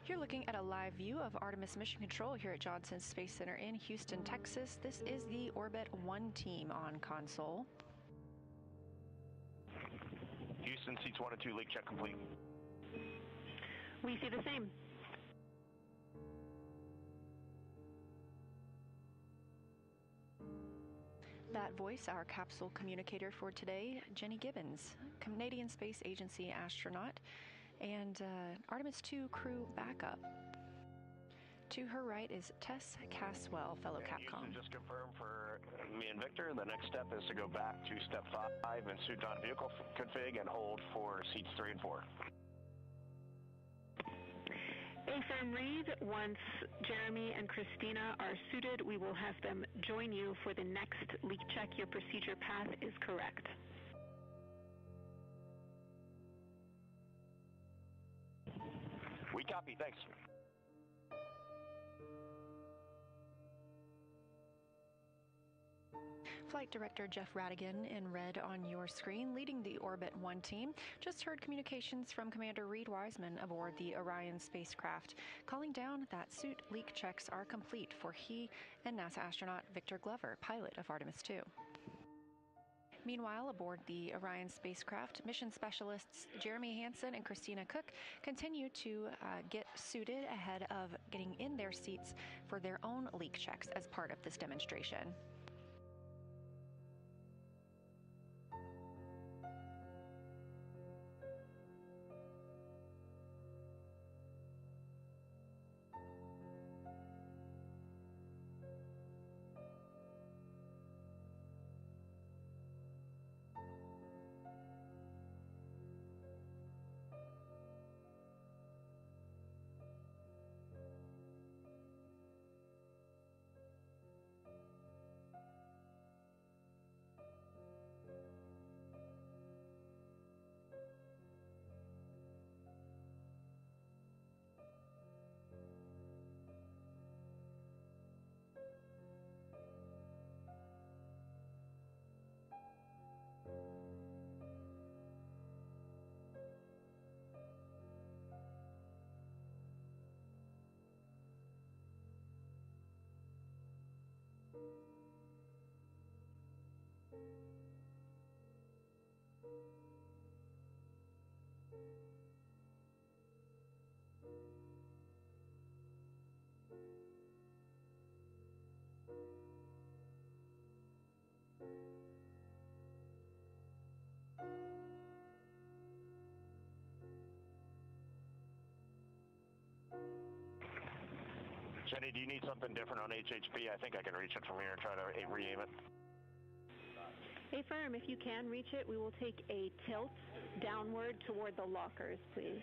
You're looking at a live view of Artemis Mission Control here at Johnson Space Center in Houston, Texas. This is the Orbit 1 team on console. Houston, seats 1 and 2, leak check complete. We see the same. That voice, our capsule communicator for today, Jenny Gibbons, Canadian Space Agency astronaut, and Artemis 2 crew backup. To her right is Tess Caswell, fellow Capcom. Houston, just confirm for me and Victor, the next step is to go back to step 5 and suit on vehicle config and hold for seats 3 and 4. Affirm read. Once Jeremy and Christina are suited, we will have them join you for the next leak check. Your procedure path is correct. We copy, thanks. Flight Director Jeff Radigan in red on your screen, leading the Orbit 1 team. Just heard communications from Commander Reed Wiseman aboard the Orion spacecraft, calling down that suit leak checks are complete for he and NASA astronaut Victor Glover, pilot of Artemis 2. Meanwhile, aboard the Orion spacecraft, mission specialists Jeremy Hansen and Christina Cook continue to get suited ahead of getting in their seats for their own leak checks as part of this demonstration. Jenny, do you need something different on HHP? I think I can reach it from here and try to re-aim it. Affirm, if you can reach it, we will take a tilt downward toward the lockers, please.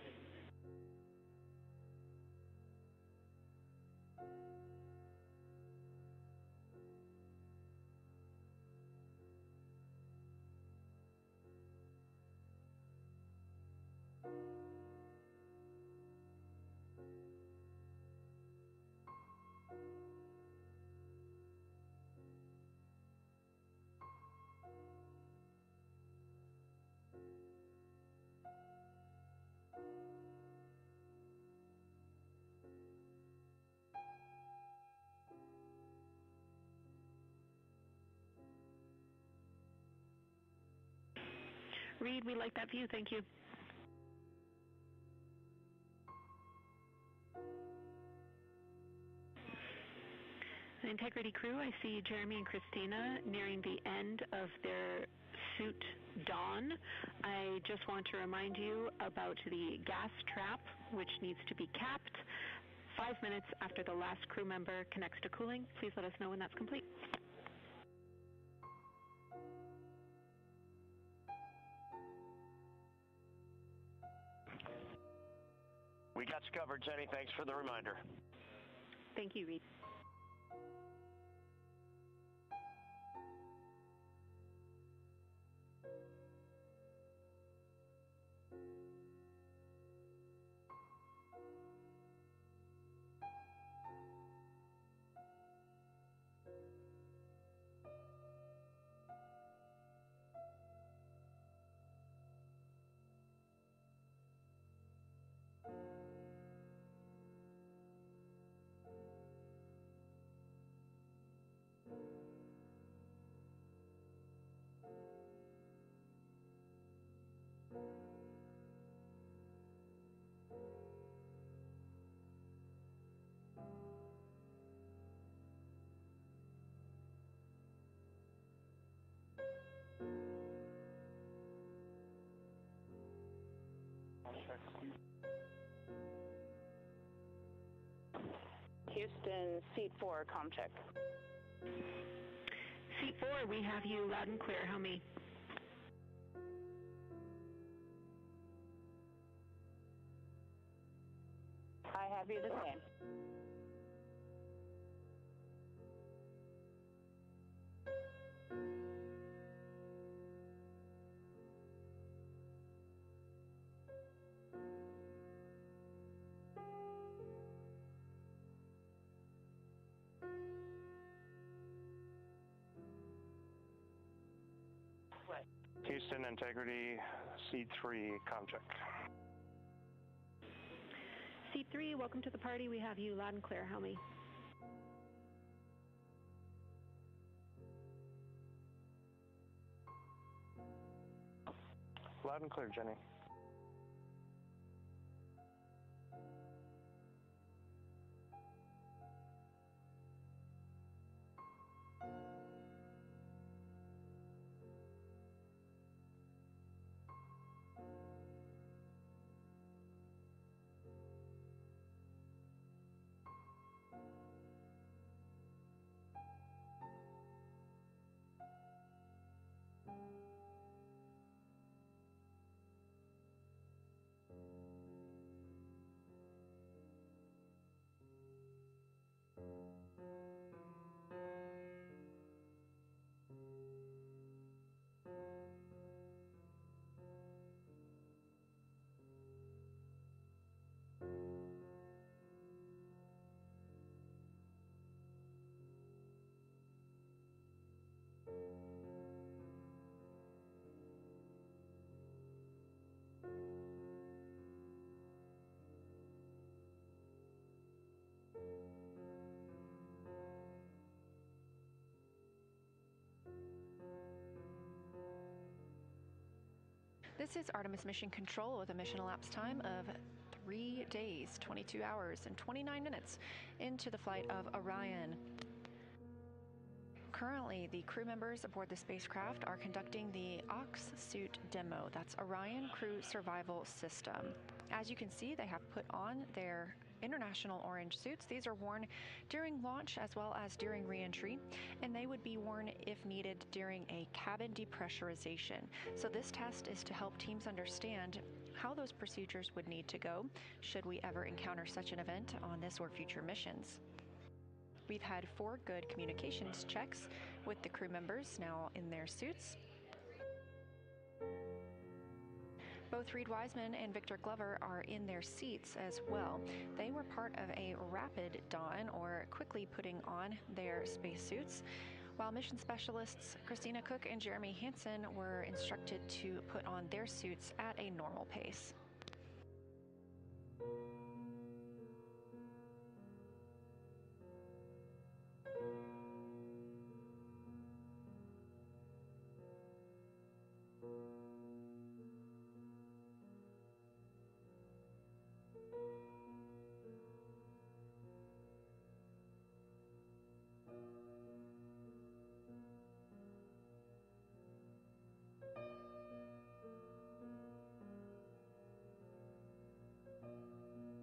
Reed, we like that view. Thank you. The Integrity crew, I see Jeremy and Christina nearing the end of their suit dawn. I just want to remind you about the gas trap, which needs to be capped. 5 minutes after the last crew member connects to cooling, please let us know when that's complete. We got you covered, Jenny. Thanks for the reminder. Thank you, Reed. Houston, seat 4, comm check. Seat 4, we have you loud and clear. How me? I have you the same. Houston, integrity, C3, comm check. Seat 3, welcome to the party. We have you loud and clear. How me? Loud and clear, Jenny. This is Artemis Mission Control with a mission elapsed time of 3 days, 22 hours, and 29 minutes into the flight of Orion. Currently, the crew members aboard the spacecraft are conducting the OX suit demo. That's Orion Crew Survival System. As you can see, they have put on their international orange suits. These are worn during launch as well as during re-entry, and they would be worn if needed during a cabin depressurization. So this test is to help teams understand how those procedures would need to go should we ever encounter such an event on this or future missions. We've had 4 good communications checks with the crew members now in their suits. Both Reed Wiseman and Victor Glover are in their seats as well. They were part of a rapid don, or quickly putting on their spacesuits, while mission specialists Christina Cook and Jeremy Hansen were instructed to put on their suits at a normal pace. Houston, integrity, C3, comm check. 3,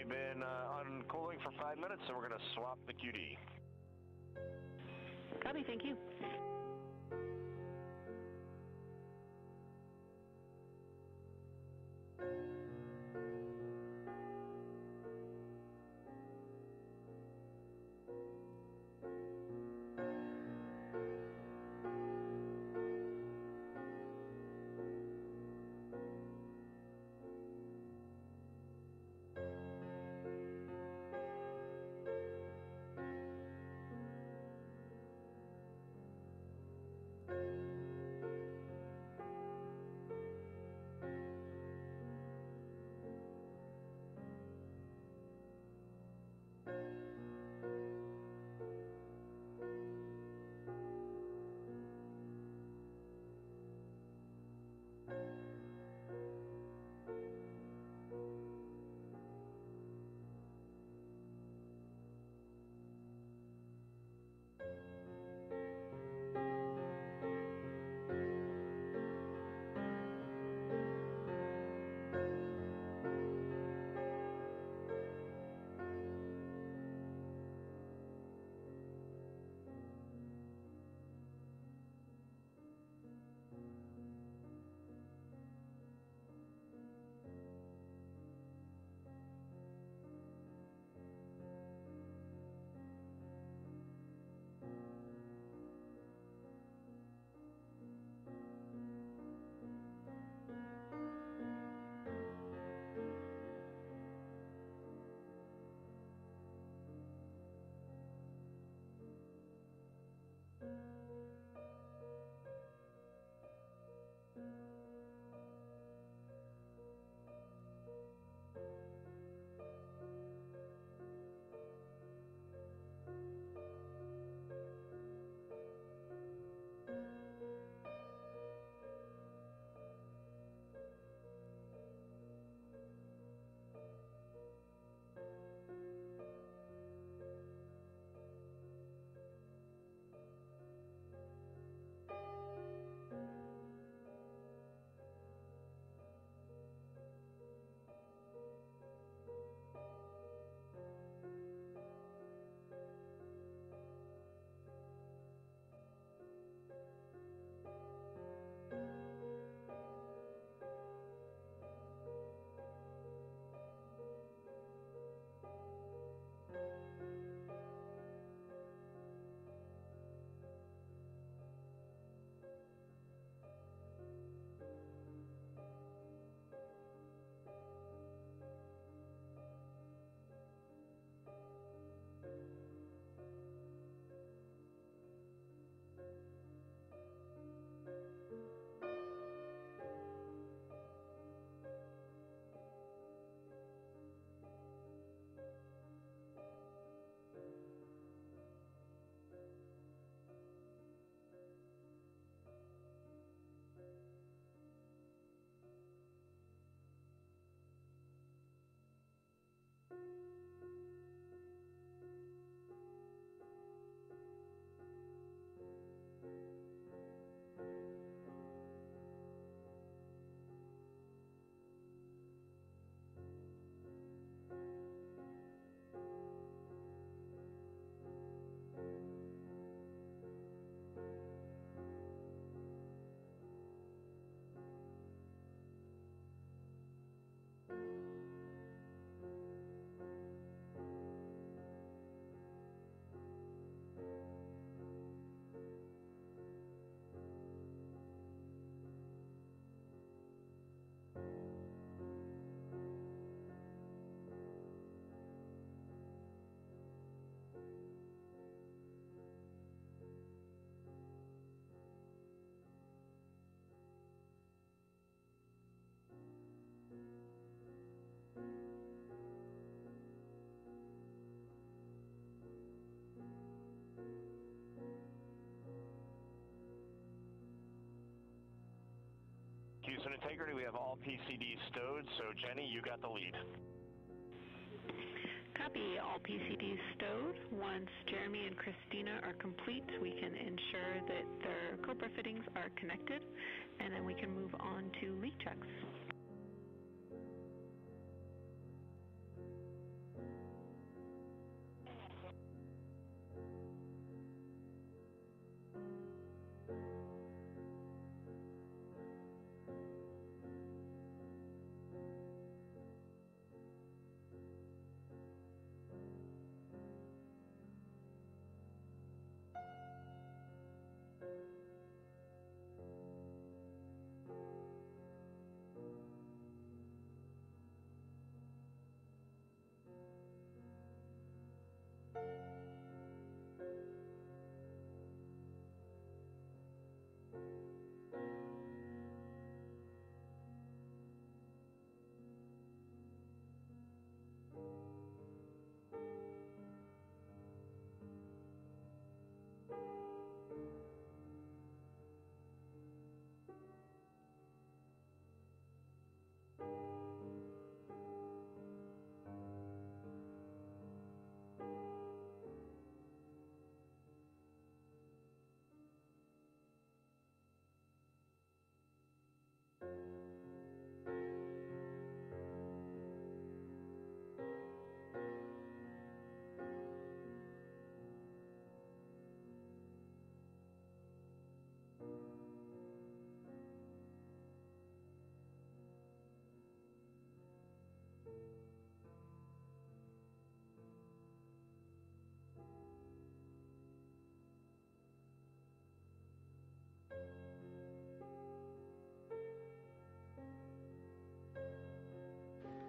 we've been on cooling for 5 minutes, so we're going to swap the QD. Copy, thank you. Houston Integrity, we have all PCDs stowed, so Jenny, you got the lead. Copy, all PCDs stowed. Once Jeremy and Christina are complete, we can ensure that their Cobra fittings are connected, and then we can move on to leak checks.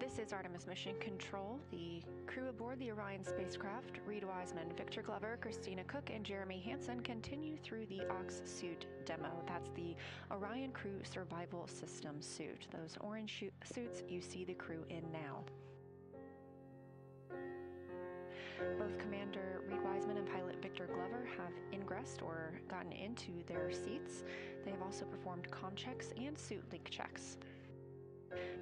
This is Artemis Mission Control. The crew aboard the Orion spacecraft, Reed Wiseman, Victor Glover, Christina Cook, and Jeremy Hansen, continue through the Ox suit demo. That's the Orion Crew Survival System suit. Those orange suits you see the crew in now. Both Commander Reed Wiseman and pilot Victor Glover have ingressed or gotten into their seats. They have also performed comm checks and suit leak checks.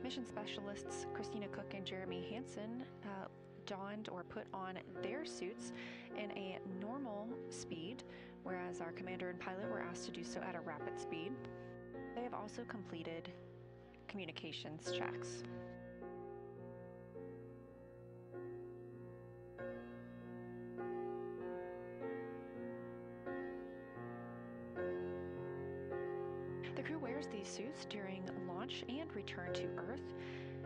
Mission specialists Christina Cook and Jeremy Hansen donned or put on their suits in a normal speed, whereas our commander and pilot were asked to do so at a rapid speed. They have also completed communications checks. The crew wears these suits during launch and return to Earth.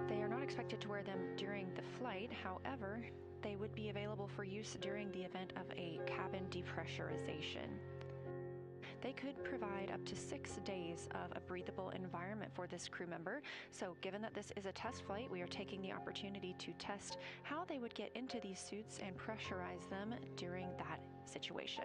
They are not expected to wear them during the flight. However, they would be available for use during the event of a cabin depressurization. They could provide up to 6 days of a breathable environment for this crew member. So given that this is a test flight, we are taking the opportunity to test how they would get into these suits and pressurize them during that situation.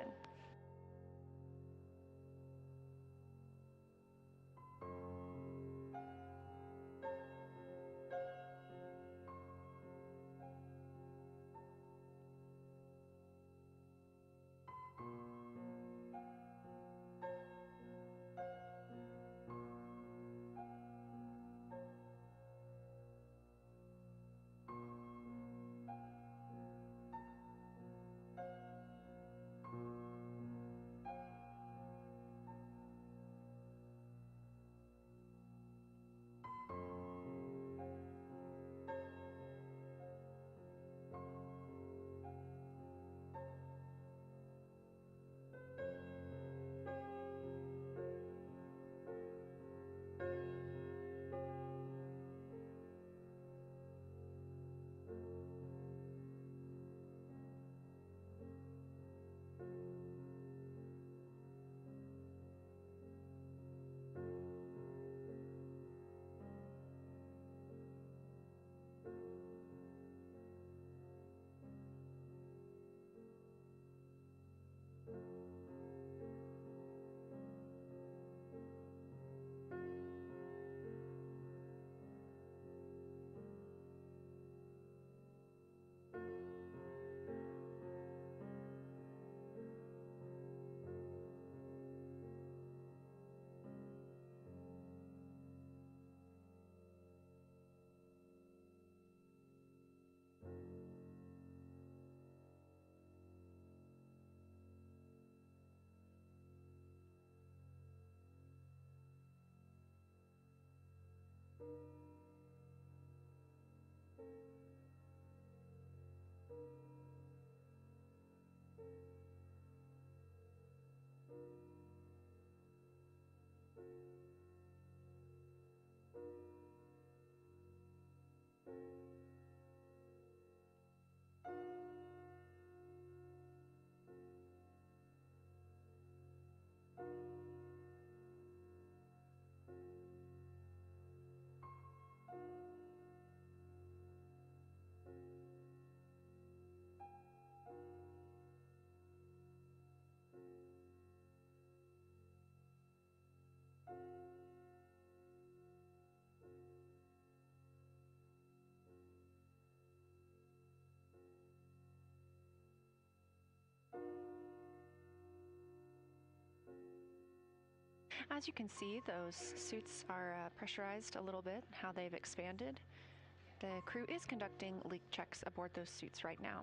As you can see, those suits are pressurized a little bit, how they've expanded. The crew is conducting leak checks aboard those suits right now.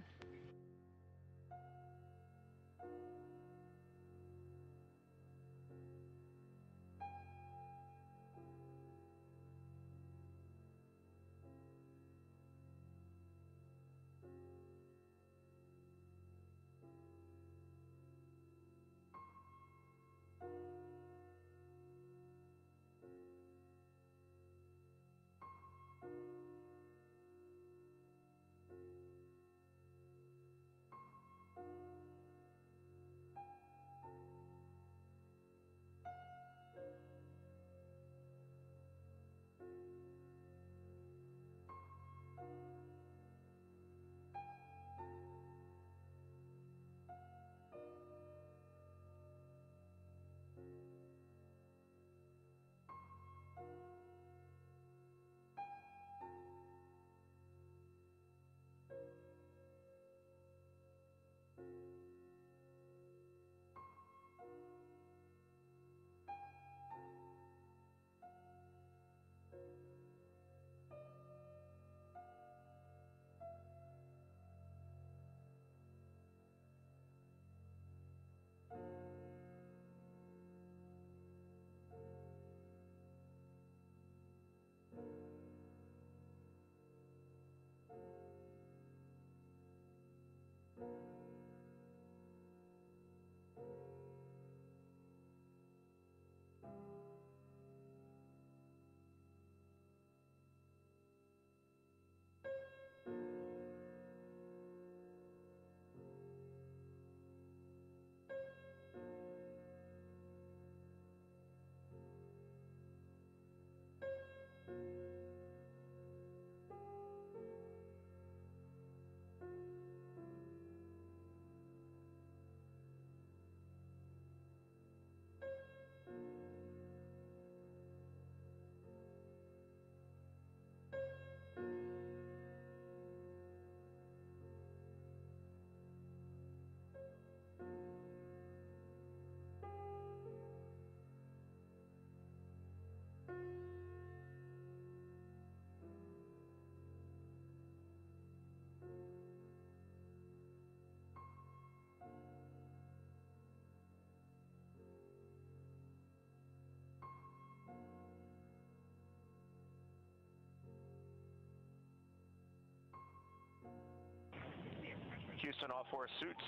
Houston, all 4 suits,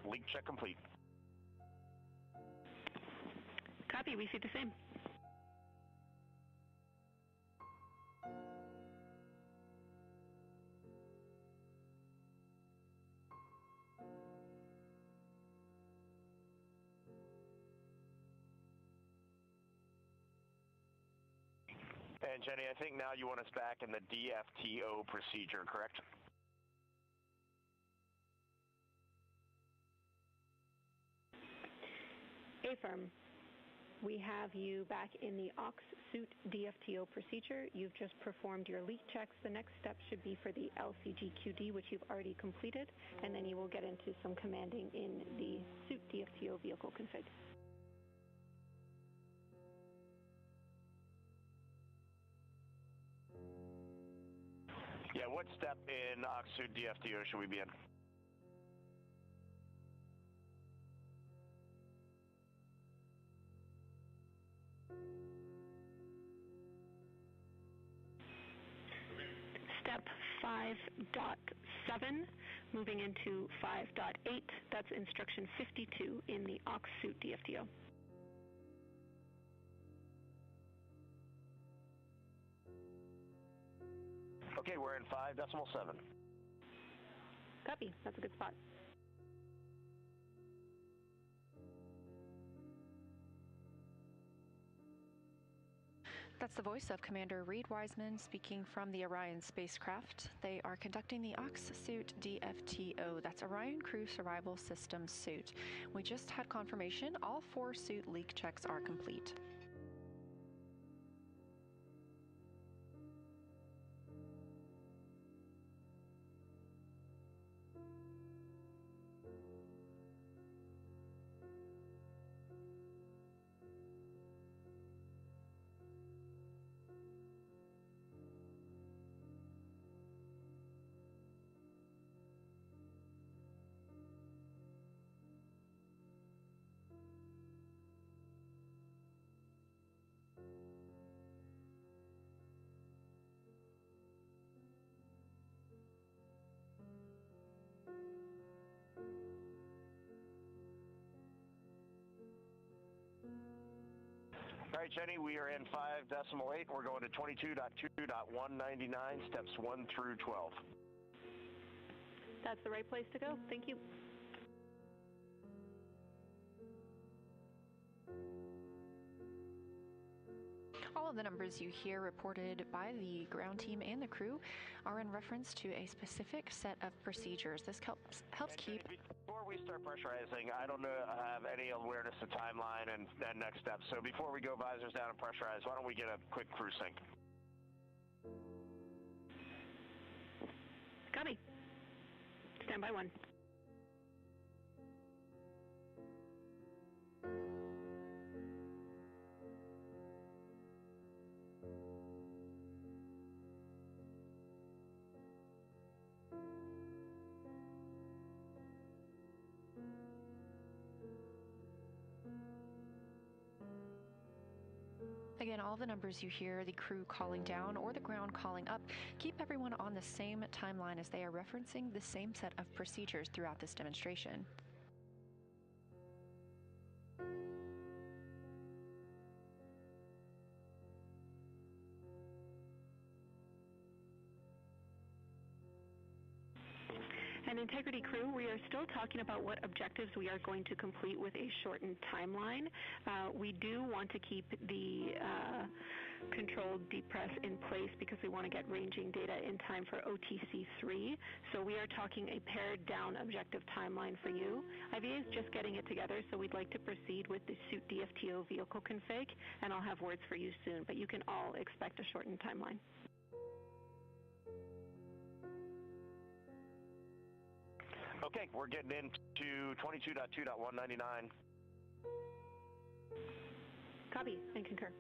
leak check complete. Copy, we see the same. And Jenny, I think now you want us back in the DFTO procedure, correct? Affirm. We have you back in the aux suit DFTO procedure. You've just performed your leak checks. The next step should be for the LCGQD, which you've already completed, and then you will get into some commanding in the suit DFTO vehicle config. Yeah, what step in aux suit DFTO should we be in? Step 5.7, moving into 5.8. That's instruction 52 in the aux suit DFTO. Okay, we're in 5.7. Copy. That's a good spot. That's the voice of Commander Reed Wiseman speaking from the Orion spacecraft. They are conducting the aux suit DFTO. That's Orion Crew Survival System suit. We just had confirmation all 4 suit leak checks are complete. All right, Jenny, we are in 5.8. We're going to 22.2.199, steps 1 through 12. That's the right place to go. Thank you. All of the numbers you hear reported by the ground team and the crew are in reference to a specific set of procedures. This helps keep... Before we start pressurizing, I don't have any awareness of timeline and next steps. So before we go visors down and pressurize, why don't we get a quick crew sync? Copy. Stand by 1. Again, all the numbers you hear, the crew calling down or the ground calling up, keep everyone on the same timeline as they are referencing the same set of procedures throughout this demonstration. And Integrity Crew, we are still talking about what objectives we are going to complete with a shortened timeline. We do want to keep the controlled depress in place because we want to get ranging data in time for OTC3. So we are talking a pared down objective timeline for you. IVA is just getting it together, so we'd like to proceed with the suit DFTO vehicle config, and I'll have words for you soon, but you can all expect a shortened timeline. Okay, we're getting into 22.2.199. Copy and concur.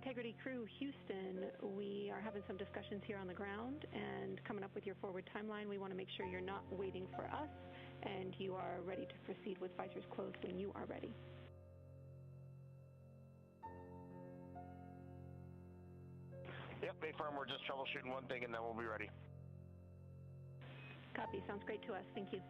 Integrity Crew, Houston, we are having some discussions here on the ground and coming up with your forward timeline. We want to make sure you're not waiting for us and you are ready to proceed with visors closed when you are ready. Yep, firm. We're just troubleshooting one thing and then we'll be ready. Copy. Sounds great to us. Thank you.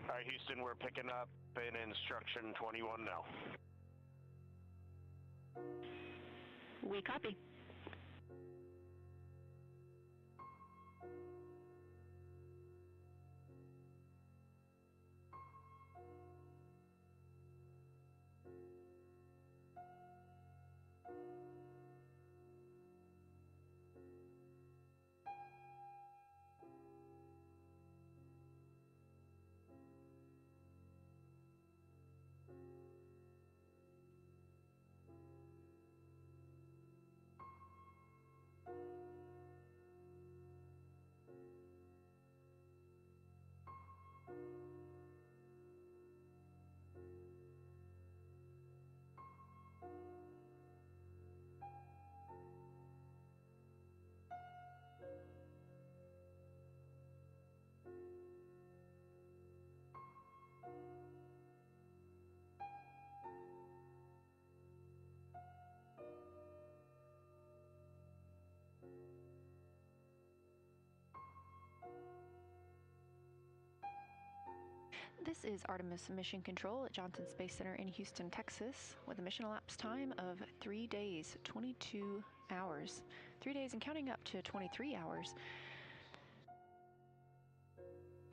All right, Houston, we're picking up in instruction 21 now. We copy. This is Artemis Mission Control at Johnson Space Center in Houston, Texas, with a mission elapsed time of 3 days, 22 hours. 3 days and counting up to 23 hours.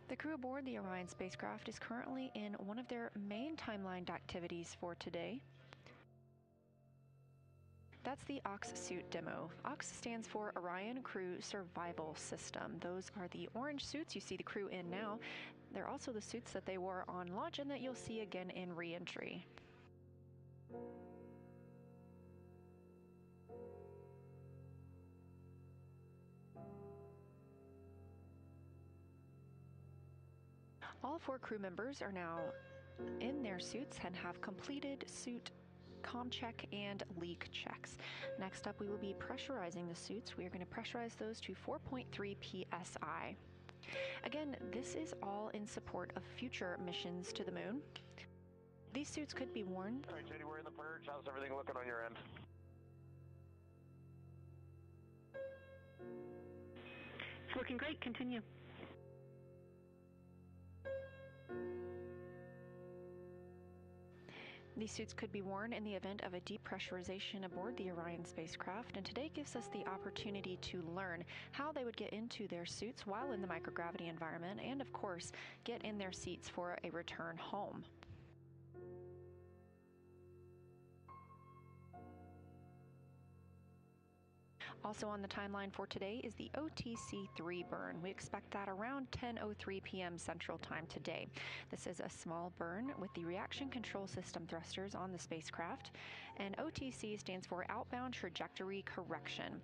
The crew aboard the Orion spacecraft is currently in one of their main timelined activities for today. That's the OX suit demo. OX stands for Orion Crew Survival System. Those are the orange suits you see the crew in now. They're also the suits that they wore on launch and that you'll see again in re-entry. All 4 crew members are now in their suits and have completed suit comm check and leak checks. Next up, we will be pressurizing the suits. We are going to pressurize those to 4.3 psi. Again, this is all in support of future missions to the moon. These suits could be worn. All right, Jenny, we're in the purge. How's everything looking on your end? It's looking great. Continue. These suits could be worn in the event of a depressurization aboard the Orion spacecraft, and today gives us the opportunity to learn how they would get into their suits while in the microgravity environment, and of course, get in their seats for a return home. Also on the timeline for today is the OTC-3 burn. We expect that around 10:03 p.m. Central Time today. This is a small burn with the reaction control system thrusters on the spacecraft, and OTC stands for outbound trajectory correction.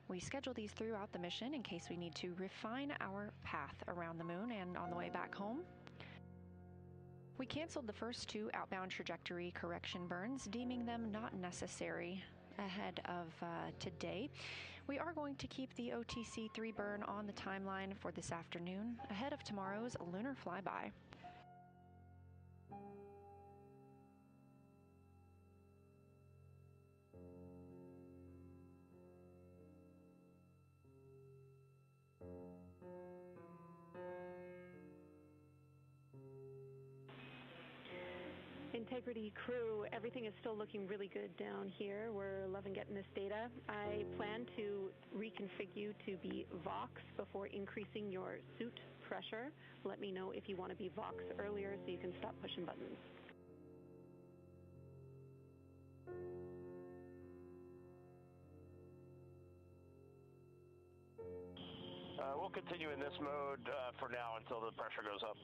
We schedule these throughout the mission in case we need to refine our path around the moon and on the way back home. We canceled the first 2 outbound trajectory correction burns, deeming them not necessary ahead of today. We are going to keep the OTC-3 burn on the timeline for this afternoon, ahead of tomorrow's lunar flyby. Integrity crew, everything is still looking really good down here. We're loving getting this data. I plan to reconfigure you to be Vox before increasing your suit pressure. Let me know if you want to be Vox earlier so you can stop pushing buttons. We'll continue in this mode for now until the pressure goes up.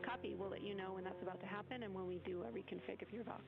Copy. We'll let you know when that's about to happen and when we do a reconfig of your Vox.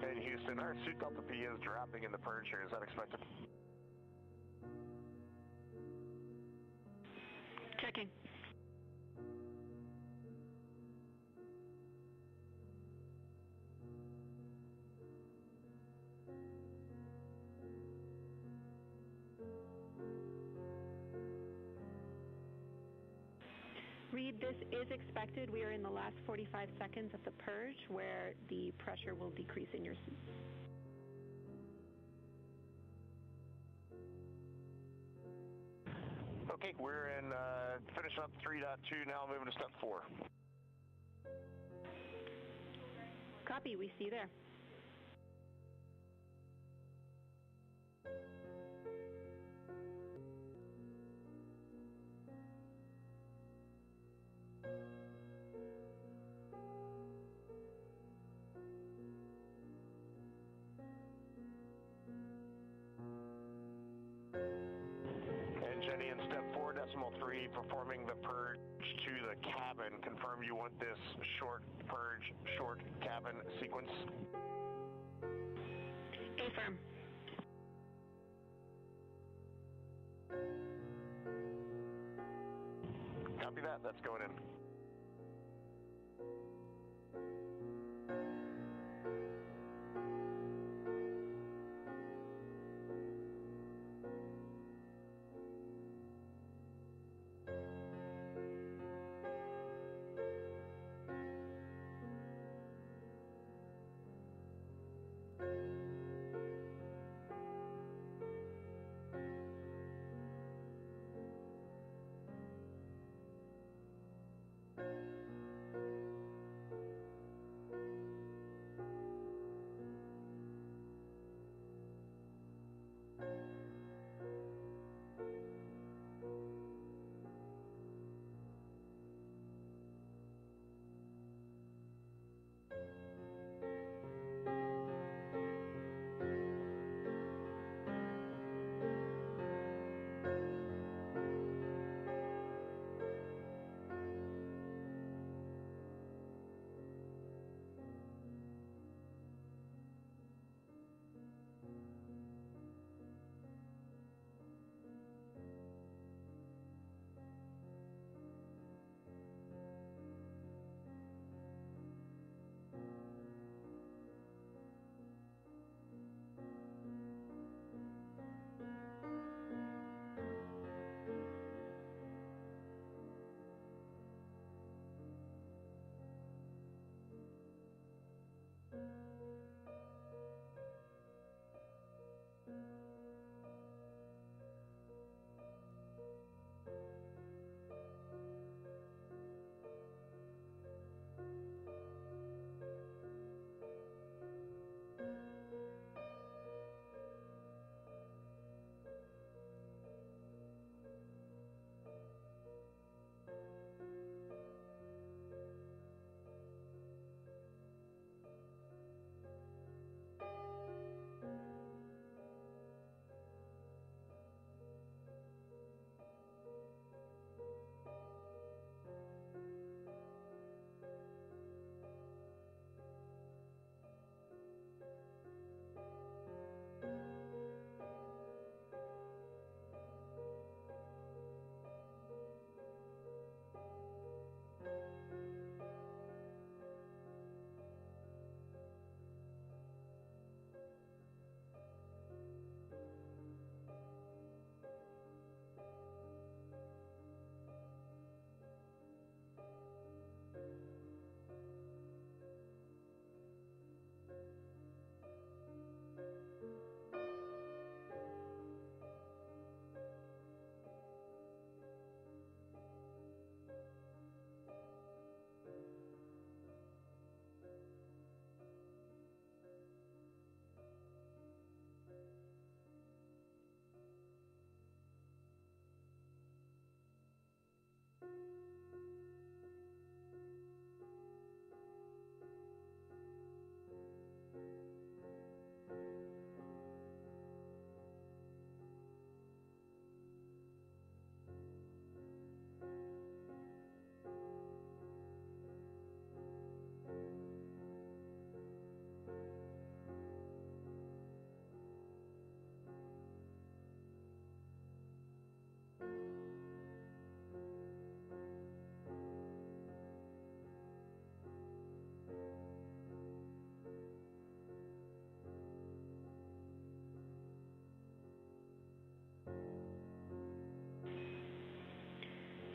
In Houston, our suit delta P is dropping in the purge here. Is that expected? Checking. Read, this is expected. We are in the last 45 seconds of the purge where the pressure will decrease in your suit. Okay, we're in finishing up 3.2 now, moving to step 4. Copy, we see you there. performing the purge to the cabin. Confirm you want this short purge, short cabin sequence. Affirm. Copy that. That's going in.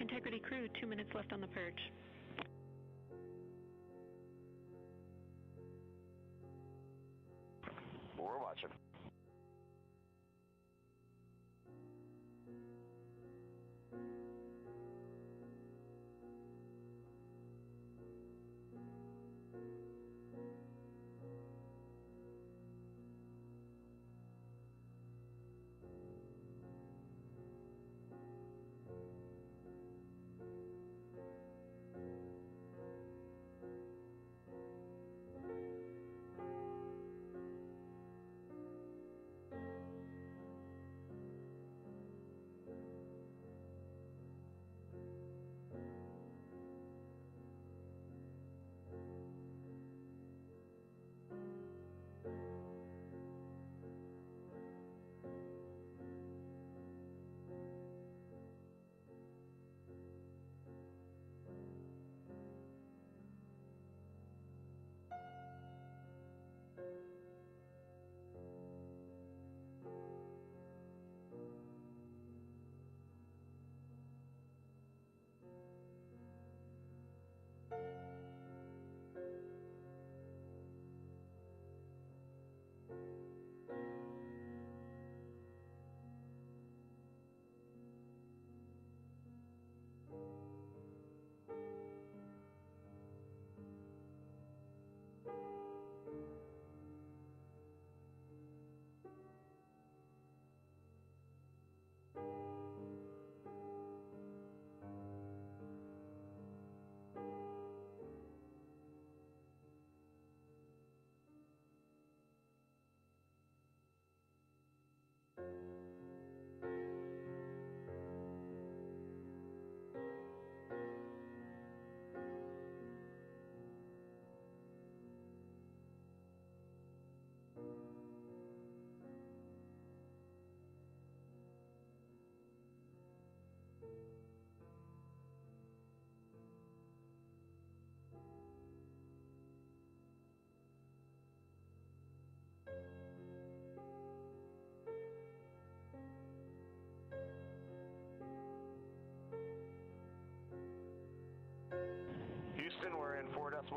Integrity crew, 2 minutes left on the purge. We're watching.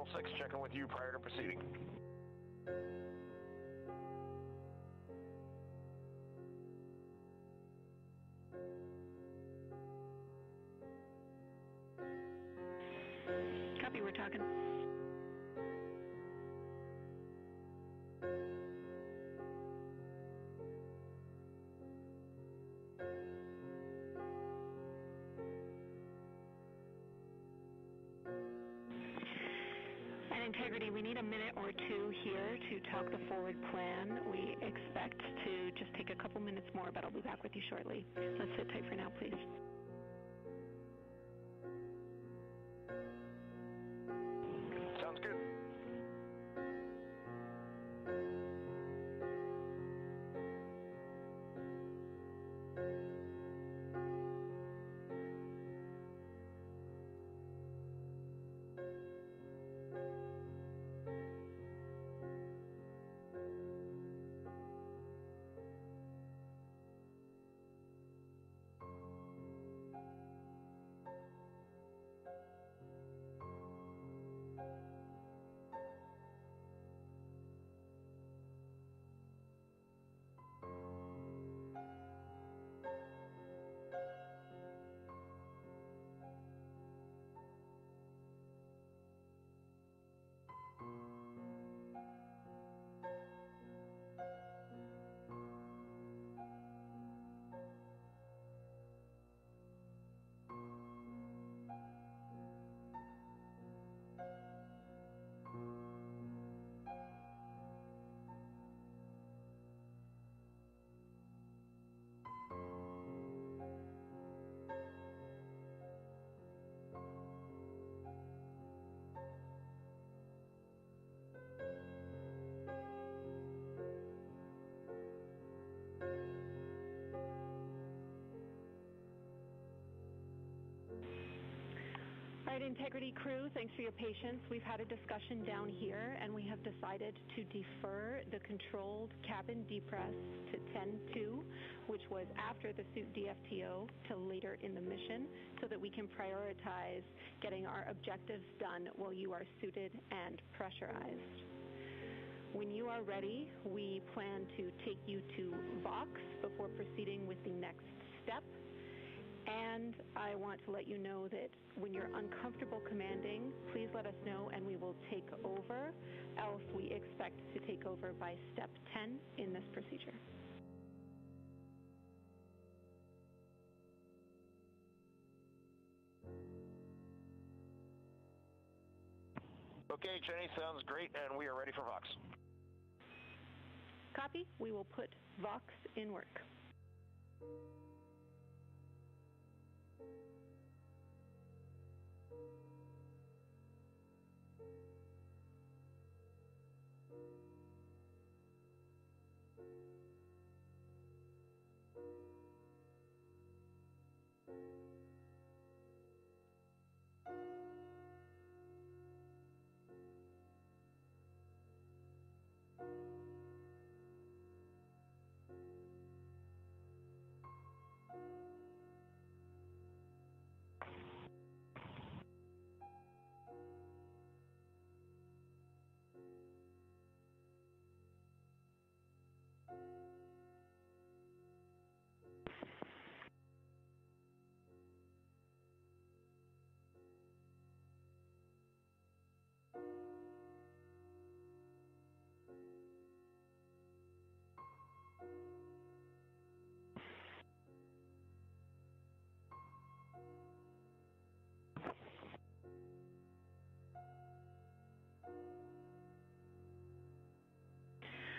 Channel 6 checking with you prior to proceeding. Copy, we're talking. And integrity, we need a minute or two here to talk the forward plan. We expect to just take a couple minutes more, but I'll be back with you shortly. Let's sit tight for now, please. Sounds good. All right, Integrity crew, thanks for your patience. We've had a discussion down here, and we have decided to defer the controlled cabin depress to 10-2, which was after the suit DFTO, to later in the mission, so that we can prioritize getting our objectives done while you are suited and pressurized. When you are ready, we plan to take you to Vox before proceeding with the next step. And I want to let you know that when you're uncomfortable commanding, please let us know and we will take over. Else we expect to take over by step 10 in this procedure. Okay, Jenny, sounds great, and we are ready for Vox. Copy. We will put Vox in work.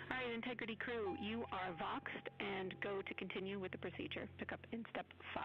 All right, Integrity crew, you are voxed and go to continue with the procedure. Pick up in step 5.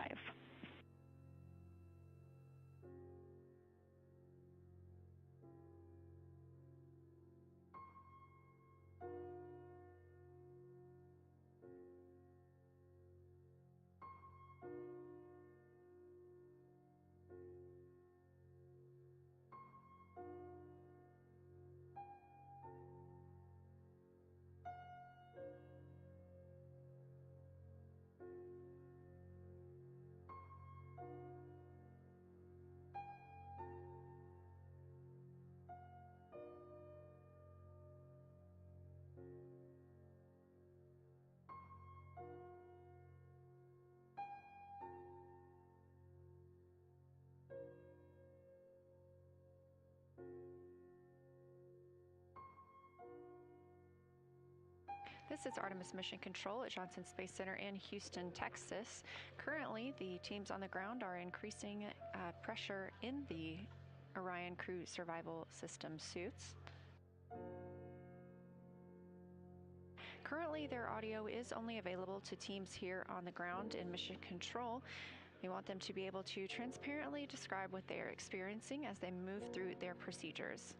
This is Artemis Mission Control at Johnson Space Center in Houston, Texas. Currently, the teams on the ground are increasing pressure in the Orion Crew Survival System suits. Currently, their audio is only available to teams here on the ground in Mission Control. We want them to be able to transparently describe what they are experiencing as they move through their procedures.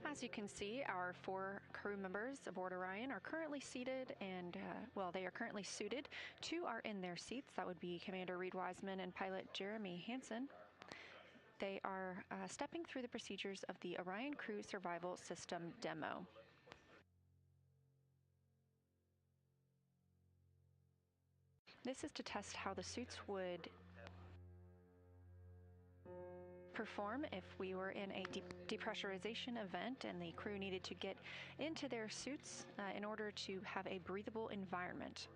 As you can see, our 4 crew members aboard Orion are currently seated and, they are currently suited. 2 are in their seats. That would be Commander Reed Wiseman and pilot Jeremy Hansen. They are stepping through the procedures of the Orion Crew Survival System demo. This is to test how the suits would perform if we were in a depressurization event and the crew needed to get into their suits in order to have a breathable environment.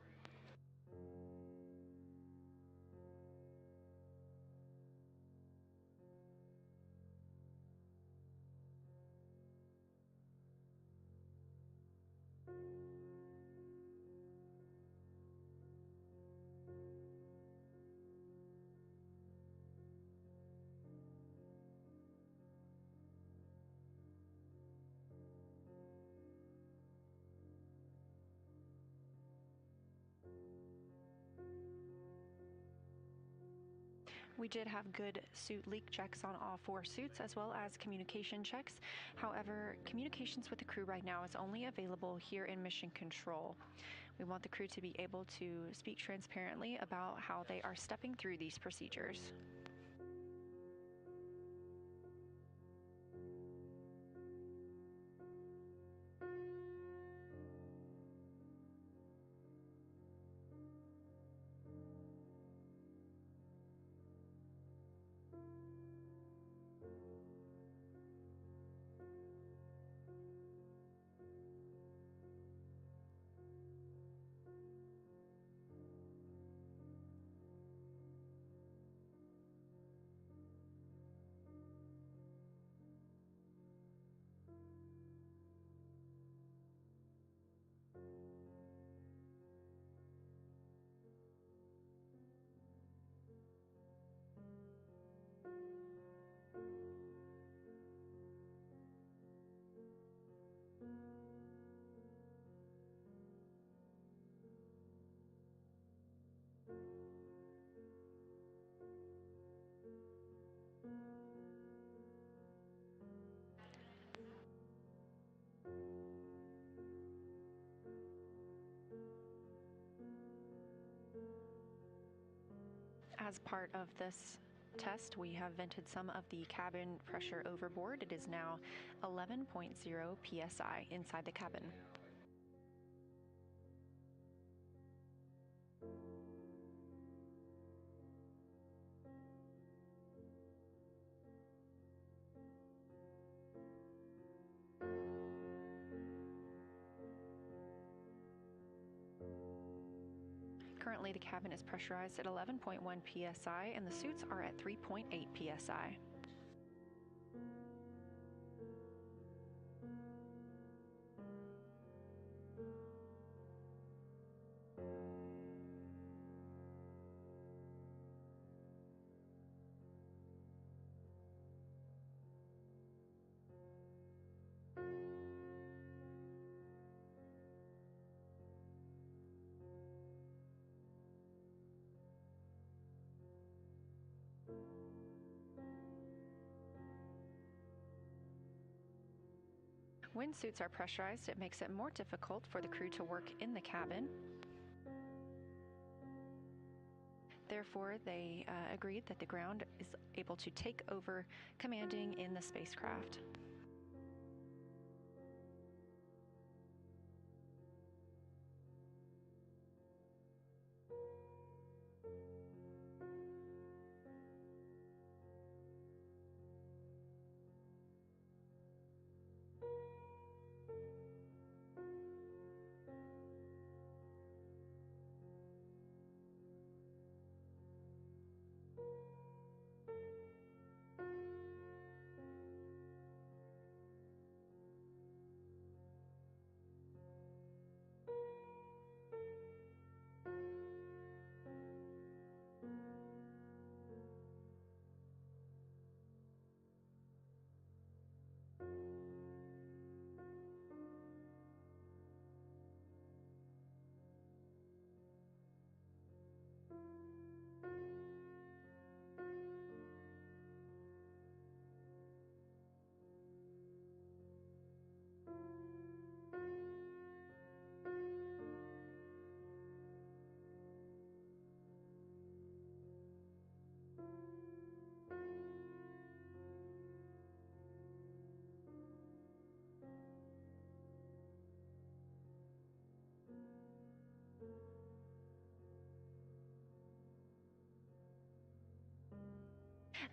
We did have good suit leak checks on all 4 suits, as well as communication checks. However, communications with the crew right now is only available here in Mission Control. We want the crew to be able to speak transparently about how they are stepping through these procedures. As part of this test, we have vented some of the cabin pressure overboard. It is now 11.0 psi inside the cabin. Currently, the cabin is pressurized at 11.1 psi and the suits are at 3.8 psi. When suits are pressurized, it makes it more difficult for the crew to work in the cabin. Therefore, they agreed that the ground is able to take over commanding in the spacecraft.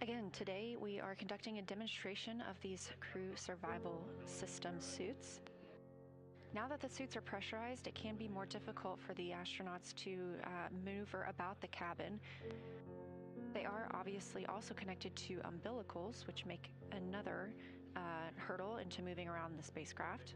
Again, today we are conducting a demonstration of these crew survival system suits. Now that the suits are pressurized, it can be more difficult for the astronauts to maneuver about the cabin. They are obviously also connected to umbilicals, which make another hurdle into moving around the spacecraft.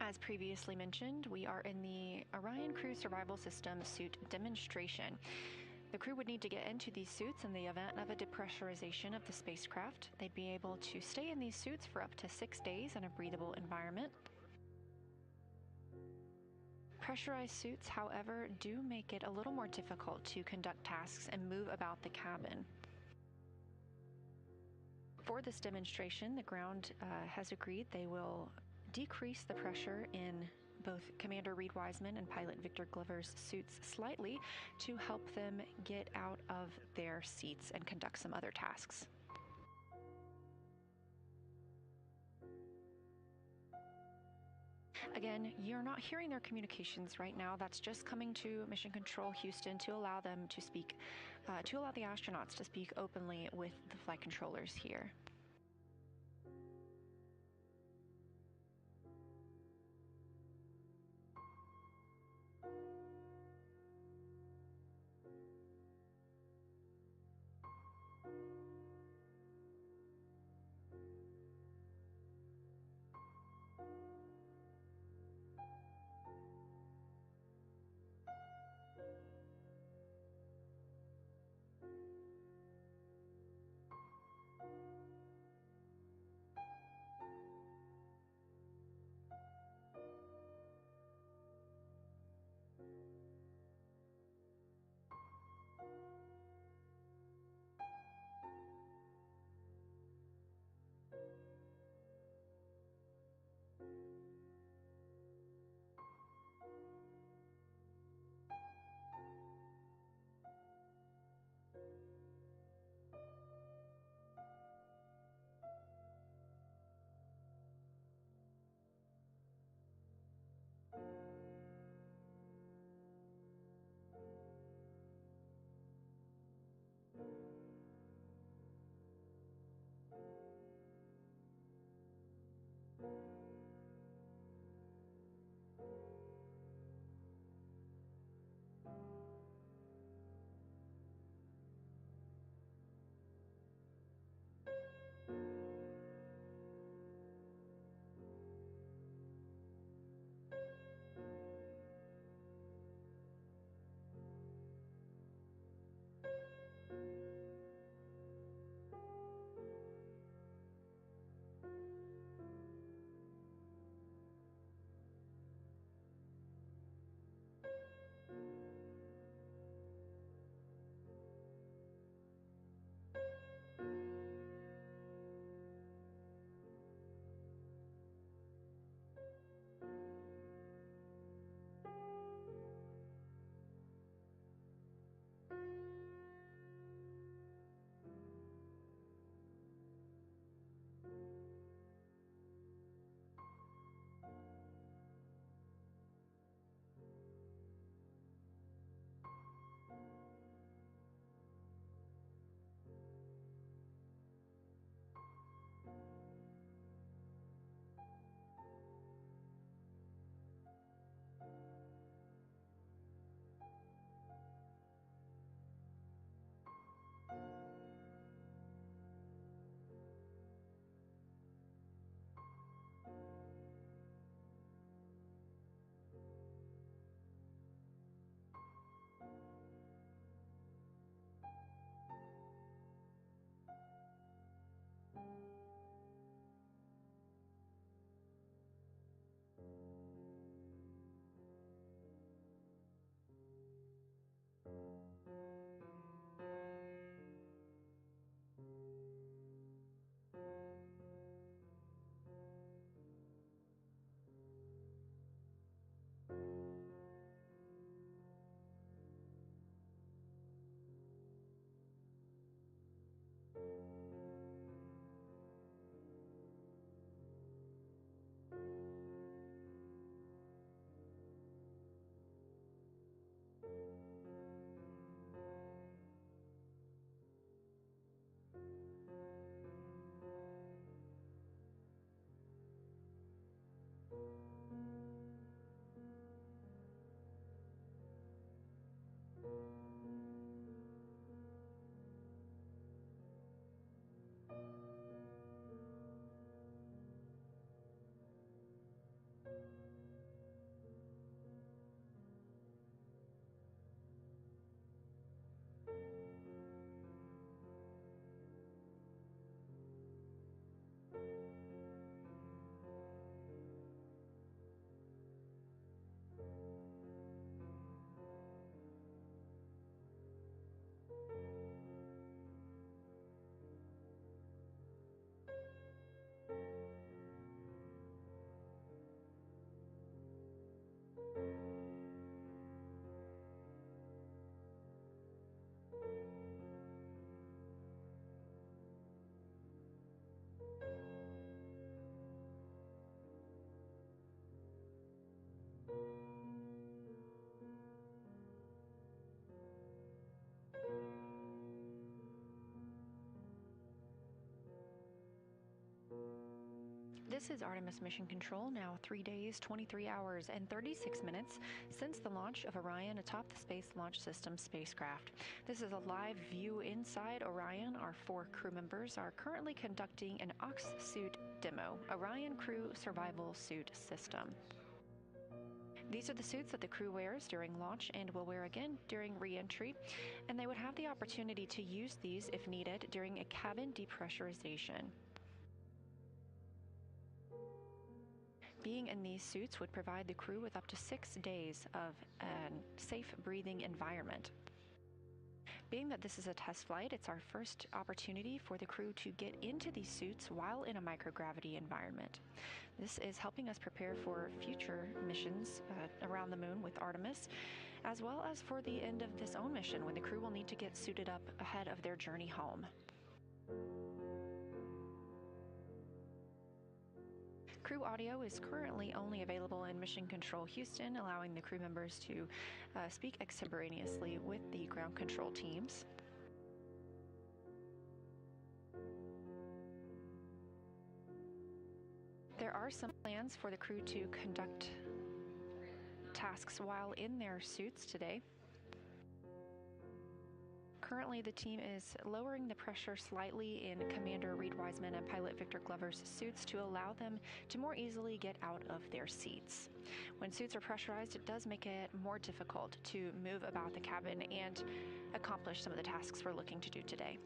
As previously mentioned, we are in the Orion Crew Survival System suit demonstration. The crew would need to get into these suits in the event of a depressurization of the spacecraft. They'd be able to stay in these suits for up to 6 days in a breathable environment. Pressurized suits, however, do make it a little more difficult to conduct tasks and move about the cabin. For this demonstration, the ground has agreed they will decrease the pressure in both Commander Reed Wiseman and Pilot Victor Glover's suits slightly to help them get out of their seats and conduct some other tasks. Again, you're not hearing their communications right now. That's just coming to Mission Control Houston to allow them to speak, to allow the astronauts to speak openly with the flight controllers here. This is Artemis Mission Control, now 3 days, 23 hours, and 36 minutes since the launch of Orion atop the Space Launch System spacecraft. This is a live view inside Orion. Our 4 crew members are currently conducting an Ox suit demo, Orion Crew Survival Suit System. These are the suits that the crew wears during launch and will wear again during re-entry, and they would have the opportunity to use these if needed during a cabin depressurization. Being in these suits would provide the crew with up to 6 days of a safe breathing environment. Being that this is a test flight, it's our first opportunity for the crew to get into these suits while in a microgravity environment. This is helping us prepare for future missions around the moon with Artemis, as well as for the end of this own mission when the crew will need to get suited up ahead of their journey home. Crew audio is currently only available in Mission Control Houston, allowing the crew members to speak extemporaneously with the ground control teams. There are some plans for the crew to conduct tasks while in their suits today. Currently, the team is lowering the pressure slightly in Commander Reed Wiseman and Pilot Victor Glover's suits to allow them to more easily get out of their seats. When suits are pressurized, it does make it more difficult to move about the cabin and accomplish some of the tasks we're looking to do today.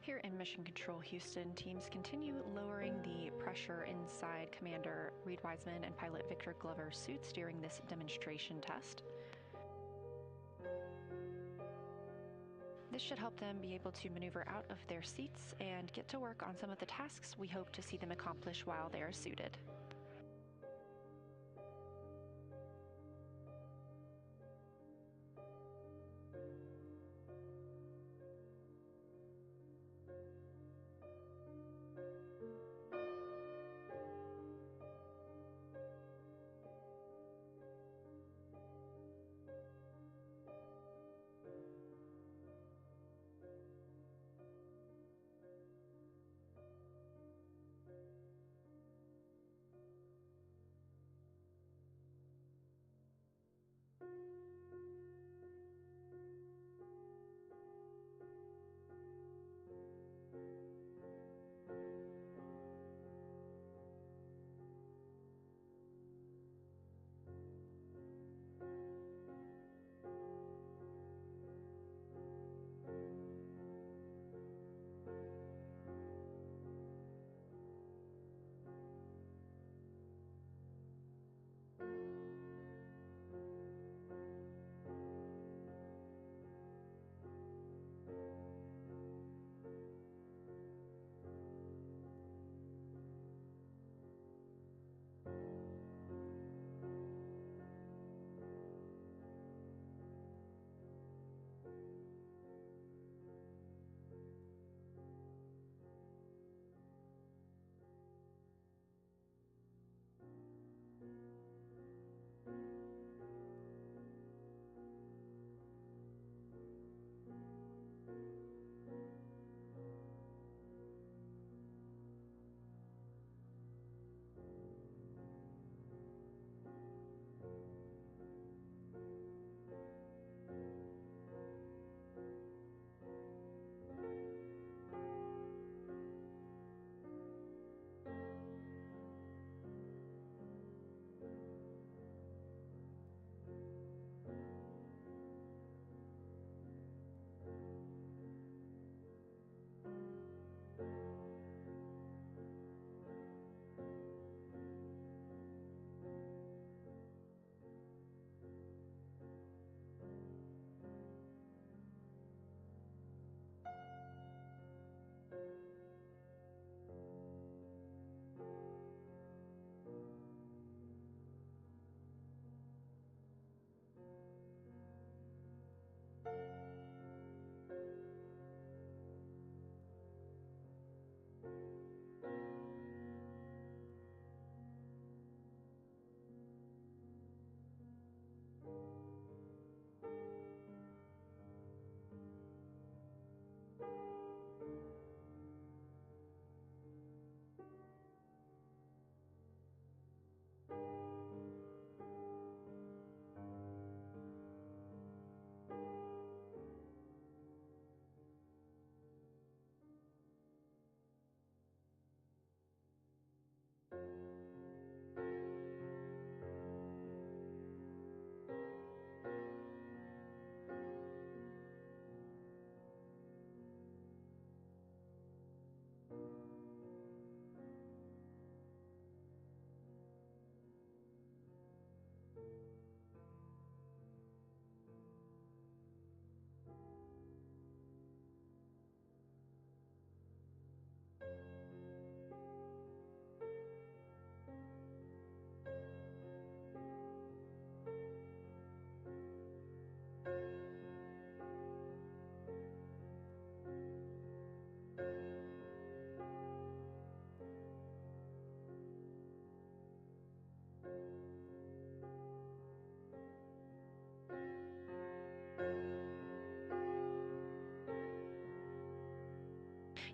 Here in Mission Control Houston, teams continue lowering the pressure inside Commander Reed Wiseman and pilot Victor Glover's suits during this demonstration test. This should help them be able to maneuver out of their seats and get to work on some of the tasks we hope to see them accomplish while they are suited.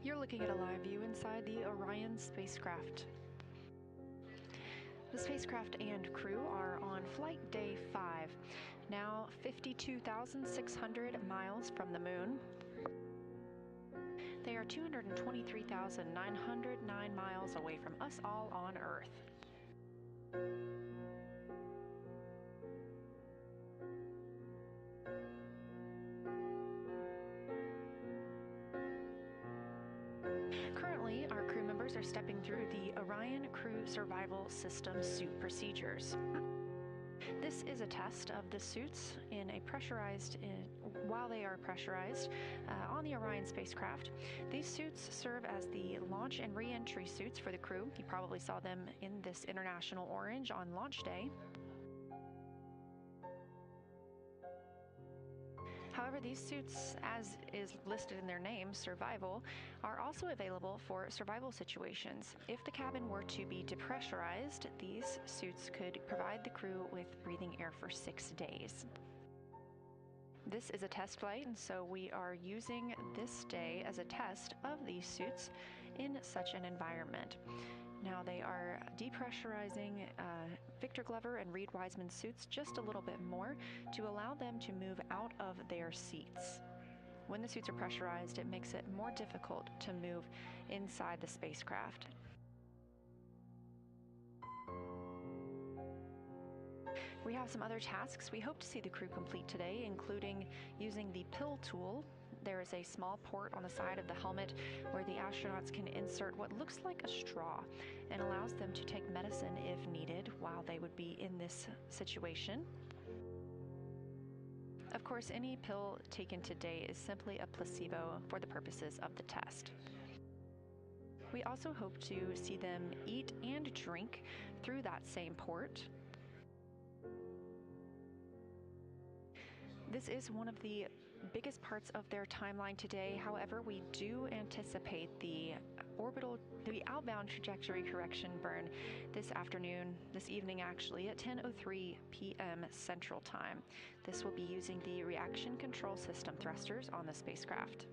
You're looking at a live view inside the Orion spacecraft. The spacecraft and crew are on flight day 5, now 52,600 miles from the moon. They are 223,909 miles away from us all on Earth. are stepping through the Orion Crew Survival System suit procedures. This is a test of the suits while they are pressurized on the Orion spacecraft. These suits serve as the launch and re-entry suits for the crew. You probably saw them in this international orange on launch day. However, these suits, as is listed in their name, survival, are also available for survival situations. If the cabin were to be depressurized, these suits could provide the crew with breathing air for 6 days. This is a test flight, and so we are using this day as a test of these suits in such an environment. Now they are depressurizing Victor Glover and Reed Wiseman's suits just a little bit more to allow them to move out of their seats. When the suits are pressurized, it makes it more difficult to move inside the spacecraft. We have some other tasks we hope to see the crew complete today, including using the pill tool. There is a small port on the side of the helmet where the astronauts can insert what looks like a straw and allows them to take medicine if needed while they would be in this situation. Of course, any pill taken today is simply a placebo for the purposes of the test. We also hope to see them eat and drink through that same port. This is one of the biggest parts of their timeline today. However, we do anticipate the outbound trajectory correction burn this evening actually, at 10:03 p.m. Central Time. This will be using the reaction control system thrusters on the spacecraft.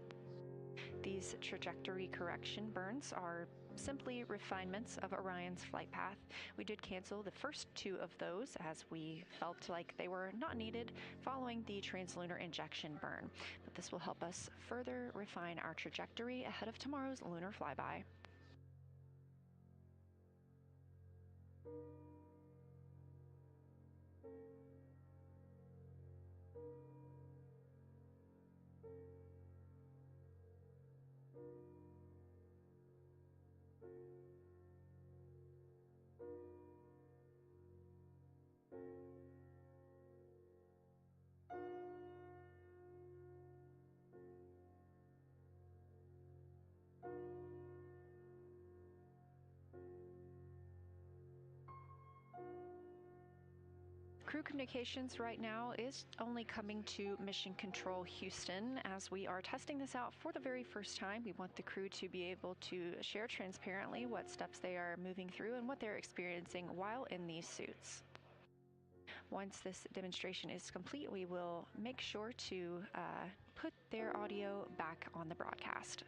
These trajectory correction burns are simply refinements of Orion's flight path. We did cancel the first 2 of those as we felt like they were not needed following the translunar injection burn, but this will help us further refine our trajectory ahead of tomorrow's lunar flyby. Crew communications right now is only coming to Mission Control Houston. As we are testing this out for the very first time, we want the crew to be able to share transparently what steps they are moving through and what they're experiencing while in these suits. Once this demonstration is complete, we will make sure to put their audio back on the broadcast.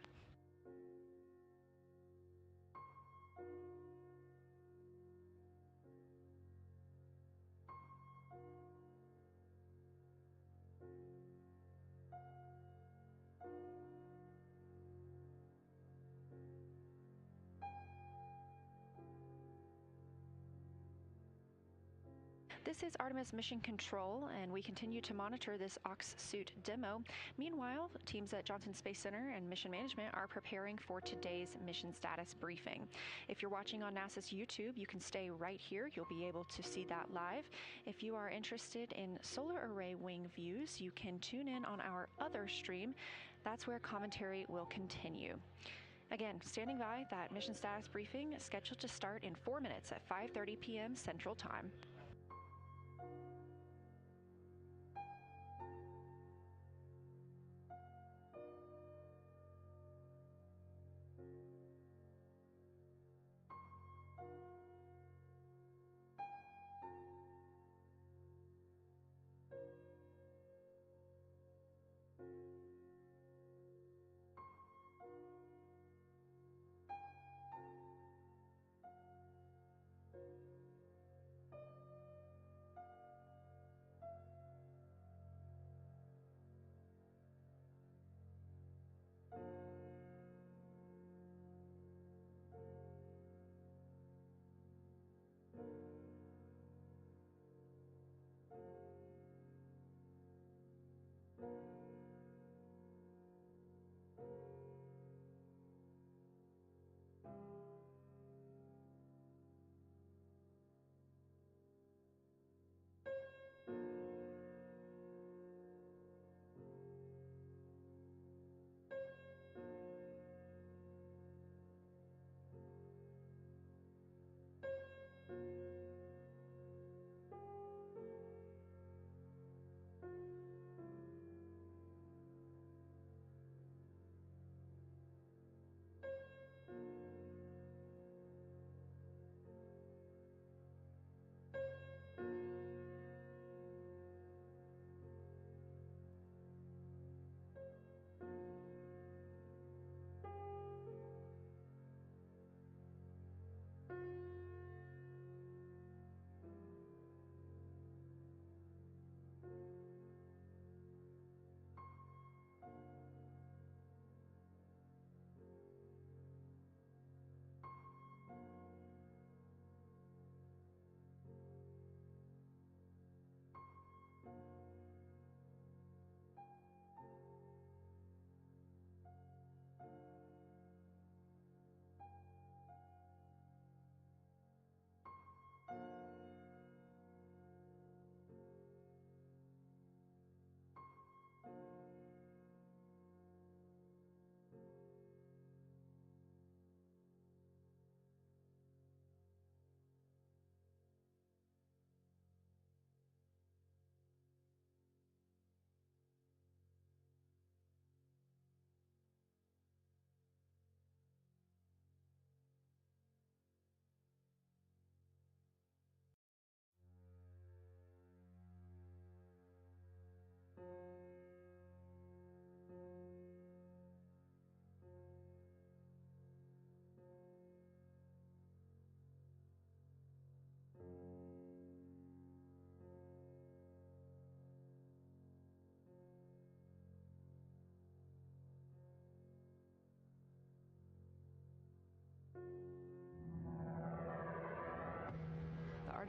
This is Artemis Mission Control, and we continue to monitor this Ox suit demo. Meanwhile, teams at Johnson Space Center and Mission Management are preparing for today's mission status briefing. If you're watching on NASA's YouTube, you can stay right here. You'll be able to see that live. If you are interested in solar array wing views, you can tune in on our other stream. That's where commentary will continue. Again, standing by, that mission status briefing scheduled to start in 4 minutes at 5:30 p.m. Central Time.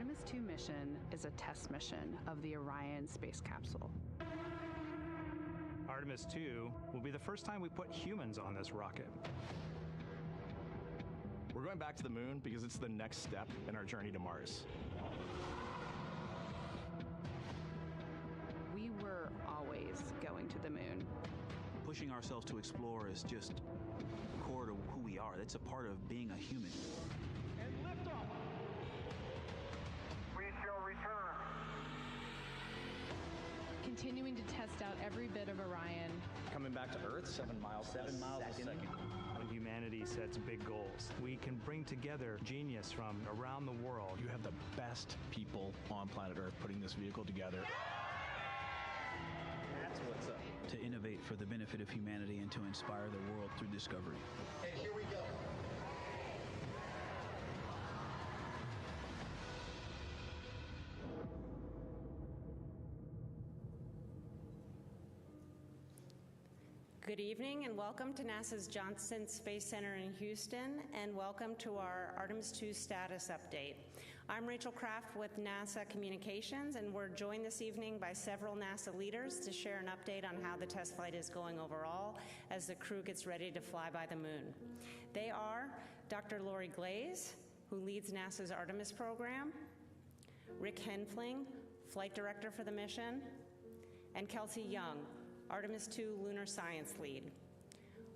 Artemis II mission is a test mission of the Orion space capsule. Artemis II will be the first time we put humans on this rocket. We're going back to the moon because it's the next step in our journey to Mars. We were always going to the moon. Pushing ourselves to explore is just core to who we are. That's a part of being a human. And liftoff. We shall return. Continuing to test out every bit of Orion. Coming back to Earth, 7 miles a second. When humanity sets big goals, we can bring together genius from around the world. You have the best people on planet Earth putting this vehicle together. That's what's up. To innovate for the benefit of humanity and to inspire the world through discovery. And here we go. Good evening and welcome to NASA's Johnson Space Center in Houston, and welcome to our Artemis II status update. I'm Rachel Kraft with NASA Communications, and we're joined this evening by several NASA leaders to share an update on how the test flight is going overall as the crew gets ready to fly by the moon. They are Dr. Lori Glaze, who leads NASA's Artemis program, Rick Henfling, Flight Director for the mission, and Kelsey Young, Artemis II Lunar Science Lead.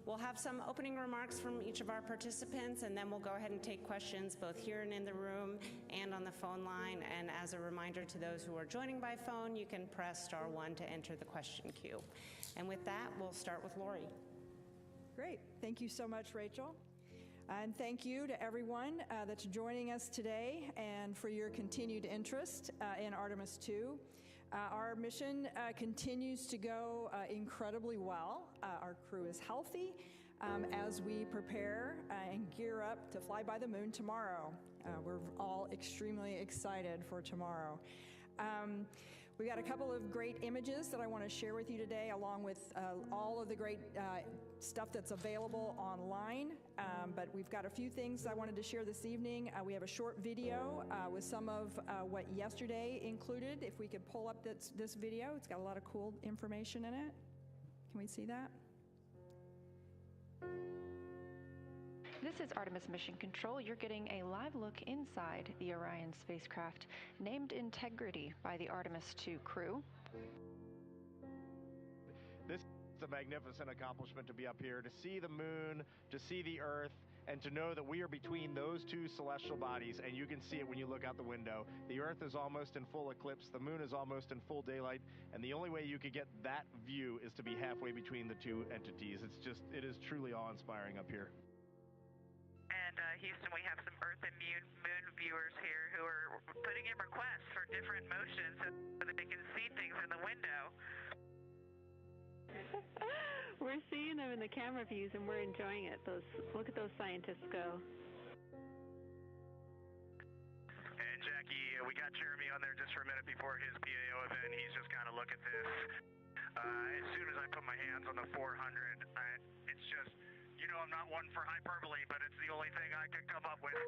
We'll have some opening remarks from each of our participants, and then we'll go ahead and take questions both here and in the room and on the phone line. And as a reminder to those who are joining by phone, you can press *1 to enter the question queue. And with that, we'll start with Lori. Great. Thank you so much, Rachel. And thank you to everyone that's joining us today and for your continued interest in Artemis II. Our mission continues to go incredibly well. Our crew is healthy as we prepare and gear up to fly by the moon tomorrow. We're all extremely excited for tomorrow. We got a couple of great images that I want to share with you today, along with all of the great stuff that's available online. But we've got a few things I wanted to share this evening. We have a short video with some of what yesterday included. If we could pull up this video, it's got a lot of cool information in it. Can we see that? This is Artemis Mission Control. You're getting a live look inside the Orion spacecraft, named Integrity by the Artemis II crew. This is a magnificent accomplishment to be up here, to see the moon, to see the Earth, and to know that we are between those two celestial bodies, and you can see it when you look out the window. The Earth is almost in full eclipse, the moon is almost in full daylight, and the only way you could get that view is to be halfway between the two entities. It is truly awe-inspiring up here. And Houston, we have some Earth and moon viewers here who are putting in requests for different motions so that they can see things in the window. We're seeing them in the camera views and we're enjoying it. Look at those scientists go. And Jackie, we got Jeremy on there just for a minute before his PAO event. He's just got to look at this. As soon as I put my hands on the 400, it's just... You know, I'm not one for hyperbole, but it's the only thing I could come up with.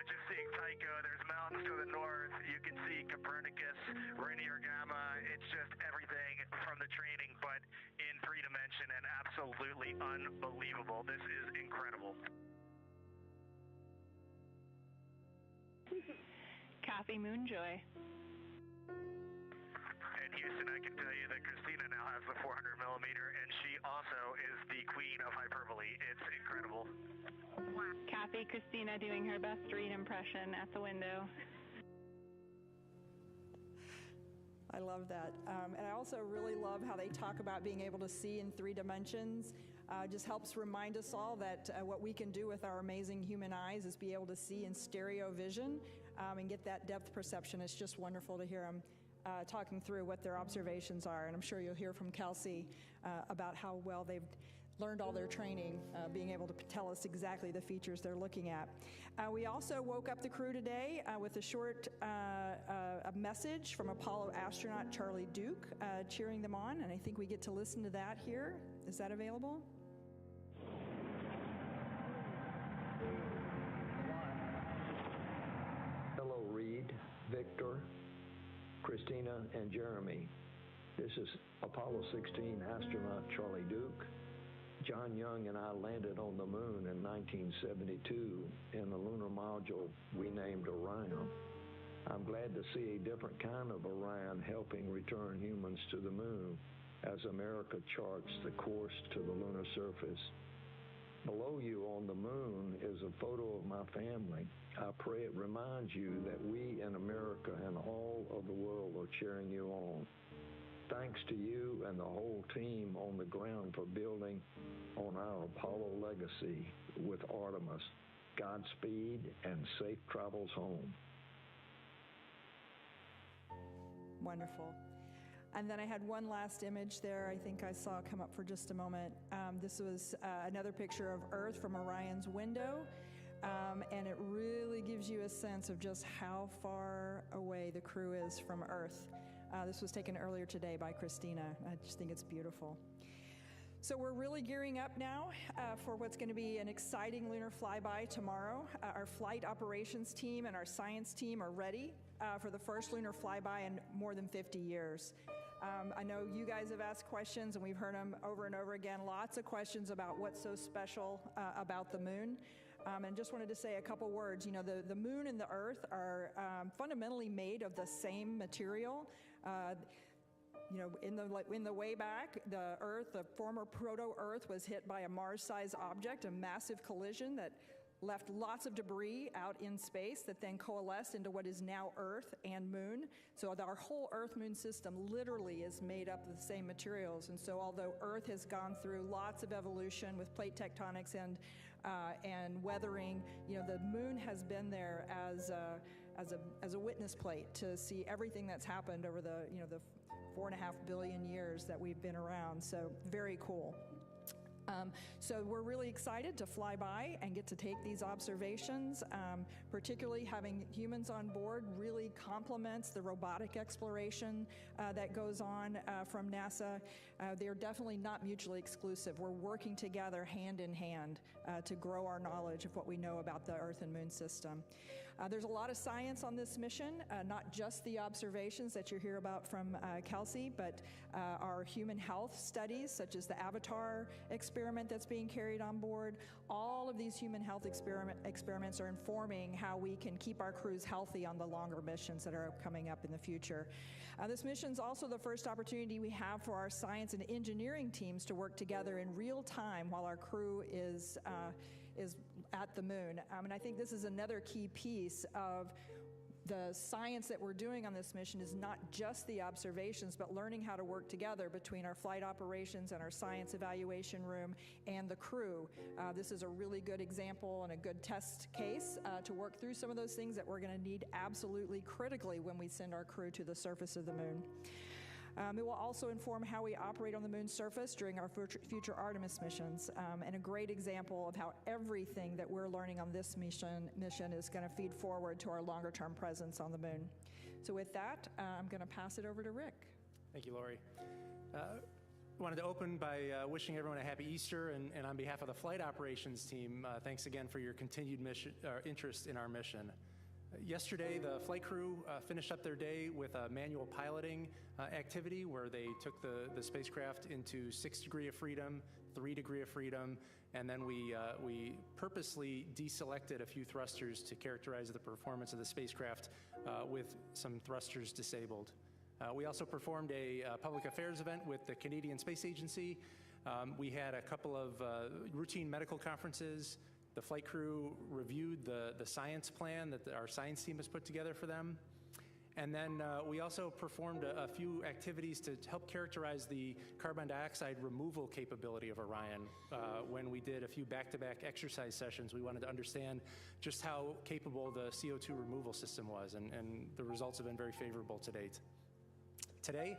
Just seeing Tycho, there's mountains to the north. You can see Copernicus, Rainier Gamma. It's just everything from the training, but in 3 dimension and absolutely unbelievable. This is incredible. Kathy Moonjoy. And Houston, I can tell you that Christina now has the 400 millimeter, and she also is the queen of hyperbole. It's incredible. Kathy, Christina doing her best read impression at the window. I love that. And I also really love how they talk about being able to see in 3 dimensions. Just helps remind us all that what we can do with our amazing human eyes is be able to see in stereo vision and get that depth perception. It's just wonderful to hear them talking through what their observations are. And I'm sure you'll hear from Kelsey about how well they've learned all their training, being able to tell us exactly the features they're looking at. We also woke up the crew today with a short a message from Apollo astronaut Charlie Duke cheering them on, and I think we get to listen to that here. Is that available? Hello, Reed, Vic Christina, and Jeremy. This is Apollo 16 astronaut Charlie Duke. John Young and I landed on the moon in 1972 in the lunar module we named Orion. I'm glad to see a different kind of Orion helping return humans to the moon as America charts the course to the lunar surface. Below you on the moon is a photo of my family. I pray it reminds you that we in America and all of the world are cheering you on. Thanks to you and the whole team on the ground for building on our Apollo legacy with Artemis. Godspeed and safe travels home. Wonderful. And then I had one last image there I think I saw come up for just a moment. This was another picture of Earth from Orion's window. And it really gives you a sense of just how far away the crew is from Earth. This was taken earlier today by Christina. I just think it's beautiful. So we're really gearing up now for what's going to be an exciting lunar flyby tomorrow. Our flight operations team and our science team are ready for the first lunar flyby in more than 50 years. I know you guys have asked questions, and we've heard them over and over again. Lots of questions about what's so special about the moon. And just wanted to say a couple words. You know, the moon and the Earth are fundamentally made of the same material. You know, in the way back, the Earth, the former proto-Earth, was hit by a Mars-sized object, a massive collision that left lots of debris out in space that then coalesced into what is now Earth and Moon. So our whole Earth-Moon system literally is made up of the same materials. And so although Earth has gone through lots of evolution with plate tectonics and weathering, you know, the Moon has been there as a witness plate to see everything that's happened over the 4.5 billion years that we've been around. So very cool. So we're really excited to fly by and get to take these observations. Particularly having humans on board really complements the robotic exploration that goes on from NASA. They're definitely not mutually exclusive. We're working together hand in hand to grow our knowledge of what we know about the Earth and Moon system. There's a lot of science on this mission, not just the observations that you hear about from Kelsey, but our human health studies, such as the Avatar experiment that's being carried on board. All of these human health experiments are informing how we can keep our crews healthy on the longer missions that are coming up in the future. This mission is also the first opportunity we have for our science and engineering teams to work together in real time while our crew is at the moon. And I think this is another key piece of the science that we're doing on this mission is not just the observations, but learning how to work together between our flight operations and our science evaluation room and the crew. This is a really good example and a good test case to work through some of those things that we're going to need absolutely critically when we send our crew to the surface of the moon. It will also inform how we operate on the moon's surface during our future Artemis missions, and a great example of how everything that we're learning on this mission is going to feed forward to our longer-term presence on the moon. So with that, I'm going to pass it over to Rick. Thank you, Lori. Wanted to open by wishing everyone a happy Easter, and on behalf of the flight operations team, thanks again for your continued interest in our mission. Yesterday, the flight crew finished up their day with a manual piloting activity where they took the spacecraft into 6 degrees of freedom, 3 degrees of freedom, and then we purposely deselected a few thrusters to characterize the performance of the spacecraft with some thrusters disabled. We also performed a public affairs event with the Canadian Space Agency. We had a couple of routine medical conferences. The flight crew reviewed the science plan that our science team has put together for them. And then we also performed a few activities to help characterize the carbon dioxide removal capability of Orion. When we did a few back-to-back exercise sessions, we wanted to understand just how capable the CO2 removal system was, and the results have been very favorable to date. Today,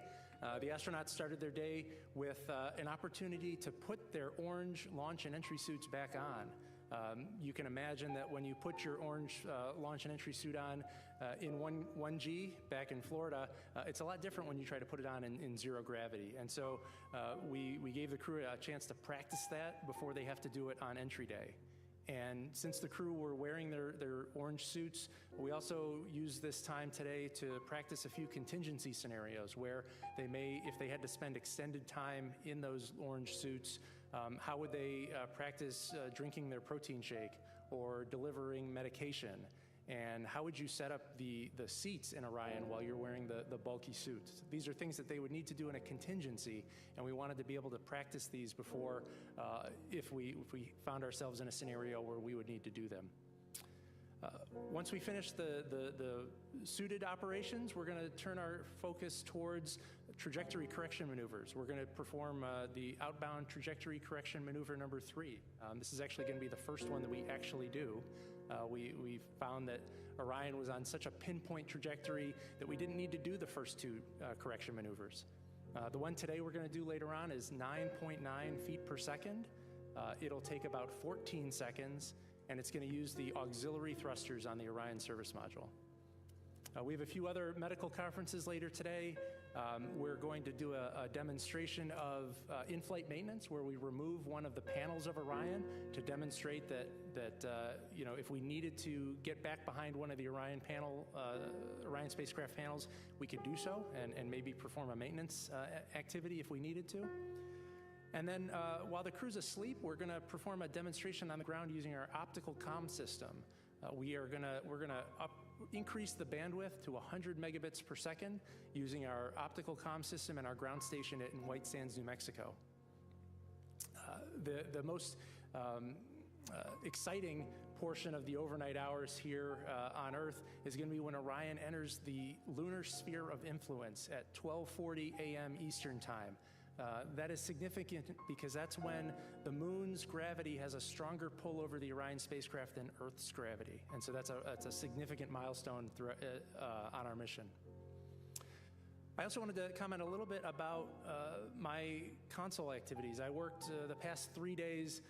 the astronauts started their day with an opportunity to put their orange launch and entry suits back on. You can imagine that when you put your orange launch and entry suit on in 1G back in Florida, it's a lot different when you try to put it on in zero gravity. And so we gave the crew a chance to practice that before they have to do it on entry day. And since the crew were wearing their orange suits We also use this time today to practice a few contingency scenarios where they may, if they had to spend extended time in those orange suits, how would they practice drinking their protein shake or delivering medication? And how would you set up the seats in Orion while you're wearing the bulky suits? These are things that they would need to do in a contingency, and we wanted to be able to practice these before if we found ourselves in a scenario where we would need to do them. Once we finish the suited operations, we're going to turn our focus towards trajectory correction maneuvers. We're going to perform the outbound trajectory correction maneuver number 3. This is actually going to be the first one that we actually do. We found that Orion was on such a pinpoint trajectory that we didn't need to do the first 2 correction maneuvers. The one today we're going to do later on is 9.9 feet per second. It'll take about 14 seconds, and it's going to use the auxiliary thrusters on the Orion service module. We have a few other medical conferences later today. We're going to do a demonstration of in-flight maintenance where we remove one of the panels of Orion to demonstrate that you know, if we needed to get back behind one of the Orion spacecraft panels, we could do so and maybe perform a maintenance activity if we needed to. And then while the crew's asleep, we're going to perform a demonstration on the ground using our optical comm system. We're gonna increase the bandwidth to 100 megabits per second using our optical comm system and our ground station in White Sands, New Mexico. The most exciting portion of the overnight hours here on Earth is going to be when Orion enters the lunar sphere of influence at 12:40 a.m. Eastern Time. That is significant because that's when the moon's gravity has a stronger pull over the Orion spacecraft than Earth's gravity. And so that's a significant milestone on our mission. I also wanted to comment a little bit about my console activities. I worked the past 3 days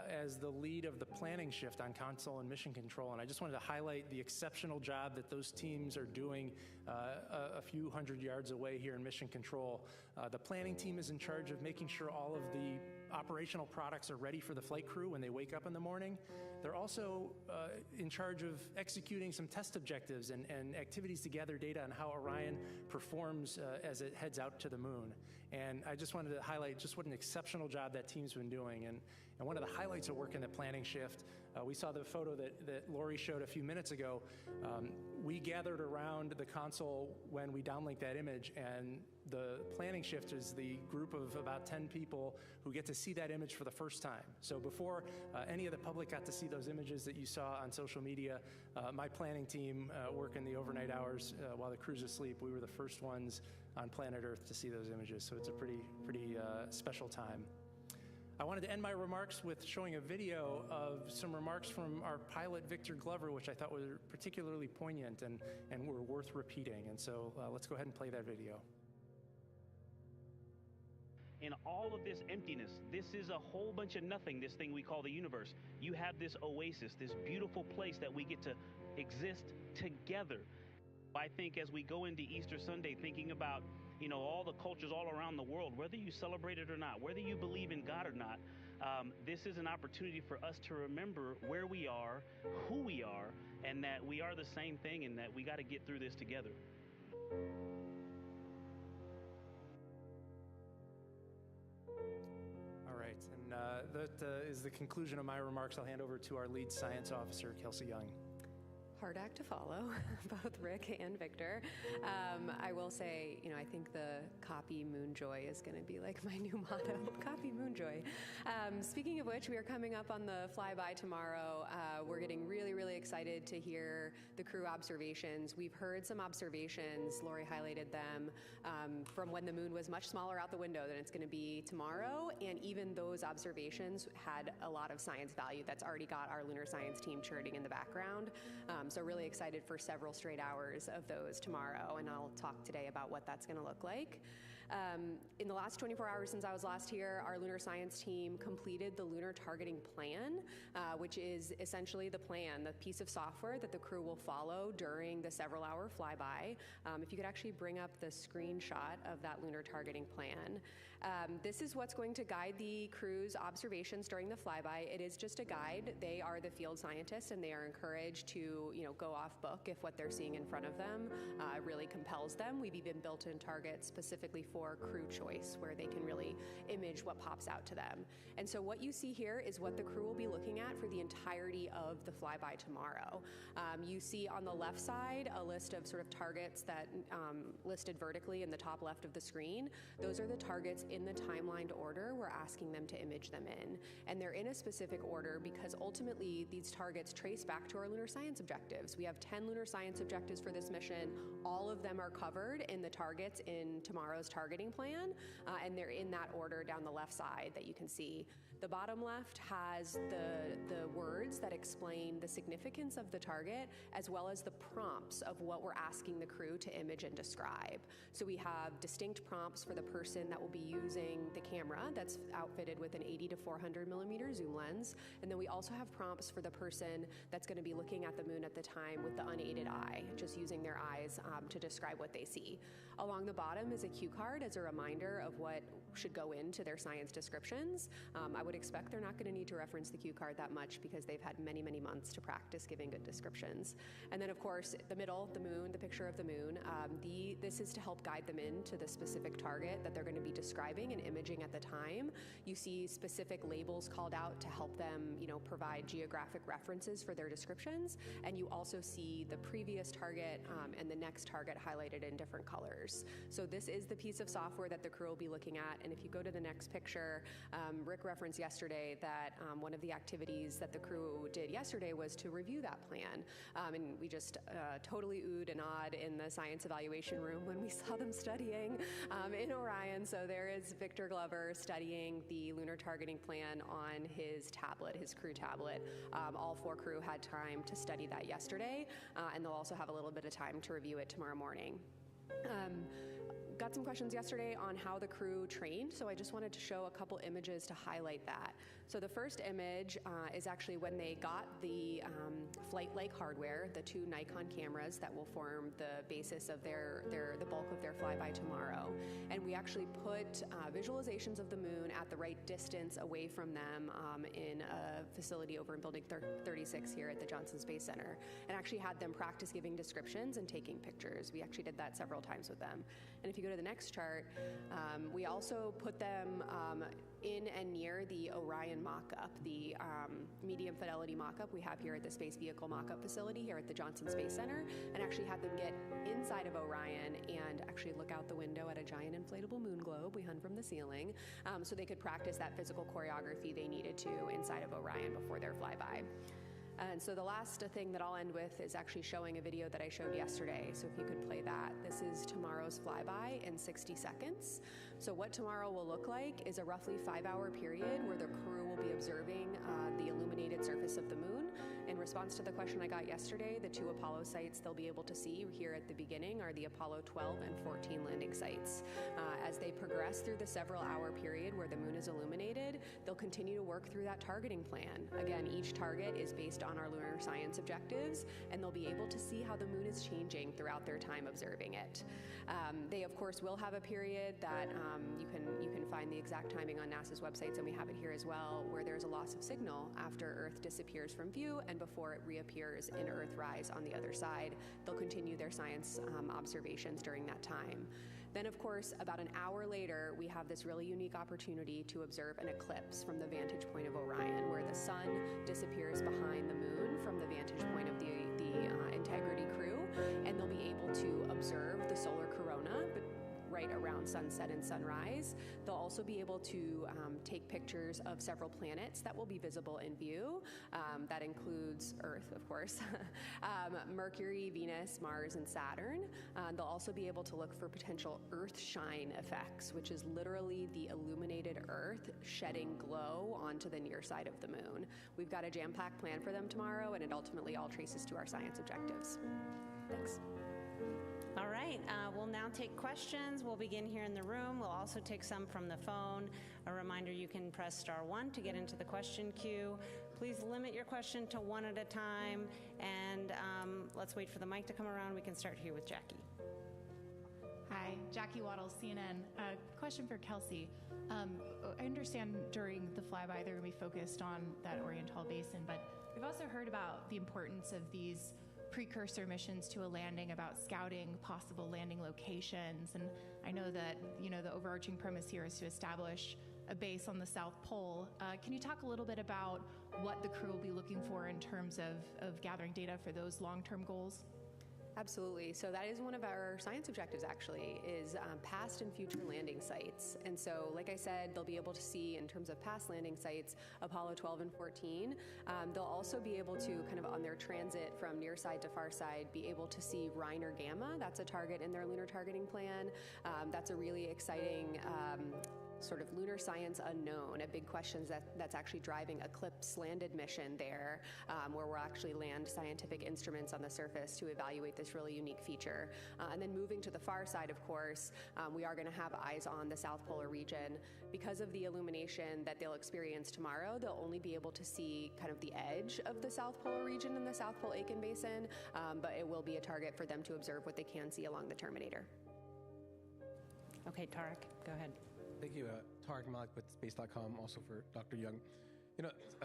as the lead of the planning shift on console and mission control, and I just wanted to highlight the exceptional job that those teams are doing a few hundred yards away here in mission control. The planning team is in charge of making sure all of the operational products are ready for the flight crew when they wake up in the morning. They're also in charge of executing some test objectives and activities to gather data on how Orion performs as it heads out to the moon. And I just wanted to highlight just what an exceptional job that team's been doing. And one of the highlights of working the planning shift, we saw the photo that Lori showed a few minutes ago. We gathered around the console when we downlinked that image, and the planning shift is the group of about 10 people who get to see that image for the first time. So before any of the public got to see those images that you saw on social media, my planning team working the overnight hours while the crew's asleep, we were the first ones on planet Earth to see those images. So it's a pretty special time. I wanted to end my remarks with showing a video of some remarks from our pilot, Victor Glover, which I thought were particularly poignant and were worth repeating. And so let's go ahead and play that video. In all of this emptiness, this is a whole bunch of nothing, this thing we call the universe. You have this oasis, this beautiful place that we get to exist together. I think as we go into Easter Sunday, thinking about, you know, all the cultures all around the world, whether you celebrate it or not, whether you believe in God or not, this is an opportunity for us to remember where we are, who we are, and that we are the same thing and that we got to get through this together. All right, and that is the conclusion of my remarks. I'll hand over to our lead science officer, Kelsey Young. Hard act to follow, both Rick and Victor. I will say, you know, I think the copy Moonjoy is going to be like my new motto, copy Moonjoy. Speaking of which, we are coming up on the flyby tomorrow. We're getting really, really excited to hear the crew observations. We've heard some observations, Lori highlighted them, from when the moon was much smaller out the window than it's going to be tomorrow. And even those observations had a lot of science value that's already got our lunar science team churning in the background. So really excited for several straight hours of those tomorrow, and I'll talk today about what that's going to look like. In the last 24 hours since I was last here, our lunar science team completed the lunar targeting plan, which is essentially the plan, the piece of software that the crew will follow during the several-hour flyby. If you could actually bring up the screenshot of that lunar targeting plan. This is what's going to guide the crew's observations during the flyby. It is just a guide. They are the field scientists, and they are encouraged to, go off book if what they're seeing in front of them really compels them. We've even built in targets specifically for crew choice, where they can really image what pops out to them. And so what you see here is what the crew will be looking at for the entirety of the flyby tomorrow. You see on the left side a list of sort of targets that listed vertically in the top left of the screen. Those are the targets in the timelined order we're asking them to image them in. And they're in a specific order because ultimately these targets trace back to our lunar science objectives. We have 10 lunar science objectives for this mission. All of them are covered in the targets in tomorrow's targeting plan, and they're in that order down the left side that you can see. The bottom left has the words that explain the significance of the target, as well as the prompts of what we're asking the crew to image and describe. So we have distinct prompts for the person that will be using the camera that's outfitted with an 80 to 400 millimeter zoom lens. And then we also have prompts for the person that's going to be looking at the moon at the time with the unaided eye, just using their eyes to describe what they see. Along the bottom is a cue card as a reminder of what should go into their science descriptions. I would expect they're not going to need to reference the cue card that much because they've had many, many months to practice giving good descriptions. And then, of course, the middle, the moon, the picture of the moon, this is to help guide them into the specific target that they're going to be describing and imaging at the time. You see specific labels called out to help them, provide geographic references for their descriptions. And you also see the previous target and the next target highlighted in different colors. So this is the piece of software that the crew will be looking at. And if you go to the next picture, Rick referenced yesterday that one of the activities that the crew did yesterday was to review that plan. And we just totally oohed and awed in the science evaluation room when we saw them studying in Orion. So there is Victor Glover studying the lunar targeting plan on his tablet, his crew tablet. All 4 crew had time to study that yesterday, and they'll also have a little bit of time to review it tomorrow morning. Got some questions yesterday on how the crew trained, so I just wanted to show a couple images to highlight that. So the first image is actually when they got the flight-like hardware, the 2 Nikon cameras that will form the basis of the bulk of their flyby tomorrow. And we actually put visualizations of the moon at the right distance away from them in a facility over in Building 36 here at the Johnson Space Center, and actually had them practice giving descriptions and taking pictures. We actually did that several times with them. And if you go to the next chart, we also put them in and near the Orion mock-up, the medium fidelity mock-up we have here at the Space Vehicle mock-up facility here at the Johnson Space Center, and actually had them get inside of Orion and actually look out the window at a giant inflatable moon globe we hung from the ceiling, so they could practice that physical choreography they needed to inside of Orion before their flyby. And so the last thing that I'll end with is actually showing a video that I showed yesterday. So if you could play that. This is tomorrow's flyby in 60 seconds. So what tomorrow will look like is a roughly 5-hour period where the crew will be observing the illuminated surface of the moon. In response to the question I got yesterday, the 2 Apollo sites they'll be able to see here at the beginning are the Apollo 12 and 14 landing sites. As they progress through the several-hour period where the moon is illuminated, they'll continue to work through that targeting plan. Again, each target is based on our lunar science objectives, and they'll be able to see how the moon is changing throughout their time observing it. They, of course, will have a period that you can find the exact timing on NASA's websites, and we have it here as well, where there's a loss of signal after Earth disappears from view and before it reappears in Earthrise on the other side. They'll continue their science observations during that time. Then, of course, about an hour later, we have this really unique opportunity to observe an eclipse from the vantage point of Orion, where the sun disappears behind the moon from the vantage point of the Integrity crew, and they'll be able to observe the solar corona right around sunset and sunrise. They'll also be able to take pictures of several planets that will be visible in view. That includes Earth, of course, Mercury, Venus, Mars, and Saturn. They'll also be able to look for potential Earth shine effects, which is literally the illuminated Earth shedding glow onto the near side of the moon. We've got a jam-packed plan for them tomorrow, and it ultimately all traces to our science objectives. Thanks. All right, we'll now take questions. We'll begin here in the room. We'll also take some from the phone. A reminder, you can press *1 to get into the question queue. Please limit your question to one at a time, and let's wait for the mic to come around. We can start here with Jackie. Hi, Jackie Waddles, CNN. Question for Kelsey. I understand during the flyby they're going to be focused on that Oriental Basin, but we've also heard about the importance of these precursor missions to a landing, about scouting possible landing locations. And I know that, the overarching premise here is to establish a base on the South Pole. Can you talk a little bit about what the crew will be looking for in terms of gathering data for those long-term goals? Absolutely. So that is one of our science objectives, actually, is past and future landing sites. And so, like I said, they'll be able to see, in terms of past landing sites, Apollo 12 and 14. They'll also be able to, kind of on their transit from near side to far side, be able to see Reiner Gamma. That's a target in their lunar targeting plan. That's a really exciting sort of lunar science unknown, a big question that's actually driving Eclipse landed mission there, where we'll actually land scientific instruments on the surface to evaluate this really unique feature. And then moving to the far side, of course, we are going to have eyes on the South Polar region. Because of the illumination that they'll experience tomorrow, they'll only be able to see kind of the edge of the South Polar region in the South Pole Aitken Basin, but it will be a target for them to observe what they can see along the Terminator. Okay, Tarek, go ahead. Thank you, Tarek Malik with Space.com, also for Dr. Young.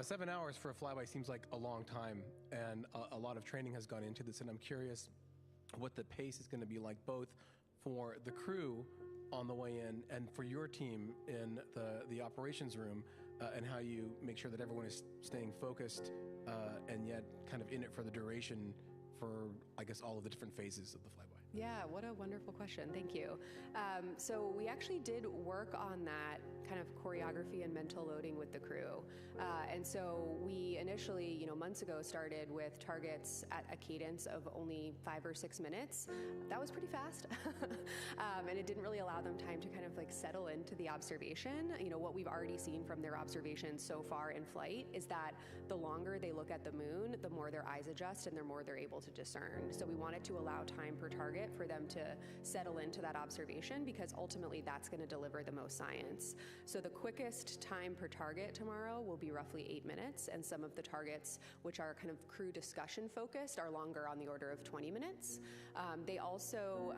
7 hours for a flyby seems like a long time, and a lot of training has gone into this, and I'm curious what the pace is going to be like, both for the crew on the way in and for your team in the operations room, and how you make sure that everyone is staying focused and yet kind of in it for the duration for, I guess, all of the different phases of the flyby. Yeah, what a wonderful question. Thank you. So we actually did work on that kind of choreography and mental loading with the crew. And so we initially, months ago, started with targets at a cadence of only 5 or 6 minutes. That was pretty fast. And it didn't really allow them time to kind of like settle into the observation. What we've already seen from their observations so far in flight is that the longer they look at the moon, the more their eyes adjust and the more they're able to discern. So we wanted to allow time per target for them to settle into that observation, because ultimately that's going to deliver the most science. So the quickest time per target tomorrow will be roughly 8 minutes, and some of the targets, which are kind of crew discussion focused, are longer, on the order of 20 minutes. They also,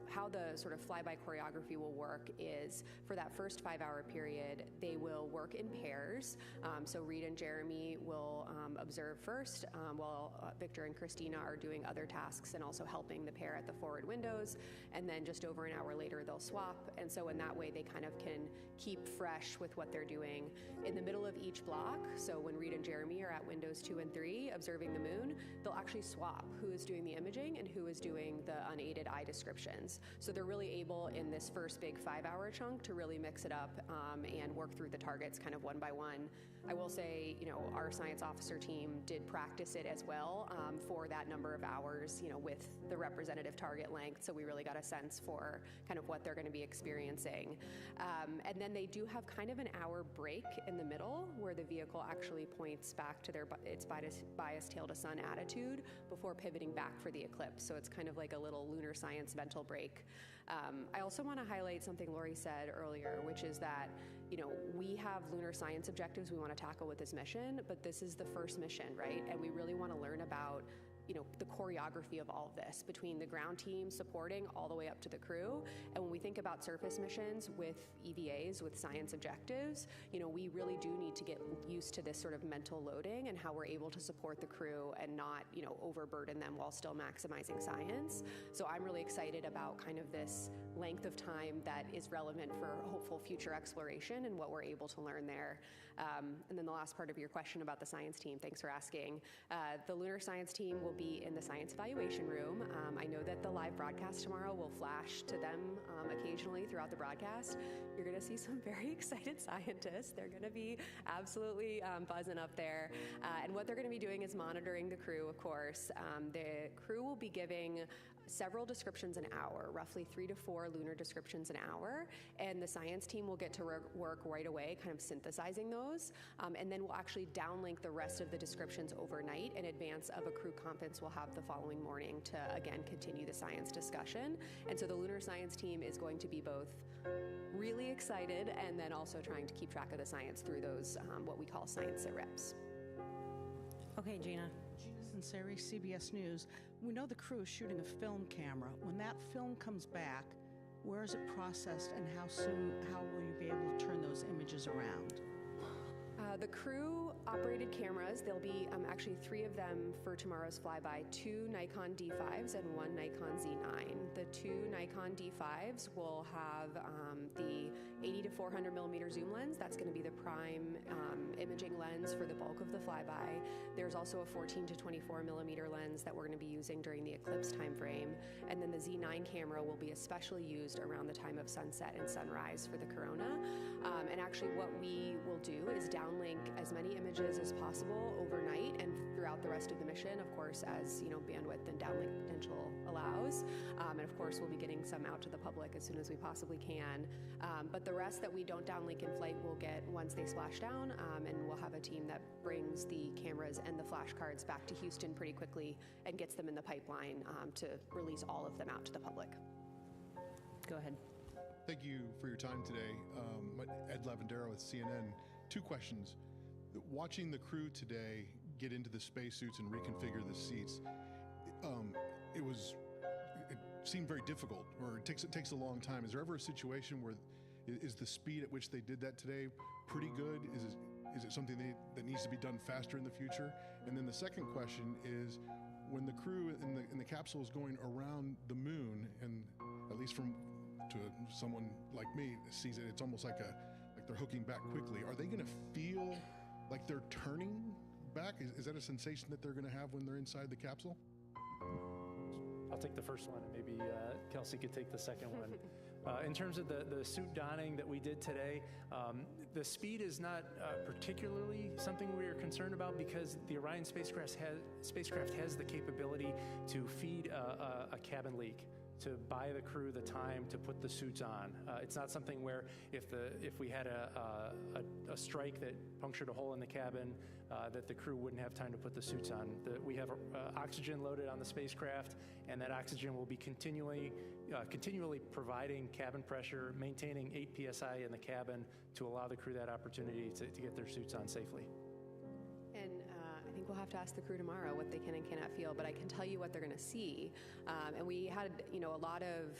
how the sort of flyby choreography will work is, for that first 5-hour period, they will work in pairs. So Reed and Jeremy will observe first, while Victor and Christina are doing other tasks and also helping the pair at the forward windows, and then just over an hour later they'll swap. And so in that way they kind of can keep fresh with what they're doing. In the middle of each block, so when Reed and Jeremy are at windows 2 and 3 observing the moon, they'll actually swap who is doing the imaging and who is doing the unaided eye descriptions. So they're really able in this first big 5-hour chunk to really mix it up and work through the targets kind of one by one. I will say, our science officer team did practice it as well for that number of hours, with the representative target length, so we really got a sense for kind of what they're going to be experiencing. And then they do have kind of an hour break in the middle where the vehicle actually points back to its bias tail to sun attitude before pivoting back for the eclipse. So it's kind of like a little lunar science mental break. I also want to highlight something Lori said earlier, which is that we have lunar science objectives we want to tackle with this mission, but this is the first mission, right? And we really want to learn about the choreography of all of this, between the ground team supporting all the way up to the crew. And when we think about surface missions with EVAs, with science objectives, we really do need to get used to this sort of mental loading and how we're able to support the crew and not, overburden them while still maximizing science. So I'm really excited about kind of this length of time that is relevant for hopeful future exploration and what we're able to learn there. And then the last part of your question about the science team, thanks for asking. The lunar science team will be in the science evaluation room. I know that the live broadcast tomorrow will flash to them occasionally throughout the broadcast. You're going to see some very excited scientists. They're going to be absolutely buzzing up there. And what they're going to be doing is monitoring the crew, of course. The crew will be giving several descriptions an hour, roughly 3 to 4 lunar descriptions an hour, and the science team will get to work right away, kind of synthesizing those, and then we'll actually downlink the rest of the descriptions overnight in advance of a crew participants will have the following morning to, again, continue the science discussion. And so the lunar science team is going to be both really excited and then also trying to keep track of the science through those, what we call science sit reps. Okay, Gina. Gina Sinceri, CBS News. We know the crew is shooting a film camera. When that film comes back, where is it processed and how will you be able to turn those images around? The crew operated cameras. There'll be actually 3 of them for tomorrow's flyby, 2 Nikon D5s and 1 Nikon Z9. The 2 Nikon D5s will have the 80 to 400 millimeter zoom lens. That's going to be the prime imaging lens for the bulk of the flyby. There's also a 14 to 24 millimeter lens that we're going to be using during the eclipse time frame. And then the Z9 camera will be especially used around the time of sunset and sunrise for the corona. And actually what we will do is downlink as many images as possible overnight and throughout the rest of the mission, of course, as bandwidth and downlink potential allows. And of course, we'll be getting some out to the public as soon as we possibly can. But the rest that we don't downlink in flight we'll get once they splash down, and we'll have a team that brings the cameras and the flash cards back to Houston pretty quickly and gets them in the pipeline to release all of them out to the public. Go ahead. Thank you for your time today. Ed Lavandero with CNN. 2 questions. Watching the crew today get into the spacesuits and reconfigure the seats, it seemed very difficult, or it takes a long time. Is there ever a situation where is the speed at which they did that today pretty good? Is it something that needs to be done faster in the future? And then the second question is, when the crew in the capsule is going around the moon, and at least to someone like me sees it, it's almost like they're hooking back quickly. Are they going to feel like they're turning back? Is that a sensation that they're going to have when they're inside the capsule? I'll take the first one, and maybe Kelsey could take the second one. In terms of the suit donning that we did today, the speed is not particularly something we are concerned about because the Orion spacecraft has the capability to feed a cabin leak, to buy the crew the time to put the suits on. It's not something where if we had a strike that punctured a hole in the cabin, that the crew wouldn't have time to put the suits on. We have oxygen loaded on the spacecraft, and that oxygen will be continually providing cabin pressure, maintaining 8 psi in the cabin to allow the crew that opportunity to get their suits on safely. And I think we'll have to ask the crew tomorrow what they can and cannot feel, but I can tell you what they're going to see. And we had, a lot of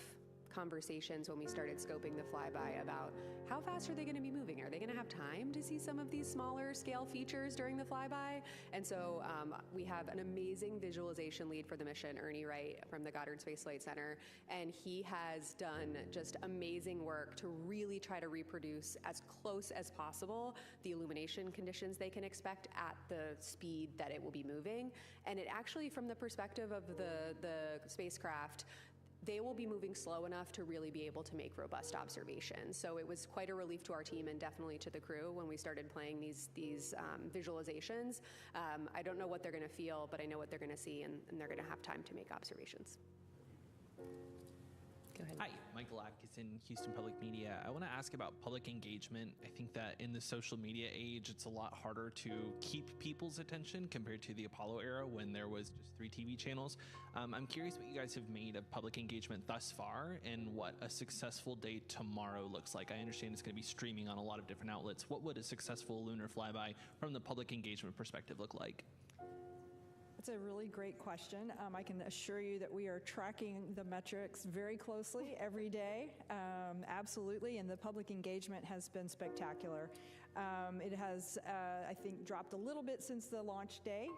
conversations when we started scoping the flyby about how fast are they going to be moving? Are they going to have time to see some of these smaller scale features during the flyby? And so we have an amazing visualization lead for the mission, Ernie Wright from the Goddard Space Flight Center, and he has done just amazing work to really try to reproduce as close as possible the illumination conditions they can expect at the speed that it will be moving. And it actually, from the perspective of the spacecraft, they will be moving slow enough to really be able to make robust observations. So it was quite a relief to our team and definitely to the crew when we started playing these visualizations. I don't know what they're going to feel, but I know what they're going to see, and they're going to have time to make observations. Go ahead. Hi, Michael Atkinson, Houston Public Media. I want to ask about public engagement. I think that in the social media age, it's a lot harder to keep people's attention compared to the Apollo era when there was just 3 TV channels. I'm curious what you guys have made of public engagement thus far and what a successful day tomorrow looks like. I understand it's going to be streaming on a lot of different outlets. What would a successful lunar flyby from the public engagement perspective look like? That's a really great question. I can assure you that we are tracking the metrics very closely every day, absolutely, and the public engagement has been spectacular. It has, I think, dropped a little bit since the launch day,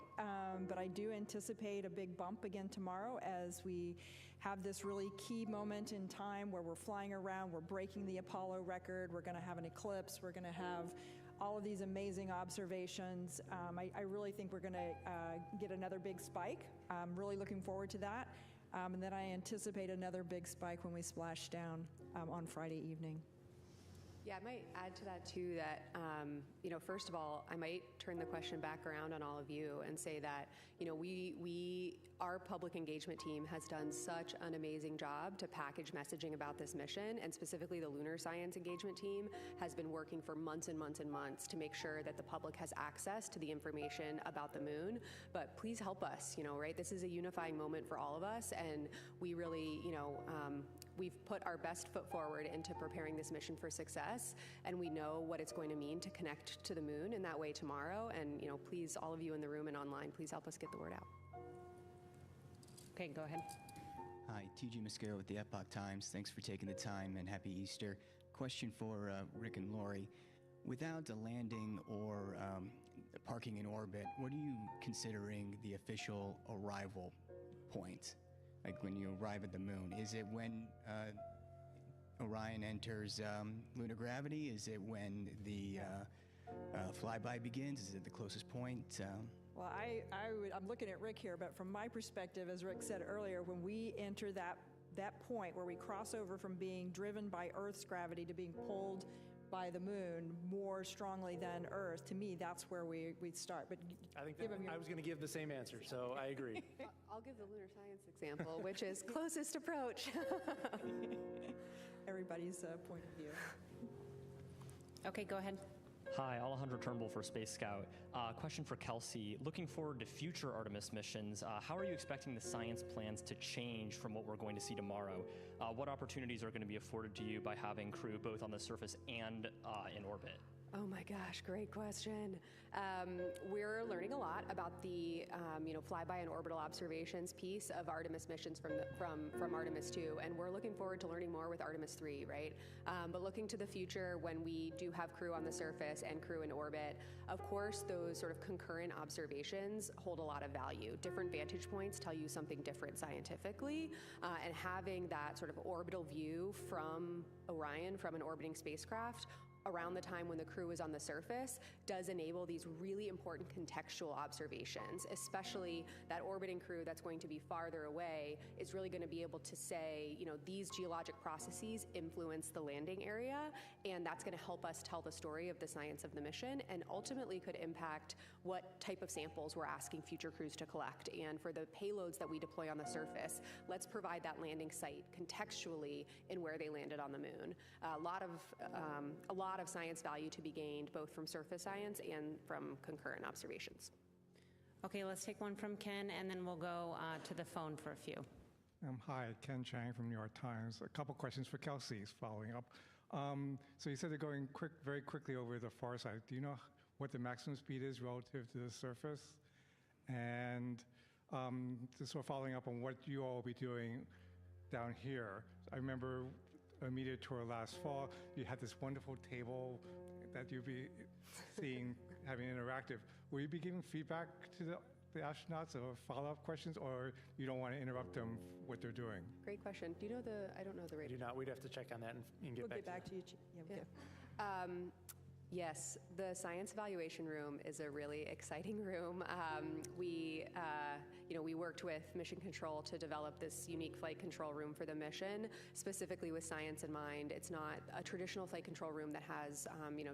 but I do anticipate a big bump again tomorrow as we have this really key moment in time where we're flying around, we're breaking the Apollo record, we're going to have an eclipse, we're going to have all of these amazing observations. I really think we're going to get another big spike. I'm really looking forward to that. And then I anticipate another big spike when we splash down on Friday evening. Yeah, I might add to that too that First of all, I might turn the question back around on all of you and say that, our public engagement team has done such an amazing job to package messaging about this mission, and specifically the lunar science engagement team has been working for months and months and months to make sure that the public has access to the information about the moon. But please help us, right? This is a unifying moment for all of us, and we really, we've put our best foot forward into preparing this mission for success, and we know what it's going to mean to connect to the moon in that way tomorrow. And please, all of you in the room and online, please help us get the word out. Okay, go ahead. Hi, T.J. Mascaro with the Epoch Times. Thanks for taking the time, and happy Easter. Question for Rick and Lori. Without a landing or parking in orbit, what are you considering the official arrival point? Like when you arrive at the moon? Is it when Orion enters lunar gravity? Is it when the flyby begins? Is it the closest point? Well, I'm looking at Rick here, but from my perspective, as Rick said earlier, when we enter that point where we cross over from being driven by Earth's gravity to being pulled by the moon more strongly than Earth, to me, that's where we'd start. But I think I was going to give the same answer, so I agree. I'll give the lunar science example, which is closest approach. Everybody's point of view. Okay, go ahead. Hi, Alejandro Turnbull for Space Scout. Question for Kelsey. Looking forward to future Artemis missions, how are you expecting the science plans to change from what we're going to see tomorrow? What opportunities are going to be afforded to you by having crew both on the surface and in orbit? Oh my gosh, great question. We're learning a lot about the flyby and orbital observations piece of Artemis missions from Artemis 2, and we're looking forward to learning more with Artemis 3, right? But looking to the future, when we do have crew on the surface and crew in orbit, of course, those sort of concurrent observations hold a lot of value. Different vantage points tell you something different scientifically, and having that sort of orbital view from Orion, from an orbiting spacecraft, around the time when the crew is on the surface does enable these really important contextual observations, especially that orbiting crew that's going to be farther away is really going to be able to say, these geologic processes influence the landing area, and that's going to help us tell the story of the science of the mission, and ultimately could impact what type of samples we're asking future crews to collect. And for the payloads that we deploy on the surface, let's provide that landing site contextually in where they landed on the moon. A lot of science value to be gained both from surface science and from concurrent observations. Okay, let's take one from Ken, and then we'll go to the phone for a few. Hi, Ken Chang from New York Times. A couple questions for Kelsey following up. So you said they're going very quickly over the far side. Do you know what the maximum speed is relative to the surface? And just sort of following up on what you all will be doing down here. I remember a media tour last fall, you had this wonderful table that you'd be seeing, having interactive. Will you be giving feedback to the astronauts or follow-up questions, or you don't want to interrupt them what they're doing? Great question. Do you know I don't know the rate. We do not. We'd have to check on that and get back to you. Yeah. Yes, the science evaluation room is a really exciting room. We worked with Mission Control to develop this unique flight control room for the mission, specifically with science in mind. It's not a traditional flight control room that has,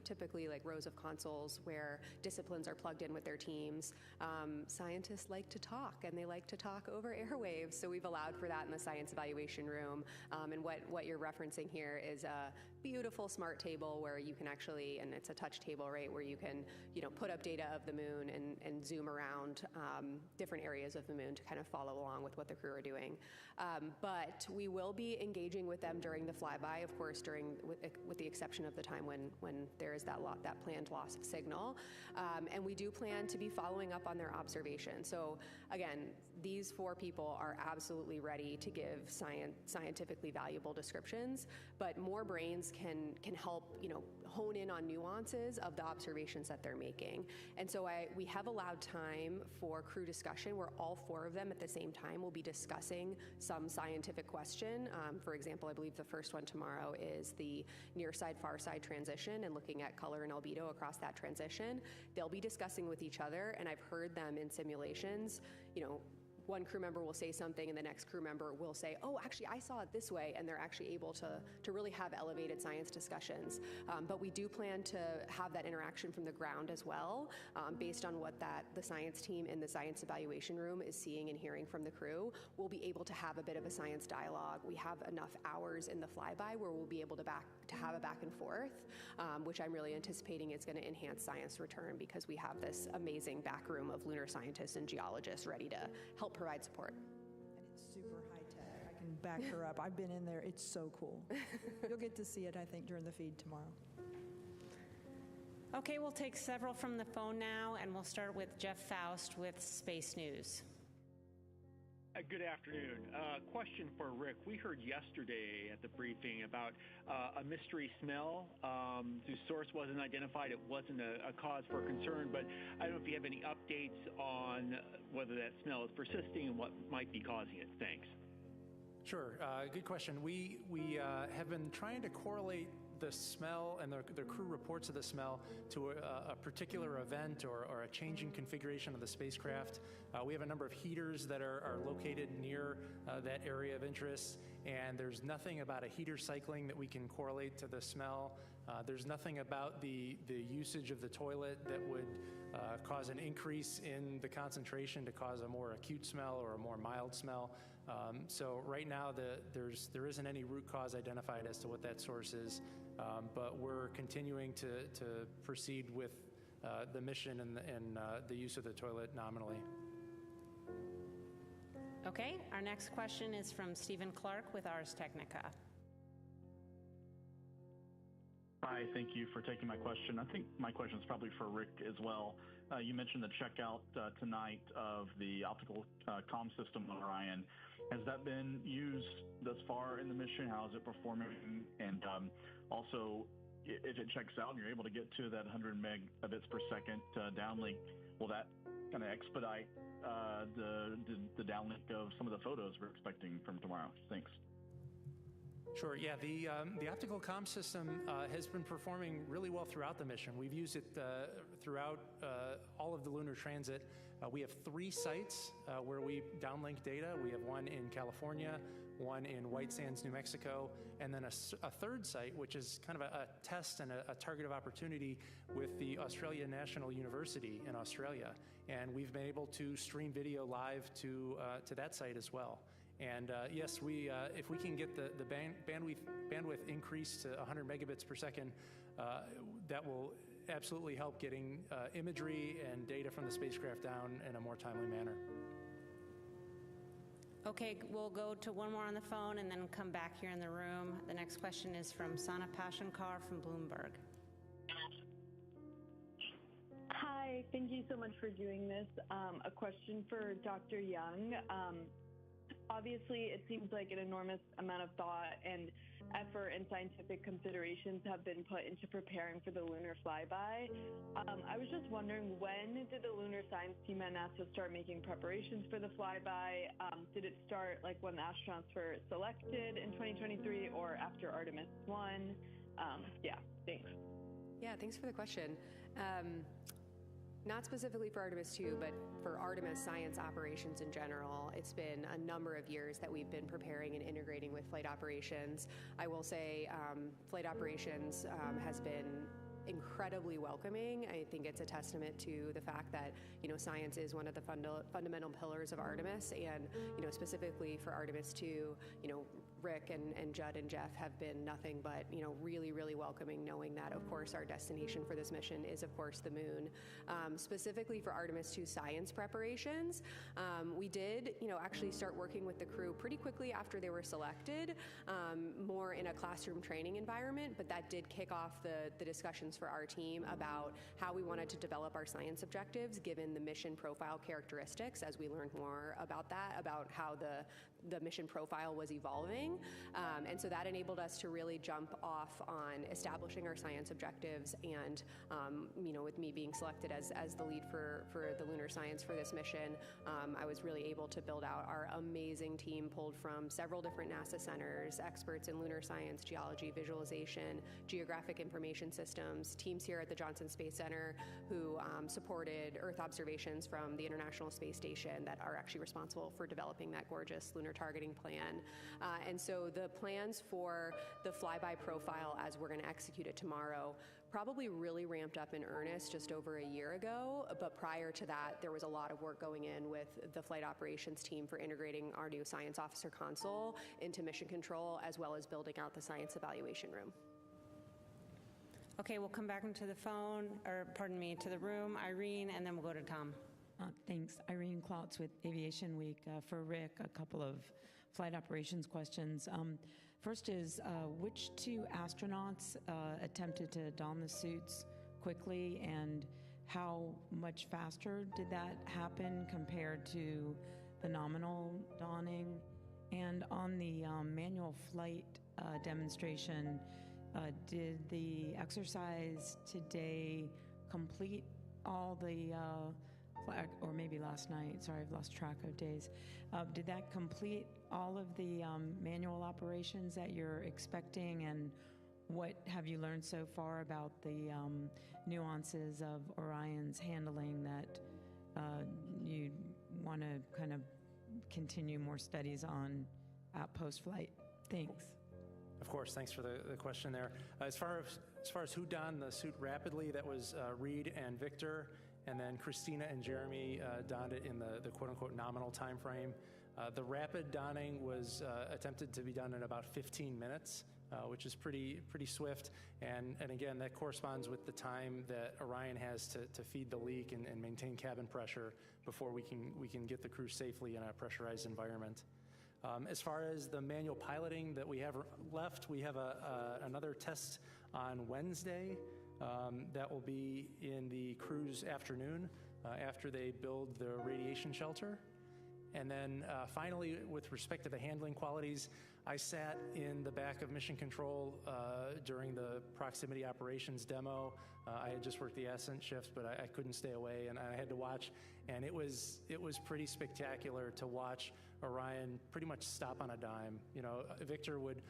typically like rows of consoles where disciplines are plugged in with their teams. Scientists like to talk, and they like to talk over airwaves, so we've allowed for that in the science evaluation room. And what you're referencing here is a beautiful smart table where you can actually, and it's a touch table, right, where you can, put up data of the moon and zoom around different areas of the moon to kind of follow along with what the crew are doing. But we will be engaging with them during the flyby, of course, with the exception of the time when there is that planned loss of signal. And we do plan to be following up on their observation. So again, these 4 people are absolutely ready to give scientifically valuable descriptions, but more brains can help, hone in on nuances of the observations that they're making. And so we have allowed time for crew discussion where all 4 of them at the same time will be discussing some scientific question. For example, I believe the first one tomorrow is the near side, far side transition and looking at color and albedo across that transition. They'll be discussing with each other, and I've heard them in simulations, one crew member will say something and the next crew member will say, oh, actually, I saw it this way, and they're actually able to really have elevated science discussions. But we do plan to have that interaction from the ground as well, based on what the science team in the science evaluation room is seeing and hearing from the crew. We'll be able to have a bit of a science dialogue. We have enough hours in the flyby where we'll be able to have a back and forth, which I'm really anticipating is going to enhance science return, because we have this amazing back room of lunar scientists and geologists ready to help provide support. And it's super high-tech. I can back her up. I've been in there. It's so cool. You'll get to see it, I think, during the feed tomorrow. Okay, we'll take several from the phone now, and we'll start with Jeff Faust with Space News. Good afternoon. Question for Rick. We heard yesterday at the briefing about a mystery smell whose source wasn't identified. It wasn't a cause for concern, but I don't know if you have any updates on whether that smell is persisting and what might be causing it. Thanks. Sure. Good question. We have been trying to correlate the smell and the crew reports of the smell to a particular event or a changing configuration of the spacecraft. We have a number of heaters that are located near that area of interest, and there's nothing about a heater cycling that we can correlate to the smell. There's nothing about the usage of the toilet that would cause an increase in the concentration to cause a more acute smell or a more mild smell. So right now there isn't any root cause identified as to what that source is, but we're continuing to proceed with the mission and the use of the toilet nominally. Okay, our next question is from Stephen Clark with Ars Technica. Hi, thank you for taking my question. I think my question is probably for Rick as well. You mentioned the checkout tonight of the optical comm system on Orion. Has that been used thus far in the mission? How is it performing? And also, if it checks out and you're able to get to that 100 megabits per second downlink, will that kind of expedite the downlink of some of the photos we're expecting from tomorrow? Thanks. Sure. Yeah, the optical comm system has been performing really well throughout the mission. We've used it throughout all of the lunar transit. We have 3 sites where we downlink data. We have one in California, one in White Sands, New Mexico, and then a third site, which is kind of a test and a target of opportunity with the Australian National University in Australia. And we've been able to stream video live to that site as well. And yes, if we can get the bandwidth increased to 100 megabits per second, that will absolutely help getting imagery and data from the spacecraft down in a more timely manner. Okay, we'll go to one more on the phone and then come back here in the room. The next question is from Sana Pashankar from Bloomberg. Hi, thank you so much for doing this. A question for Dr. Young. Obviously, it seems like an enormous amount of thought and effort and scientific considerations have been put into preparing for the lunar flyby. I was just wondering, when did the lunar science team at NASA start making preparations for the flyby? Did it start like when the astronauts were selected in 2023 or after Artemis 1? Yeah, thanks. Yeah, thanks for the question. Not specifically for Artemis 2, but for Artemis science operations in general, it's been a number of years that we've been preparing and integrating with flight operations. I will say flight operations has been incredibly welcoming. I think it's a testament to the fact that, science is one of the fundamental pillars of Artemis, and, specifically for Artemis 2, Rick and Judd and Jeff have been nothing but, really, really welcoming, knowing that, of course, our destination for this mission is, of course, the moon. Specifically for Artemis 2 science preparations, we did, actually start working with the crew pretty quickly after they were selected, more in a classroom training environment, but that did kick off the discussions for our team about how we wanted to develop our science objectives given the mission profile characteristics as we learned more about that, about how the the mission profile was evolving. And so that enabled us to really jump off on establishing our science objectives and, with me being selected as the lead for the lunar science for this mission, I was really able to build out our amazing team pulled from several different NASA centers, experts in lunar science, geology, visualization, geographic information systems, teams here at the Johnson Space Center who supported Earth observations from the International Space Station that are actually responsible for developing that gorgeous lunar targeting plan. And so the plans for the flyby profile as we're going to execute it tomorrow probably really ramped up in earnest just over a year ago, but prior to that, there was a lot of work going in with the flight operations team for integrating our new science officer console into mission control, as well as building out the science evaluation room. Okay, we'll come back into the phone, or pardon me, to the room. Irene, and then we'll go to Tom. Thanks. Irene Klautz with Aviation Week. For Rick, a couple of flight operations questions. First is, which two astronauts attempted to don the suits quickly, and how much faster did that happen compared to the nominal donning? And on the manual flight demonstration, did the exercise today complete all the or maybe last night, sorry, I've lost track of days. Did that complete all of the manual operations that you're expecting, and what have you learned so far about the nuances of Orion's handling that you want to kind of continue more studies on post-flight? Thanks. Of course, thanks for the question there. As far as who donned the suit rapidly, that was Reed and Victor, and then Christina and Jeremy donned it in the quote-unquote nominal time frame. The rapid donning was attempted to be done in about 15 minutes, which is pretty swift. And again, that corresponds with the time that Orion has to feed the leak and maintain cabin pressure before we can get the crew safely in a pressurized environment. As far as the manual piloting that we have left, we have another test on Wednesday that will be in the crew's afternoon after they build the radiation shelter. And then finally, with respect to the handling qualities, I sat in the back of Mission Control during the proximity operations demo. I had just worked the ascent shift, but I couldn't stay away, and I had to watch. And it was pretty spectacular to watch Orion pretty much stop on a dime. You know, Victor would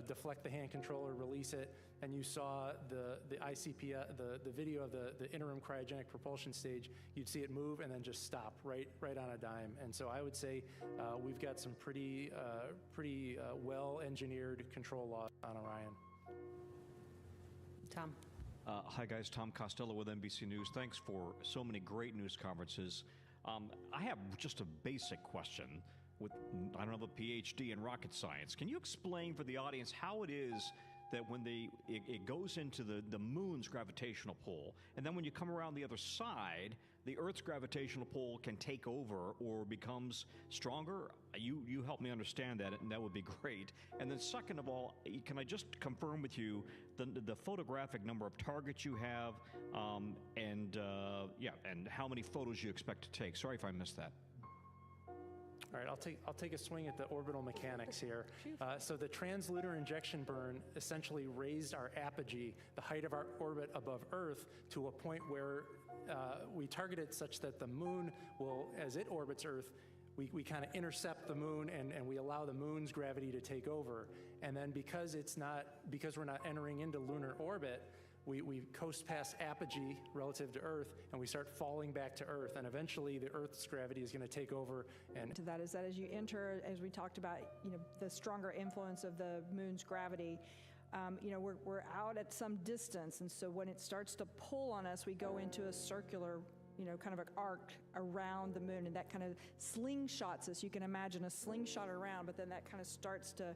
deflect the hand controller, release it, and you saw the ICP, the video of the interim cryogenic propulsion stage. You'd see it move and then just stop right on a dime. And so I would say we've got some pretty well-engineered control laws on Orion. Tom. Hi guys, Tom Costello with NBC News. Thanks for so many great news conferences. I have just a basic question with, I don't have a PhD in rocket science. Can you explain for the audience how it is that when it goes into the moon's gravitational pull, and then when you come around the other side, the Earth's gravitational pull can take over or becomes stronger? You help me understand that, and that would be great. And then second of all, can I just confirm with you the photographic number of targets you have, and how many photos you expect to take? Sorry if I missed that. All right, I'll take a swing at the orbital mechanics here. So the translunar injection burn essentially raised our apogee, the height of our orbit above Earth, to a point where we target it such that the moon will, as it orbits Earth, we kind of intercept the moon and we allow the moon's gravity to take over. And then because we're not entering into lunar orbit, we coast past apogee relative to Earth, and we start falling back to Earth, and eventually the Earth's gravity is going to take over. And to that is that as you enter, as we talked about, the stronger influence of the moon's gravity, we're out at some distance, and so when it starts to pull on us, we go into a circular, kind of an arc around the moon, and that kind of slingshots us. You can imagine a slingshot around, but then that kind of starts to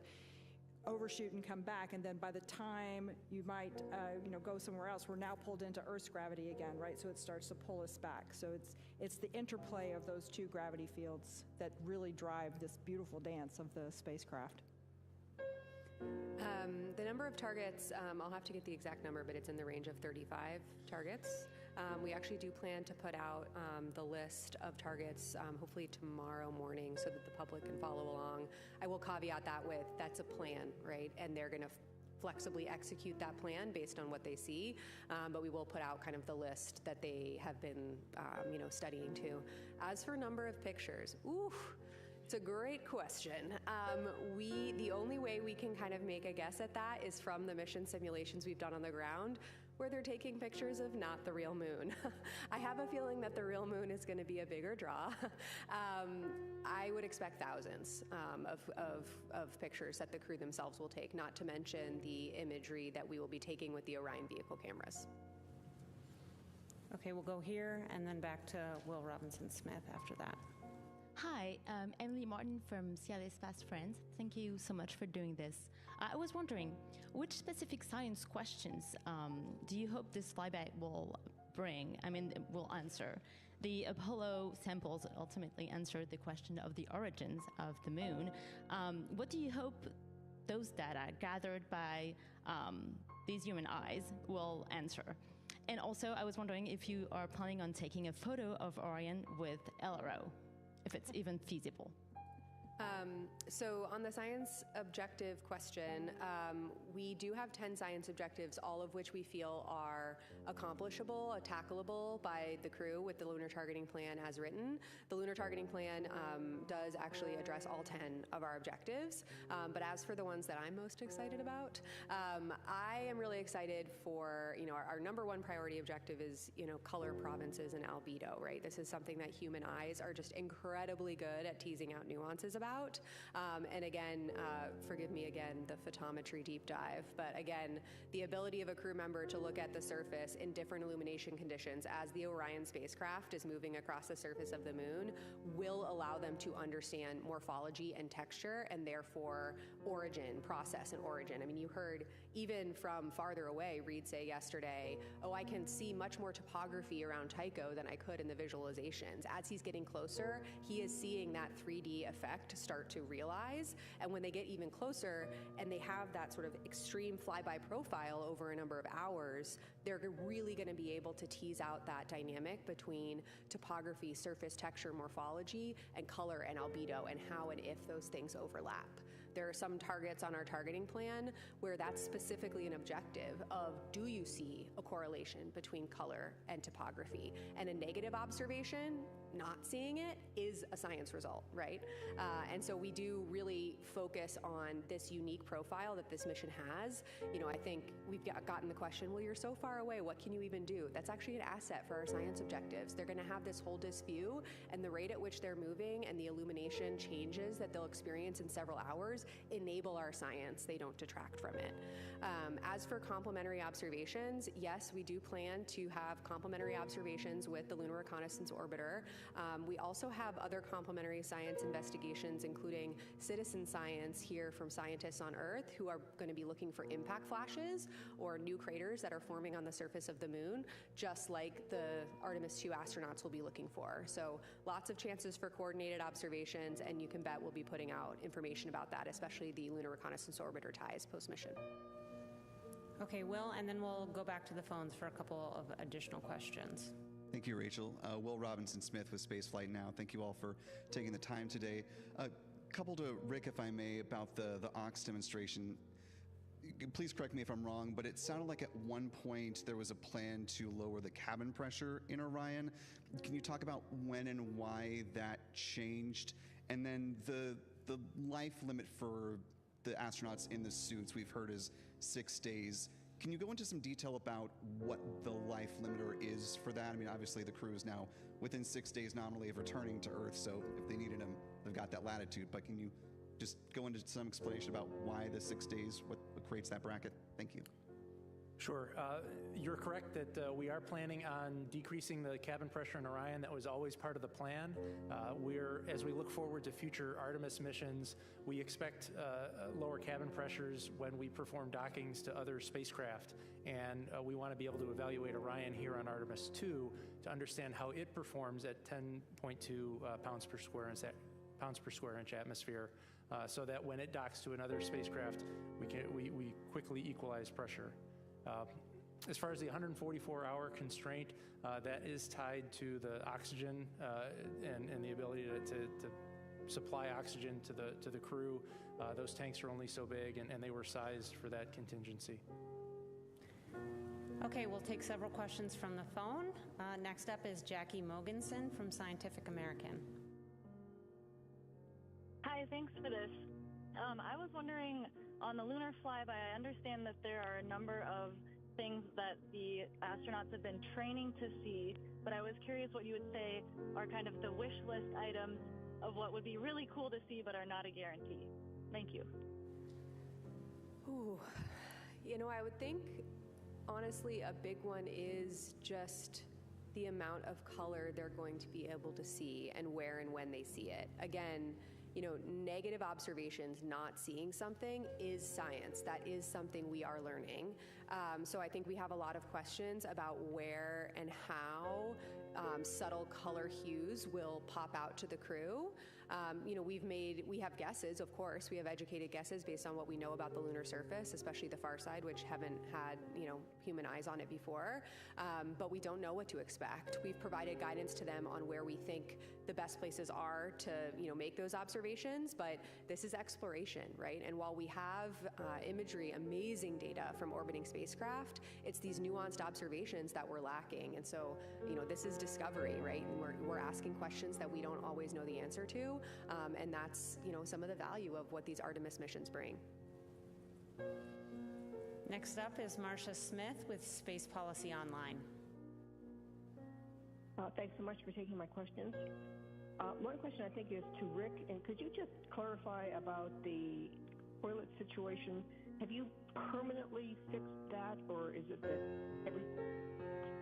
overshoot and come back, and then by the time you might go somewhere else, we're now pulled into Earth's gravity again, right? So it starts to pull us back. So it's the interplay of those two gravity fields that really drive this beautiful dance of the spacecraft. The number of targets, I'll have to get the exact number, but it's in the range of 35 targets. We actually do plan to put out the list of targets hopefully tomorrow morning so that the public can follow along. I will caveat that with that's a plan, right? And they're going to flexibly execute that plan based on what they see, but we will put out kind of the list that they have been, studying too. As for number of pictures, it's a great question. The only way we can kind of make a guess at that is from the mission simulations we've done on the ground, where they're taking pictures of not the real moon. I have a feeling that the real moon is going to be a bigger draw. I would expect thousands of pictures that the crew themselves will take, not to mention the imagery that we will be taking with the Orion vehicle cameras. Okay, we'll go here and then back to Will Robinson-Smith after that. Hi, Emily Martin from CLS Fast Friends. Thank you so much for doing this. I was wondering, which specific science questions do you hope this flyby will will answer? The Apollo samples ultimately answered the question of the origins of the moon. What do you hope those data gathered by these human eyes will answer? And also, I was wondering if you are planning on taking a photo of Orion with LRO, if it's even feasible. So on the science objective question, we do have 10 science objectives, all of which we feel are accomplishable, tackleable by the crew with the Lunar Targeting Plan as written. The Lunar Targeting Plan does actually address all 10 of our objectives, but as for the ones that I'm most excited about, I am really excited for, our number one priority objective is, color provinces and albedo, right? This is something that human eyes are just incredibly good at teasing out nuances about. And again, forgive me again, the photometry deep dive, but again, the ability of a crew member to look at the surface in different illumination conditions as the Orion spacecraft is moving across the surface of the moon will allow them to understand morphology and texture, and therefore origin, process and origin. I mean, you heard even from farther away, Reed say yesterday, I can see much more topography around Tycho than I could in the visualizations. As he's getting closer, he is seeing that 3D effect start to realize, and when they get even closer and they have that sort of extreme flyby profile over a number of hours, they're really going to be able to tease out that dynamic between topography, surface texture, morphology, and color and albedo, and how and if those things overlap. There are some targets on our targeting plan where that's specifically an objective of, do you see a correlation between color and topography? And a negative observation, not seeing it, is a science result, right? And so we do really focus on this unique profile that this mission has. I think we've gotten the question, well, you're so far away, what can you even do? That's actually an asset for our science objectives. They're going to have this whole disk view, and the rate at which they're moving and the illumination changes that they'll experience in several hours enable our science. They don't detract from it. As for complementary observations, yes, we do plan to have complementary observations with the Lunar Reconnaissance Orbiter. We also have other complementary science investigations, including citizen science here from scientists on Earth who are going to be looking for impact flashes or new craters that are forming on the surface of the moon, just like the Artemis II astronauts will be looking for. So lots of chances for coordinated observations, and you can bet we'll be putting out information about that, especially the Lunar Reconnaissance Orbiter ties post-mission. Okay, Will, and then we'll go back to the phones for a couple of additional questions. Thank you, Rachel. Will Robinson-Smith with Spaceflight Now. Thank you all for taking the time today. Couple to Rick, if I may, about the AUX demonstration. Please correct me if I'm wrong, but it sounded like at one point there was a plan to lower the cabin pressure in Orion. Can you talk about when and why that changed? And then the life limit for the astronauts in the suits we've heard is 6 days. Can you go into some detail about what the life limiter is for that? I mean, obviously the crew is now within 6 days nominally of returning to Earth, so if they needed them, they've got that latitude. But can you just go into some explanation about why the 6 days, what creates that bracket? Thank you. Sure. You're correct that we are planning on decreasing the cabin pressure in Orion. That was always part of the plan. As we look forward to future Artemis missions, we expect lower cabin pressures when we perform dockings to other spacecraft. And we want to be able to evaluate Orion here on Artemis II to understand how it performs at 10.2 pounds per square inch atmosphere, so that when it docks to another spacecraft, we quickly equalize pressure. As far as the 144-hour constraint, that is tied to the oxygen and the ability to supply oxygen to the crew. Those tanks are only so big, and they were sized for that contingency. Okay, we'll take several questions from the phone. Next up is Jackie Mogensen from Scientific American. Hi, thanks for this. I was wondering, on the lunar flyby, I understand that there are a number of things that the astronauts have been training to see, but I was curious what you would say are kind of the wish list items of what would be really cool to see but are not a guarantee. Thank you. Ooh, you know, I would think, honestly, a big one is just the amount of color they're going to be able to see and where and when they see it. Again, you know, negative observations, not seeing something, is science. That is something we are learning. So I think we have a lot of questions about where and how subtle color hues will pop out to the crew. You know, we have guesses, of course. We have educated guesses based on what we know about the lunar surface, especially the far side, which haven't had, you know, human eyes on it before. But we don't know what to expect. We've provided guidance to them on where we think the best places are to, you know, make those observations, but this is exploration, right? And while we have imagery, amazing data from orbiting spacecraft, it's these nuanced observations that we're lacking. And so, you know, this is discovery, right? And we're asking questions that we don't always know the answer to, and that's, you know, some of the value of what these Artemis missions bring. Next up is Marcia Smith with Space Policy Online. Thanks so much for taking my questions. One question I think is to Rick, and could you just clarify about the toilet situation? Have you permanently fixed that, or is it that every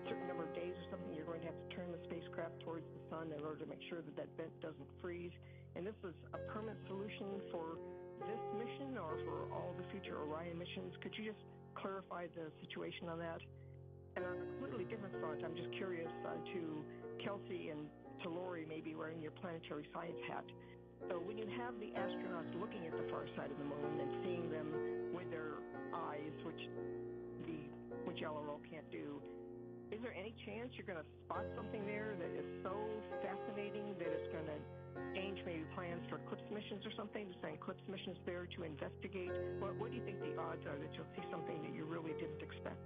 certain number of days or something you're going to have to turn the spacecraft towards the sun in order to make sure that that vent doesn't freeze? And this is a permanent solution for this mission or for all the future Orion missions? Could you just clarify the situation on that? And on a completely different front, I'm just curious to Kelsey and to Lori, maybe wearing your planetary science hat. So when you have the astronauts looking at the far side of the moon and seeing them with their eyes, which LRO can't do, is there any chance you're going to spot something there that is so fascinating that it's going to change maybe plans for Eclipse missions or something, to send Eclipse missions there to investigate? What do you think the odds are that you'll see something that you really didn't expect?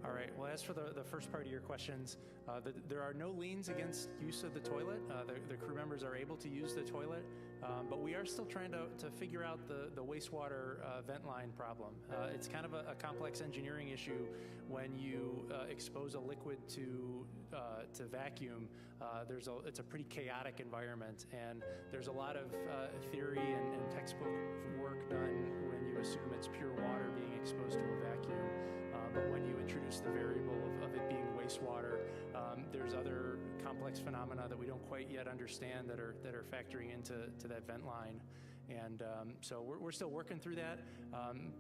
All right, well, as for the first part of your questions, there are no liens against use of the toilet. The crew members are able to use the toilet, but we are still trying to figure out the wastewater vent line problem. It's kind of a complex engineering issue when you expose a liquid to vacuum. It's a pretty chaotic environment, and there's a lot of theory and textbook work done when you assume it's pure water being exposed to a vacuum. But when you introduce the variable of it being wastewater, there's other complex phenomena that we don't quite yet understand that are factoring into that vent line. And so we're still working through that.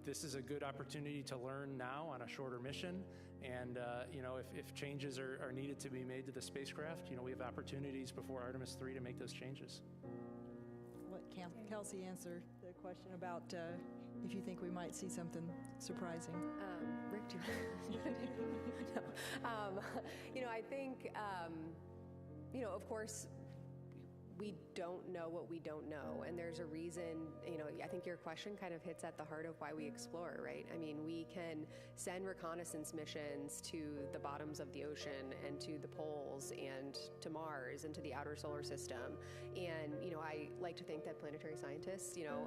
This is a good opportunity to learn now on a shorter mission. And you know, if changes are needed to be made to the spacecraft, you know, we have opportunities before Artemis 3 to make those changes. Let Kelsey answer the question about if you think we might see something surprising. Rick, do you want to no. You know, I think, you know, of course, we don't know what we don't know, and there's a reason. You know, I think your question kind of hits at the heart of why we explore, right? I mean, we can send reconnaissance missions to the bottoms of the ocean and to the poles and to Mars and to the outer solar system. And, you know, I like to think that planetary scientists, you know,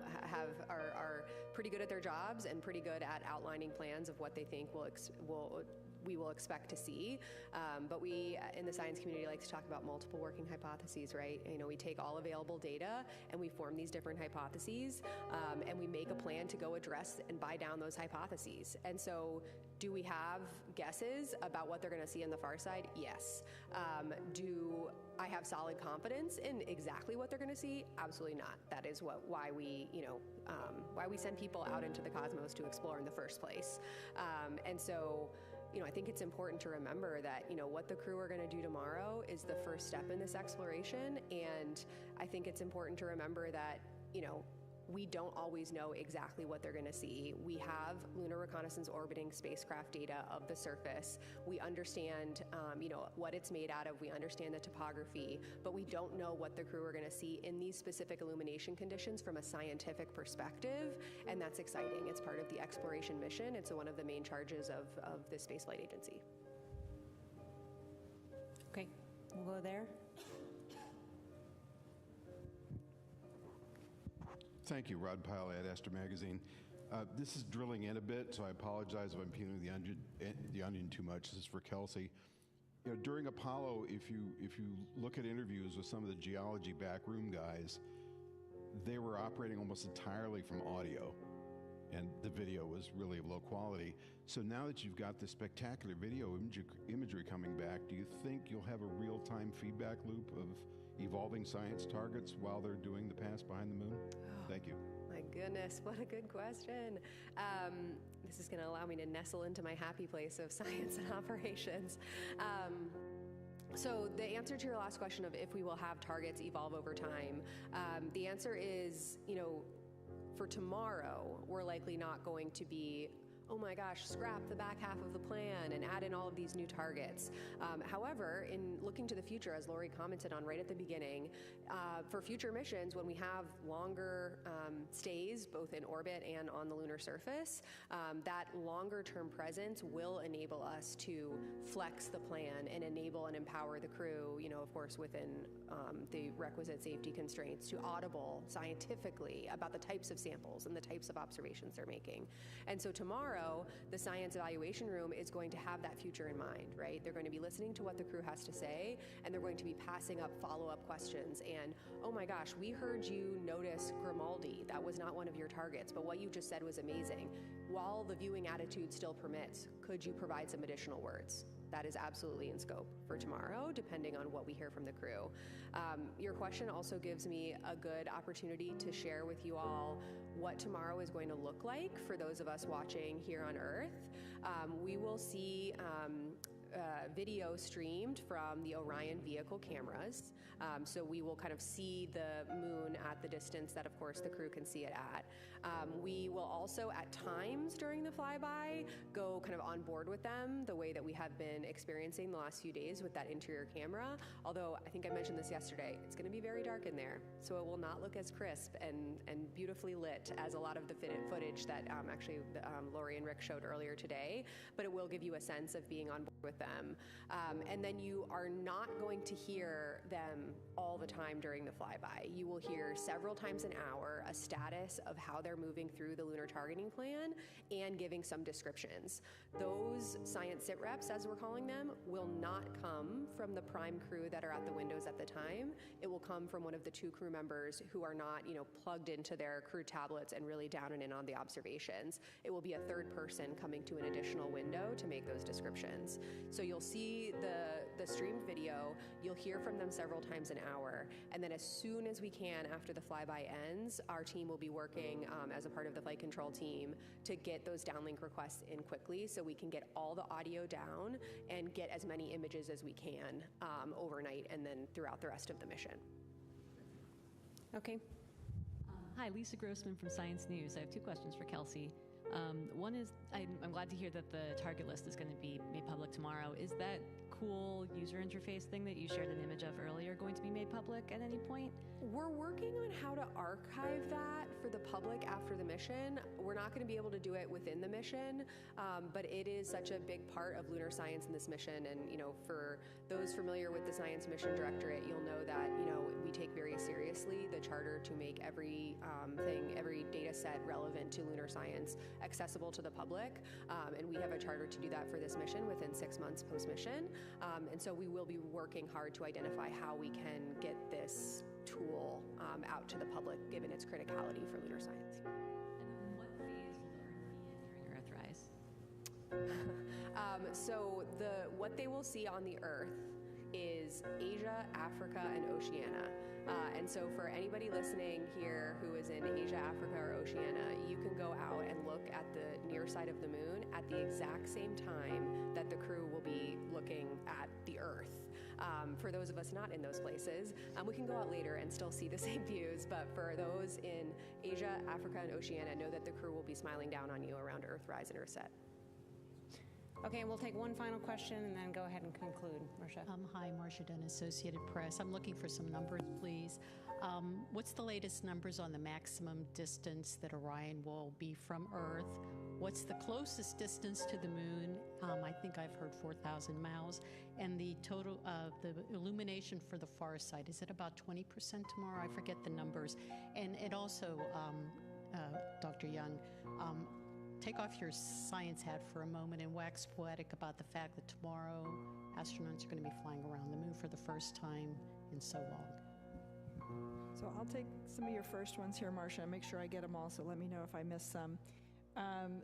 are pretty good at their jobs and pretty good at outlining plans of what they think we will expect to see. But we in the science community like to talk about multiple working hypotheses, right? You know, we take all available data and we form these different hypotheses, and we make a plan to go address and buy down those hypotheses. And so, do we have guesses about what they're going to see on the far side? Yes. Do I have solid confidence in exactly what they're going to see? Absolutely not. That is why we, you know, why we send people out into the cosmos to explore in the first place. And so, you know, I think it's important to remember that, you know, what the crew are going to do tomorrow is the first step in this exploration. And I think it's important to remember that, you know, we don't always know exactly what they're going to see. We have lunar reconnaissance orbiting spacecraft data of the surface. We understand, what it's made out of. We understand the topography, but we don't know what the crew are going to see in these specific illumination conditions from a scientific perspective, and that's exciting. It's part of the exploration mission. It's one of the main charges of the Spaceflight Agency. Okay, we'll go there. Thank you, Rod Pyle at Esta magazine. This is drilling in a bit, so I apologize if I'm peeling the onion too much. This is for Kelsey. During Apollo, if you look at interviews with some of the geology backroom guys, they were operating almost entirely from audio, and the video was really of low quality. So now that you've got this spectacular video imagery coming back, do you think you'll have a real-time feedback loop of evolving science targets while they're doing the pass behind the moon? Thank you. My goodness, what a good question. This is going to allow me to nestle into my happy place of science and operations. So the answer to your last question of if we will have targets evolve over time, the answer is, for tomorrow, we're likely not going to be, oh my gosh, scrap the back half of the plan and add in all of these new targets. However, in looking to the future, as Lori commented on right at the beginning, for future missions, when we have longer stays, both in orbit and on the lunar surface, that longer term presence will enable us to flex the plan and enable and empower the crew, of course, within the requisite safety constraints, to audible scientifically about the types of samples and the types of observations they're making. And so tomorrow, the science evaluation room is going to have that future in mind, right? They're going to be listening to what the crew has to say, and they're going to be passing up follow-up questions. And, oh my gosh, we heard you notice Grimaldi. That was not one of your targets, but what you just said was amazing. While the viewing attitude still permits, could you provide some additional words? That is absolutely in scope for tomorrow, depending on what we hear from the crew. Your question also gives me a good opportunity to share with you all what tomorrow is going to look like for those of us watching here on Earth. We will see video streamed from the Orion vehicle cameras. So we will kind of see the moon at the distance that, of course, the crew can see it at. We will also, at times during the flyby, go kind of on board with them the way that we have been experiencing the last few days with that interior camera. Although, I think I mentioned this yesterday, it's going to be very dark in there, so it will not look as crisp and beautifully lit as a lot of the footage that actually Lori and Rick showed earlier today, but it will give you a sense of being on board with them. And then you are not going to hear them all the time during the flyby. You will hear several times an hour a status of how they're moving through the lunar targeting plan and giving some descriptions. Those science sit reps, as we're calling them, will not come from the prime crew that are at the windows at the time. It will come from one of the two crew members who are not, plugged into their crew tablets and really down and in on the observations. It will be a third person coming to an additional window to make those descriptions. So you'll see the streamed video, you'll hear from them several times an hour, and then as soon as we can after the flyby ends, our team will be working as a part of the flight control team to get those downlink requests in quickly so we can get all the audio down and get as many images as we can overnight and then throughout the rest of the mission. Okay. Hi, Lisa Grossman from Science News. I have two questions for Kelsey. One is, I'm glad to hear that the target list is going to be made public tomorrow. Is that cool user interface thing that you shared an image of earlier going to be made public at any point? We're working on how to archive that for the public after the mission. We're not going to be able to do it within the mission, but it is such a big part of lunar science in this mission. And, for those familiar with the Science Mission Directorate, you'll know that, we take very seriously the charter to make every every data set relevant to lunar science accessible to the public. And we have a charter to do that for this mission within 6 months post-mission. And so we will be working hard to identify how we can get this tool out to the public, given its criticality for lunar science. And what phase will the Earth be in during Earthrise? So what they will see on the Earth is Asia, Africa, and Oceania. And so for anybody listening here who is in Asia, Africa, or Oceania, you can go out and look at the near side of the moon at the exact same time that the crew will be looking at the Earth. For those of us not in those places, we can go out later and still see the same views, but for those in Asia, Africa, and Oceania, know that the crew will be smiling down on you around Earthrise and Earthset. Okay, we'll take one final question and then go ahead and conclude. Marcia. Hi, Marcia Dunn, Associated Press. I'm looking for some numbers, please. What's the latest numbers on the maximum distance that Orion will be from Earth? What's the closest distance to the moon? I think I've heard 4,000 miles. And the total, the illumination for the far side, is it about 20% tomorrow? I forget the numbers. And also, Dr. Young, take off your science hat for a moment and wax poetic about the fact that tomorrow astronauts are going to be flying around the moon for the first time in so long. So I'll take some of your first ones here, Marcia, and make sure I get them all, so let me know if I miss some.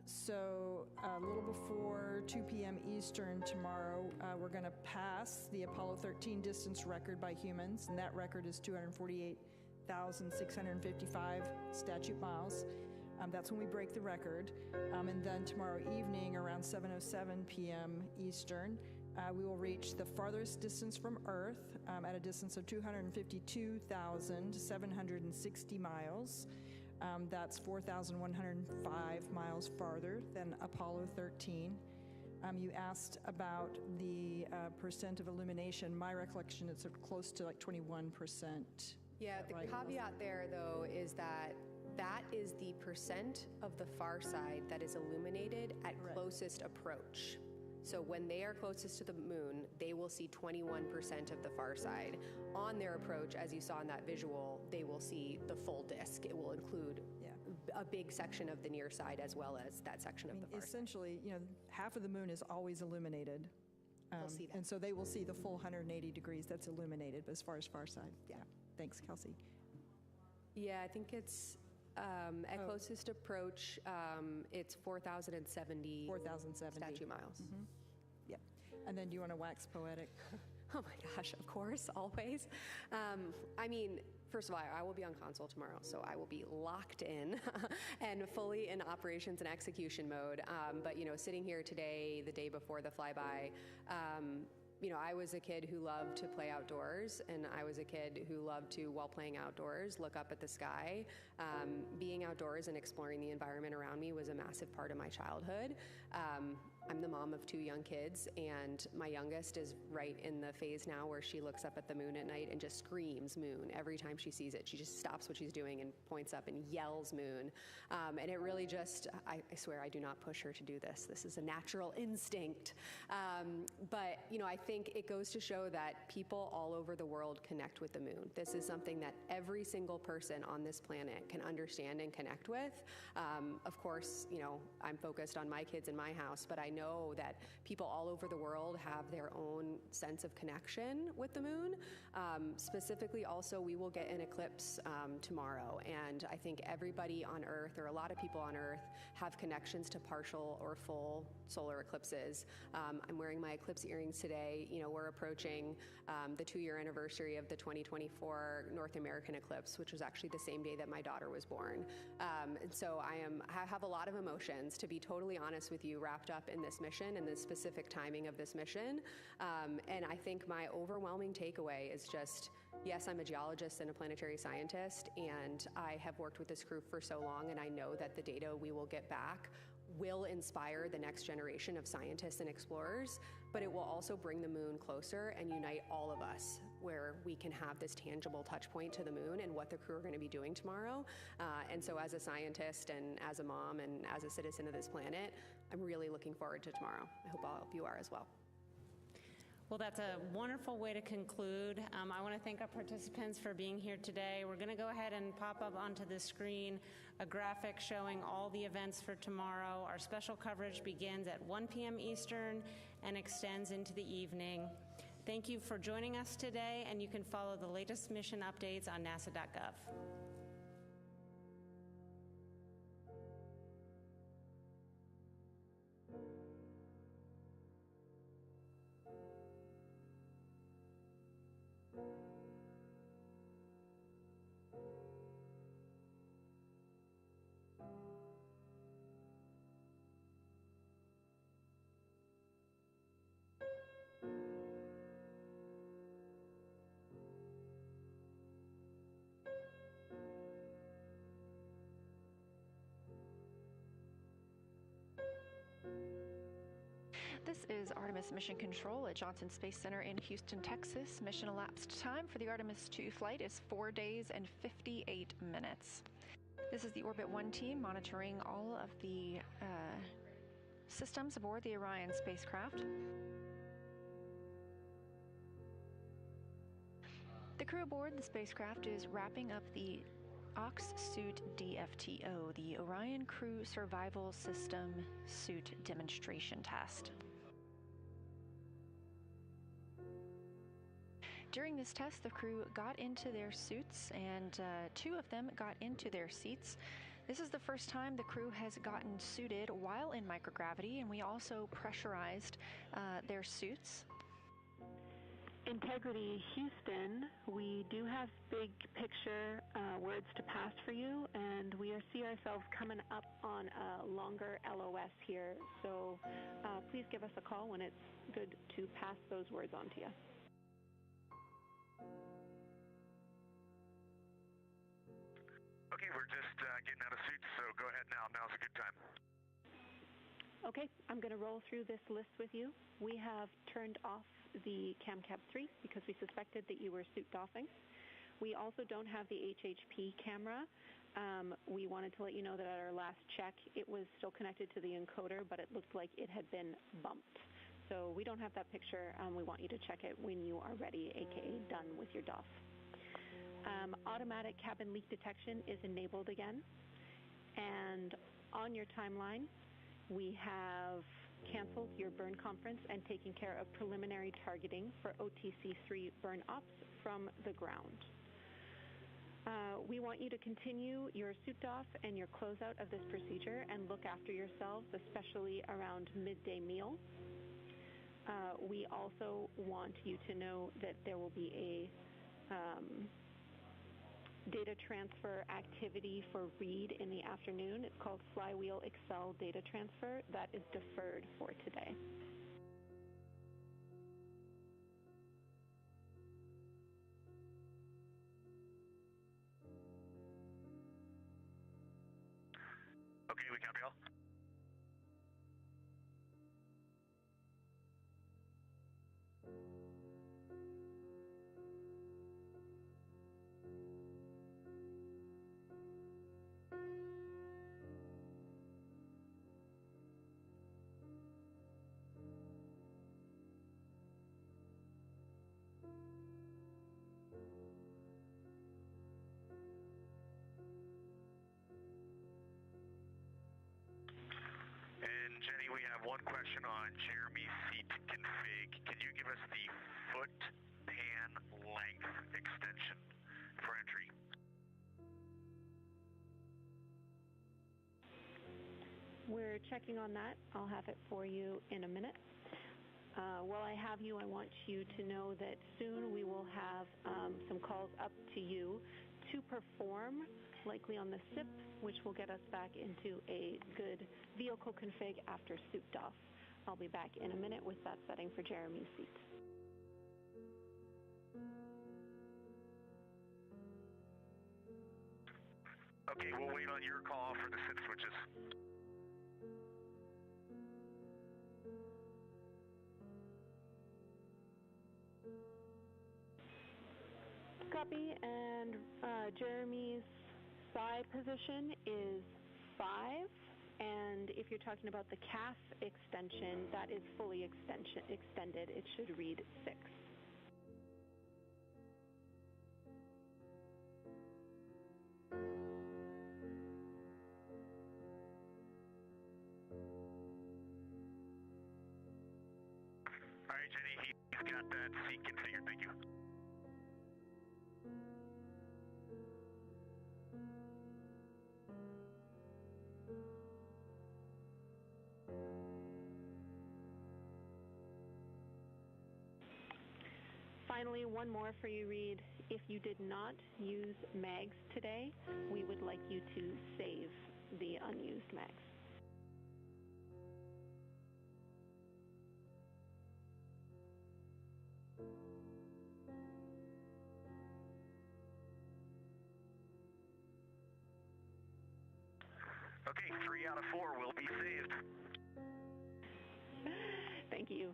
So a little before 2 p.m. Eastern tomorrow, we're going to pass the Apollo 13 distance record by humans, and that record is 248,655 statute miles. That's when we break the record. And then tomorrow evening around 7:07 p.m. Eastern, we will reach the farthest distance from Earth at a distance of 252,760 miles. That's 4,105 miles farther than Apollo 13. You asked about the percent of illumination. My recollection is close to like 21%. Yeah, the caveat there, though, is that is the percent of the far side that is illuminated at closest approach. So when they are closest to the moon, they will see 21% of the far side. On their approach, as you saw in that visual, they will see the full disk. It will include a big section of the near side as well as that section of the far side. Essentially, half of the moon is always illuminated. They'll see that. And so they will see the full 180 degrees that's illuminated, but as far as far side. Yeah. Thanks, Kelsey. Yeah, I think it's at closest approach, it's 4,070 statute miles. Mm-hmm. Yep. And then do you want to wax poetic? Oh my gosh, of course, always. I mean, first of all, I will be on console tomorrow, so I will be locked in and fully in operations and execution mode. But, sitting here today, the day before the flyby, I was a kid who loved to play outdoors, and I was a kid who loved to, while playing outdoors, look up at the sky. Being outdoors and exploring the environment around me was a massive part of my childhood. I'm the mom of 2 young kids, and my youngest is right in the phase now where she looks up at the moon at night and just screams moon every time she sees it. She just stops what she's doing and points up and yells moon. And it really just, I swear I do not push her to do this. This is a natural instinct. But, I think it goes to show that people all over the world connect with the moon. This is something that every single person on this planet can understand and connect with. Of course, I'm focused on my kids in my house, but I know that people all over the world have their own sense of connection with the moon. Specifically, also, we will get an eclipse tomorrow, and I think everybody on Earth, or a lot of people on Earth, have connections to partial or full solar eclipses. I'm wearing my eclipse earrings today. We're approaching the 2-year anniversary of the 2024 North American eclipse, which was actually the same day that my daughter was born. And so I have a lot of emotions, to be totally honest with you, wrapped up in this mission and the specific timing of this mission. And I think my overwhelming takeaway is just, yes, I'm a geologist and a planetary scientist, and I have worked with this crew for so long, and I know that the data we will get back will inspire the next generation of scientists and explorers, but it will also bring the moon closer and unite all of us, where we can have this tangible touch point to the moon and what the crew are going to be doing tomorrow. And so as a scientist and as a mom and as a citizen of this planet, I'm really looking forward to tomorrow. I hope all of you are as well. Well, that's a wonderful way to conclude. I want to thank our participants for being here today. We're going to go ahead and pop up onto the screen a graphic showing all the events for tomorrow. Our special coverage begins at 1 p.m. Eastern and extends into the evening. Thank you for joining us today, and you can follow the latest mission updates on nasa.gov. This is Artemis Mission Control at Johnson Space Center in Houston, Texas. Mission elapsed time for the Artemis 2 flight is 4 days and 58 minutes. This is the Orbit 1 team monitoring all of the systems aboard the Orion spacecraft. The crew aboard the spacecraft is wrapping up the Ox-Suit DFTO, the Orion Crew Survival System Suit Demonstration Test. During this test, the crew got into their suits, and 2 of them got into their seats. This is the first time the crew has gotten suited while in microgravity, and we also pressurized their suits. Integrity Houston, we do have big picture words to pass for you, and we see ourselves coming up on a longer LOS here, so please give us a call when it's good to pass those words on to you. Okay, we're just getting out of suits, so go ahead now. Now's a good time. Okay, I'm going to roll through this list with you. We have turned off the CamCab 3 because we suspected that you were suit doffing. We also don't have the HHP camera. We wanted to let you know that at our last check, it was still connected to the encoder, but it looked like it had been bumped. So we don't have that picture. We want you to check it when you are ready, aka done with your doff. Automatic cabin leak detection is enabled again. And on your timeline, we have canceled your burn conference and taken care of preliminary targeting for OTC-3 burn ops from the ground. We want you to continue your suit doff and your closeout of this procedure and look after yourselves, especially around midday meal. We also want you to know that there will be a data transfer activity for Reed in the afternoon. It's called Flywheel Excel Data Transfer. That is deferred for today. Okay, we copy all. Jenny, we have one question on Jeremy's seat config. Can you give us the foot pan length extension for entry? We're checking on that. I'll have it for you in a minute. While I have you, I want you to know that soon we will have some calls up to you to perform, likely on the SIP, which will get us back into a good vehicle config after suit doff. I'll be back in a minute with that setting for Jeremy's seat. Okay, we'll wait on your call for the SIP switches. Copy, and Jeremy's side position is 5, and if you're talking about the CAF extension, that is fully extended. It should read 6. All right, Jenny, he's got that seat configured. Thank you. Finally, one more for you, Reed. If you did not use mags today, we would like you to save the unused mags. Okay, 3 out of 4 will be saved. Thank Thank you.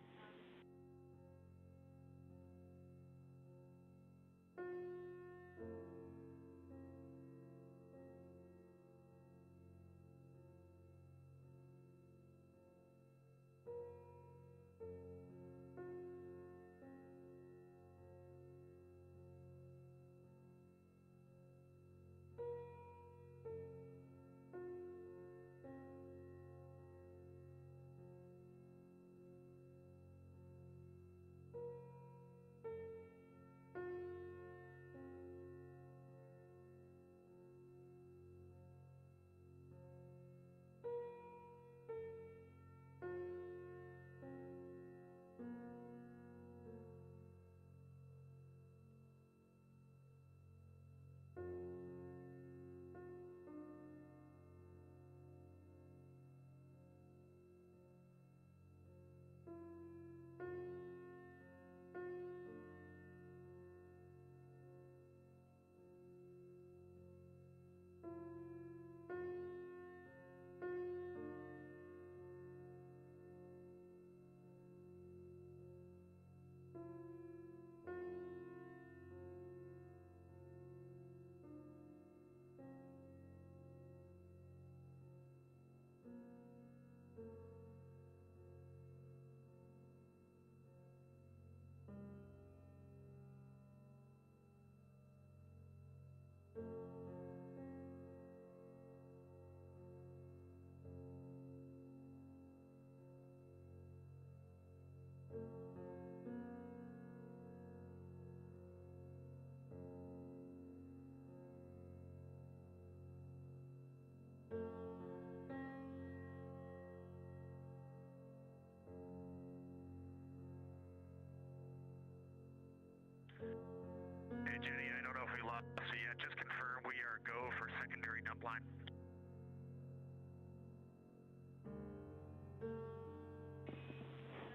Hey, Jenny, I don't know if we lost you yet. Just confirm we are go for secondary dump line.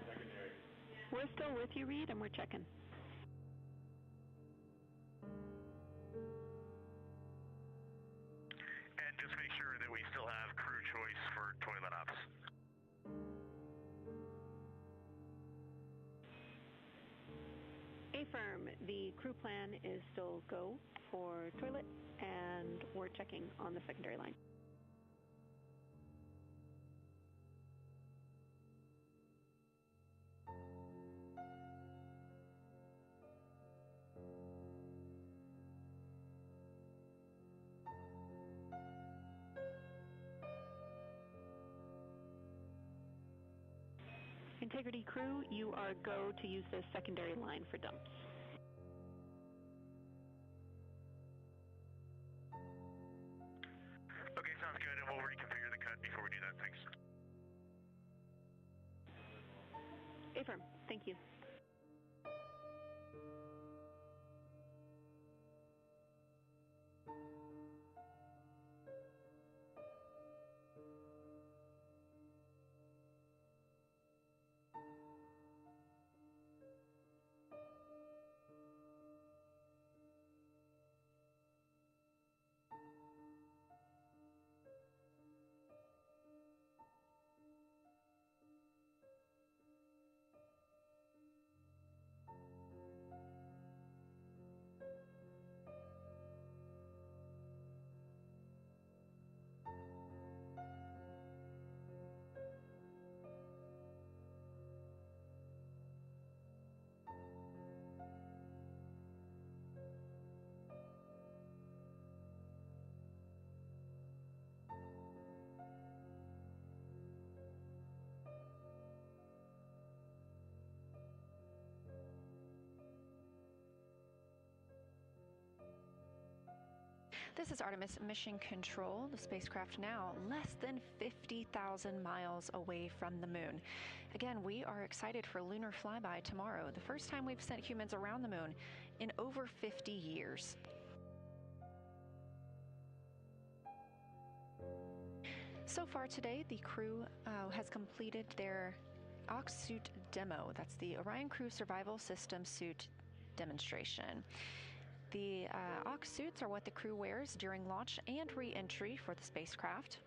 Secondary. We're still with you, Reed, and we're checking. And just make sure that we still have crew choice for toilet ops. Affirm, the crew plan is still go for toilet, and we're checking on the secondary line. Integrity crew, you are go to use the secondary line for dumps. Okay, sounds good, and we'll reconfigure the cut before we do that. Thanks. Affirm, thank you. This is Artemis Mission Control, the spacecraft now less than 50,000 miles away from the moon. Again, we are excited for lunar flyby tomorrow, the first time we've sent humans around the moon in over 50 years. So far today, the crew has completed their Ox suit demo. That's the Orion Crew Survival System suit demonstration. The Ox suits are what the crew wears during launch and re-entry for the spacecraft.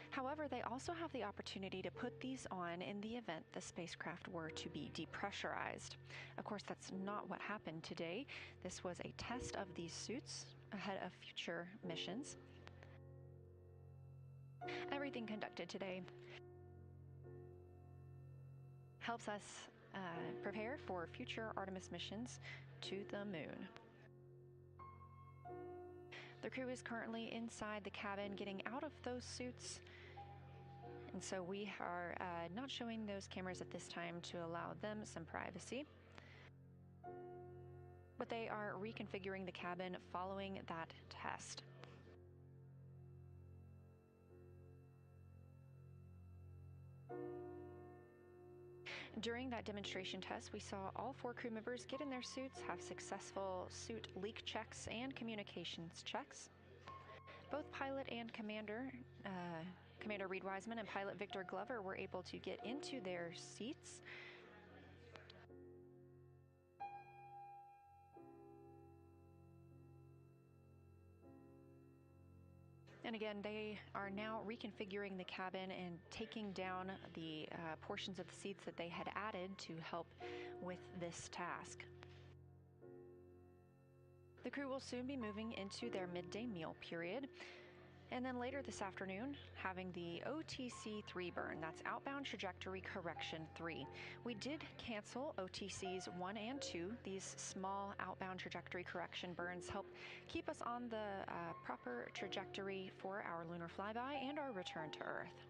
However, they also have the opportunity to put these on in the event the spacecraft were to be depressurized. Of course, that's not what happened today. This was a test of these suits ahead of future missions. Everything conducted today helps us prepare for future Artemis missions to the moon. The crew is currently inside the cabin getting out of those suits, and so we are not showing those cameras at this time to allow them some privacy. But they are reconfiguring the cabin following that test. During that demonstration test, we saw all 4 crew members get in their suits, have successful suit leak checks and communications checks. Both pilot and Commander Reed Wiseman and pilot Victor Glover were able to get into their seats. And again, they are now reconfiguring the cabin and taking down the portions of the seats that they had added to help with this task. The crew will soon be moving into their midday meal period. And then later this afternoon, having the OTC 3 burn, that's Outbound Trajectory Correction 3. We did cancel OTCs 1 and 2. These small outbound trajectory correction burns help keep us on the proper trajectory for our lunar flyby and our return to Earth.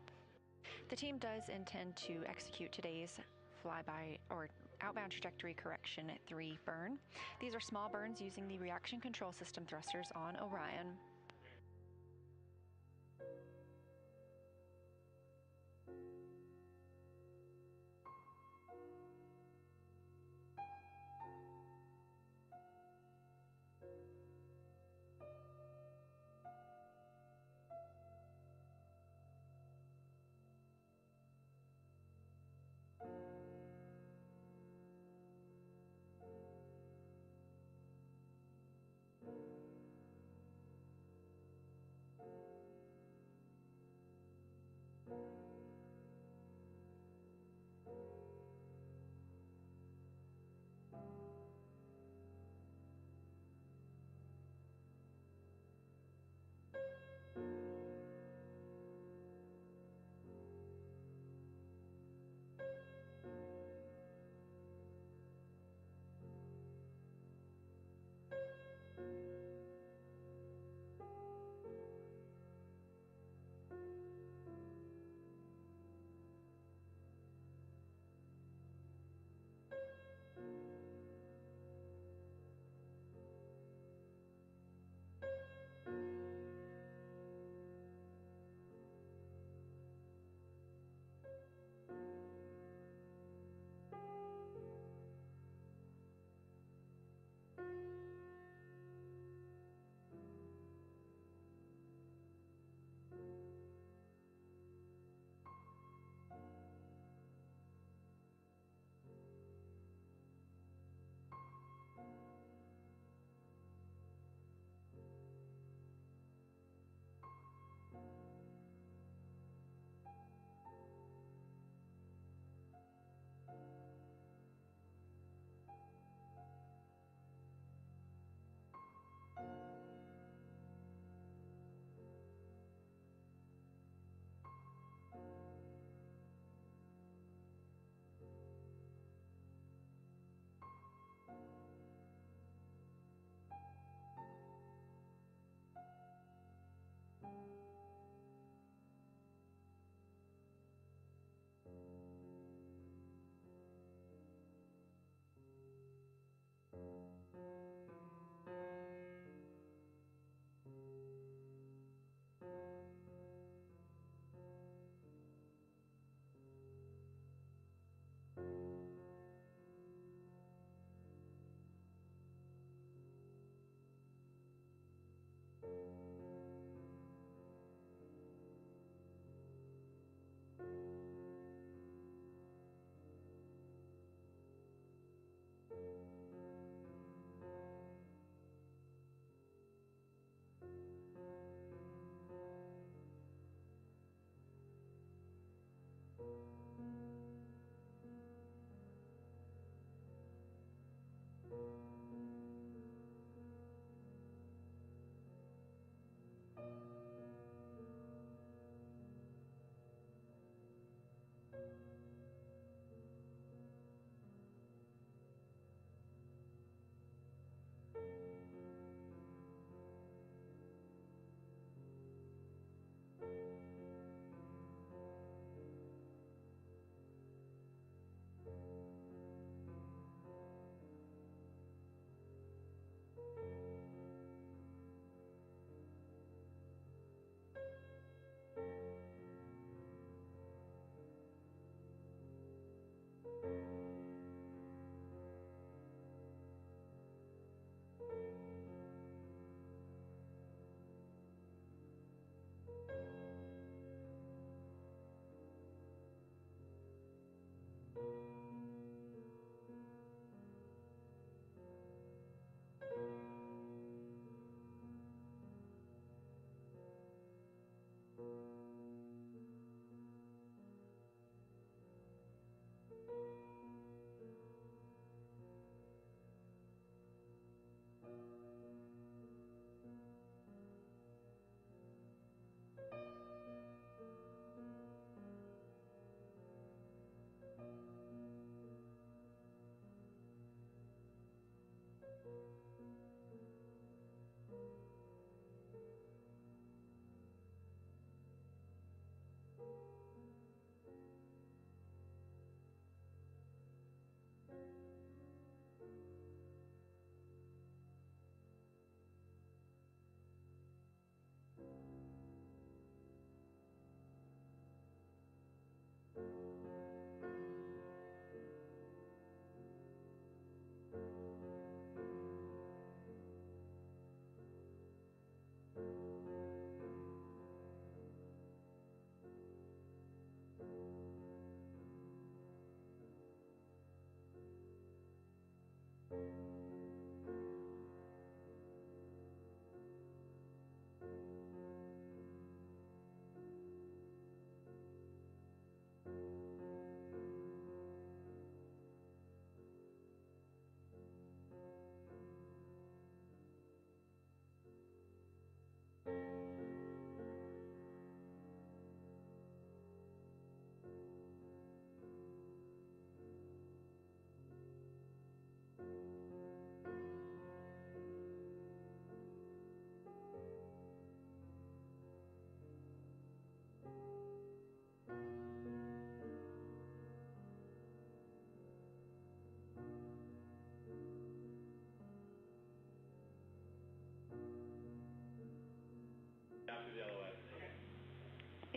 The team does intend to execute today's flyby or Outbound Trajectory Correction 3 burn. These are small burns using the reaction control system thrusters on Orion.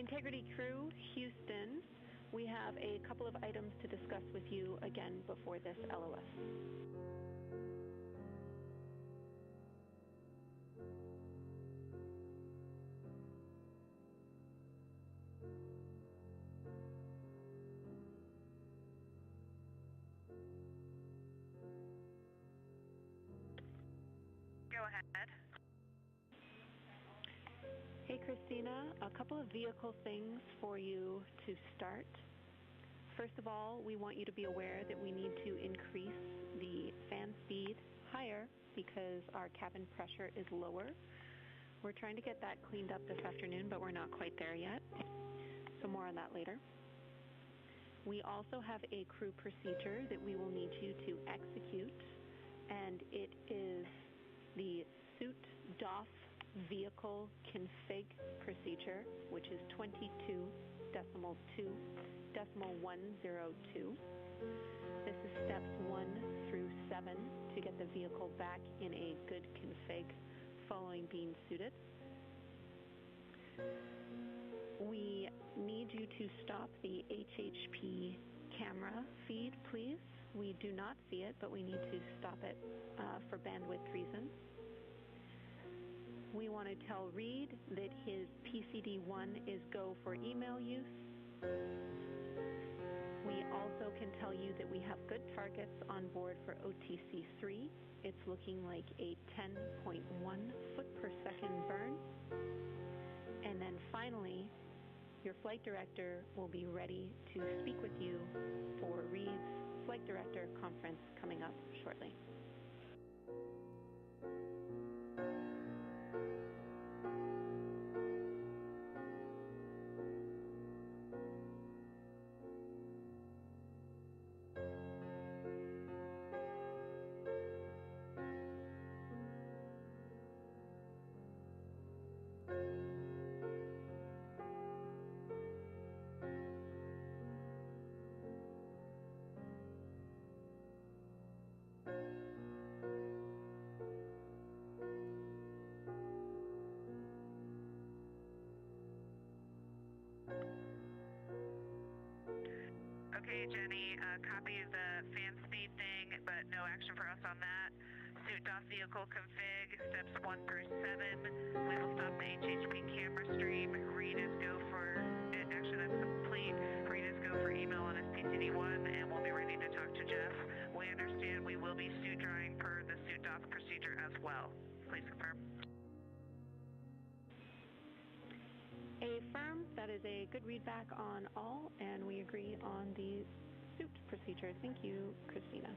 Integrity Crew, Houston, we have a couple of items to discuss with you again before this LOS. Go ahead. Hey Christina, a couple of vehicle things for you to start. First of all, we want you to be aware that we need to increase the fan speed higher because our cabin pressure is lower. We're trying to get that cleaned up this afternoon, but we're not quite there yet. So more on that later. We also have a crew procedure that we will need you to execute, and it is the suit doff vehicle config procedure, which is 22.2.102. This is steps 1 through 7 to get the vehicle back in a good config following being suited. We need you to stop the HHP camera feed, please. We do not see it, but we need to stop it for bandwidth reasons. We want to tell Reed that his PCD1 is go for email use. We also can tell you that we have good targets on board for OTC3. It's looking like a 10.1 foot per second burn. And then finally, your flight director will be ready to speak with you for Reed's flight director conference coming up shortly. Okay, Jenny, copy the fan speed thing, but no action for us on that. Suit DOF vehicle config, steps 1 through 7. We will stop the HHP camera stream. Reed is go for, actually that's complete. Reed is go for email on his PCD1, and we'll be ready to talk to Jeff. We understand we will be suit drying per the suit DOF procedure as well. Please confirm. Affirm, that is a good readback on all, and we agree on the suit procedure. Thank you, Christina.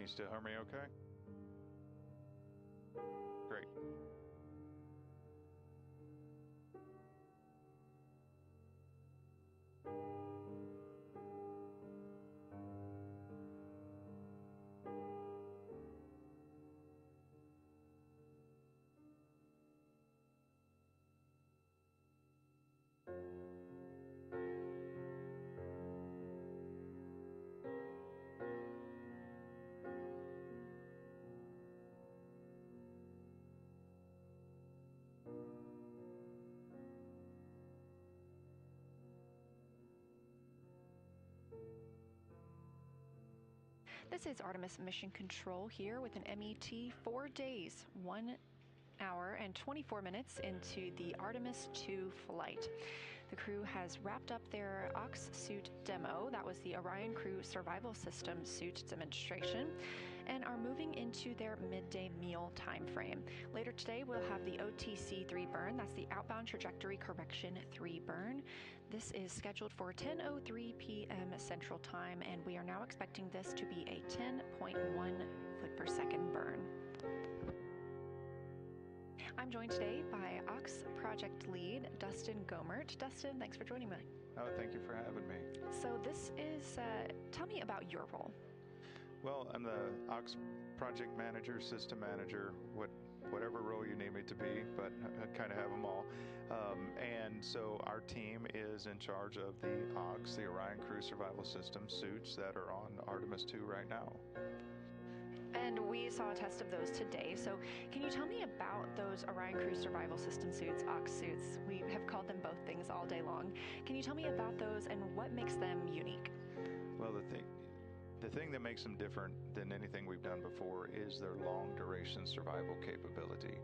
you still hear me okay? Great. This is Artemis Mission Control here with an MET 4 days, 1 hour and 24 minutes into the Artemis 2 flight. The crew has wrapped up their Ox suit demo, that was the Orion Crew Survival System suit demonstration, and are moving into their midday meal time frame. Later today, we'll have the OTC 3 burn, that's the Outbound Trajectory Correction 3 burn. This is scheduled for 10:03 p.m. Central Time, and we are now expecting this to be a 10.1 foot per second burn. I'm joined today by Ox Project Lead, Dustin Gomert. Dustin, thanks for joining me. Oh, thank you for having me. So this is, tell me about your role. Well, I'm the Ox Project Manager, System Manager, whatever role you need me to be, but I kind of have them all. And so our team is in charge of the Ox, the Orion Crew Survival System suits that are on Artemis 2 right now. And we saw a test of those today. So can you tell me about those Orion Crew Survival System suits, Ox suits? We have called them both things all day long. Can you tell me about those and what makes them unique? Well, the thing that makes them different than anything we've done before is their long duration survival capability.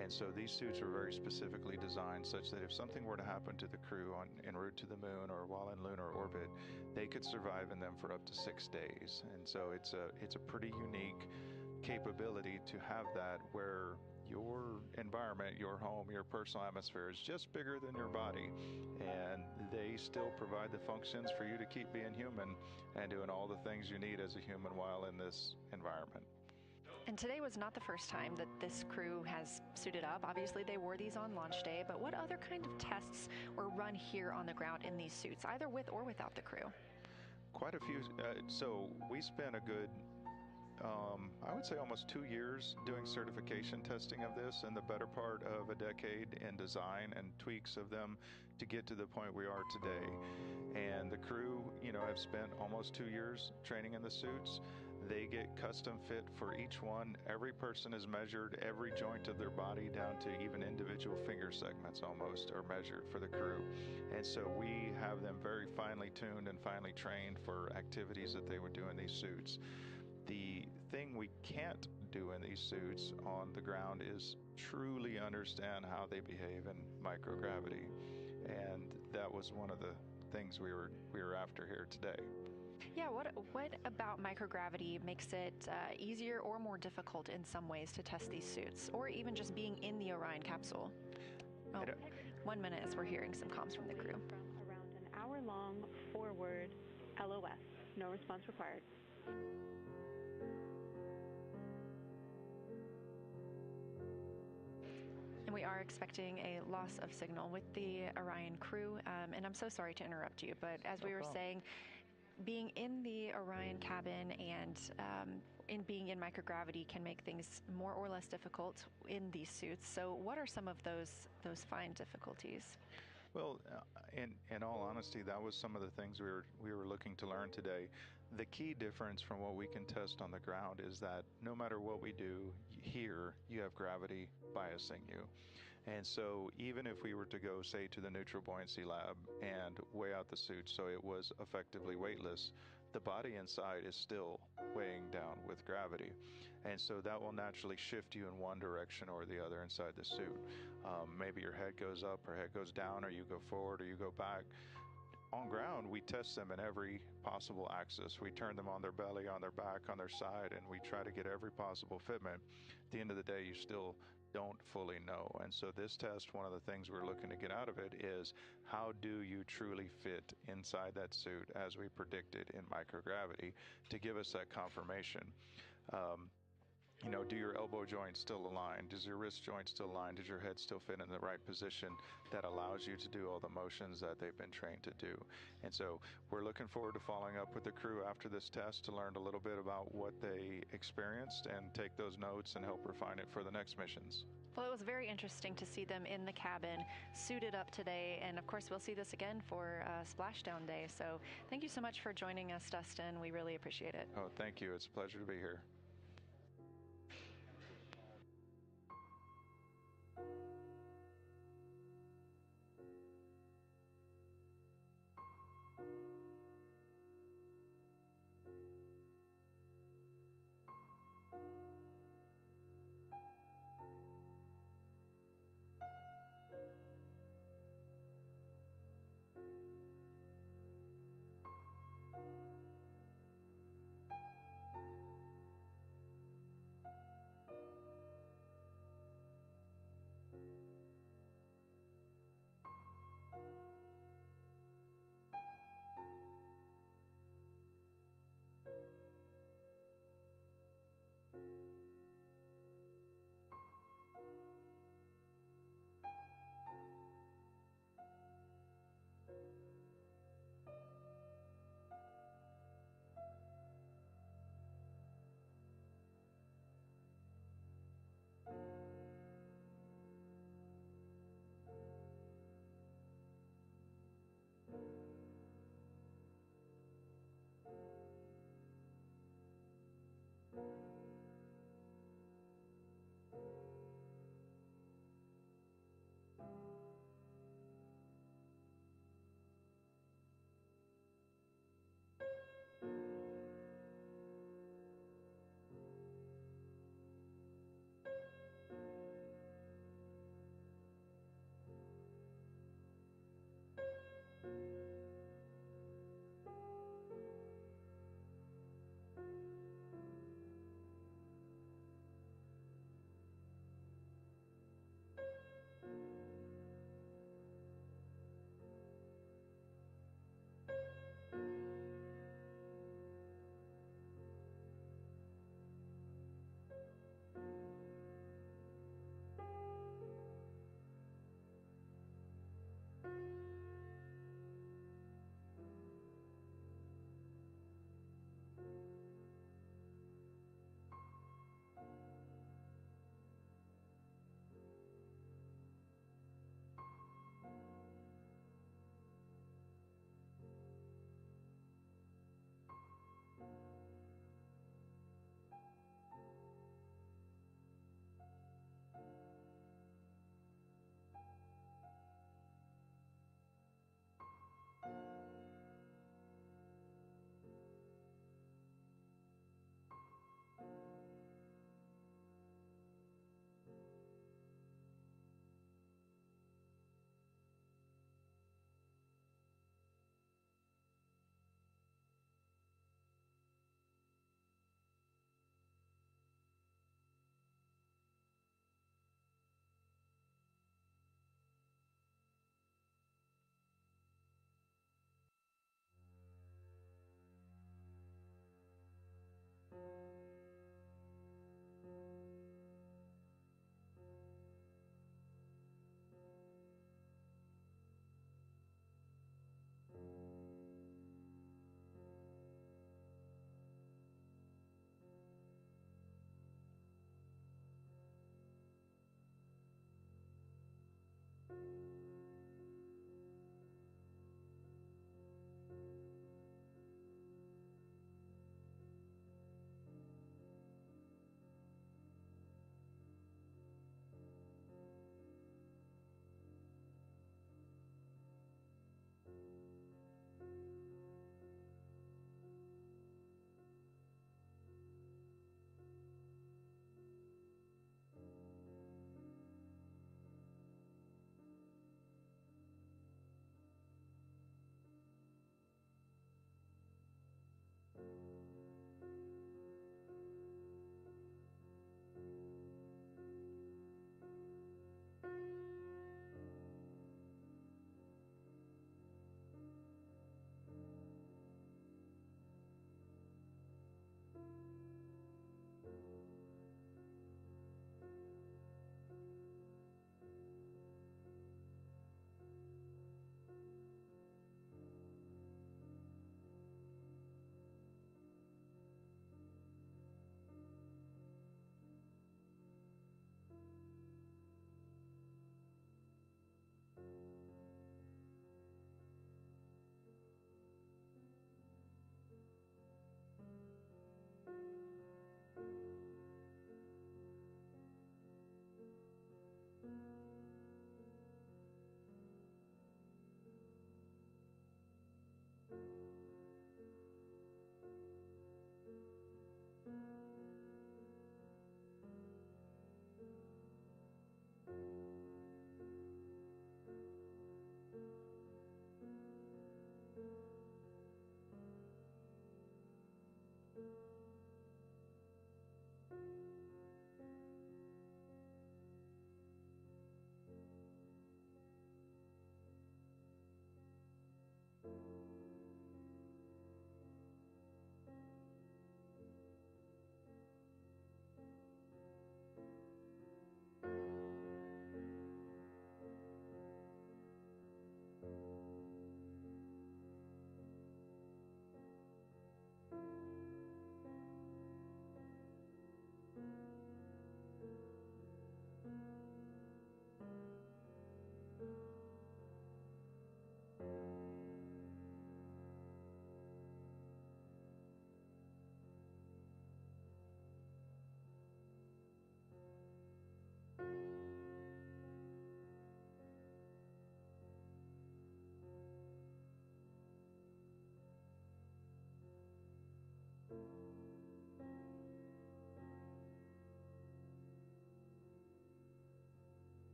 And so these suits are very specifically designed such that if something were to happen to the crew en route to the moon or while in lunar orbit, they could survive in them for up to 6 days. And so it's a pretty unique capability to have that, where your environment, your home, your personal atmosphere is just bigger than your body, and they still provide the functions for you to keep being human and doing all the things you need as a human while in this environment. And today was not the first time that this crew has suited up. Obviously, they wore these on launch day, but what other kind of tests were run here on the ground in these suits, either with or without the crew? Quite a few. So we spent a good, I would say almost 2 years doing certification testing of this, and the better part of a decade in design and tweaks of them to get to the point we are today. And the crew, have spent almost 2 years training in the suits. They get custom fit for each one. Every person is measured. Every joint of their body, down to even individual finger segments almost, are measured for the crew. And so we have them very finely tuned and finely trained for activities that they would do in these suits. The thing we can't do in these suits on the ground is truly understand how they behave in microgravity. And that was one of the things we were after here today. Yeah, what about microgravity makes it easier or more difficult in some ways to test these suits, or even just being in the Orion capsule? Oh, 1 minute as we're hearing some comms from the crew. From around an hour-long forward LOS. No response required. And we are expecting a loss of signal with the Orion crew, and I'm so sorry to interrupt you, but as we were saying, being in the Orion cabin and in being in microgravity can make things more or less difficult in these suits. So what are some of those fine difficulties? Well, in all honesty, that was some of the things we were looking to learn today. The key difference from what we can test on the ground is that no matter what we do here, you have gravity biasing you. And so even if we were to go, say, to the neutral buoyancy lab and weigh out the suit so it was effectively weightless, the body inside is still weighing down with gravity. And so that will naturally shift you in one direction or the other inside the suit. Maybe your head goes up or head goes down, or you go forward or you go back. On ground, we test them in every possible axis. We turn them on their belly, on their back, on their side, and we try to get every possible fitment. At the end of the day, you still don't fully know. And so this test, one of the things we're looking to get out of it is, how do you truly fit inside that suit as we predicted in microgravity, to give us that confirmation. You know, do your elbow joints still align? Does your wrist joint still align? Does your head still fit in the right position that allows you to do all the motions that they've been trained to do? And so we're looking forward to following up with the crew after this test to learn a little bit about what they experienced and take those notes and help refine it for the next missions. Well, it was very interesting to see them in the cabin, suited up today, and of course we'll see this again for Splashdown Day. So thank you so much for joining us, Dustin. We really appreciate it. Oh, thank you. It's a pleasure to be here.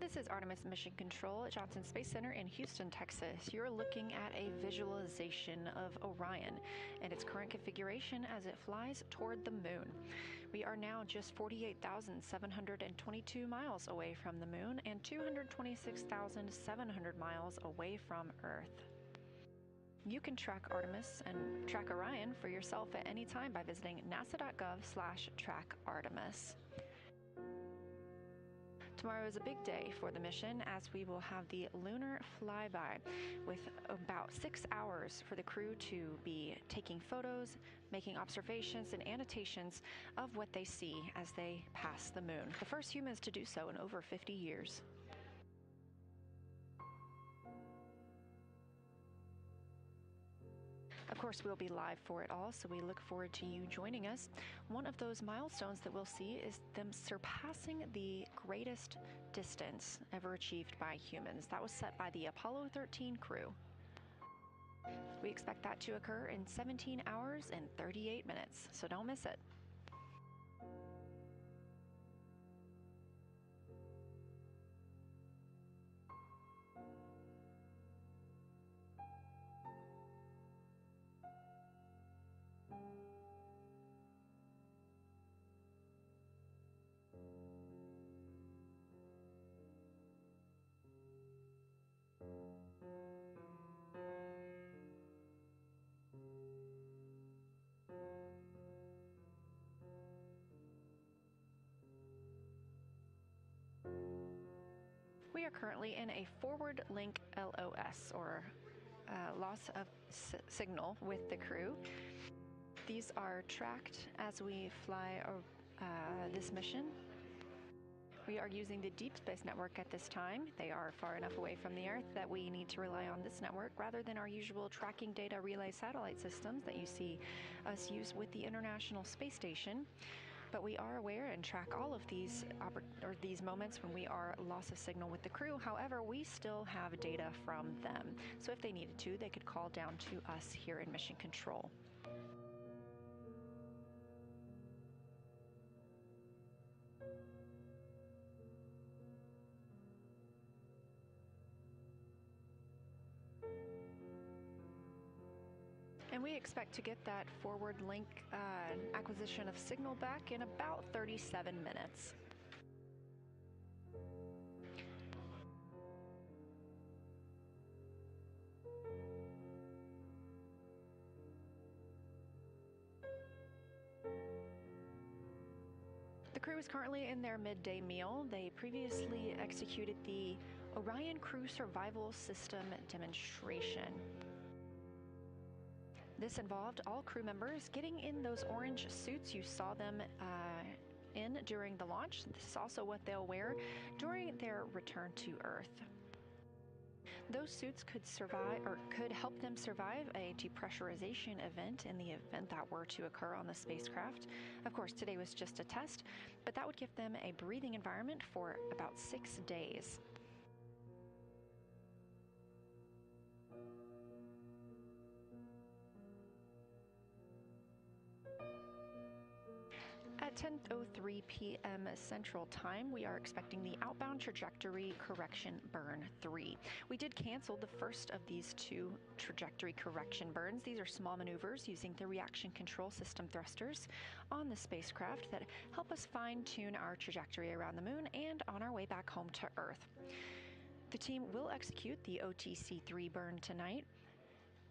This is Artemis Mission Control at Johnson Space Center in Houston, Texas. You're looking at a visualization of Orion and its current configuration as it flies toward the moon. We are now just 48,722 miles away from the moon and 226,700 miles away from Earth. You can track Artemis and track Orion for yourself at any time by visiting nasa.gov/trackartemis. Tomorrow is a big day for the mission as we will have the lunar flyby with about 6 hours for the crew to be taking photos, making observations and annotations of what they see as they pass the moon. The first humans to do so in over 50 years. Of course, we'll be live for it all, so we look forward to you joining us. One of those milestones that we'll see is them surpassing the greatest distance ever achieved by humans. That was set by the Apollo 13 crew. We expect that to occur in 17 hours and 38 minutes, so don't miss it. We are currently in a forward link LOS, or loss of signal, with the crew. These are tracked as we fly this mission. We are using the Deep Space Network at this time. They are far enough away from the Earth that we need to rely on this network rather than our usual tracking data relay satellite systems that you see us use with the International Space Station. But we are aware and track all of these these moments when we are loss of signal with the crew. However, we still have data from them. So if they needed to, they could call down to us here in Mission Control. And we expect to get that forward link acquisition of signal back in about 37 minutes. The crew is currently in their midday meal. They previously executed the Orion Crew Survival System demonstration. This involved all crew members getting in those orange suits you saw them in during the launch. This is also what they'll wear during their return to Earth. Those suits could help them survive a depressurization event in the event that were to occur on the spacecraft. Of course, today was just a test, but that would give them a breathing environment for about 6 days. At 10:03 p.m. Central Time, we are expecting the outbound trajectory correction burn 3. We did cancel the first of these 2 trajectory correction burns. These are small maneuvers using the reaction control system thrusters on the spacecraft that help us fine-tune our trajectory around the moon and on our way back home to Earth. The team will execute the OTC-3 burn tonight.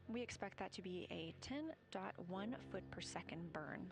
We expect that to be a 10.1 foot per second burn.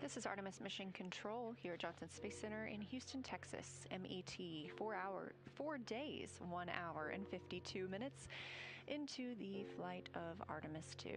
This is Artemis Mission Control here at Johnson Space Center in Houston, Texas. MET, 4 days, 1 hour and 52 minutes into the flight of Artemis 2.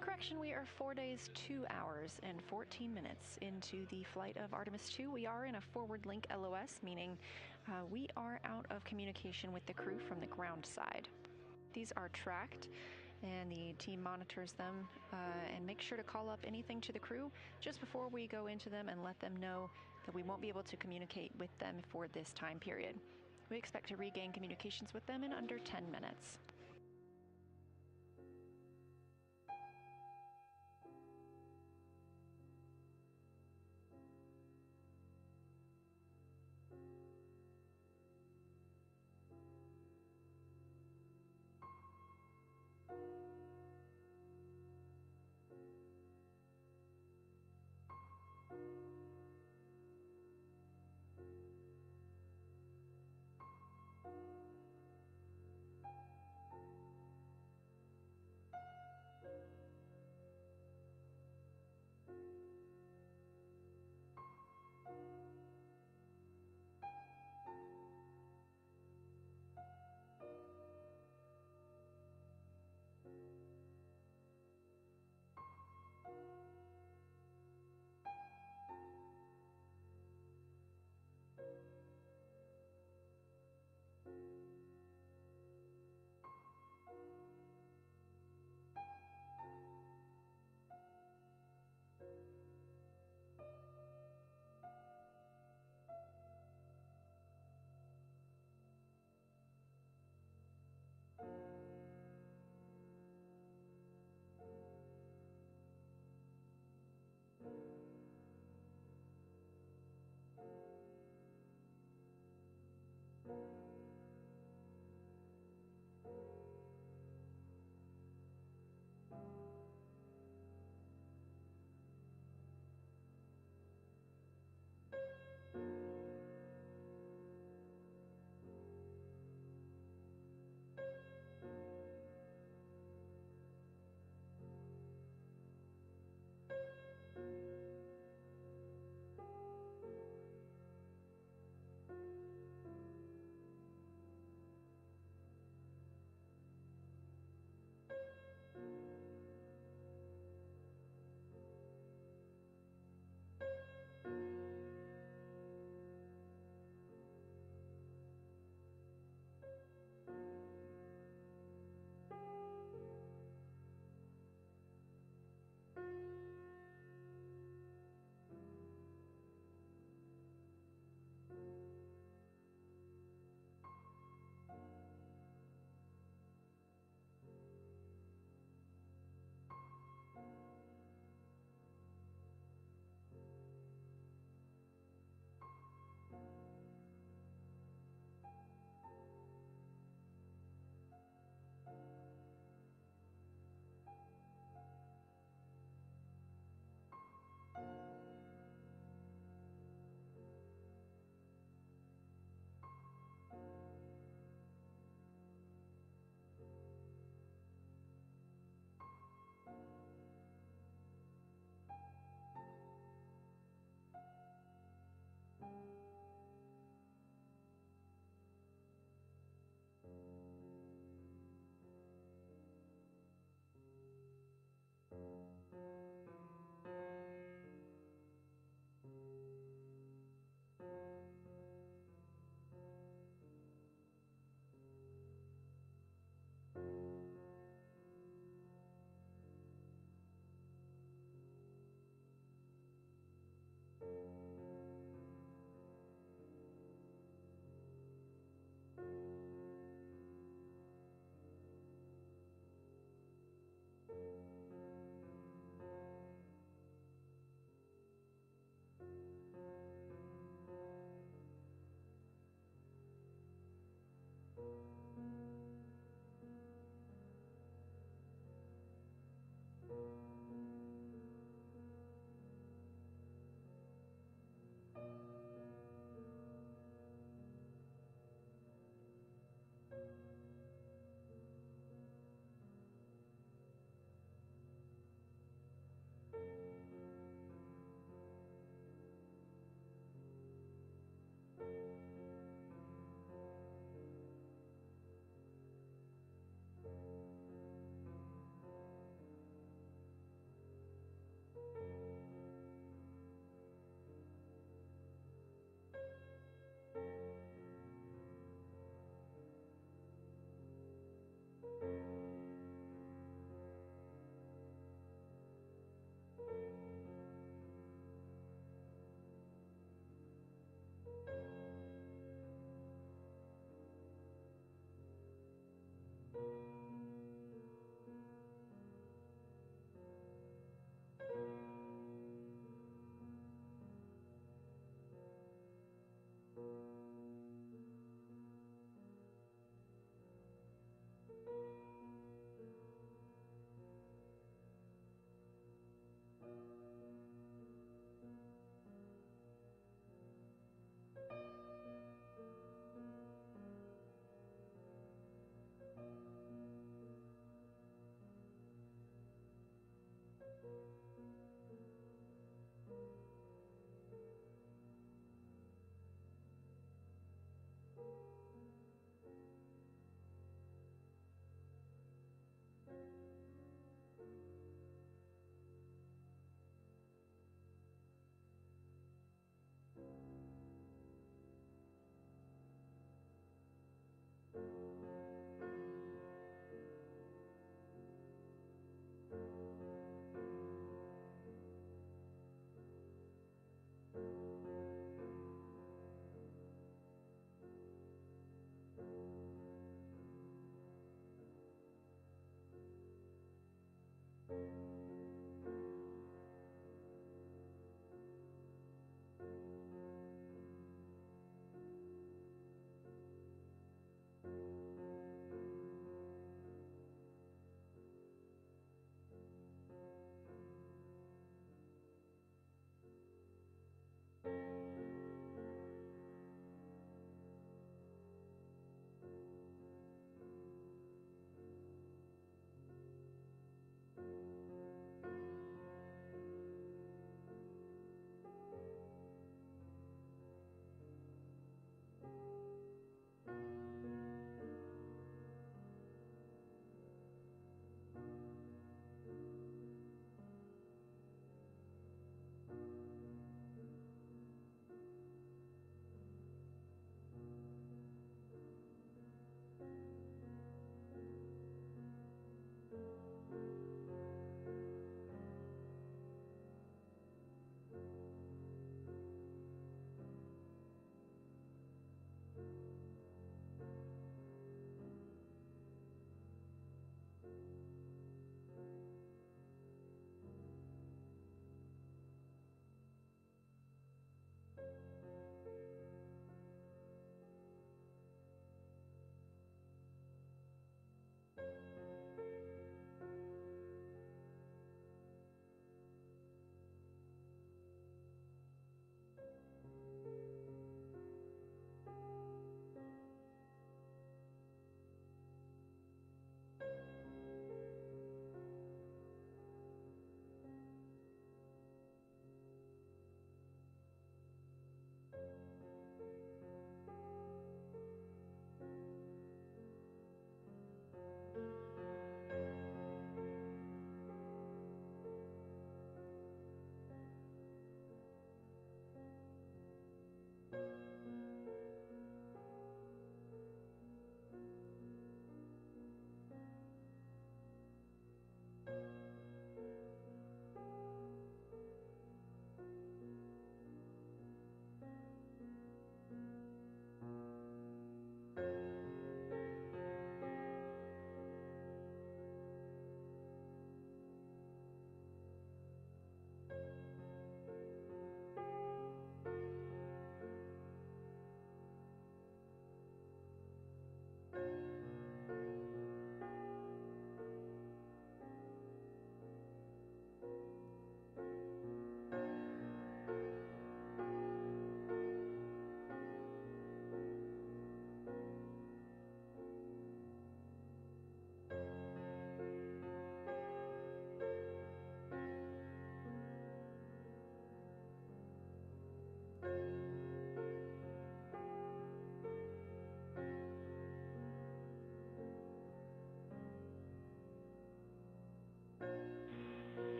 Correction, we are 4 days, 2 hours, and 14 minutes into the flight of Artemis 2. We are in a forward link LOS, meaning we are out of communication with the crew from the ground side. These are tracked, and the team monitors them and make sure to call up anything to the crew just before we go into them and let them know that we won't be able to communicate with them for this time period. We expect to regain communications with them in under 10 minutes.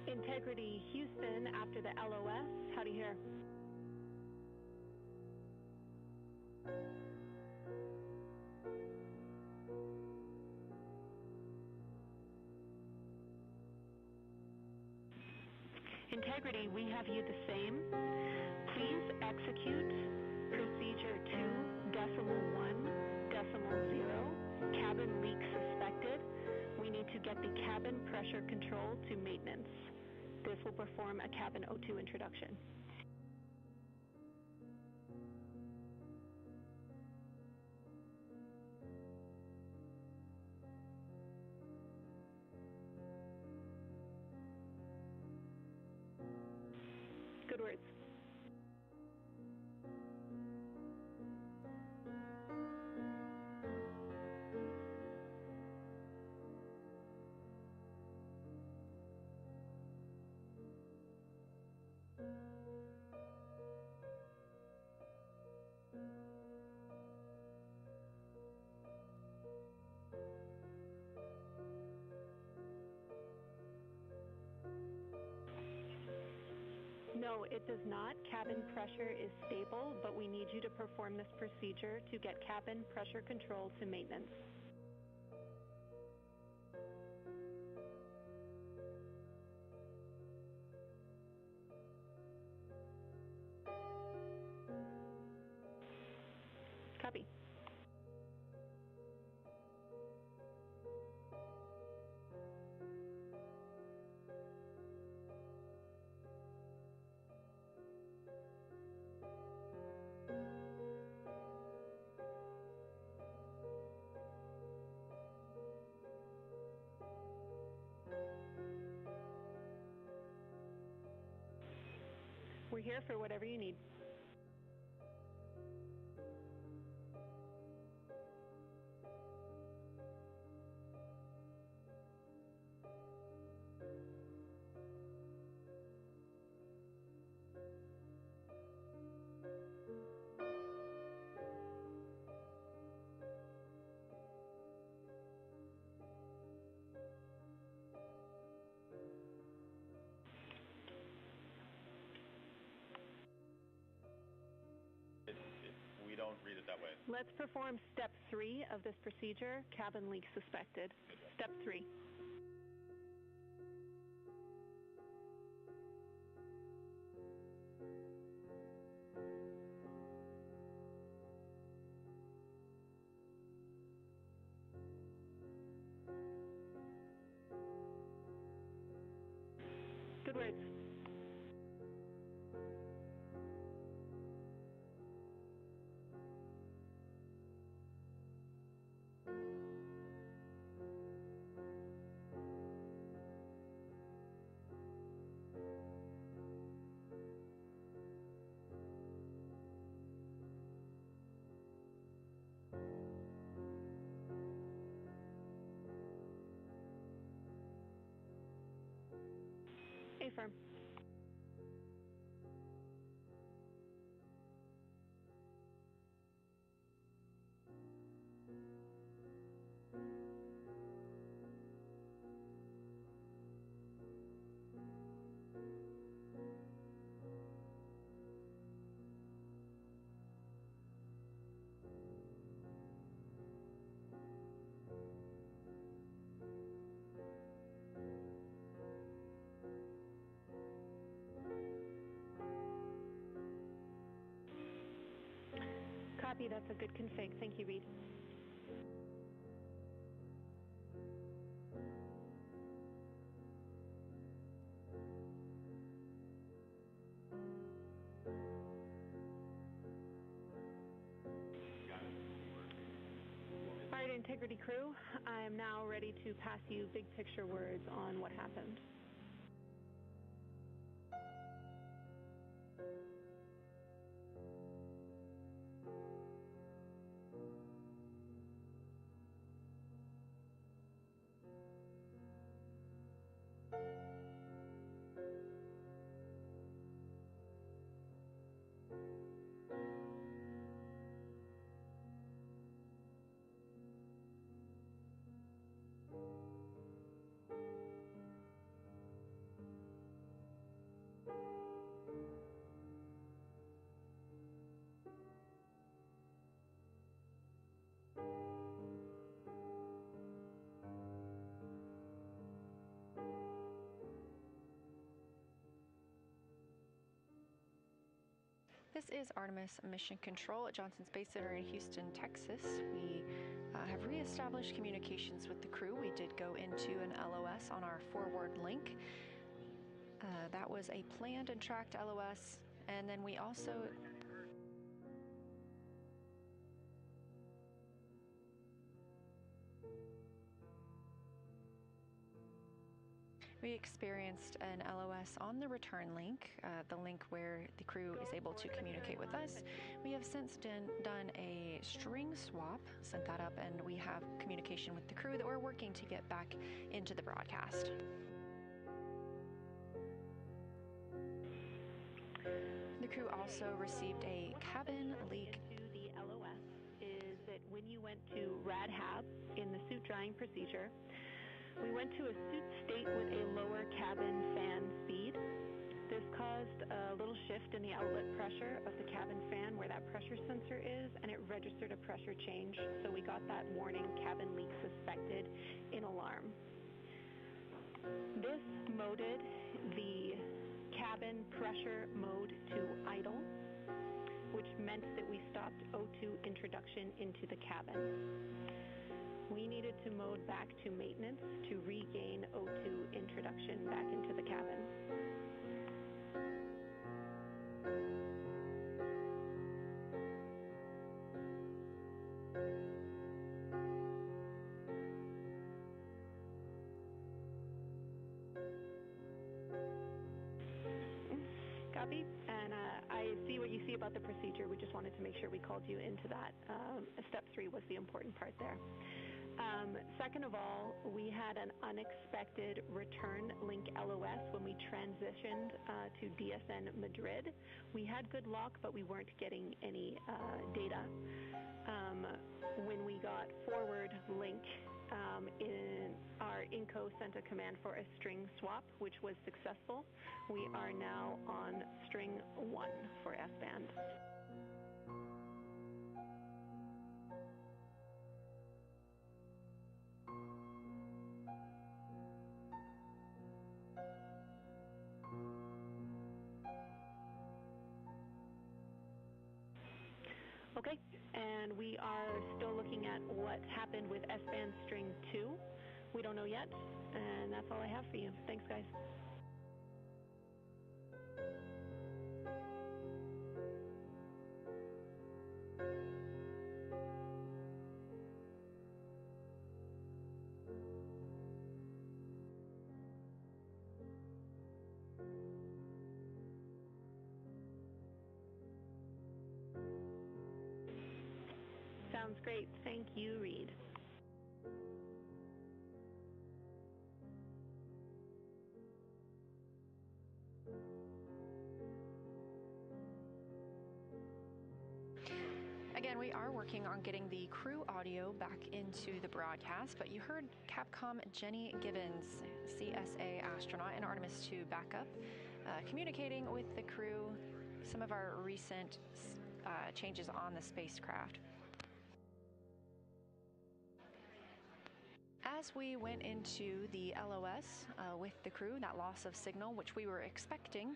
Integrity Houston after the LOS. How do you hear? Integrity, we have you the same. Please execute procedure 2.1.0. Cabin leak suspected. We need to get the cabin pressure control to maintenance. This will perform a cabin O2 introduction. Good words. No, it does not. Cabin pressure is stable, but we need you to perform this procedure to get cabin pressure control to maintenance. Copy. We're here for whatever you need. Don't read it that way. Let's perform step 3 of this procedure, cabin leak suspected. Step 3. Good words. Affirm. Copy, that's a good config. Thank you, Reed. All right, Integrity crew, I am now ready to pass you big picture words on what happened. This is Artemis Mission Control at Johnson Space Center in Houston, Texas. We have reestablished communications with the crew. We did go into an LOS on our forward link. That was a planned and tracked LOS, and then we also experienced an LOS on the return link, the link where the crew is able to communicate with us. We have since done a string swap, sent that up, and we have communication with the crew that we're working to get back into the broadcast. The crew also received a cabin leak. Into the LOS is that when you went to RADHAB in the suit drying procedure, we went to a suit state with a lower cabin fan speed. This This caused a little shift in the outlet pressure of the cabin fan where that pressure sensor is, and it registered a pressure change. So we got that warning, cabin leak suspected, in alarm. This moded the cabin pressure mode to idle, which meant that we stopped O2 introduction into the cabin. We needed to mode back to maintenance to regain O2 introduction back into the cabin. Copy. And I see what you see about the procedure. We just wanted to make sure we called you into that. Step 3 was the important part there. Second of all, we had an unexpected return link LOS when we transitioned to DSN Madrid. We had good luck, but we weren't getting any data. When we got forward link, our INCO sent a command for a string swap, which was successful. We are now on string 1 for S-band. Okay, and we are still looking at what happened with S-band string 2. We don't know yet, and that's all I have for you. Thanks, guys. Sounds great. Thank you, Reed. Again, we are working on getting the crew audio back into the broadcast, but you heard Capcom Jenny Gibbons, CSA astronaut in Artemis 2 backup, communicating with the crew some of our recent changes on the spacecraft. As we went into the LOS with the crew, that loss of signal, which we were expecting,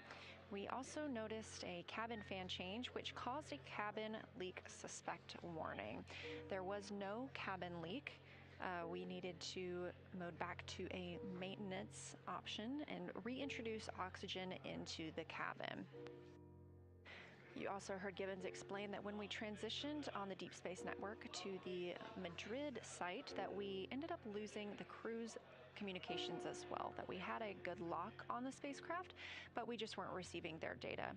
we also noticed a cabin fan change, which caused a cabin leak suspect warning. There was no cabin leak. We needed to mode back to a maintenance option and reintroduce oxygen into the cabin. You also heard Gibbons explain that when we transitioned on the Deep Space Network to the Madrid site, that we ended up losing the crew's communications as well, that we had a good lock on the spacecraft, but we just weren't receiving their data.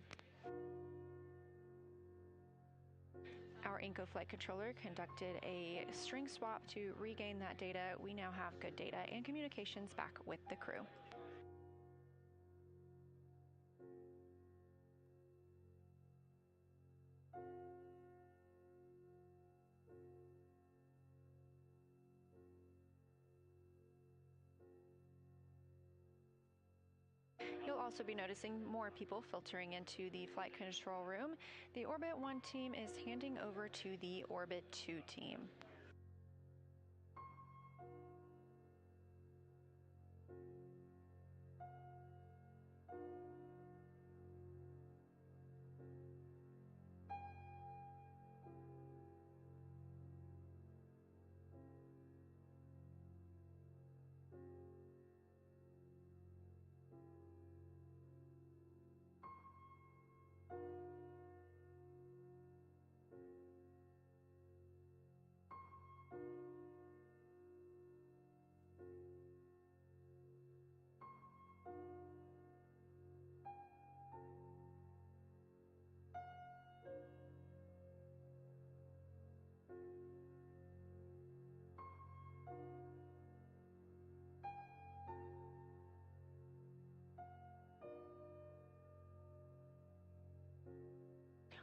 Our INCO flight controller conducted a string swap to regain that data. We now have good data and communications back with the crew. You'll also be noticing more people filtering into the flight control room. The Orbit 1 team is handing over to the Orbit 2 team.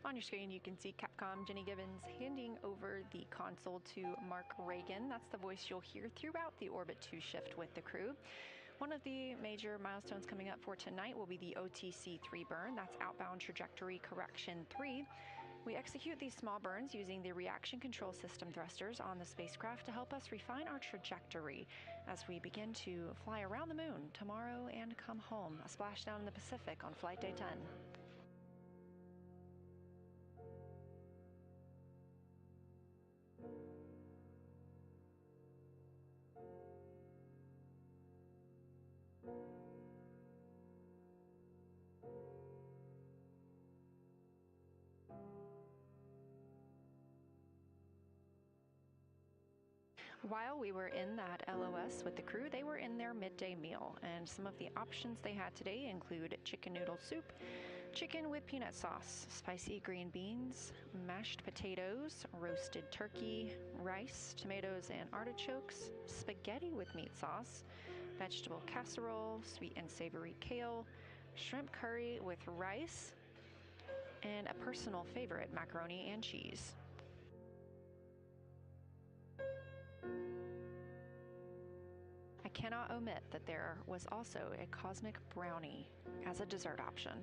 On your screen, you can see Capcom Jenny Gibbons handing over the console to Mark Reagan. That's the voice you'll hear throughout the Orbit 2 shift with the crew. One of the major milestones coming up for tonight will be the OTC-3 burn. That's outbound trajectory correction 3. We execute these small burns using the reaction control system thrusters on the spacecraft to help us refine our trajectory as we begin to fly around the moon tomorrow and come home. A splashdown in the Pacific on flight day 10. While we were in that LOS with the crew, they were in their midday meal, and some of the options they had today include chicken noodle soup, chicken with peanut sauce, spicy green beans, mashed potatoes, roasted turkey, rice, tomatoes and artichokes, spaghetti with meat sauce, vegetable casserole, sweet and savory kale, shrimp curry with rice, and a personal favorite, macaroni and cheese. I cannot omit that there was also a cosmic brownie as a dessert option.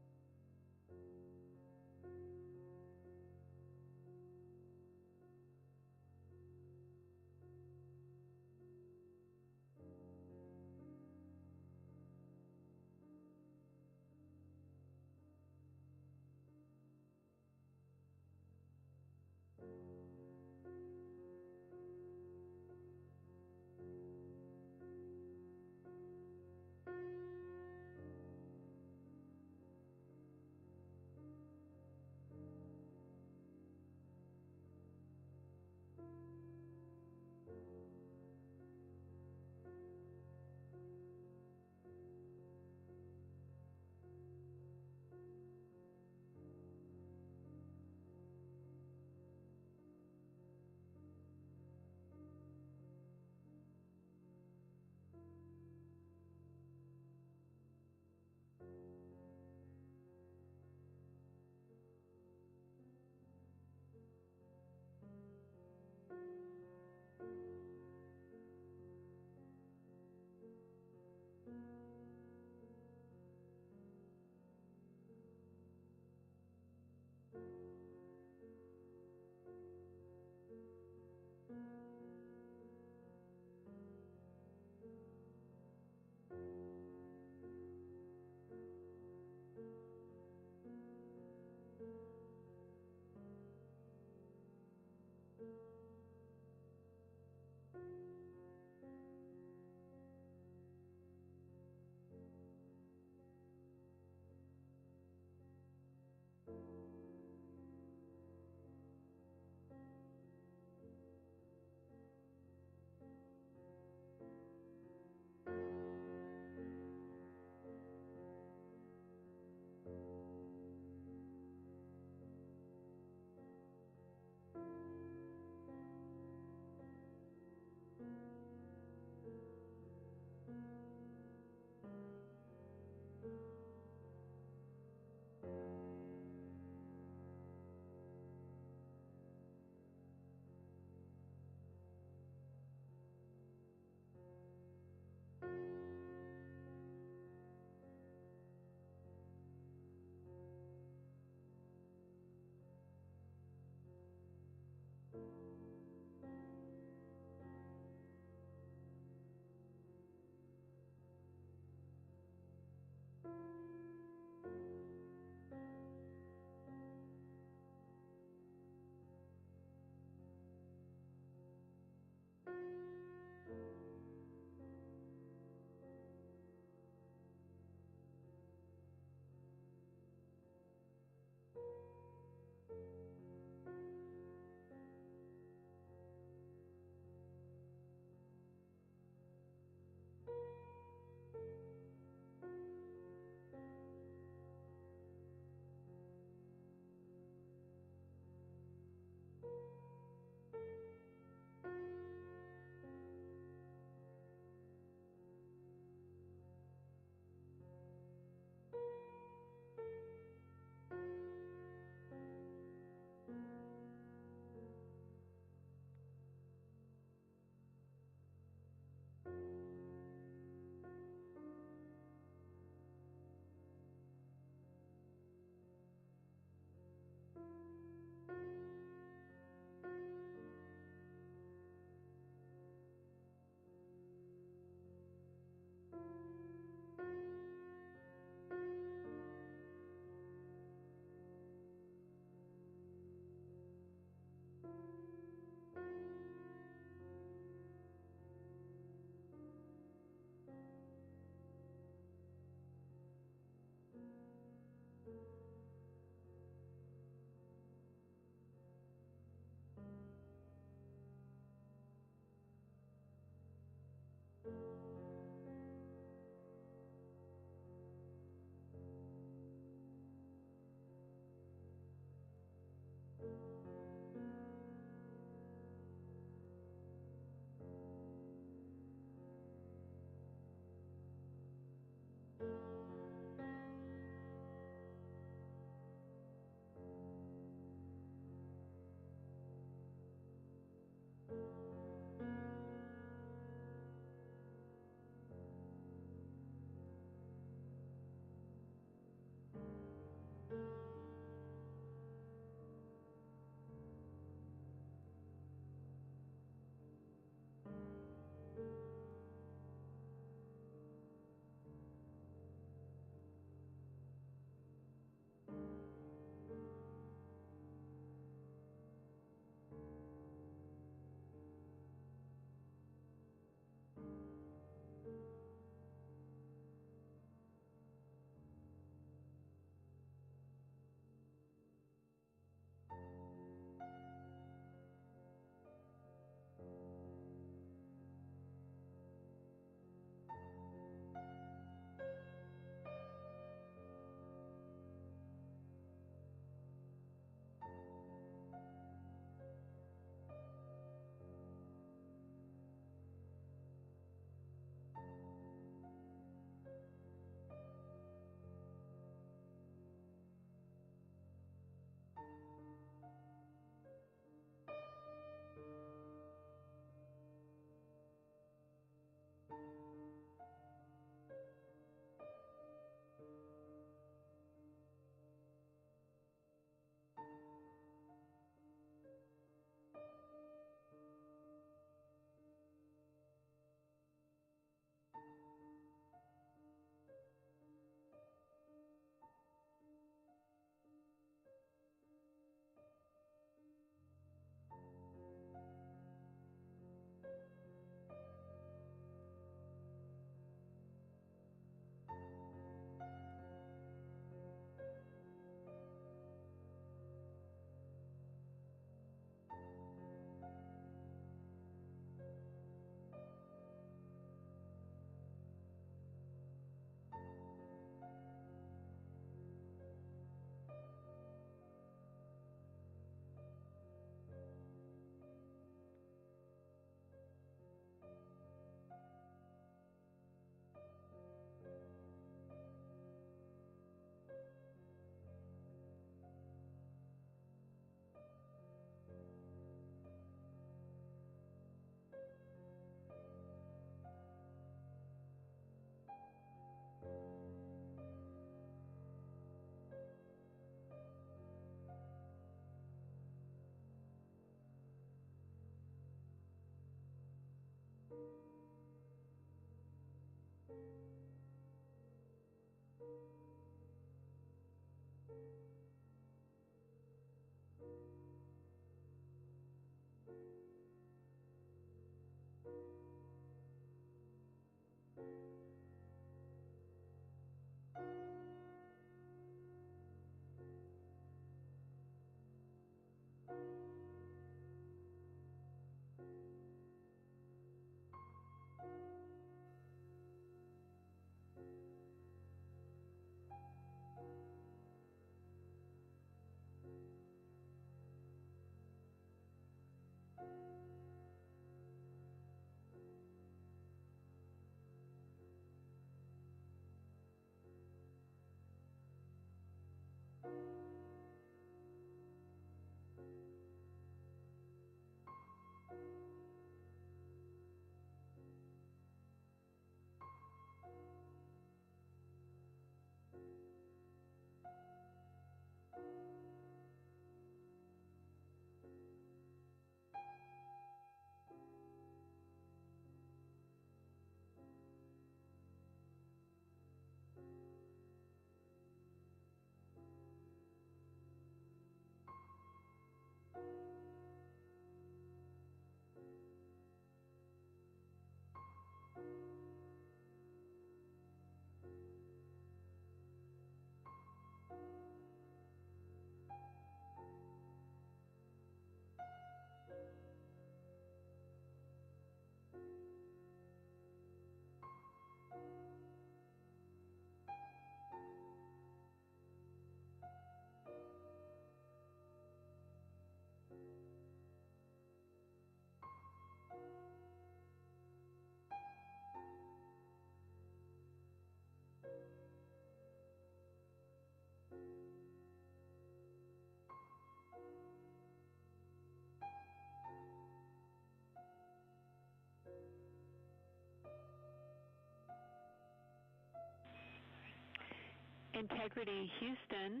Integrity Houston,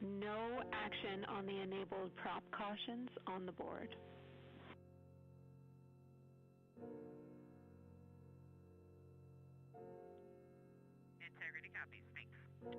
no action on the enabled prop cautions on the board. Integrity copies, thanks.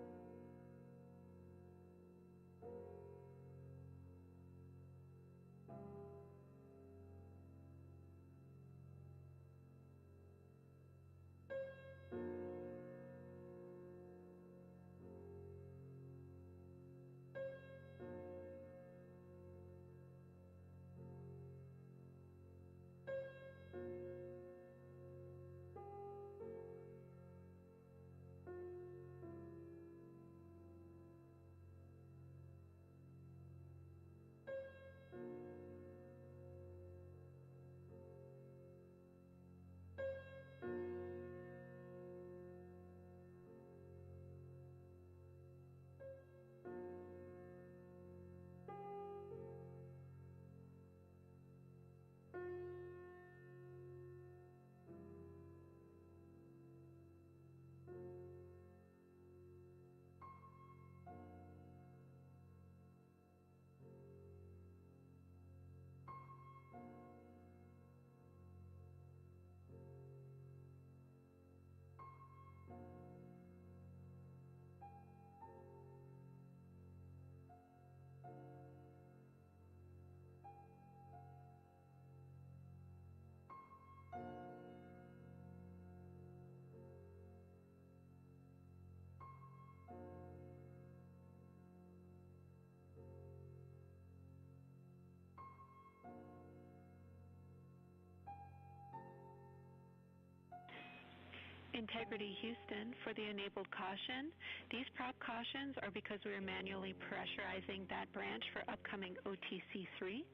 Integrity Houston, for the enabled caution, these prop cautions are because we are manually pressurizing that branch for upcoming OTC 3.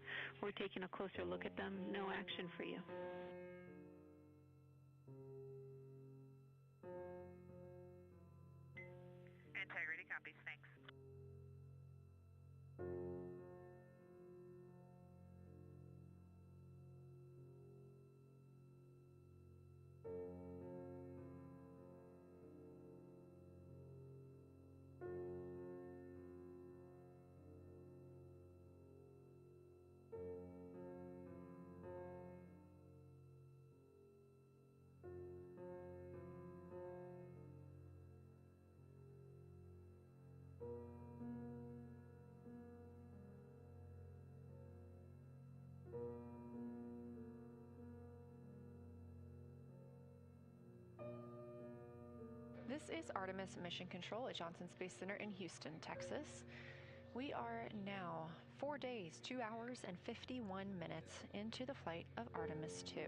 We're taking a closer look at them. No action for you. Integrity copies, thanks. This is Artemis Mission Control at Johnson Space Center in Houston, Texas. We are now 4 days, 2 hours, and 51 minutes into the flight of Artemis 2.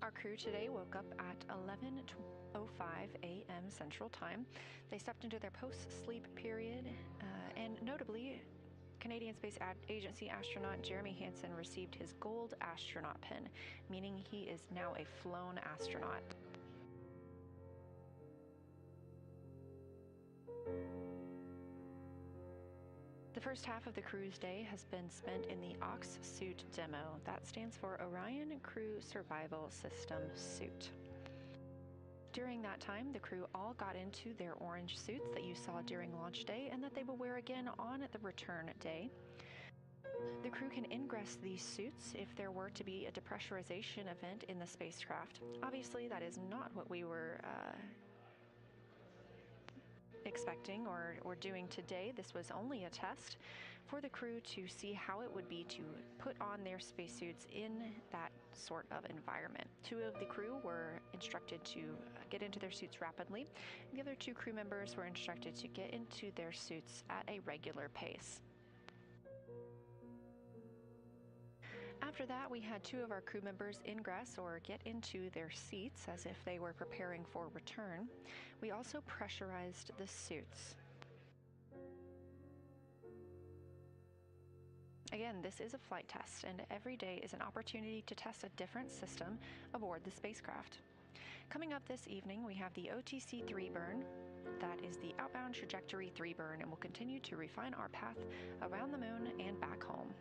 Our crew today woke up at 11:05 a.m. Central Time. They stepped into their post-sleep period, and notably, Canadian Space Agency astronaut Jeremy Hansen received his gold astronaut pin, meaning he is now a flown astronaut. The first half of the crew's day has been spent in the Ox Suit demo. That stands for Orion Crew Survival System Suit. During that time, the crew all got into their orange suits that you saw during launch day and that they will wear again on the return day. The crew can ingress these suits if there were to be a depressurization event in the spacecraft. Obviously, that is not what we were expecting or doing today. This was only a test for the crew to see how it would be to put on their spacesuits in that sort of environment. 2 of the crew were instructed to get into their suits rapidly. The other 2 crew members were instructed to get into their suits at a regular pace. After that, we had 2 of our crew members ingress or get into their seats as if they were preparing for return. We also pressurized the suits. Again, this is a flight test, and every day is an opportunity to test a different system aboard the spacecraft. Coming up this evening, we have the OTC 3 burn. That is the outbound trajectory 3 burn, and we'll continue to refine our path around the moon and back home.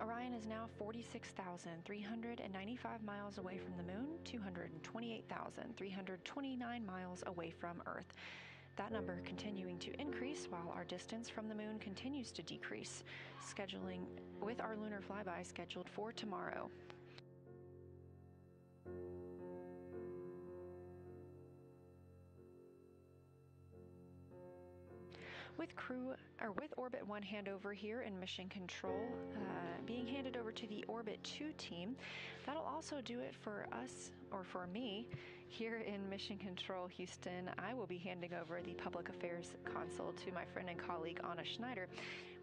Orion is now 46,395 miles away from the moon, 228,329 miles away from Earth. That number continuing to increase while our distance from the moon continues to decrease, scheduling with our lunar flyby scheduled for tomorrow. With Orbit 1 handover here in Mission Control, being handed over to the Orbit 2 team, that'll also do it for us, or for me, here in Mission Control Houston. I will be handing over the Public Affairs Console to my friend and colleague Anna Schneider.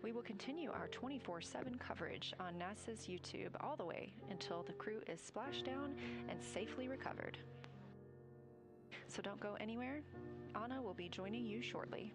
We will continue our 24/7 coverage on NASA's YouTube all the way until the crew is splashed down and safely recovered. So don't go anywhere. Anna will be joining you shortly.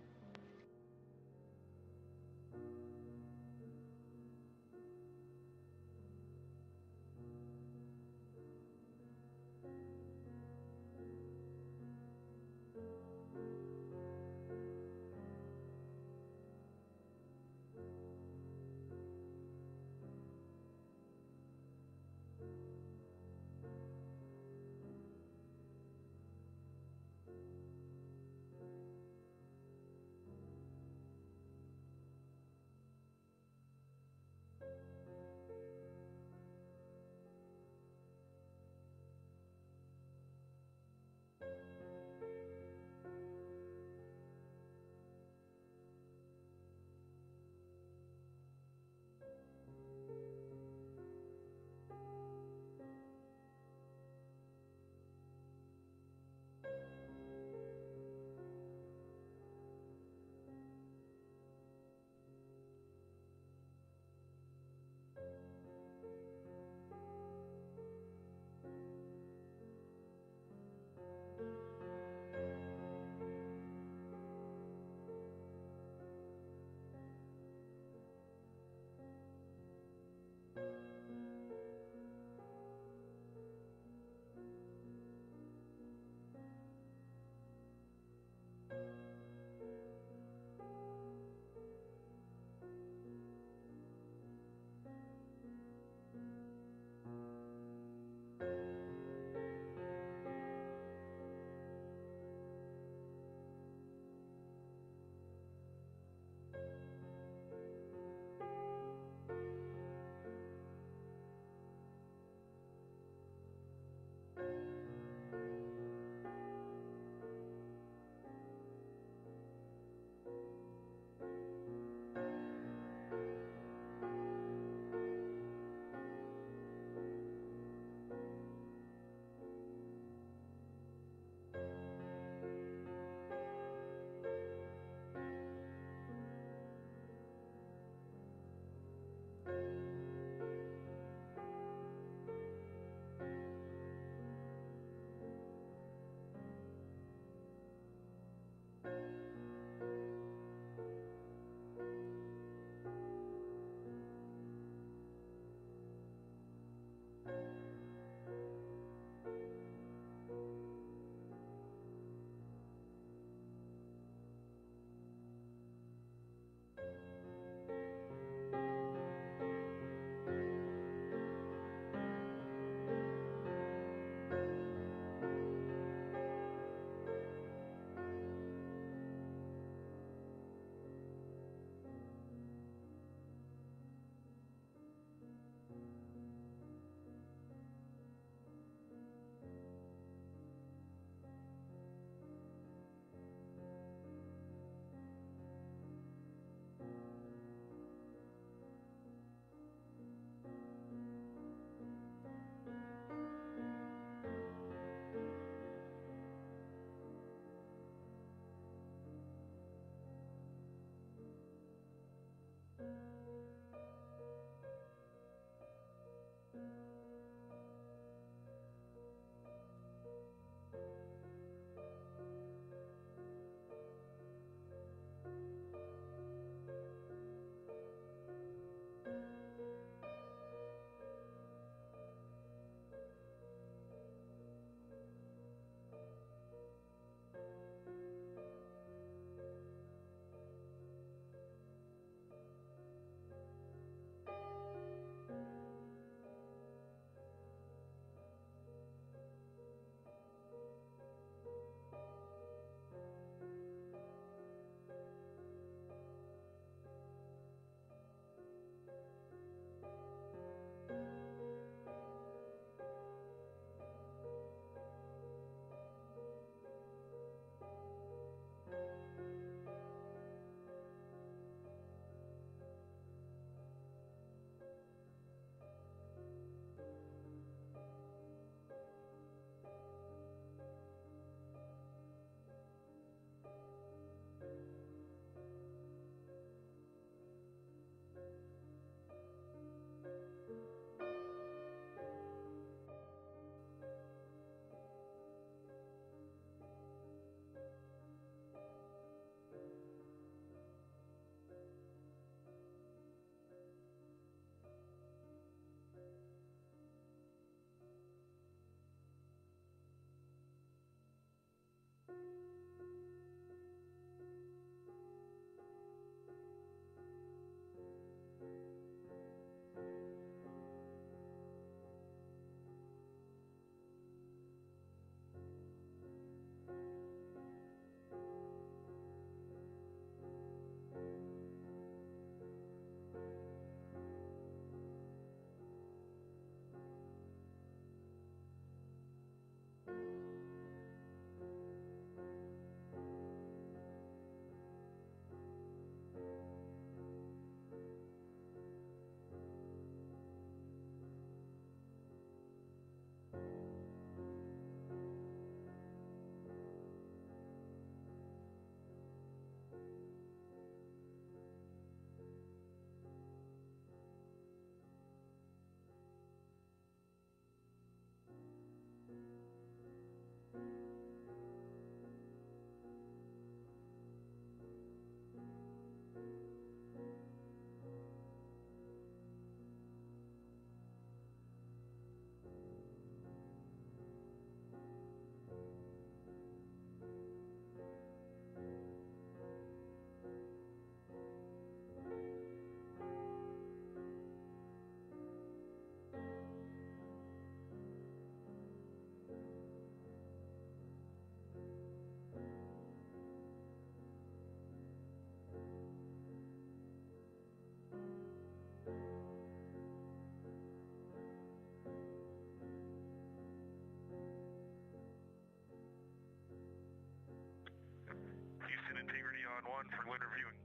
viewing.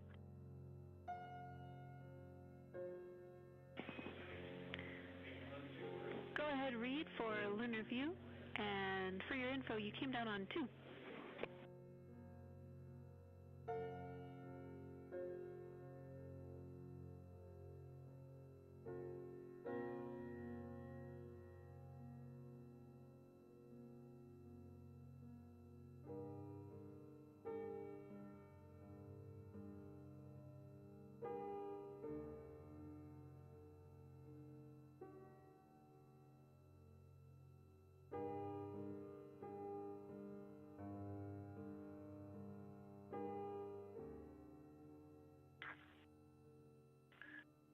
Go ahead, Reed, for lunar view. And for your info, you came down on 2.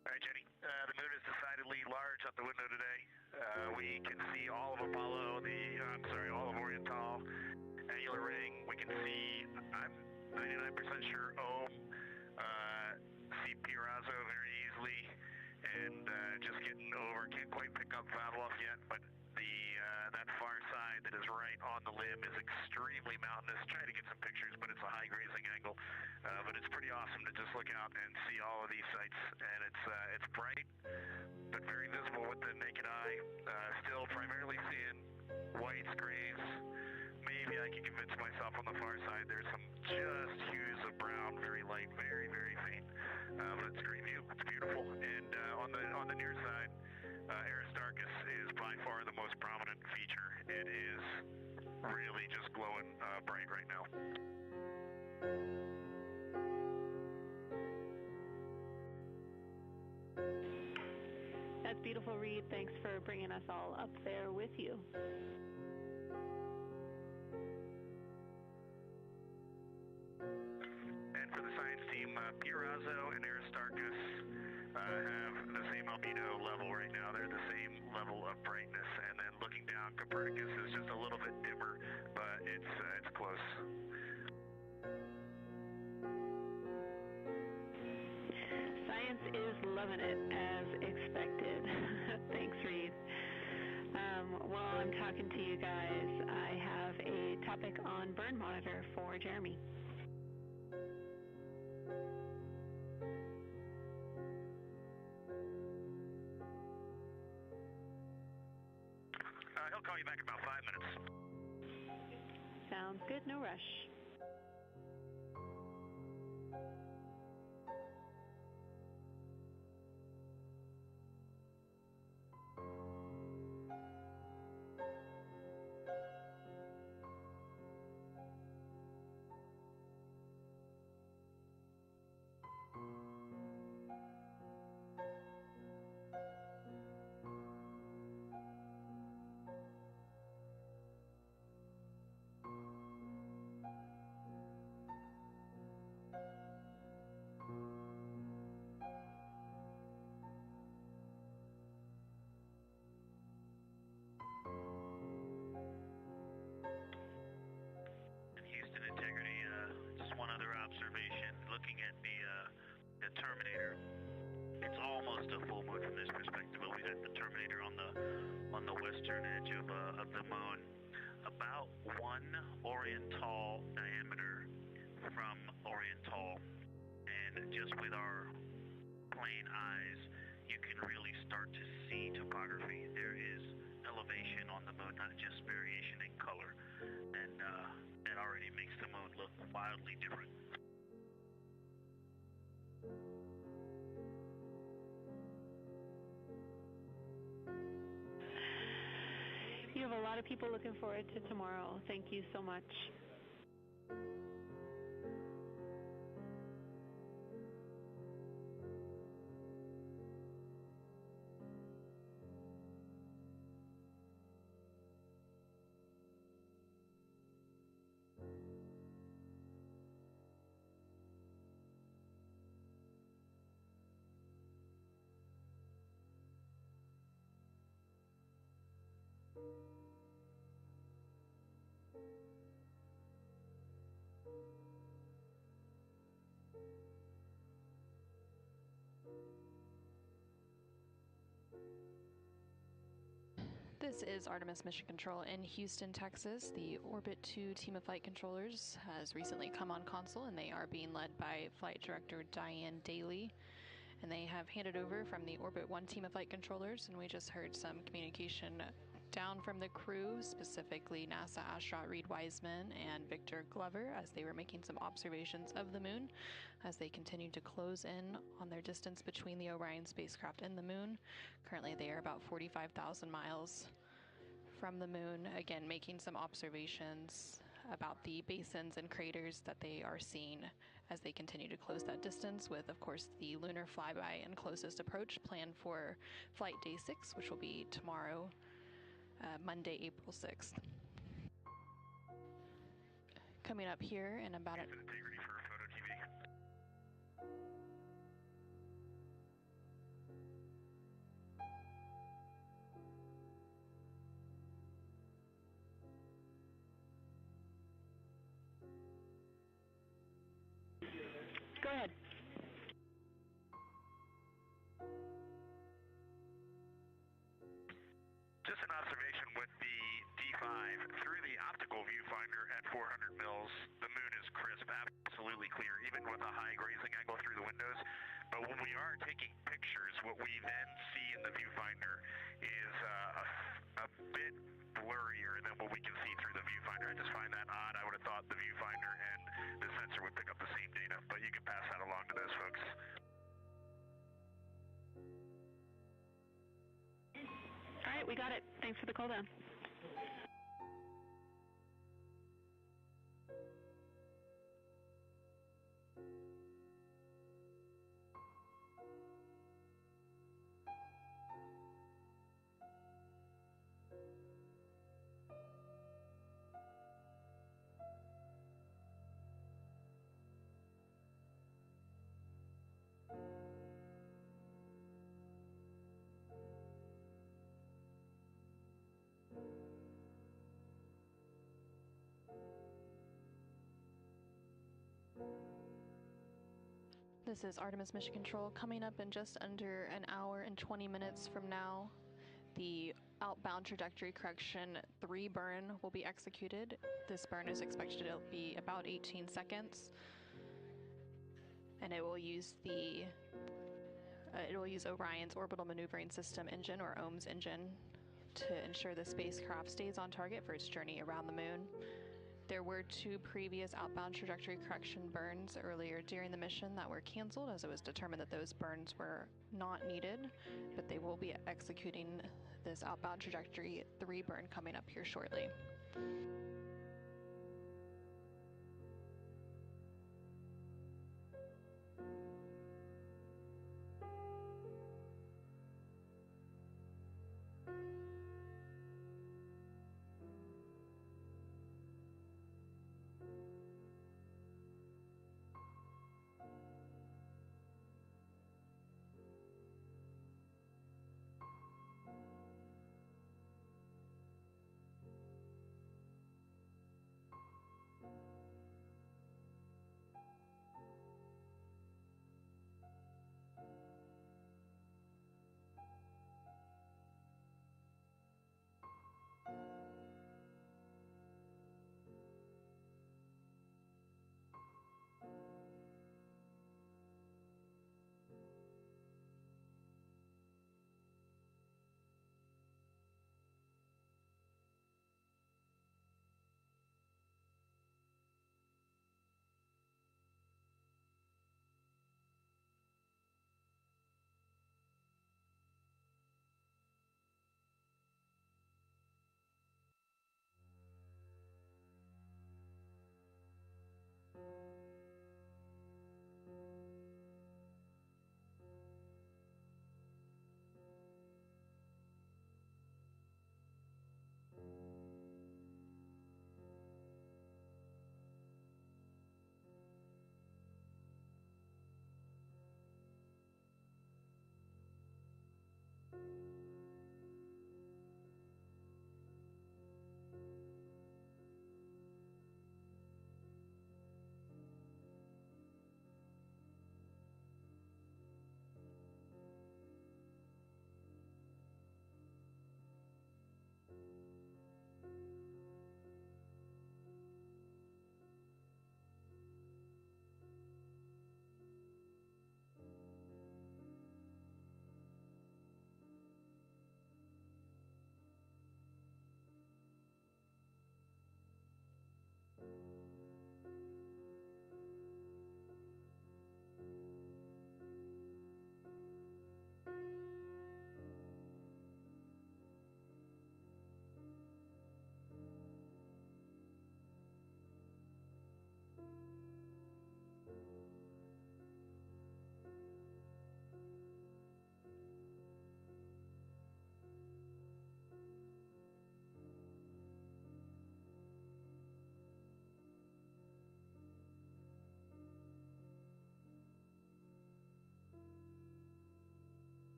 All right, Jenny. The moon is decidedly large out the window today. We can see all of Apollo, all of Oriental, annular ring. We can see, I'm 99% sure, see Pirazo very easily, and just getting over. Can't quite pick up Vavilov yet, but that far side that is right on the limb is extremely mountainous. Try to get some pictures, but it's a high grazing angle. But it's pretty awesome to just look out and see all of these sites, and it's bright, but very visible with the naked eye. Still primarily seeing whites, grays. Maybe I can convince myself on the far side there's some just hues of brown, very light, very, very faint. But it's a great view. It's beautiful. And on the near side, Aristarchus is by far the most prominent feature. It is really just glowing bright right now. That's beautiful, Reed. Thanks for bringing us all up there with you. And for the science team, Pirazo and Aristarchus have the same albedo level right now. They're the same level of brightness. And then looking down, Copernicus is just a little bit dimmer, but it's close. Science is loving it, as expected. Thanks, Reed. While I'm talking to you guys, I have a topic on burn monitor for Jeremy. He'll call you back in about 5 minutes. Sounds good, no rush. Looking at the Terminator, it's almost a full moon from this perspective, but we got the Terminator on the western edge of the moon, about 1 Oriental diameter from Oriental, and just with our plain eyes, you can really start to see topography. There is elevation on the moon, not just variation in color, and that already makes the moon look wildly different. You have a lot of people looking forward to tomorrow. Thank you so much. This is Artemis Mission Control in Houston, Texas. The Orbit 2 team of flight controllers has recently come on console, and they are being led by Flight Director Diane Daly. And they have handed over from the Orbit 1 team of flight controllers, and we just heard some communication down from the crew, specifically NASA astronaut Reed Wiseman and Victor Glover, as they were making some observations of the moon as they continued to close in on their distance between the Orion spacecraft and the moon. Currently, they are about 45,000 miles from the moon, again, making some observations about the basins and craters that they are seeing as they continue to close that distance, with, of course, the lunar flyby and closest approach planned for Flight Day 6, which will be tomorrow, Monday, April 6th. Coming up here in about Integrity for photo TV. Go ahead. Just an observation with the D5 through the optical viewfinder at 400 mils, the moon is crisp, absolutely clear, even with a high grazing angle through the windows. But when we are taking pictures, what we then see in the viewfinder is a bit blurrier than what we can see through the viewfinder. I just find that odd. I would have thought the viewfinder and the sensor would pick up the same data, but you can pass that along to those folks. All right, we got it. Thanks for the call down. This is Artemis Mission Control. Coming up in just under an hour and 20 minutes from now, the outbound trajectory correction 3 burn will be executed. This burn is expected to be about 18 seconds, and it will use Orion's orbital maneuvering system engine, or OMS engine, to ensure the spacecraft stays on target for its journey around the moon. There were 2 previous outbound trajectory correction burns earlier during the mission that were canceled, as it was determined that those burns were not needed, but they will be executing this outbound trajectory 3 burn coming up here shortly.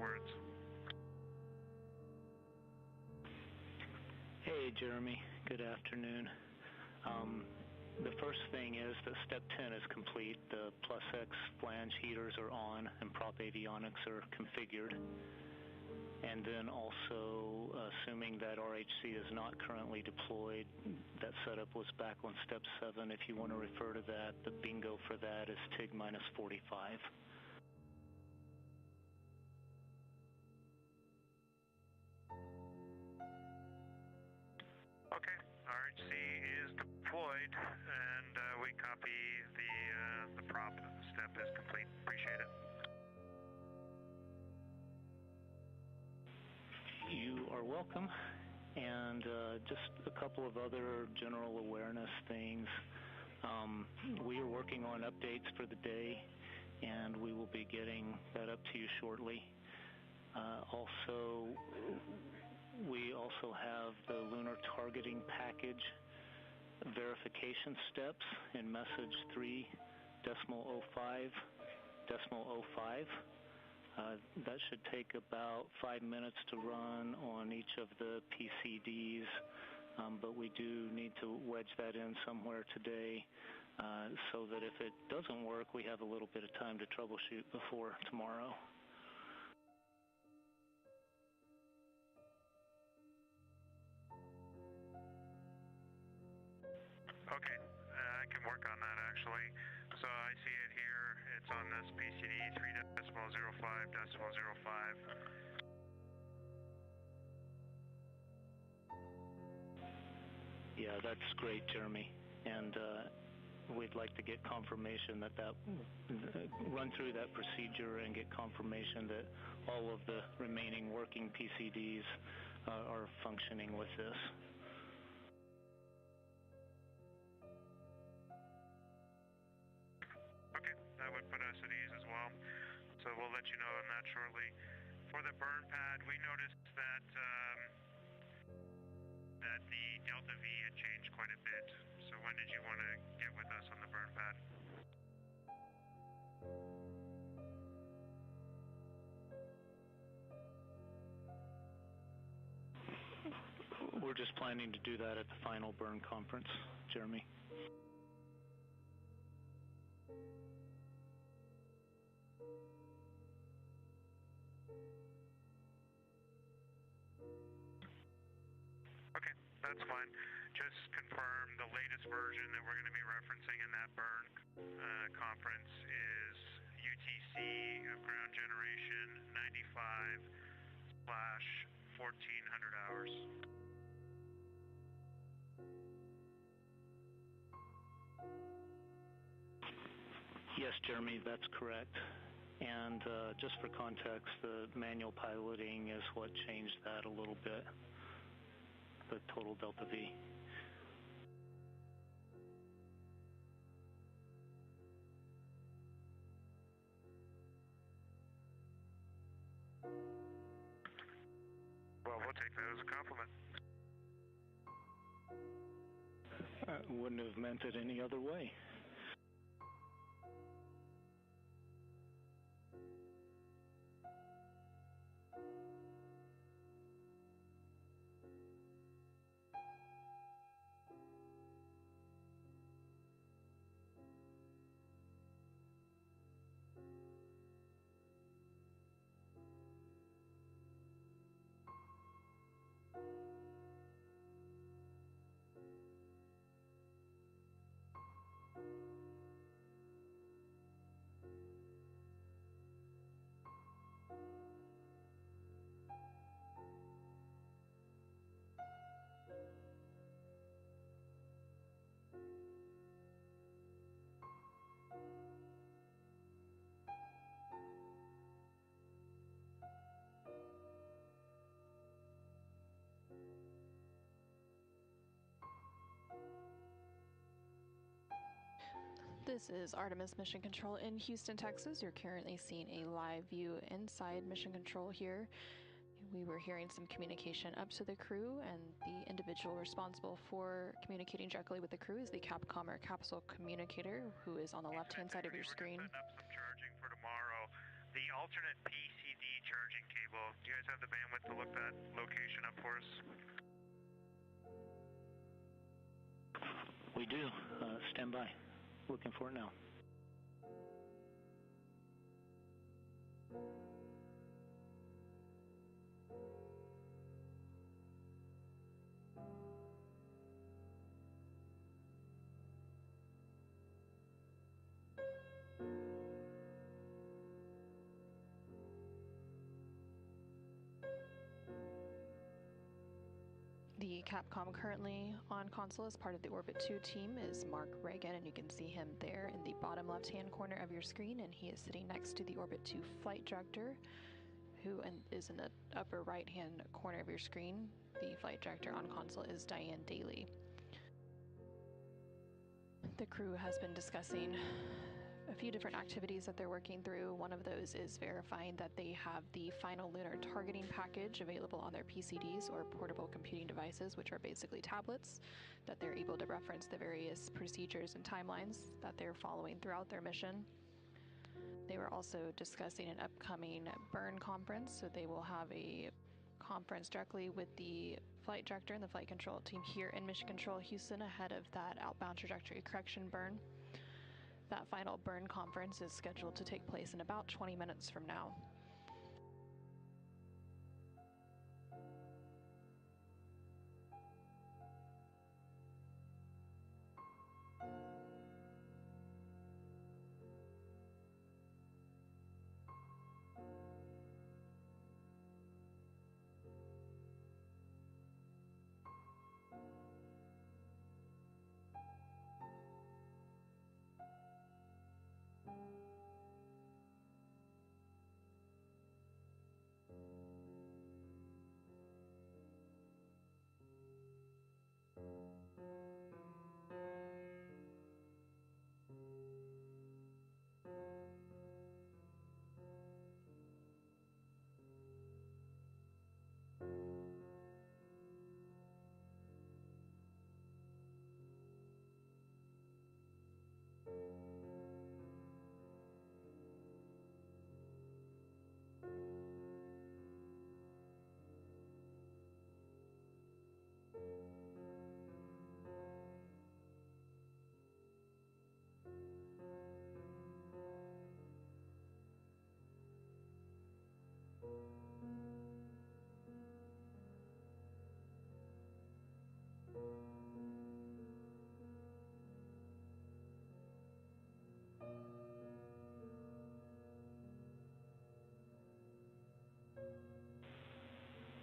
words. Hey, Jeremy. Good afternoon. The first thing is that step 10 is complete. The plus X flange heaters are on and prop avionics are configured. And then also, assuming that RHC is not currently deployed, that setup was back on step 7. If you want to refer to that, the bingo for that is TIG minus 45. Okay, RHC is deployed, and we copy the prop. Step is complete. Appreciate it. You are welcome. And just a couple of other general awareness things. We are working on updates for the day, and we will be getting that up to you shortly. We also have the lunar targeting package verification steps in message 3.05.05. That should take about 5 minutes to run on each of the PCDs, but we do need to wedge that in somewhere today so that if it doesn't work, we have a little bit of time to troubleshoot before tomorrow. Okay, I can work on that actually. So I see it here. It's on this PCD 3.05.05. Yeah, that's great, Jeremy. And we'd like to get confirmation that run through that procedure and get confirmation that all of the remaining working PCDs are functioning with this. Okay, that would put us at ease as well. So we'll let you know on that shortly. For the burn pad, we noticed that that the delta V had changed quite a bit. So when did you want to get with us on the burn pad? We're just planning to do that at the final burn conference, Jeremy. Okay, that's fine. Just confirm the latest version that we're going to be referencing in that burn conference is UTC of ground generation 95/1400 hours. Yes, Jeremy, that's correct. And just for context, the manual piloting is what changed that a little bit, the total delta V. Well, we'll take that as a compliment. I wouldn't have meant it any other way. This is Artemis Mission Control in Houston, Texas. You're currently seeing a live view inside Mission Control here. We were hearing some communication up to the crew, and the individual responsible for communicating directly with the crew is the Capcom or capsule communicator, who is on the left-hand side of your screen. We're setting up some charging for tomorrow. the alternate PCD charging cable. Do you guys have the bandwidth to look that location up for us? We do. Stand by. Looking for it now. The Capcom currently on console as part of the Orbit 2 team is Mark Reagan, and you can see him there in the bottom left-hand corner of your screen, and he is sitting next to the Orbit 2 flight director, who is in the upper right-hand corner of your screen. The flight director on console is Diane Daly. The crew has been discussing a few different activities that they're working through. One of those is verifying that they have the final lunar targeting package available on their PCDs, or portable computing devices, which are basically tablets, that they're able to reference the various procedures and timelines that they're following throughout their mission. They were also discussing an upcoming burn conference, so they will have a conference directly with the flight director and the flight control team here in Mission Control Houston ahead of that outbound trajectory correction burn. That final burn conference is scheduled to take place in about 20 minutes from now.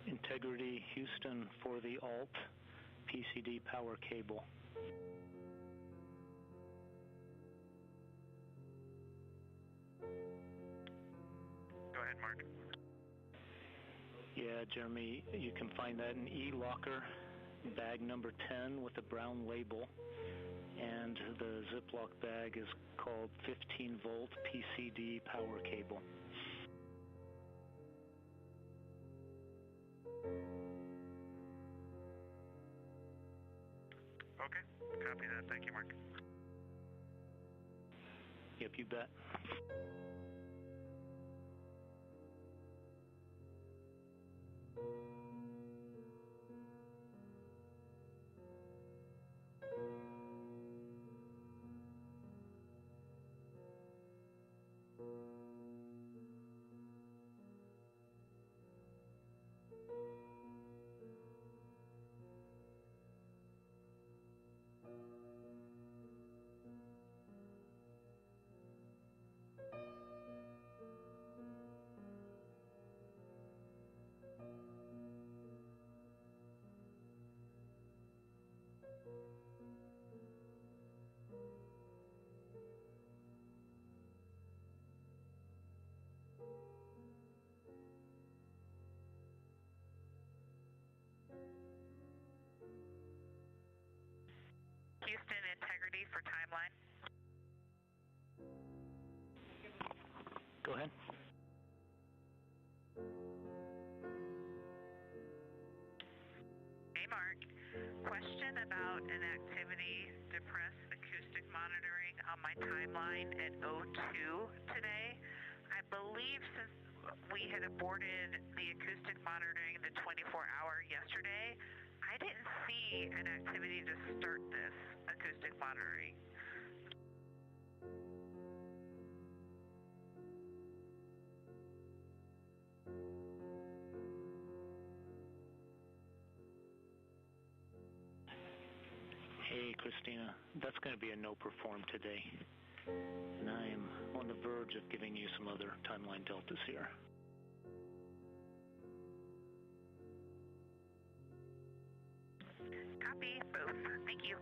Integrity Houston for the alt PCD power cable. Go ahead, Mark. Yeah, Jeremy, you can find that in E-Locker, bag number 10 with a brown label, and the Ziploc bag is called 15-volt PCD power cable. Okay, copy that. Thank you, Mark. Yep, you bet. Houston, integrity for timeline. Go ahead. Hey, Mark. Question about an activity, depressed acoustic monitoring on my timeline at 02 today. I I believe since we had aborted the acoustic monitoring the 24-hour yesterday, I didn't see an activity to start this acoustic monitoring. Hey, Christina. That's going to be a no perform today. And I am on the verge of giving you some other timeline deltas here. Copy both. Thank you.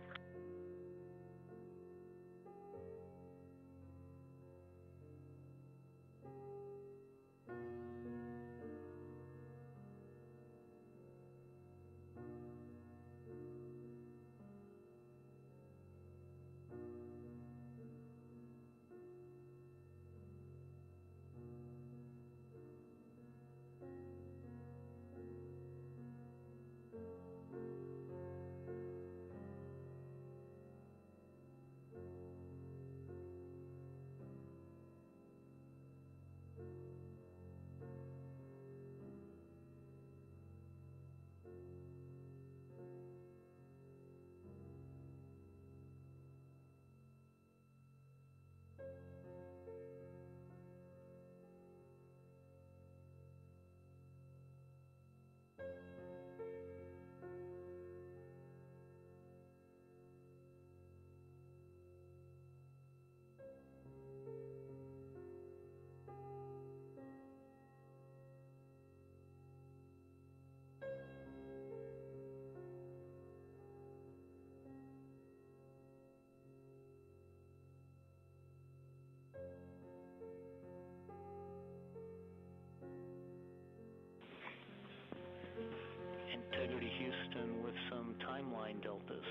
Integrity Houston with some timeline deltas.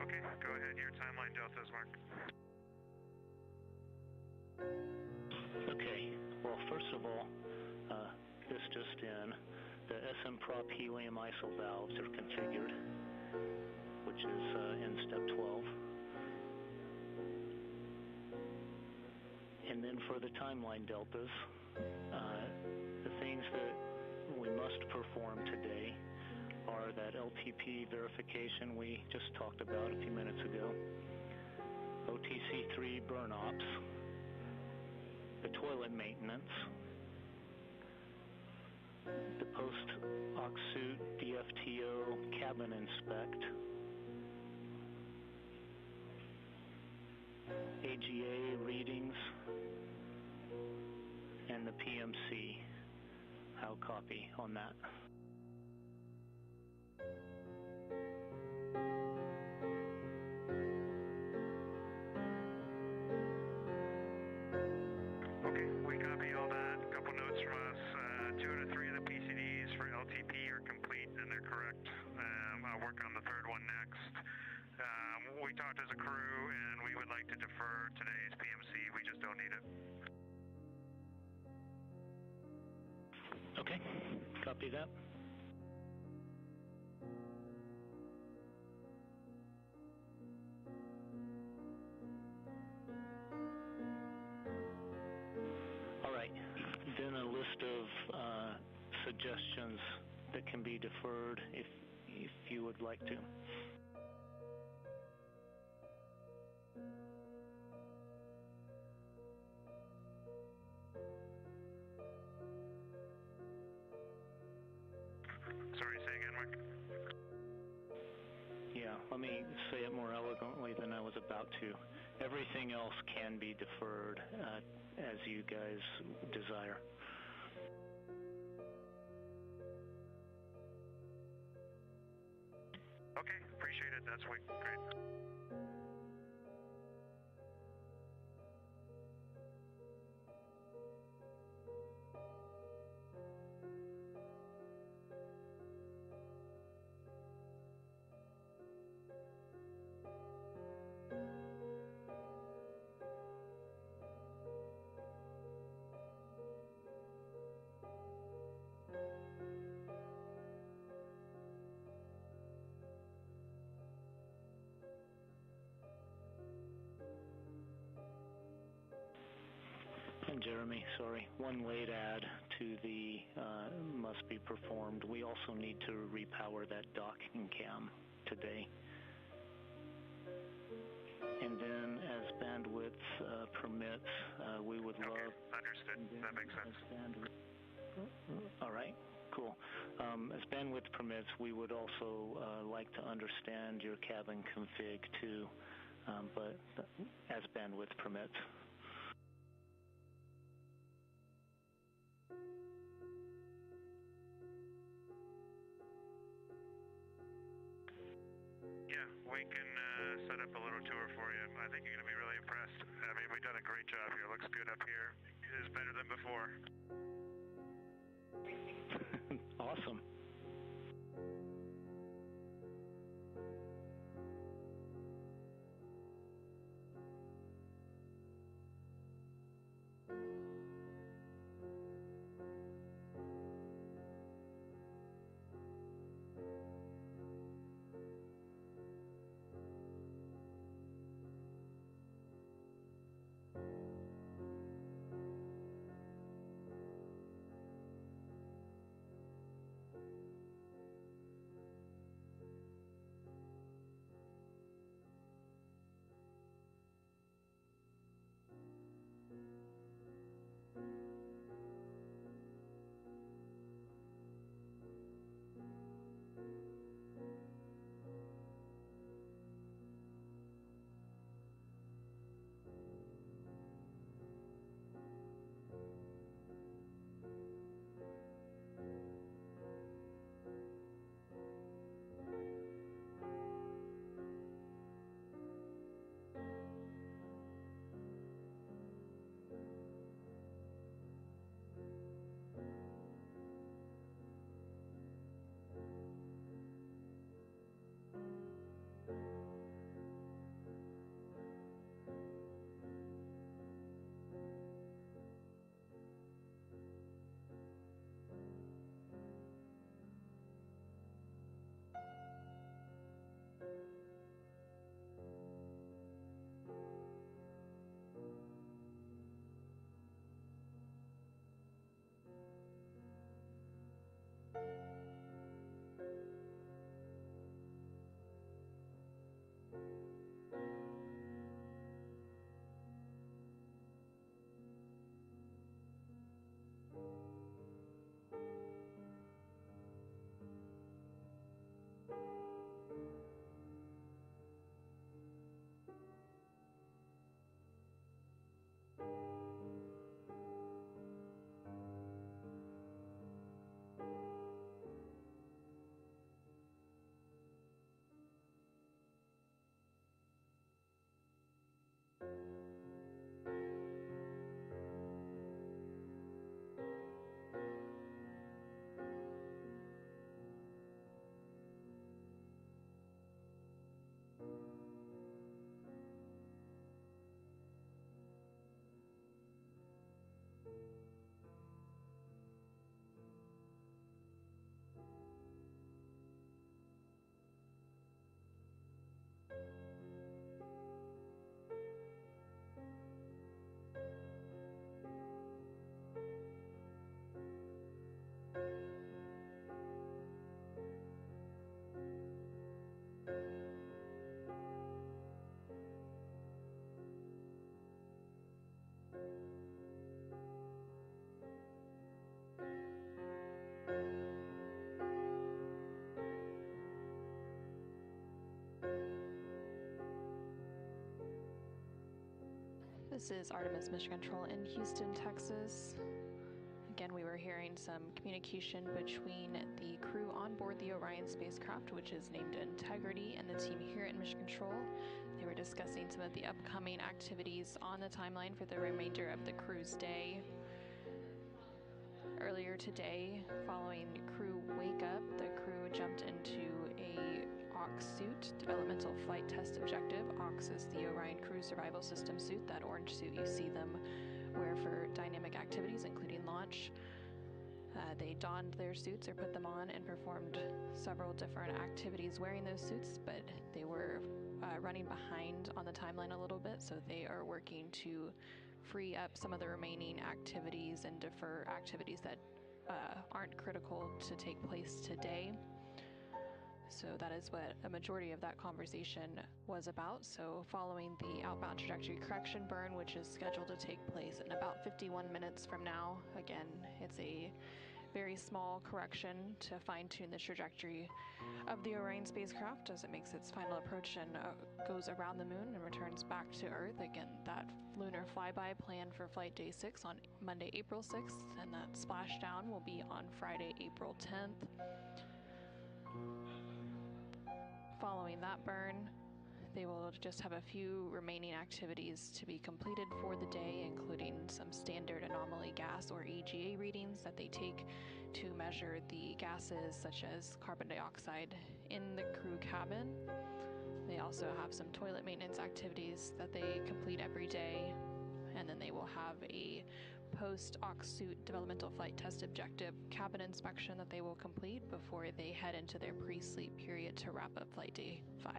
Okay, go ahead, your timeline deltas, Mark. Okay, well, first of all, this just in, the SM prop helium ISO valves are configured, which is in step 12. And then for the timeline deltas, the things that we must perform today are that LTP verification we just talked about a few minutes ago, OTC3 burn ops, the toilet maintenance, the post-OXSUIT DFTO cabin inspect, AGA readings, and the PMC. I'll copy on that. Okay, we copy all that. A couple notes from us. 2 out of 3 of the PCDs for LTP are complete and they're correct. I'll work on the third one next. We talked as a crew and we would like to defer today's PMC. We just don't need it. Okay, copy that. All right, then a list of suggestions that can be deferred if you would like to. Sorry, say again, Mark. Yeah, let me say it more eloquently than I was about to. Everything else can be deferred as you guys desire. Okay, appreciate it. That's great. Jeremy, sorry. One late add to the must be performed. We also need to repower that docking cam today. And then as bandwidth permits, we would love... Understood. That makes sense. All right, cool. As bandwidth permits, we would also like to understand your cabin config too, but as bandwidth permits. Yeah, we can set up a little tour for you. I think you're going to be really impressed. I mean, we've done a great job here. Looks good up here. It is better than before. Awesome. This is Artemis Mission Control in Houston, Texas. Again, we were hearing some communication between the crew on board the Orion spacecraft, which is named Integrity, and the team here at Mission Control. They were discussing some of the upcoming activities on the timeline for the remainder of the crew's day. Earlier today, following crew wake up, the crew jumped into a AUX suit, developmental flight test objective. AUX is the Orion Crew Survival System suit, that orange suit you see them wear for dynamic activities, including launch. They donned their suits or put them on and performed several different activities wearing those suits, but they were running behind on the timeline a little bit, so they are working to free up some of the remaining activities and defer activities that aren't critical to take place today. So that is what a majority of that conversation was about. So following the outbound trajectory correction burn, which is scheduled to take place in about 51 minutes from now, again, it's a very small correction to fine-tune the trajectory of the Orion spacecraft as it makes its final approach and goes around the moon and returns back to Earth. Again, that lunar flyby planned for flight day 6 on Monday, April 6th, and that splashdown will be on Friday, April 10th. Following that burn, they will just have a few remaining activities to be completed for the day, including some standard anomaly gas or EGA readings that they take to measure the gases such as carbon dioxide in the crew cabin. They also have some toilet maintenance activities that they complete every day, and then they will have a post-aux suit developmental flight test objective cabin inspection that they will complete before they head into their pre-sleep period to wrap up flight day 5.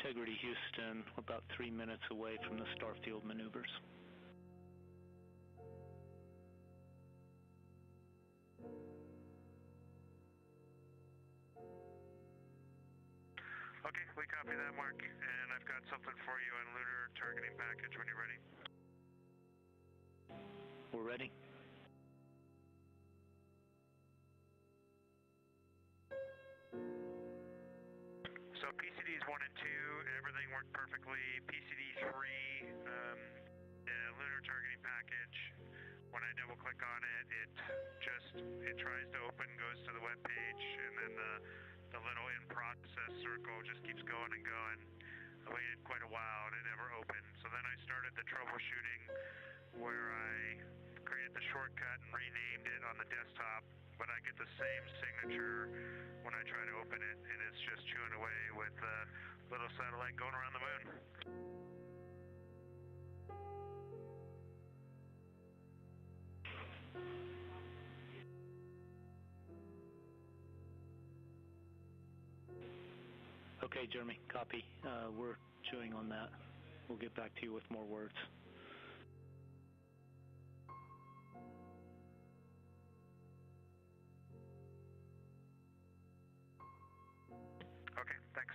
Integrity Houston, we're about 3 minutes away from the starfield maneuvers. Okay, we copy that, Mark, and I've got something for you on lunar targeting package when you're ready. We're ready. So PCDs 1 and 2, everything worked perfectly. PCD 3, lunar targeting package. When I I double click on it, it tries to open, goes to the web page, and then the little in process circle just keeps going and going. I waited quite a while and it never opened. So then I started the troubleshooting where I created the shortcut and renamed it on the desktop, but I get the same signature when I try to open it, and it's just chewing away with a little satellite going around the moon. Okay, Jeremy, copy. We're chewing on that. We'll get back to you with more words. Okay, thanks.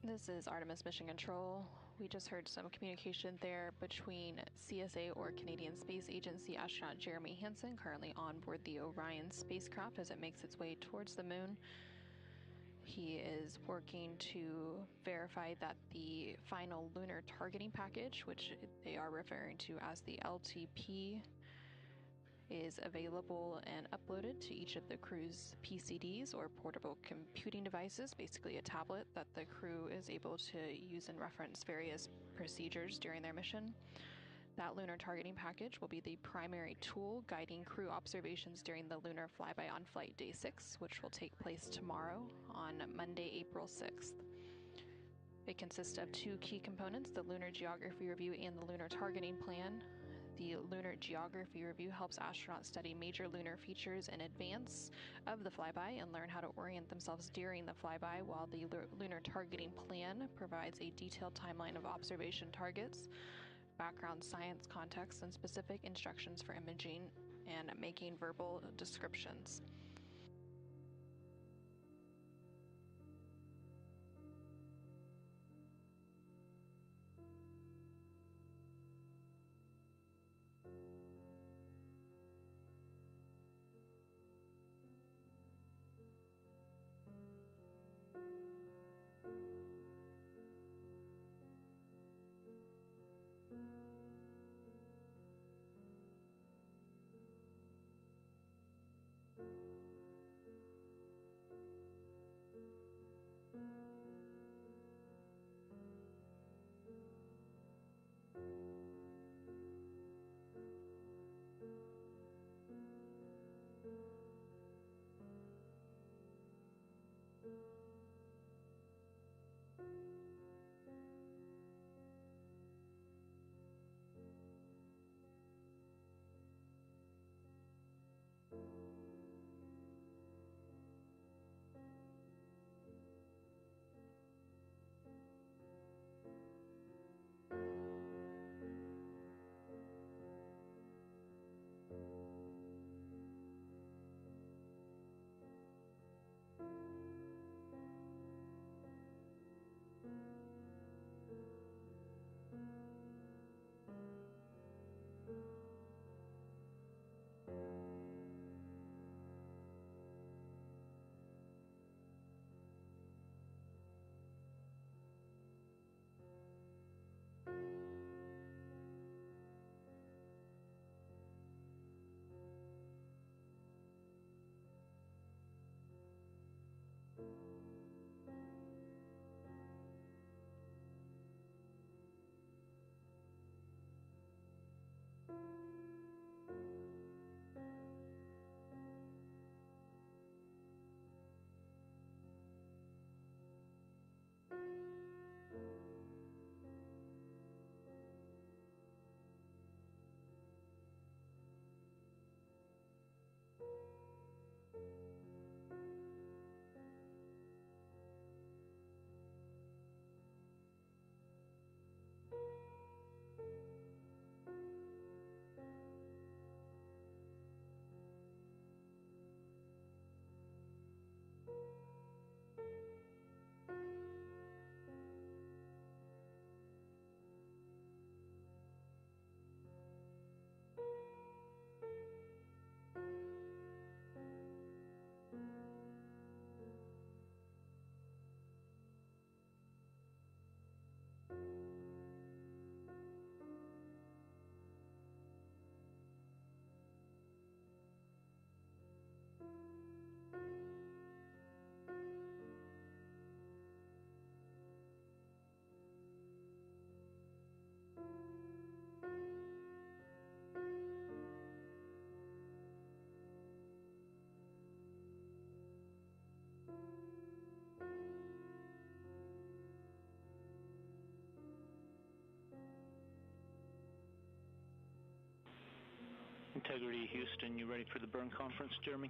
This is Artemis Mission Control. We just heard some communication there between CSA or Canadian Space Agency astronaut Jeremy Hansen, currently on board the Orion spacecraft as it makes its way towards the moon. He is working to verify that the final lunar targeting package, which they are referring to as the LTP, is available and uploaded to each of the crew's PCDs or portable computing devices, basically a tablet that the crew is able to use and reference various procedures during their mission. That lunar targeting package will be the primary tool guiding crew observations during the lunar flyby on Flight Day 6, which will take place tomorrow on Monday, April 6th. It consists of two key components, the Lunar Geography Review and the Lunar Targeting Plan. The Lunar Geography Review helps astronauts study major lunar features in advance of the flyby and learn how to orient themselves during the flyby, while the Lunar Targeting Plan provides a detailed timeline of observation targets, background science context, and specific instructions for imaging and making verbal descriptions. Integrity Houston, you ready for the burn conference, Jeremy?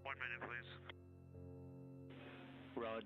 One minute, please. Raj.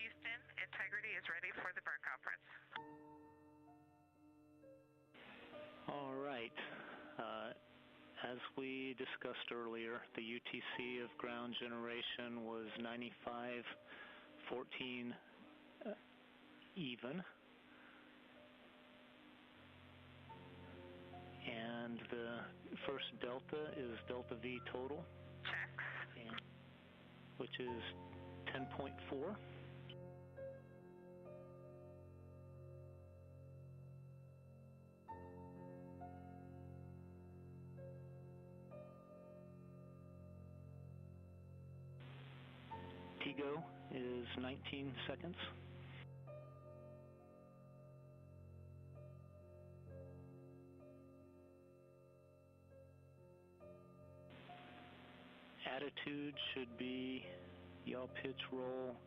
Houston, Integrity is ready for the burn conference. All right. As we discussed earlier, the UTC of ground generation was 95-14 even. And the first delta is delta V total. Checks. Which is 10.4. Tigo is 19 seconds. Attitude should be yaw pitch roll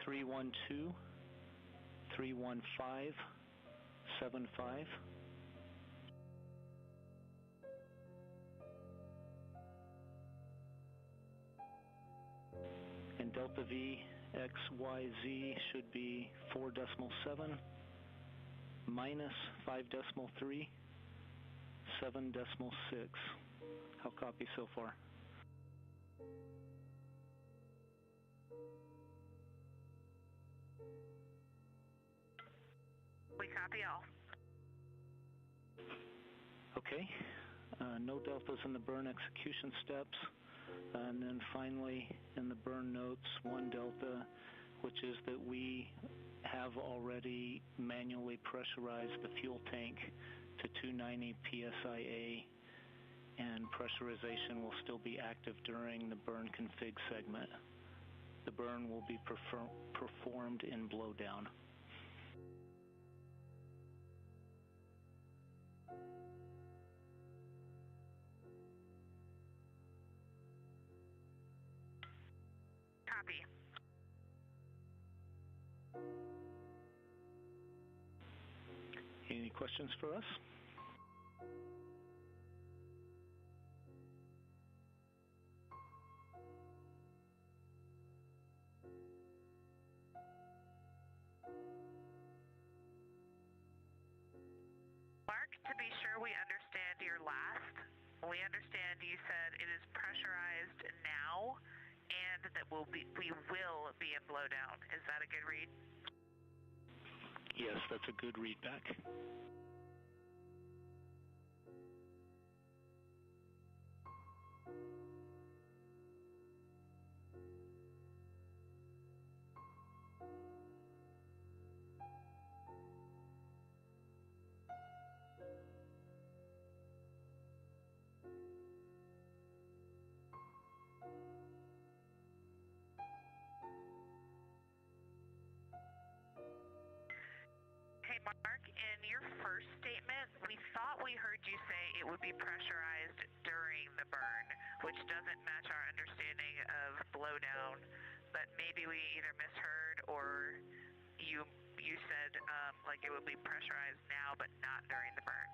312, 315, 75. And delta V XYZ should be 4.7 minus 5.3, 7.6. How copy so far? We copy all. Okay. No deltas in the burn execution steps. And then finally, in the burn notes, one delta, which is that we have already manually pressurized the fuel tank to 290 psia, and pressurization will still be active during the burn config segment. The burn will be performed in blowdown. Copy. Any questions for us? Mark, to be sure we understand your last, we understand you said it is pressurized now and that we will be in blowdown. Is that a good read? Yes, that's a good read back. Mark, in your first statement, we thought we heard you say it would be pressurized during the burn, which doesn't match our understanding of blowdown, but maybe we either misheard or you said like it would be pressurized now but not during the burn.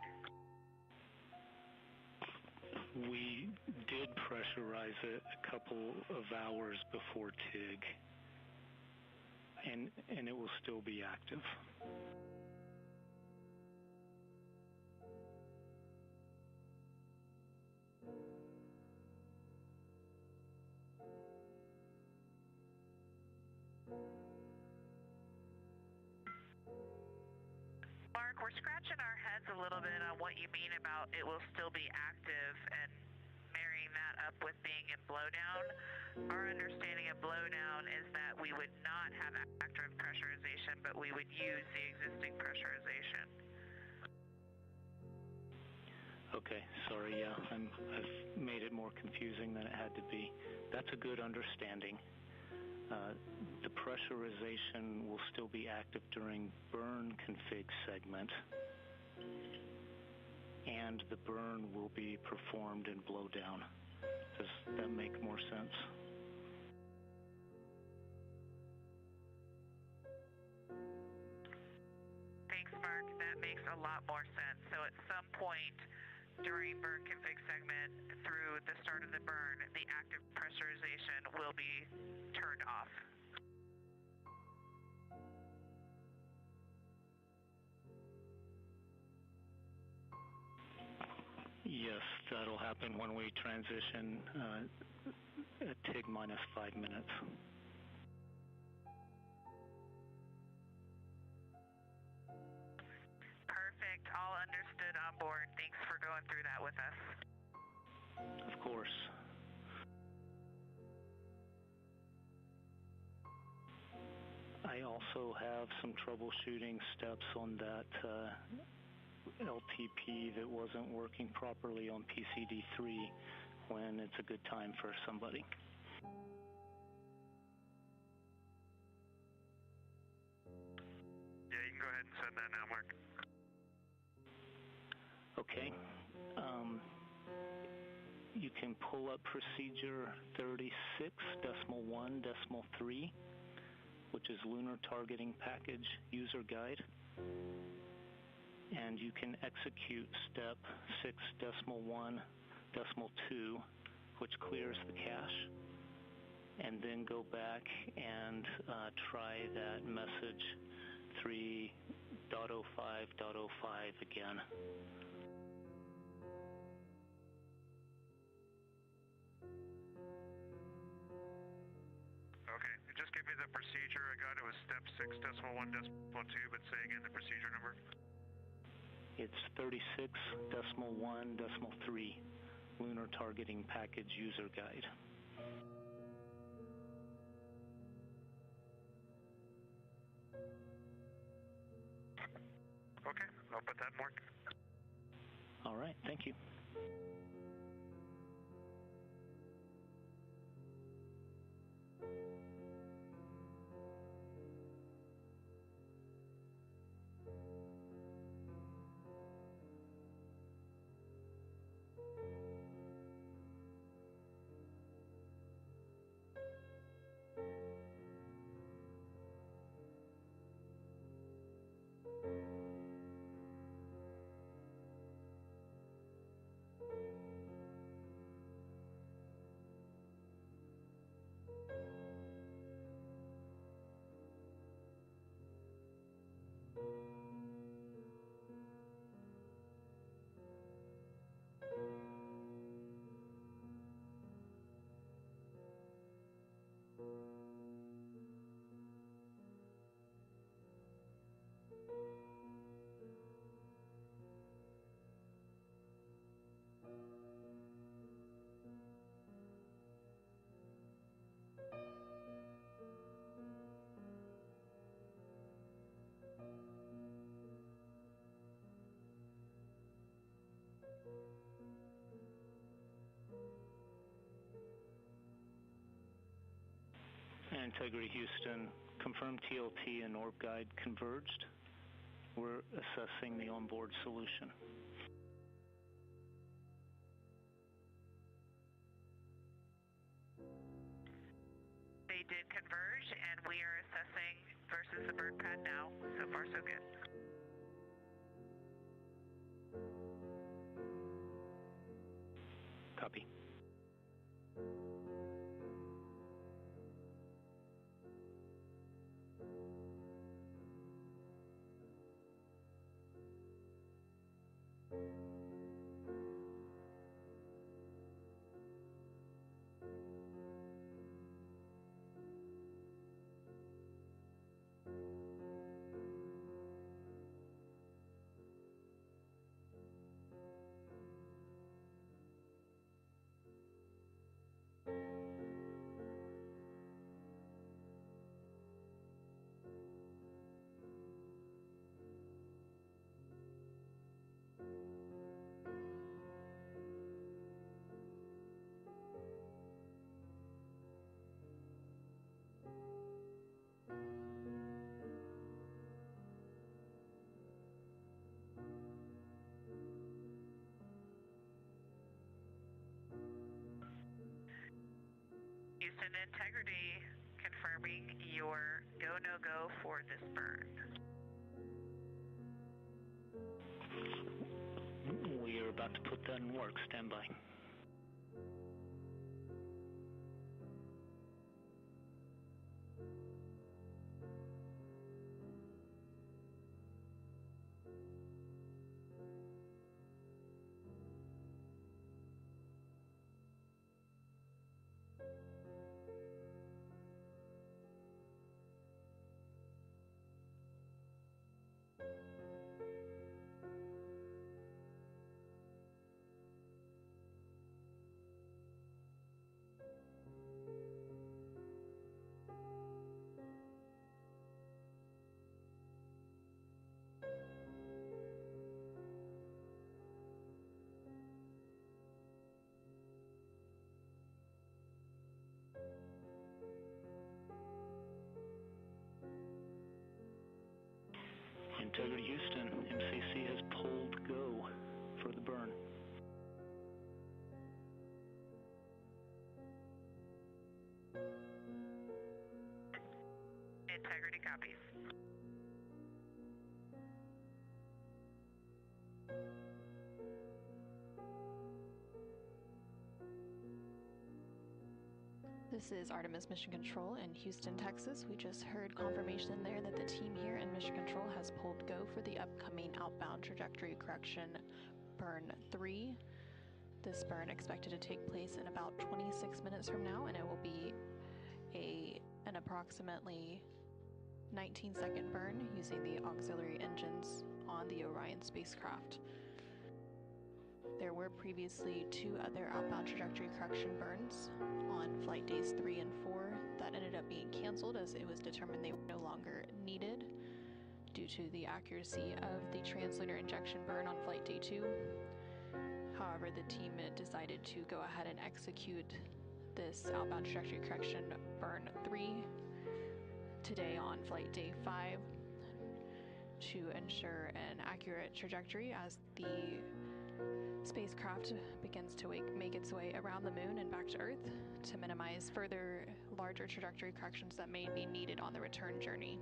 We did pressurize it a couple of hours before TIG, and it will still be active. Mark, we're scratching our heads a little bit on what you mean about it will still be active and marrying that up with being in blowdown. Our understanding of blowdown is that we would not have active pressurization, but we would use the existing pressurization. Okay, sorry, yeah, I've made it more confusing than it had to be. That's a good understanding. The pressurization will still be active during burn config segment, and the burn will be performed in blowdown. Does that make more sense? Thanks, Mark. That makes a lot more sense. So at some point during burn config segment through the start of the burn, the active pressurization will be turned off. Yes, that'll happen when we transition at TIG minus 5 minutes. Perfect. All understood on board. Thanks for going through that with us. Of course. I also have some troubleshooting steps on that LTP that wasn't working properly on PCD3 when it's a good time for somebody. Yeah, you can go ahead and send that now, Mark. Okay. You can pull up procedure 36.1.3, which is Lunar Targeting Package User Guide. And you can execute step 6.1.2, which clears the cache, and then go back and try that message 3.05.05 again. Okay, just give me the procedure. I got it was step 6.1.2, but say again the procedure number. It's 36.1.3, Lunar Targeting Package User Guide. Okay, I'll put that in work. All right, thank you. Integrity Houston, confirm TLT and orb guide converged. We're assessing the onboard solution. They did converge, and we are assessing versus the bird pad now. So far, so good. Copy. Houston Integrity confirming your go-no-go for this burn. We are about to put that in work. Stand by. Integrity Houston, MCC has pulled go for the burn. Integrity copies. This is Artemis Mission Control in Houston, Texas. We just heard confirmation there that the team here in Mission Control has pulled go for the upcoming outbound trajectory correction burn 3. This burn expected to take place in about 26 minutes from now, and it will be an approximately 19-second burn using the auxiliary engines on the Orion spacecraft. There were previously 2 other outbound trajectory correction burns on flight days 3 and 4 that ended up being canceled as it was determined they were no longer needed due to the accuracy of the translator injection burn on flight day 2. However, the team decided to go ahead and execute this outbound trajectory correction burn 3 today on flight day 5 to ensure an accurate trajectory as the spacecraft begins to make its way around the moon and back to Earth to minimize further larger trajectory corrections that may be needed on the return journey.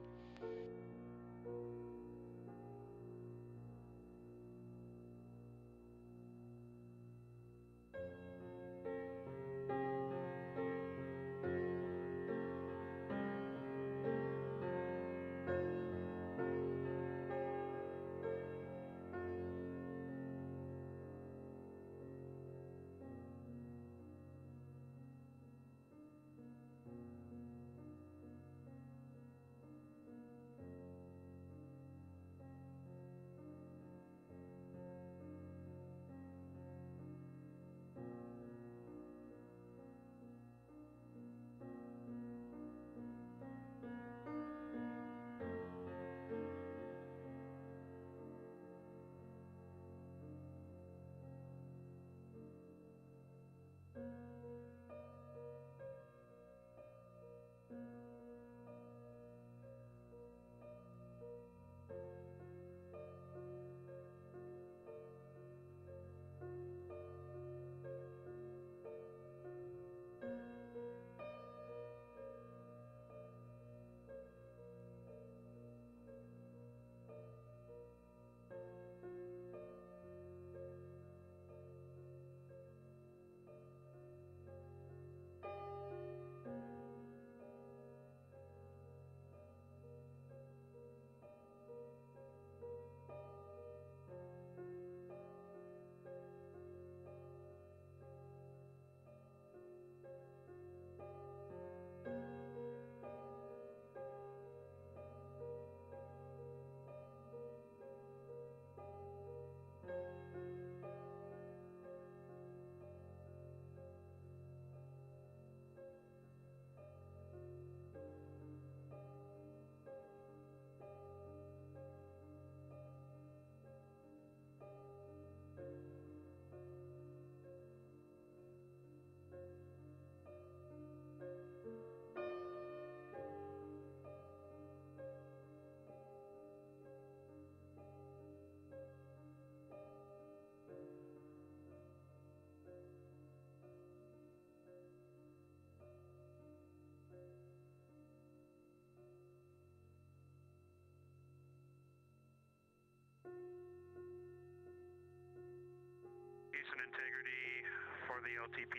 LTP.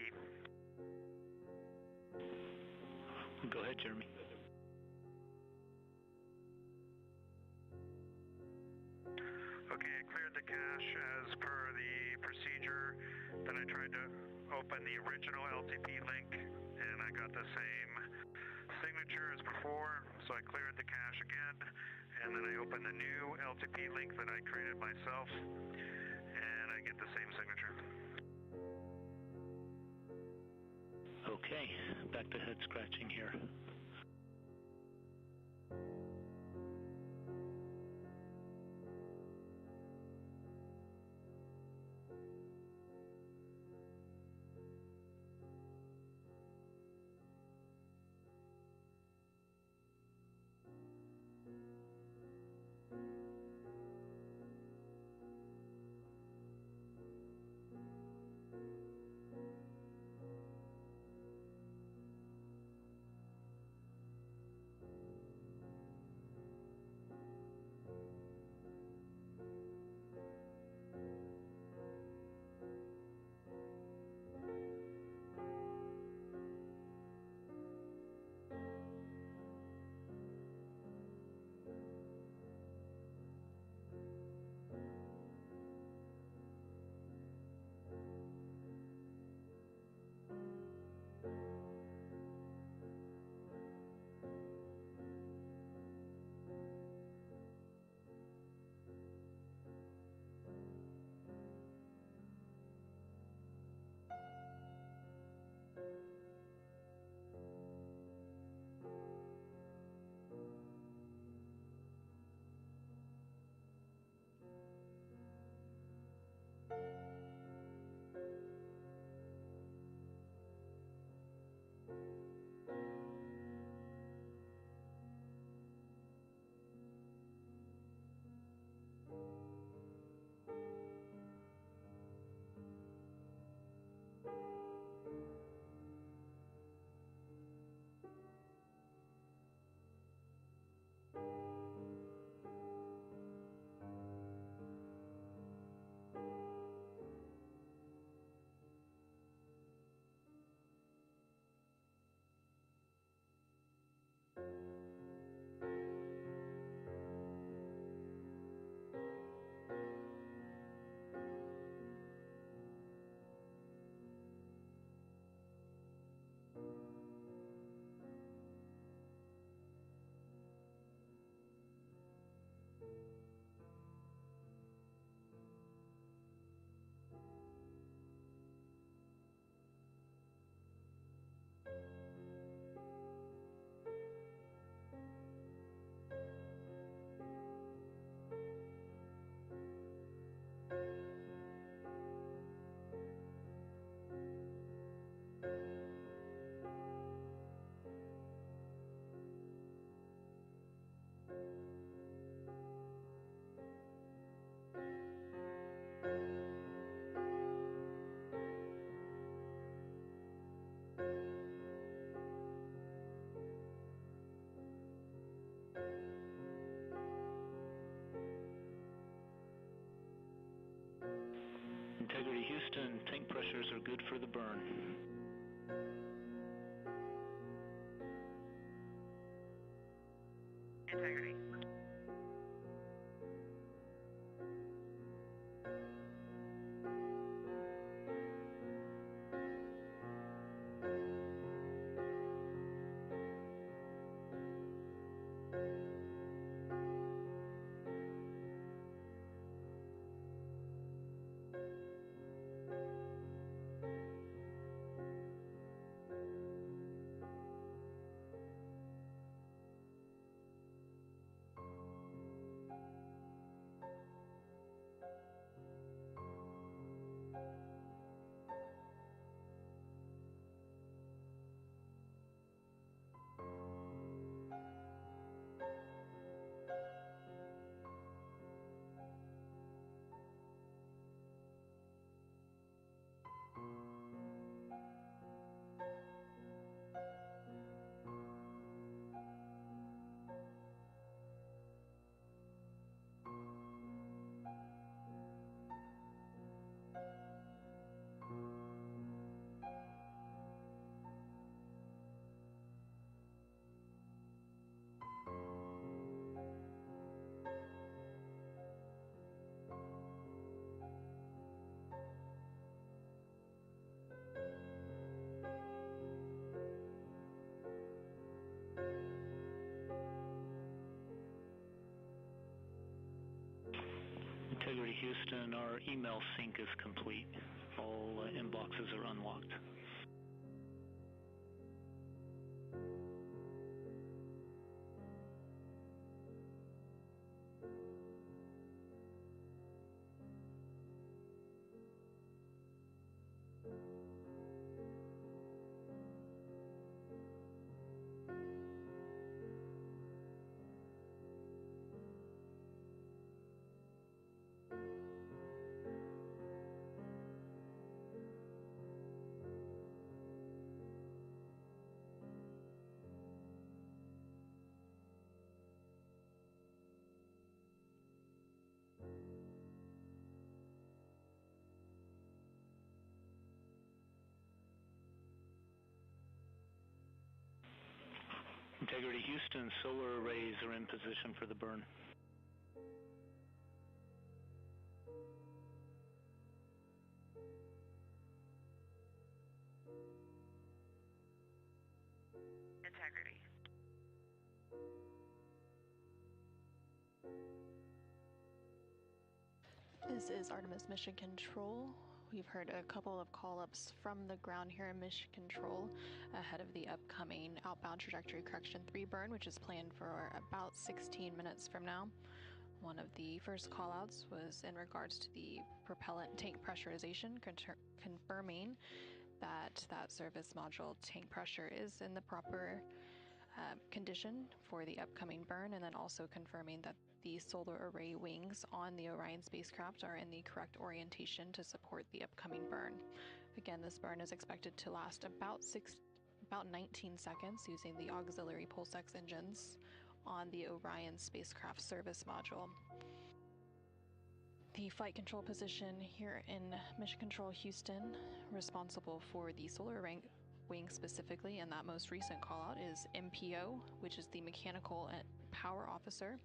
Go ahead, Jeremy. Okay, I cleared the cache as per the procedure. Then I tried to open the original LTP link, and I got the same signature as before, so I cleared the cache again, and then I opened the new LTP link that I created myself, and I get the same signature. Okay, back to head scratching here. Integrity Houston, tank pressures are good for the burn. Integrity. Integrity Houston, our email sync is complete. All inboxes are unlocked. Integrity Houston, solar arrays are in position for the burn. Integrity. This is Artemis Mission Control. We've heard a couple of call-ups from the ground here in Mission Control ahead of the upcoming outbound trajectory correction 3 burn, which is planned for about 16 minutes from now. One of the first call-outs was in regards to the propellant tank pressurization, confirming that service module tank pressure is in the proper condition for the upcoming burn, and then also confirming that the solar array wings on the Orion spacecraft are in the correct orientation to support the upcoming burn. Again, this burn is expected to last about 19 seconds using the auxiliary pulse-X engines on the Orion spacecraft service module. The flight control position here in Mission Control Houston, responsible for the solar array wing specifically, and that most recent call out is MPO, which is the Mechanical and Power Officer.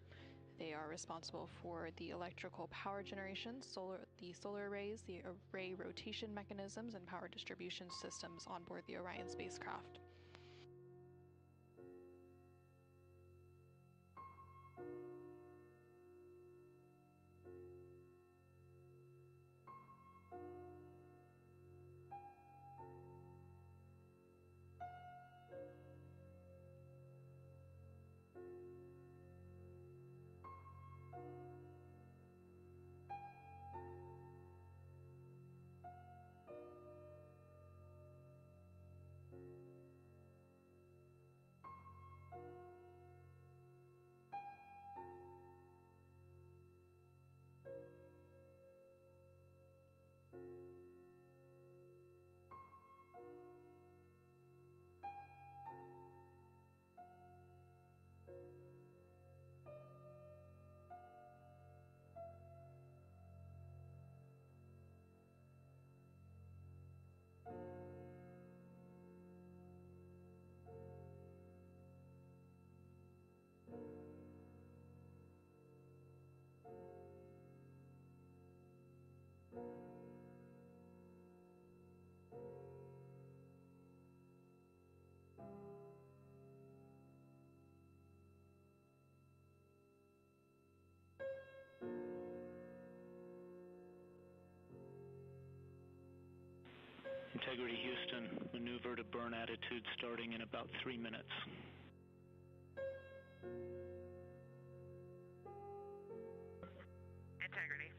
They are responsible for the electrical power generation, the solar arrays, the array rotation mechanisms, and power distribution systems on board the Orion spacecraft. Integrity Houston, maneuver to burn attitude starting in about 3 minutes. Integrity.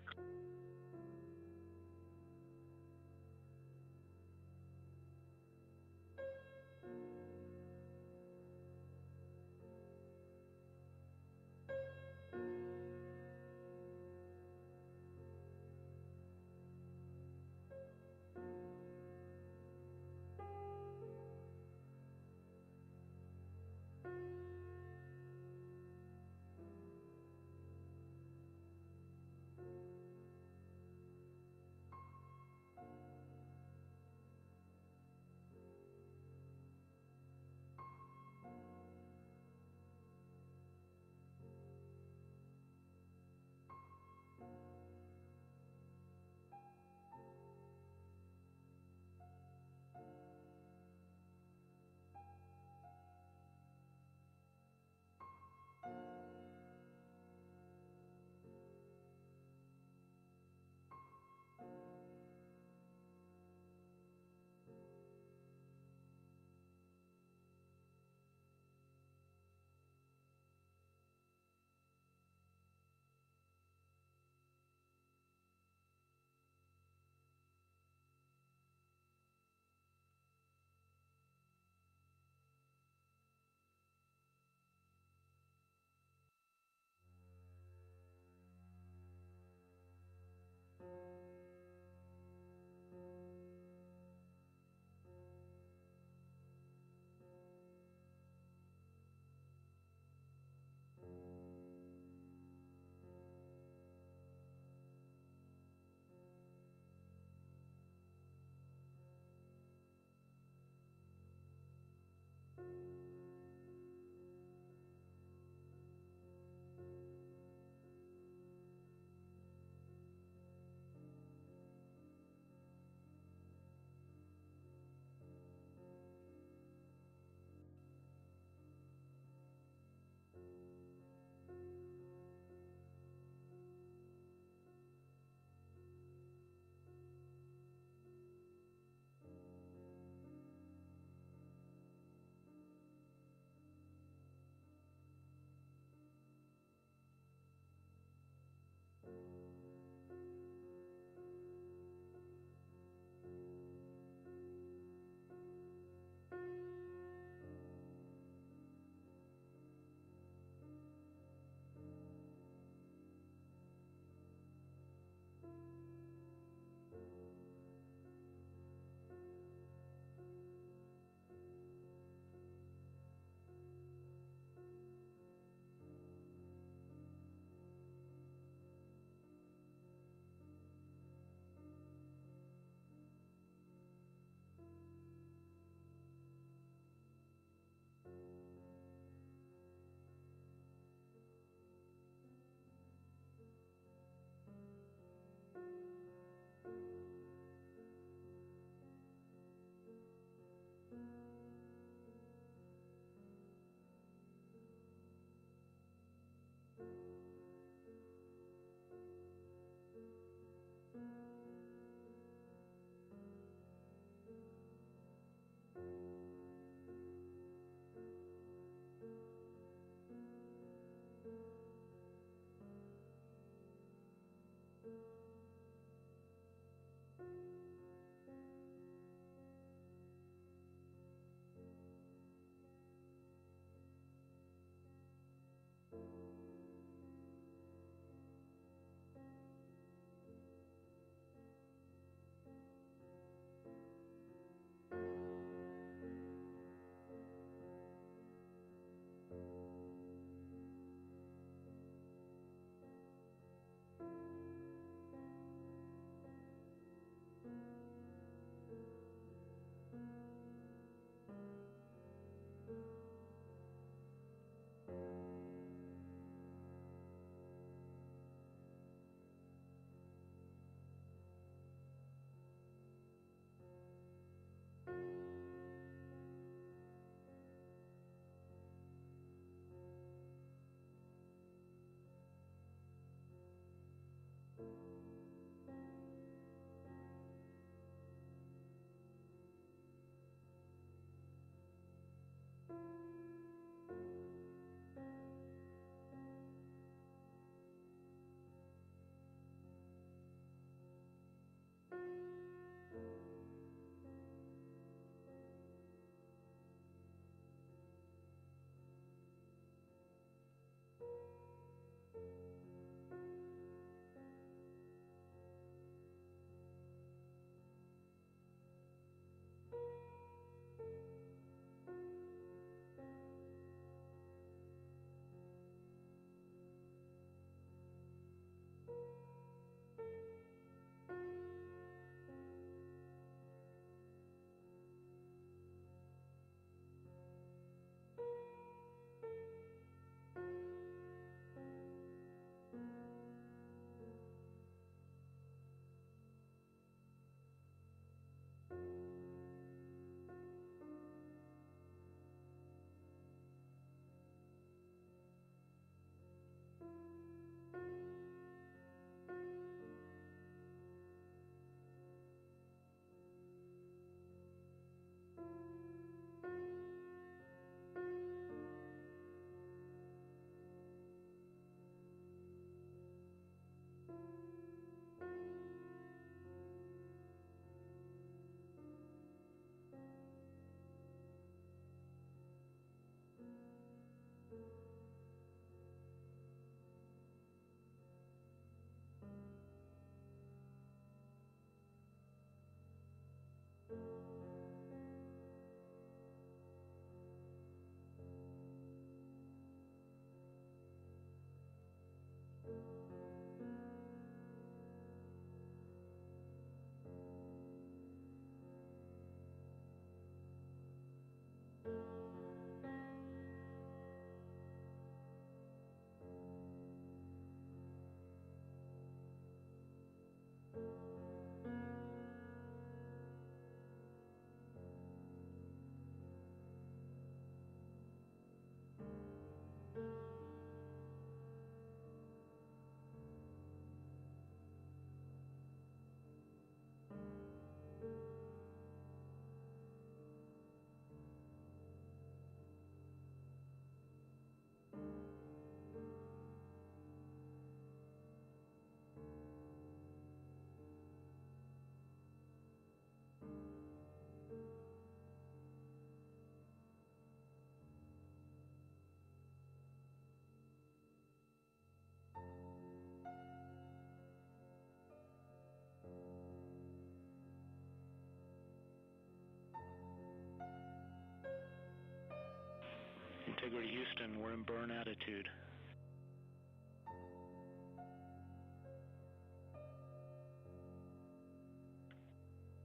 Integrity Houston, we're in burn attitude.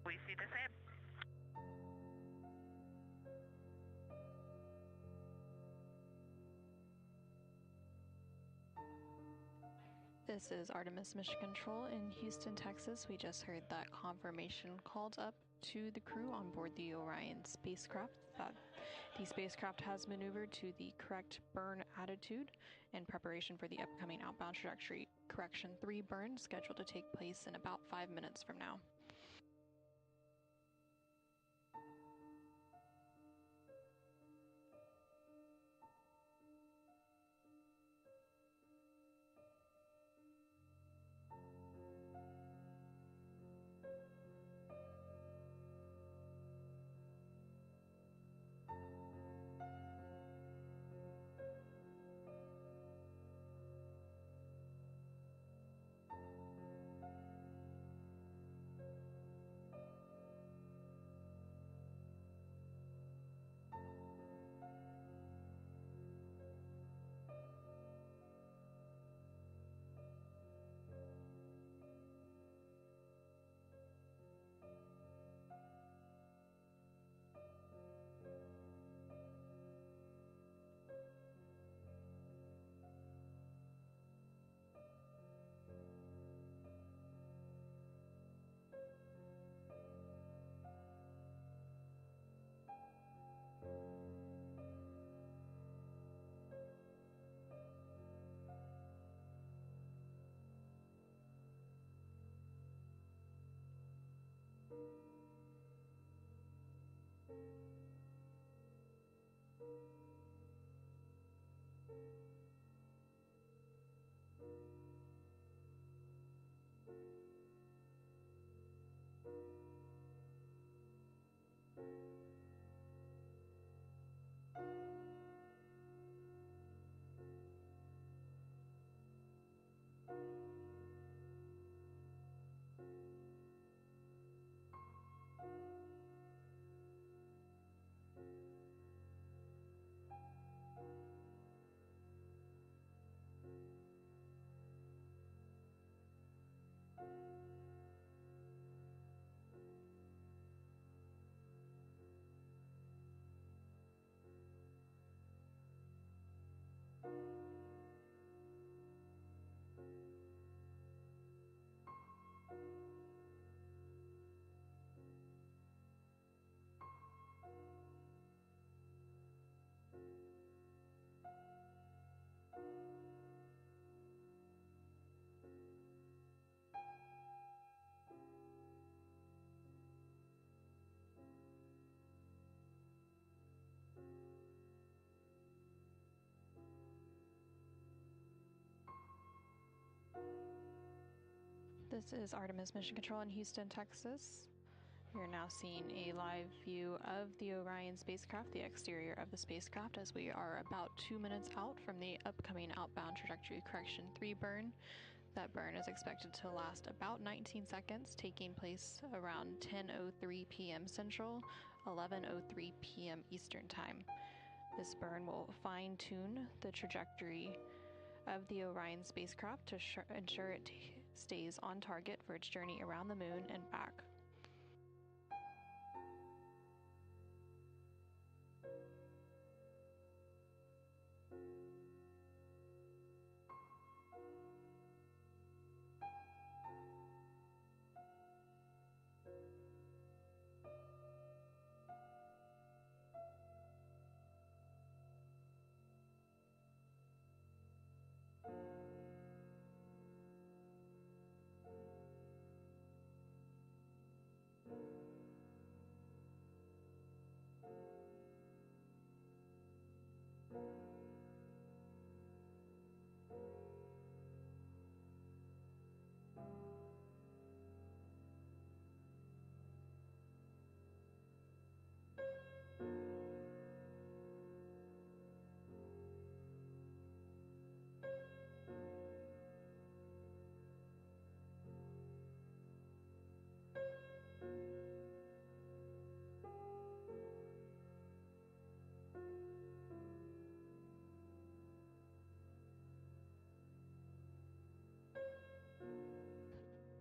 We see the same. This is Artemis Mission Control in Houston, Texas. We just heard that confirmation called up to the crew on board the Orion spacecraft that the spacecraft has maneuvered to the correct burn attitude in preparation for the upcoming outbound trajectory correction 3 burn scheduled to take place in about 5 minutes from now. This is Artemis Mission Control in Houston, Texas. You're now seeing a live view of the Orion spacecraft, the exterior of the spacecraft, as we are about 2 minutes out from the upcoming outbound trajectory correction 3 burn. That burn is expected to last about 19 seconds, taking place around 10:03 p.m. Central, 11:03 p.m. Eastern Time. This burn will fine-tune the trajectory of the Orion spacecraft to ensure it stays on target for its journey around the moon and back.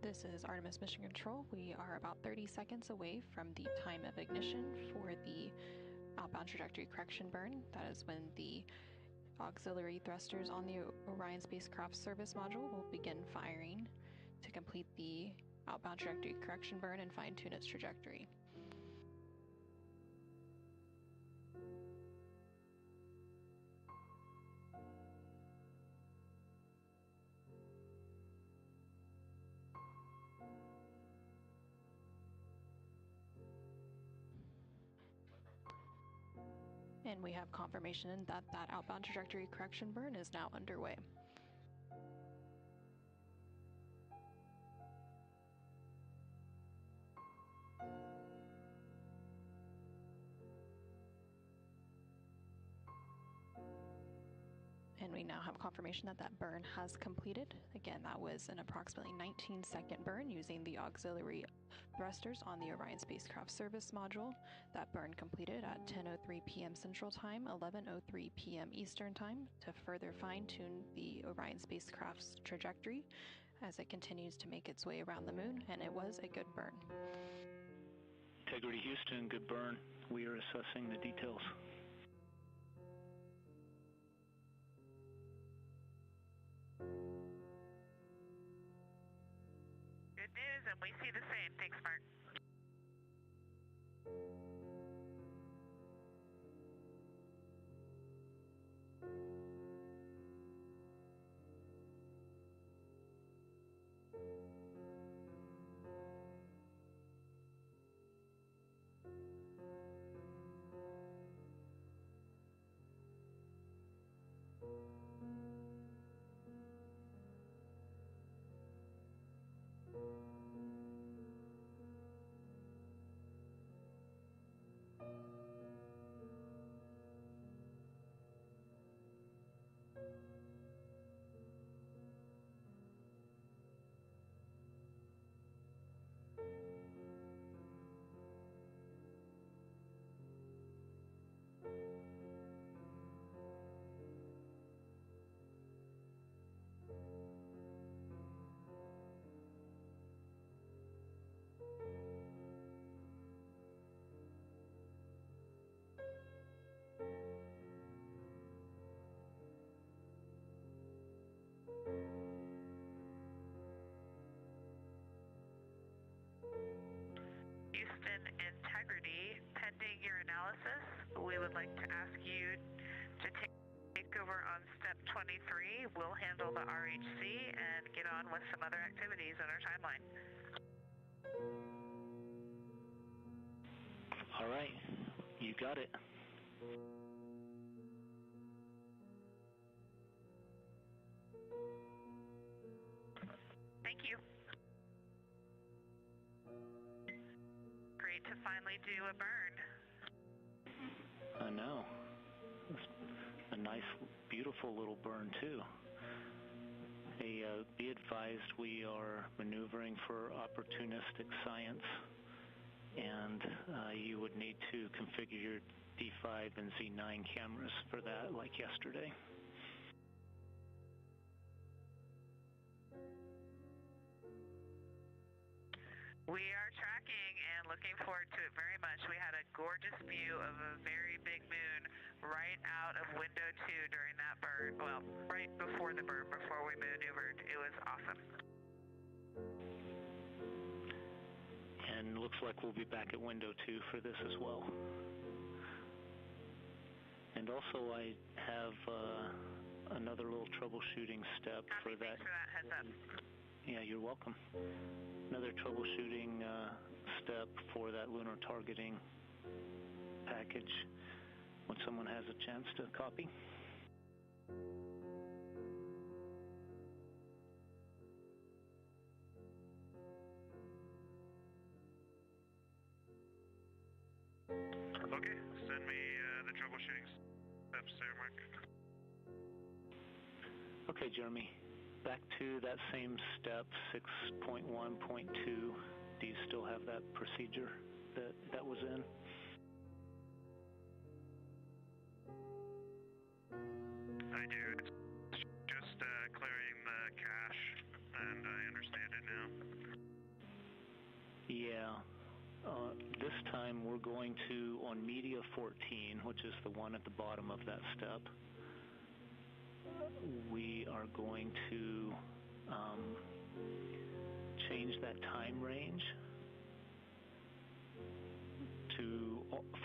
This is Artemis Mission Control. We are about 30 seconds away from the time of ignition for the outbound trajectory correction burn. That is when the auxiliary thrusters on the Orion spacecraft service module will begin firing to complete the outbound trajectory correction burn and fine-tune its trajectory. And we have confirmation that that outbound trajectory correction burn is now underway. And we now have confirmation that that burn has completed. Again, that was an approximately 19-second burn using the auxiliary thrusters on the Orion spacecraft service module. That burn completed at 10:03 p.m. Central Time, 11:03 p.m. Eastern Time to further fine-tune the Orion spacecraft's trajectory as it continues to make its way around the moon, and it was a good burn. Integrity Houston, good burn. We are assessing the details. Good news, and we see the same. Thanks, Mark. Houston Integrity, pending your analysis, we would like to ask you to take over on step 23. We'll handle the RHC and get on with some other activities in our timeline. All right, you got it. Thank you. finally do a burn. I know. A nice, beautiful little burn, too. Be advised, we are maneuvering for opportunistic science, and you would need to configure your D5 and Z9 cameras for that, like yesterday. We are tracking and looking forward to it very much. We had a gorgeous view of a very big moon right out of window 2 during that burn. Well, right before the burn, before we maneuvered. It was awesome. And looks like we'll be back at window 2 for this as well. And also I have another little troubleshooting step for that. Thanks for that heads up. Yeah, you're welcome. Another troubleshooting step for that lunar targeting package when someone has a chance to copy. Okay, send me the troubleshooting steps there, Mark. Okay, Jeremy. Back to that same step, 6.1.2. Do you still have that procedure that was in? I do. It's just clearing the cache, and I understand it now. Yeah. This time we're going to, on Media 14, which is the one at the bottom of that step, we are going to change that time range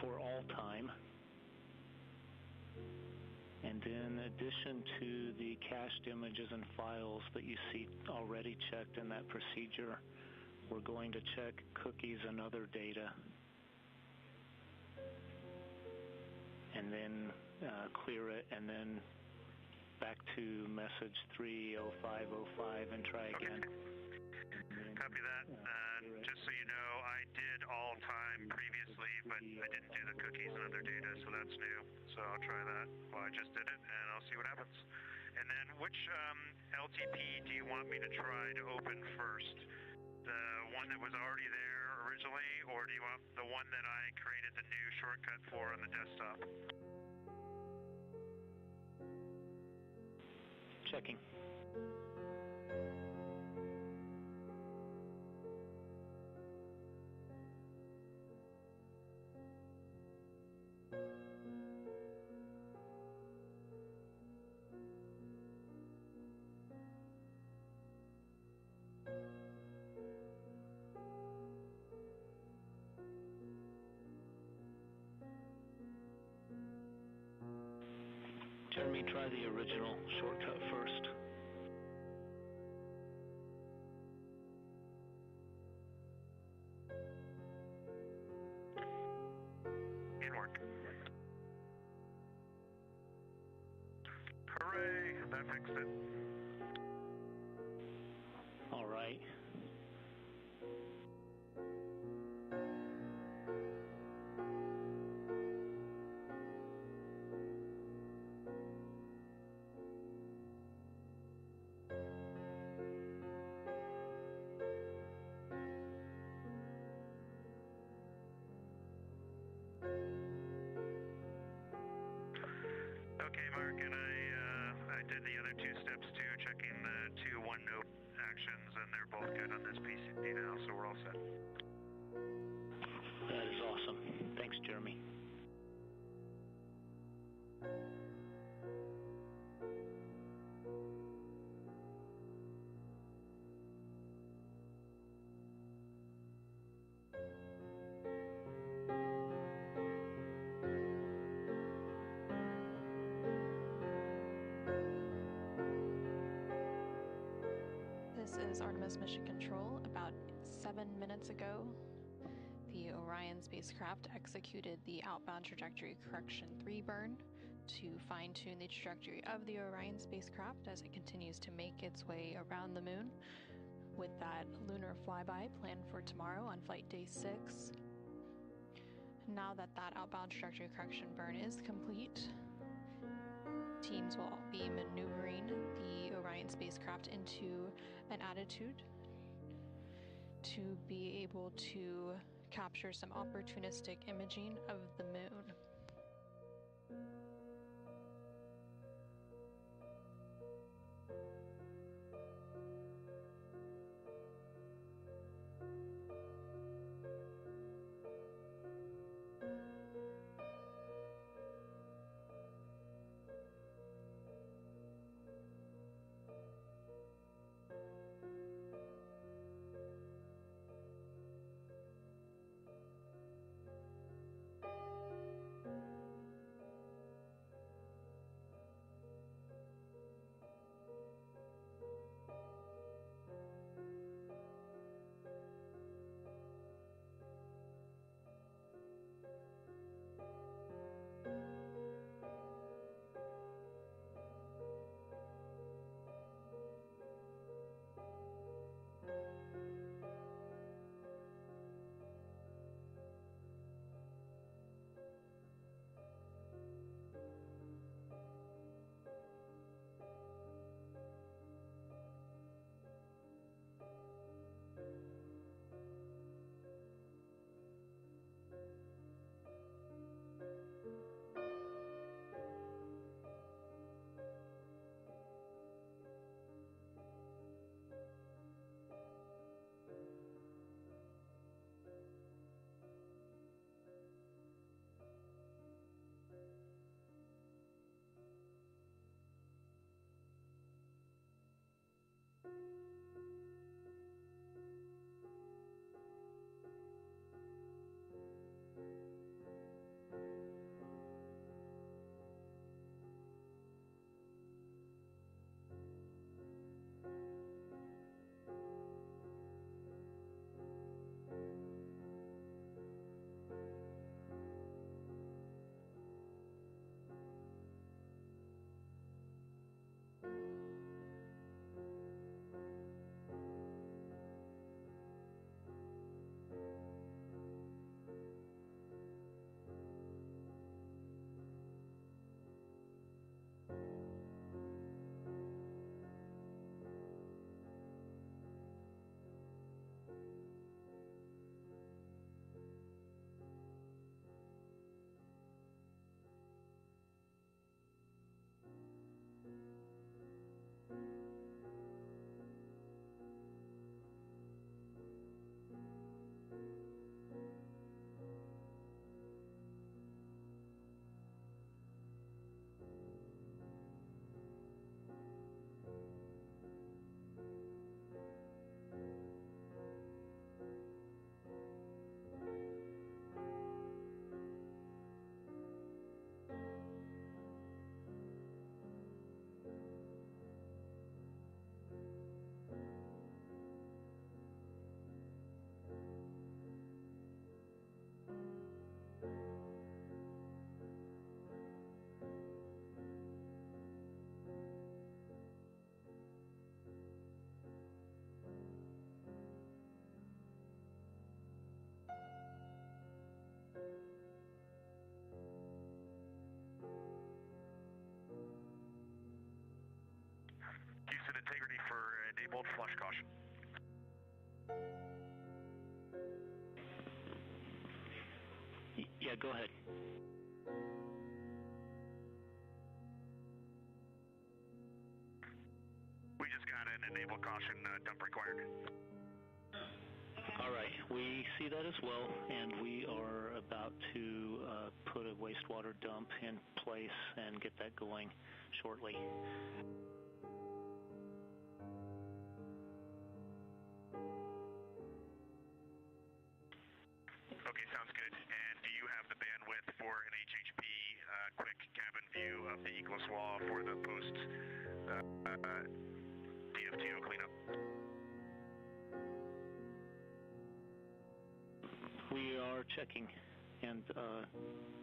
for all time. And in addition to the cached images and files that you see already checked in that procedure, we're going to check cookies and other data. And then clear it, and then back to message 30505 and try again. Copy that. Just so you know, I did all time previously, but I didn't do the cookies and other data, so that's new. So I'll try that. Well, I just did it, and I'll see what happens. And then which LTP do you want me to try to open first? The one that was already there originally, or do you want the one that I created the new shortcut for on the desktop? Checking. Jeremy, try the original shortcut first. Didn't work. Hooray! That fixed it. All right. Okay, Mark, and I did the other two steps too, checking the 2 OneNote actions, and they're both good on this PC now, so we're all set. That is awesome. Thanks, Jeremy. This is Artemis Mission Control. About 7 minutes ago, the Orion spacecraft executed the outbound trajectory correction 3 burn to fine-tune the trajectory of the Orion spacecraft as it continues to make its way around the moon. With that lunar flyby planned for tomorrow on flight day 6, Now that that outbound trajectory correction burn is complete, teams will be maneuvering the Orion spacecraft into an attitude to be able to capture some opportunistic imaging of the moon. Houston, integrity for enabled flush caution. Yeah, go ahead. We just got an enabled caution dump required. All right, we see that as well, and we are about to put a wastewater dump in place and get that going shortly. Okay, sounds good. And do you have the bandwidth for an HHP quick cabin view of the Eclipse wall for the post DFTO cleanup? We are checking, and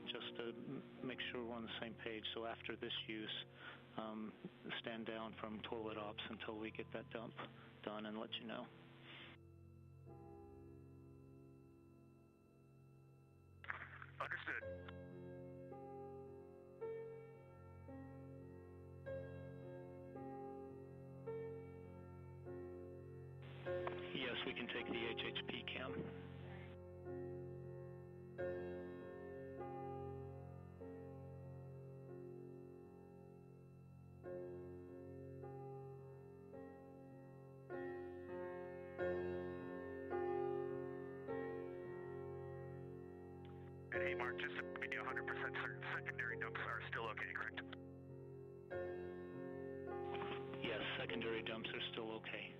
just to make sure we're on the same page, so after this use, stand down from toilet ops until we get that dump done and let you know. Understood. Yes, we can take the HHP cam. And hey, Mark, just to be 100% certain, secondary dumps are still okay, correct? Yes, secondary dumps are still okay.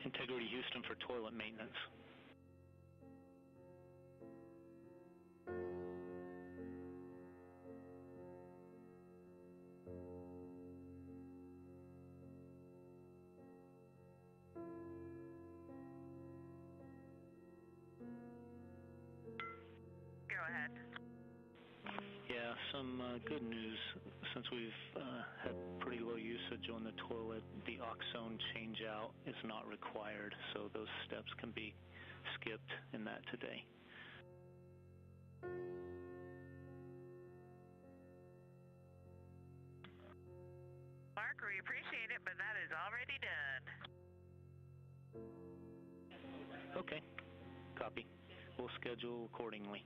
Integrity Houston for toilet maintenance. Go ahead. Yeah, some good news. Since we've had pretty low usage on the toilet, the oxone change out is not required, so those steps can be skipped in that today. Mark, we appreciate it, but that is already done. Okay, copy. We'll schedule accordingly.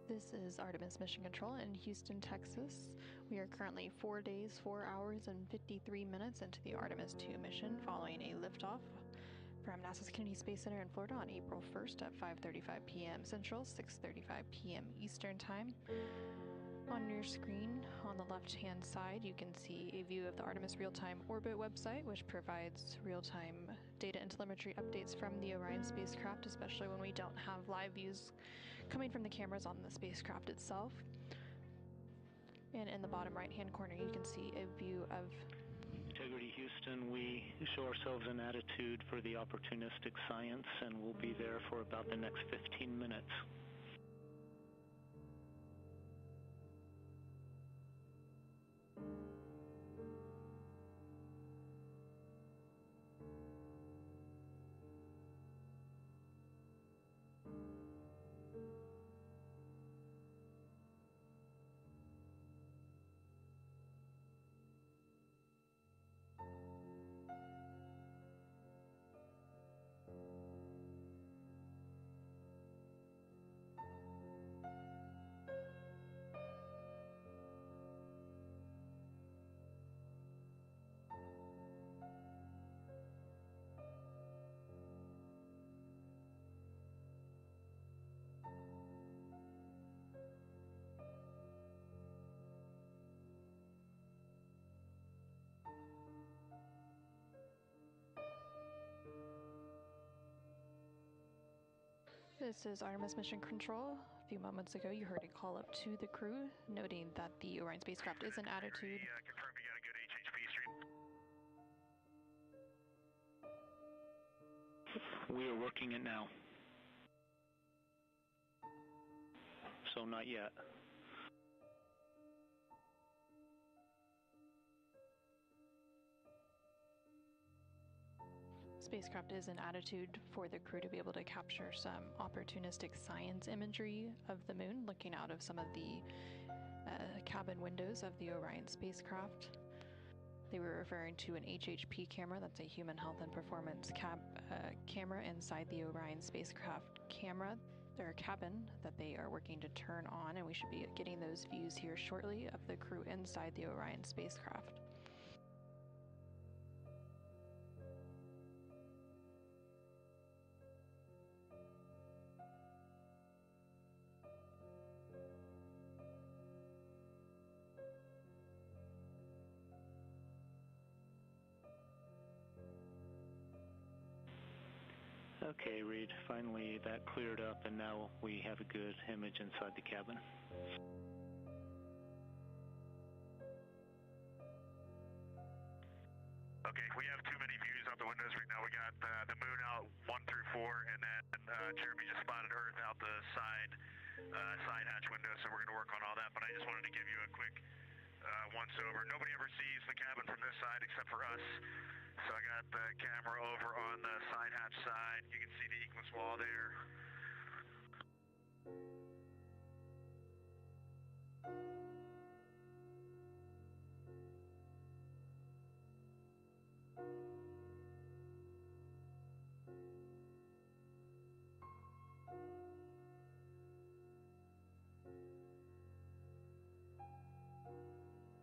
This is Artemis Mission Control in Houston, Texas. We are currently 4 days, 4 hours, and 53 minutes into the Artemis II mission following a liftoff from NASA's Kennedy Space Center in Florida on April 1st at 5:35 p.m. Central, 6:35 p.m. Eastern Time. On your screen, on the left-hand side, you can see a view of the Artemis Real-Time Orbit website, which provides real-time data and telemetry updates from the Orion spacecraft, especially when we don't have live views coming from the cameras on the spacecraft itself. And in the bottom right-hand corner, you can see a view of Integrity Houston, we show ourselves an attitude for the opportunistic science, and we'll be there for about the next 15 minutes. This is Artemis Mission Control. A few moments ago, you heard a call up to the crew, noting that the Orion spacecraft is in attitude. Confirm you got a good HHP stream. We are working it now. So not yet. Spacecraft is in attitude for the crew to be able to capture some opportunistic science imagery of the moon, looking out of some of the cabin windows of the Orion spacecraft. They were referring to an HHP camera, that's a human health and performance camera inside the Orion spacecraft cabin that they are working to turn on, and we should be getting those views here shortly of the crew inside the Orion spacecraft. Okay, Reed, finally that cleared up, and now we have a good image inside the cabin. Okay, we have too many views out the windows right now. We got the moon out 1 through 4, and then Jeremy just spotted Earth out the side hatch window, so we're going to work on all that. But I just wanted to give you a quick once-over. Nobody ever sees the cabin from this side except for us. So I got the camera over on the side hatch side. You can see the Equus wall there.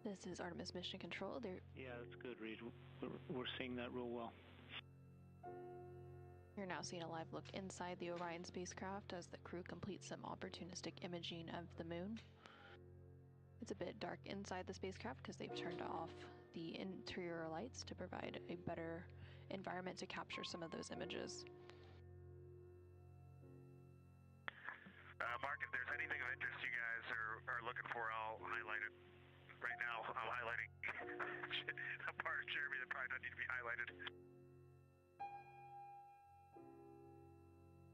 This is Artemis Mission Control. Yeah, that's good, Reed. We're seeing that real well. You're now seeing a live look inside the Orion spacecraft as the crew completes some opportunistic imaging of the moon. It's a bit dark inside the spacecraft because they've turned off the interior lights to provide a better environment to capture some of those images. Mark, if there's anything of interest you guys are looking for, I'll highlight it. Right now, I'm highlighting a part of Jeremy that probably doesn't need to be highlighted.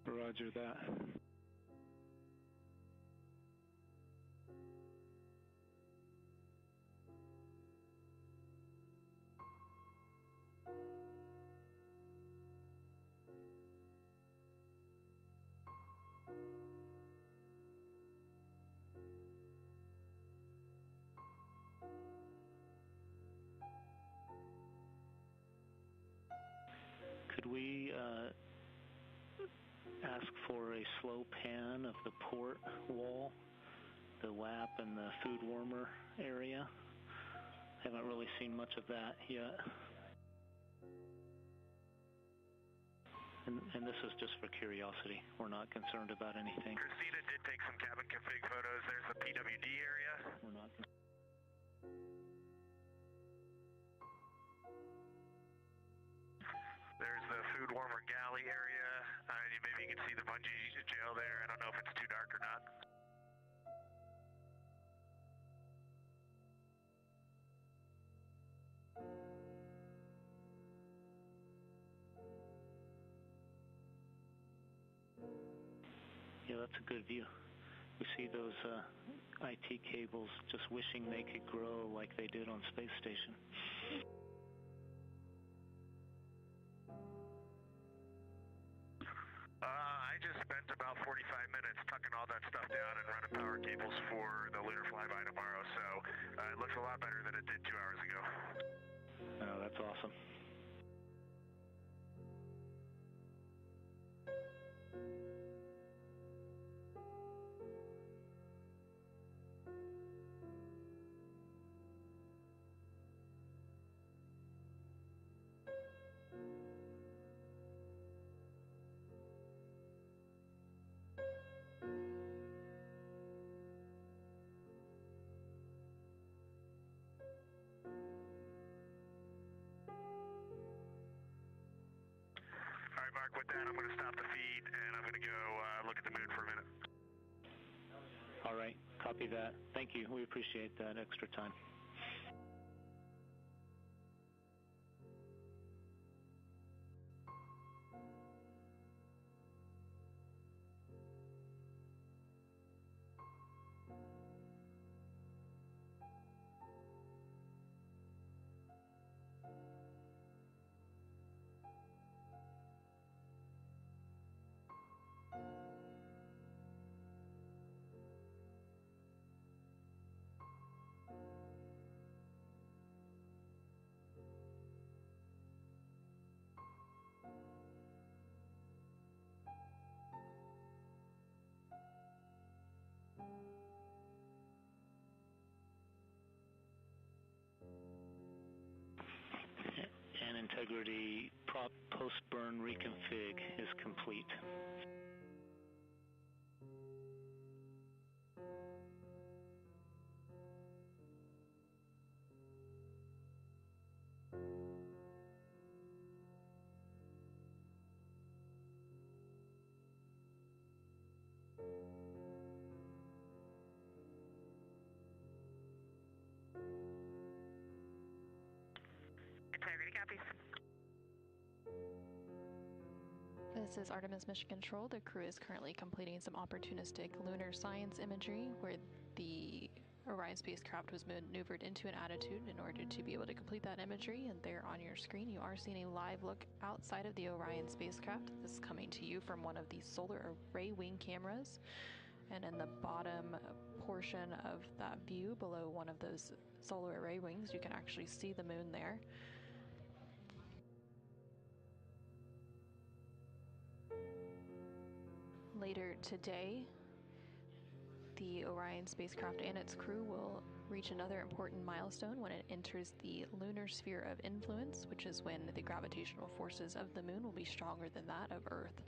Roger that. Could we ask for a slow pan of the port wall, the WAP and the food warmer area? Haven't really seen much of that yet. And this is just for curiosity. We're not concerned about anything. Christina did take some cabin config photos. There's the PWD area. We're not. There's the food warmer galley area. Maybe you can see the bungee jail there. I don't know if it's too dark or not. Yeah, that's a good view. We see those IT cables just wishing they could grow like they did on Space Station. I just spent about 45 minutes tucking all that stuff down and running power cables for the lunar flyby tomorrow, so it looks a lot better than it did 2 hours ago. Oh, that's awesome. Mark, with that, I'm going to stop the feed, and I'm going to go look at the moon for a minute. All right, copy that. Thank you. We appreciate that extra time. integrity prop post-burn reconfig is complete. Integrity copies. This is Artemis Mission Control. The crew is currently completing some opportunistic lunar science imagery where the Orion spacecraft was maneuvered into an attitude in order to be able to complete that imagery. And there on your screen, you are seeing a live look outside of the Orion spacecraft. This is coming to you from one of the solar array wing cameras. And in the bottom portion of that view, below one of those solar array wings, you can actually see the moon there. Later today, the Orion spacecraft and its crew will reach another important milestone when it enters the lunar sphere of influence, which is when the gravitational forces of the moon will be stronger than that of Earth.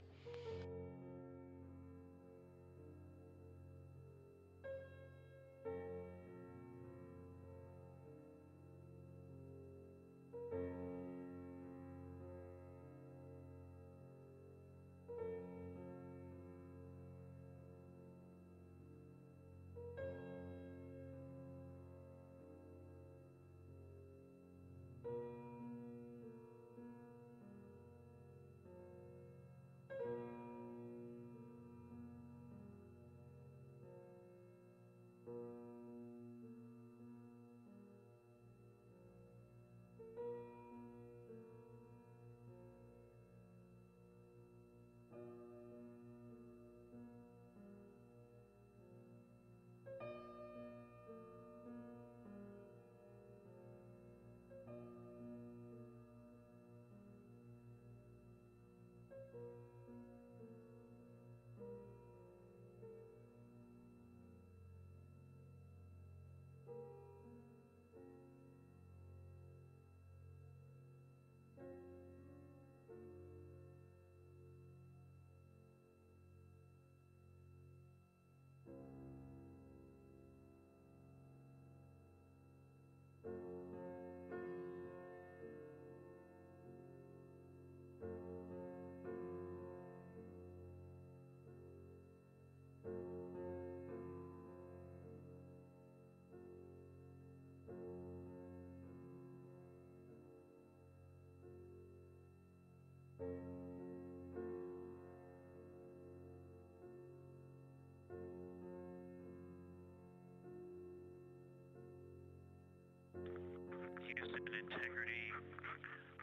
Houston integrity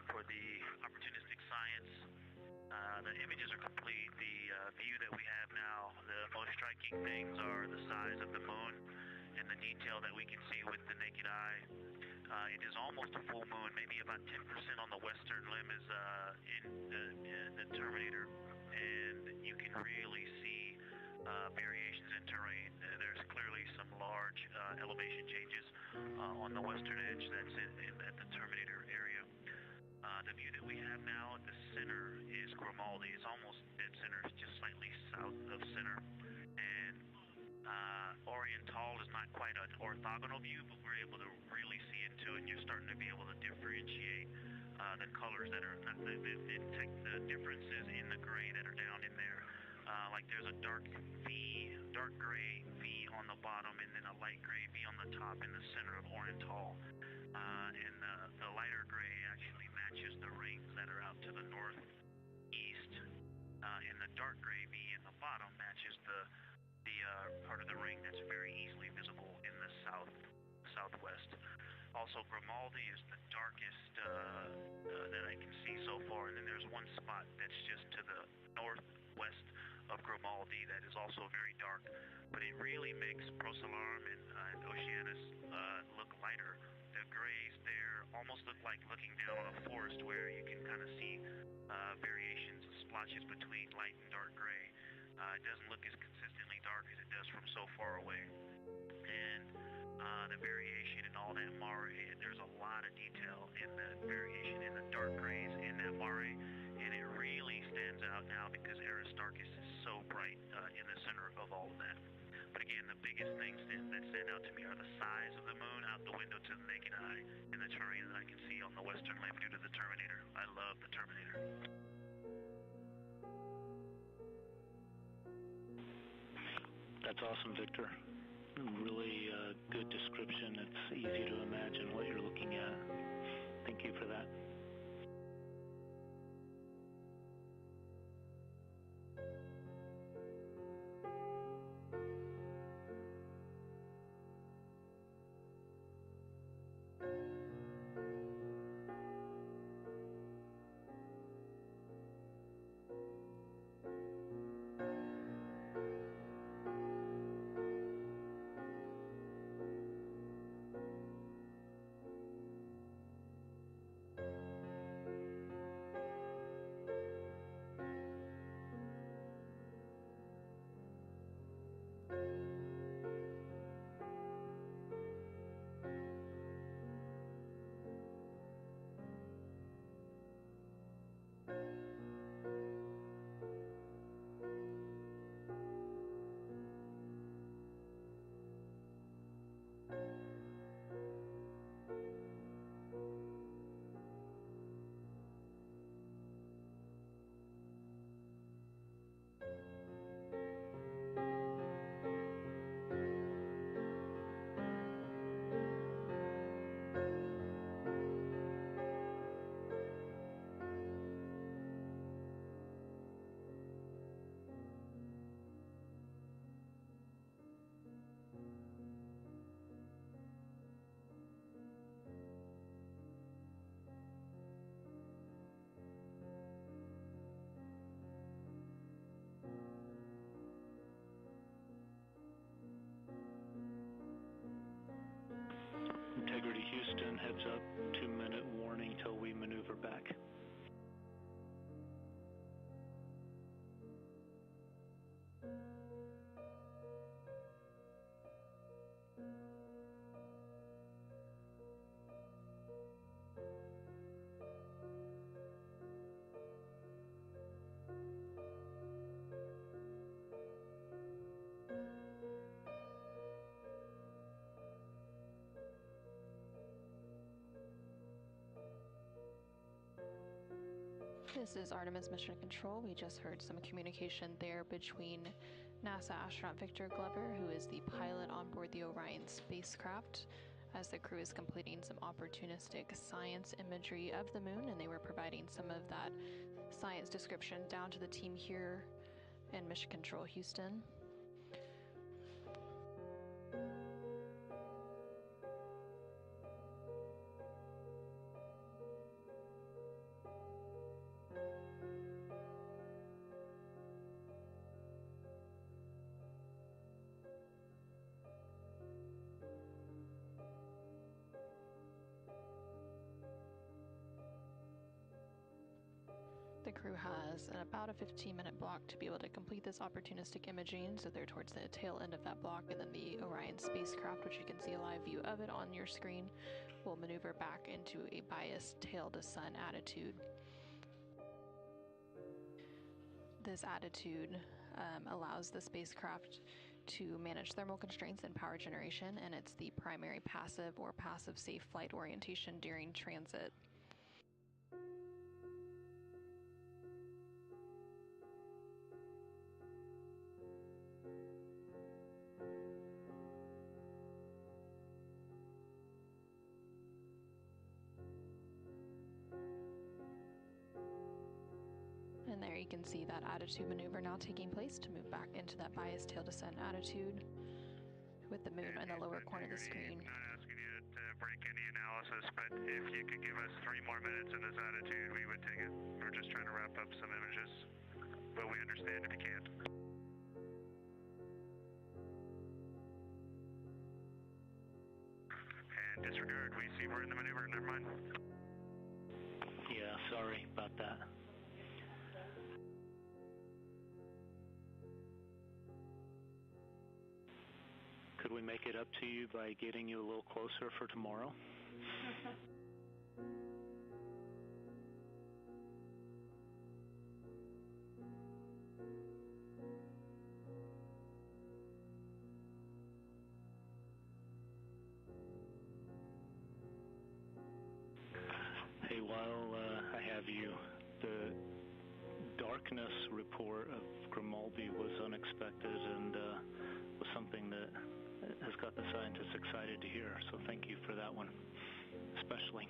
for the opportunistic science. The images are complete. The view that we have now, the most striking things are the size of the moon and the detail that we can see with the naked eye. It is almost a full moon, maybe about 10% on the western limb is in the terminator, and you can really see variations in terrain. There's clearly some large elevation changes on the western edge that's at the terminator area. The view that we have now at the center is Grimaldi. It's almost dead center. It's just slightly south of center. And Oriental is not quite an orthogonal view, but we're able to really see into it, and you're starting to be able to differentiate the colors that are, the differences in the gray that are down in there. Like there's a dark gray V on the bottom, and then a light gray V on the top in the center of Oriental. And the lighter gray actually matches the rings that are out to the northeast, and the dark gray V in the bottom matches the part of the ring that's very easily visible in the southwest. Also, Grimaldi is the darkest that I can see so far, and then there's one spot that's just to the northwest of Grimaldi that is also very dark, but it really makes Procellarum and Oceanus look lighter. The grays there almost look like looking down on a forest where you can kind of see variations, splotches between light and dark gray. It doesn't look as consistently dark as it does from so far away. And the variation in all that Mara, there's a lot of detail in the variation in the dark gray so bright in the center of all of that. But again, the biggest things that stand out to me are the size of the moon out the window to the naked eye and the terrain that I can see on the western limb due to the Terminator. I love the Terminator. That's awesome, Victor. Really good description. It's easy to imagine what you're looking at. Thank you for that. Integrity Houston, heads up, 2-minute warning till we maneuver back. This is Artemis Mission Control. We just heard some communication there between NASA astronaut Victor Glover, who is the pilot on board the Orion spacecraft, as the crew is completing some opportunistic science imagery of the moon, and they were providing some of that science description down to the team here in Mission Control Houston. The crew has about a 15-minute block to be able to complete this opportunistic imaging, so they're towards the tail end of that block, and then the Orion spacecraft, which you can see a live view of it on your screen, will maneuver back into a biased tail-to-sun attitude. This attitude allows the spacecraft to manage thermal constraints and power generation, and it's the primary passive or passive safe flight orientation during transit. And there you can see that attitude maneuver now taking place to move back into that biased tail descent attitude with the moon in the lower corner of the screen. I'm not asking you to break any analysis, but if you could give us 3 more minutes in this attitude, we would take it. We're just trying to wrap up some images, but we understand if you can't. And disregard, we see we're in the maneuver, never mind. Yeah, sorry about that. Could we make it up to you by getting you a little closer for tomorrow? while I have you, the darkness report of Grimaldi was unexpected and was something that has got the scientists excited to hear. So thank you for that one, especially.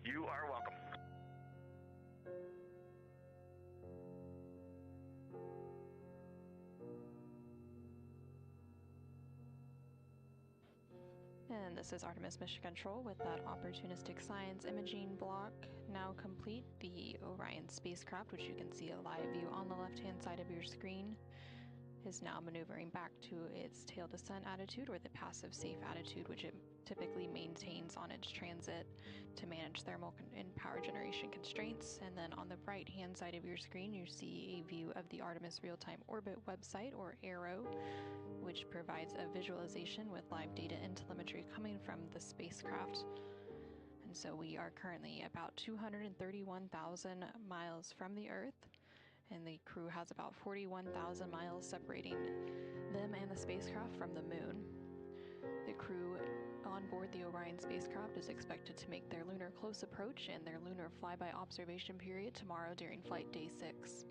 You are welcome. And this is Artemis Mission Control with that opportunistic science imaging block now complete. The Orion spacecraft, which you can see a live view on the left-hand side of your screen, is now maneuvering back to its tail descent attitude, or the passive safe attitude, which it typically maintains on its transit to manage thermal and power generation constraints. And then on the right hand side of your screen, you see a view of the Artemis Real-Time Orbit website, or Aero, which provides a visualization with live data and telemetry coming from the spacecraft. And so we are currently about 231,000 miles from the Earth, and the crew has about 41,000 miles separating them and the spacecraft from the moon. The crew on board the Orion spacecraft is expected to make their lunar close approach and their lunar flyby observation period tomorrow during flight day 6.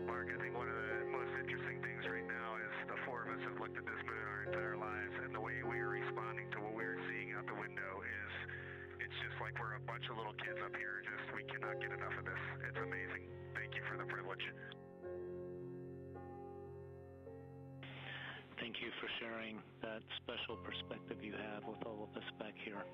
Mark, I think one of the most interesting things right now is the four of us have looked at this moon our entire lives, and the way we are responding to what we are seeing out the window is, it's just like we're a bunch of little kids up here. Just, we cannot get enough of this. It's amazing. Thank you for the privilege. Thank you for sharing that special perspective you have with all of us back here.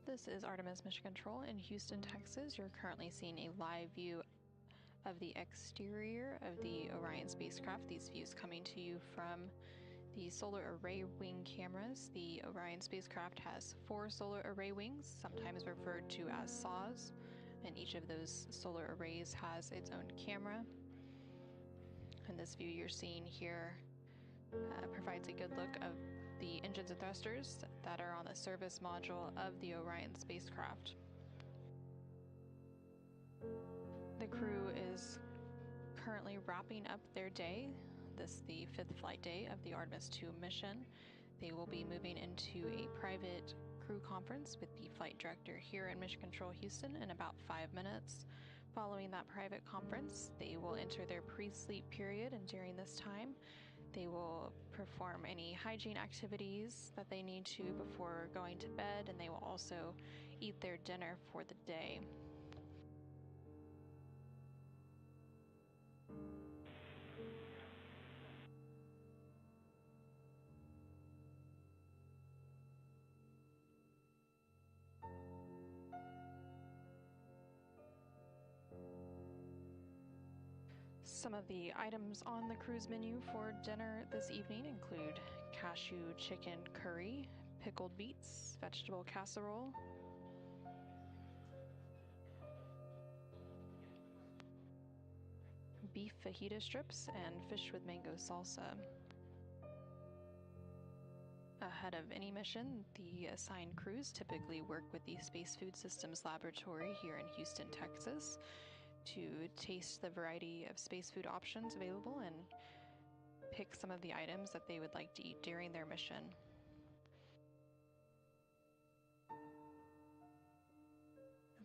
This is Artemis Mission Control in Houston, Texas. You're currently seeing a live view of the exterior of the Orion spacecraft. These views coming to you from the solar array wing cameras. The Orion spacecraft has 4 solar array wings, sometimes referred to as saws, and each of those solar arrays has its own camera. And this view you're seeing here provides a good look of the engines and thrusters that are on the service module of the Orion spacecraft. The crew is currently wrapping up their day. This is the 5th flight day of the Artemis II mission. They will be moving into a private crew conference with the flight director here in Mission Control Houston in about 5 minutes. Following that private conference, they will enter their pre-sleep period, and during this time, they will perform any hygiene activities that they need to before going to bed, and they will also eat their dinner for the day. Some of the items on the cruise menu for dinner this evening include cashew chicken curry, pickled beets, vegetable casserole, beef fajita strips, and fish with mango salsa. Ahead of any mission, the assigned crews typically work with the Space Food Systems Laboratory here in Houston, Texas, to taste the variety of space food options available and pick some of the items that they would like to eat during their mission.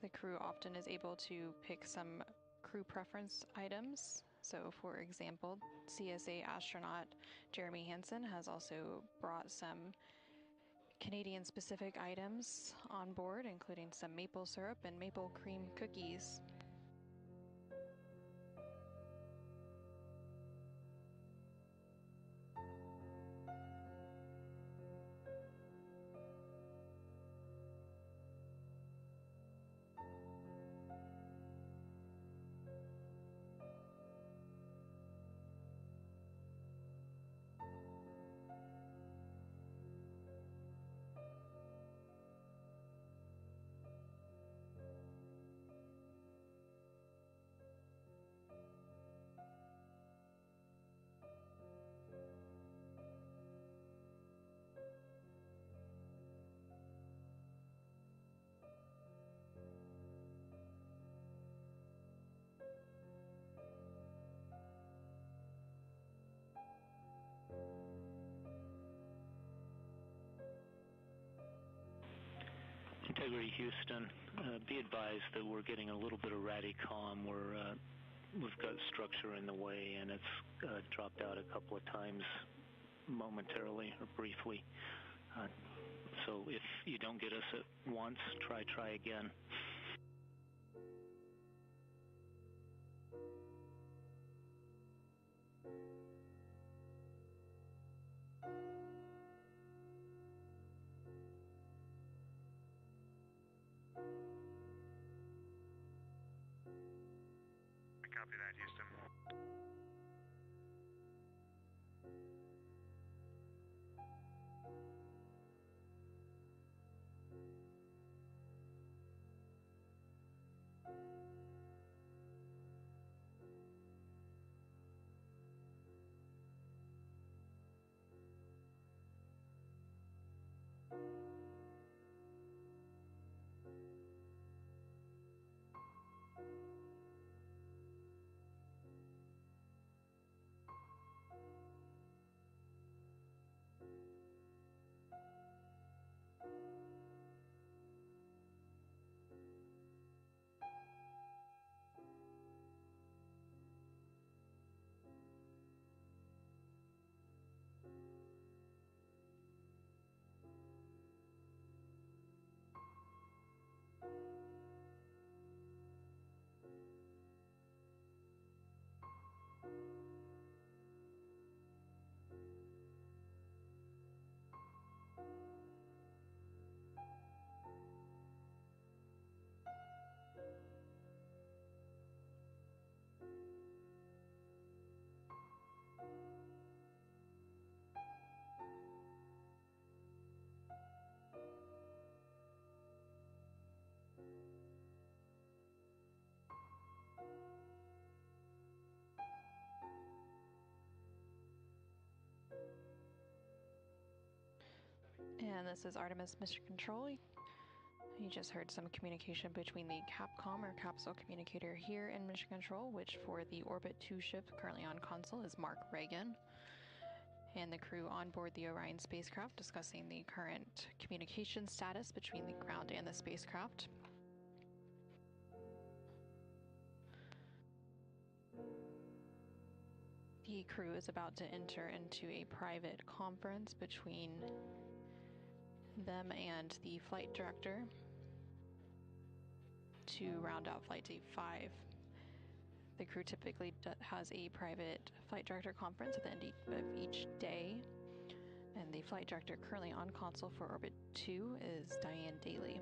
The crew often is able to pick some crew preference items. So, for example, CSA astronaut Jeremy Hansen has also brought some Canadian-specific items on board, including some maple syrup and maple cream cookies. Integrity Houston, be advised that we're getting a little bit of Radicom. We've got structure in the way, and it's dropped out a couple of times momentarily or briefly. So if you don't get us at once, try again. Copy that, Houston. And this is Artemis Mission Control. You just heard some communication between the Capcom or capsule communicator here in Mission Control, which for the Orbit 2 ship currently on console is Mark Reagan, and the crew on board the Orion spacecraft discussing the current communication status between the ground and the spacecraft. The crew is about to enter into a private conference between them and the flight director to round out Flight Day 5. The crew typically has a private flight director conference at the end of each day, and the flight director currently on console for Orbit 2 is Diane Daly.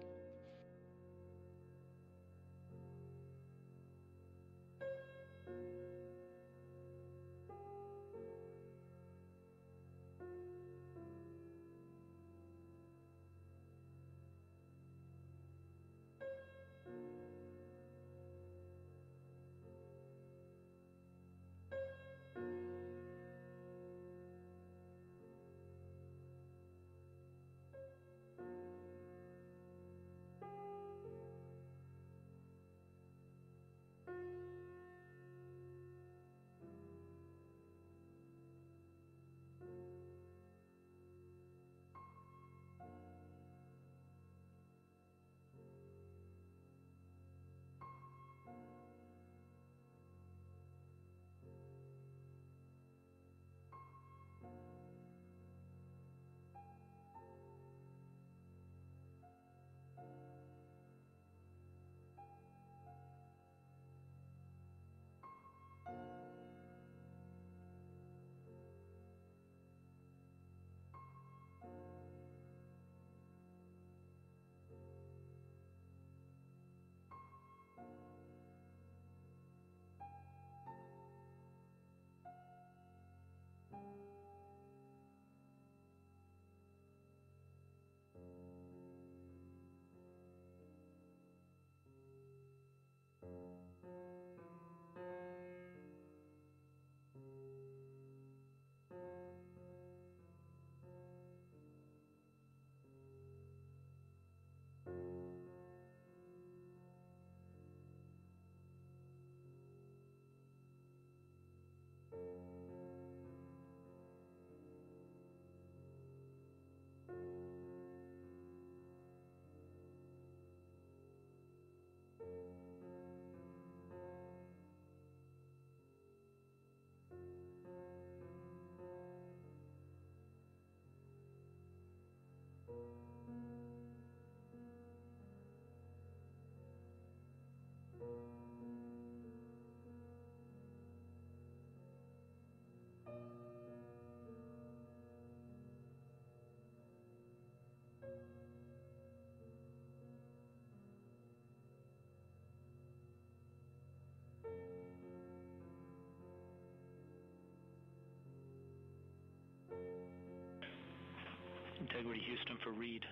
Integrity Houston for Reed.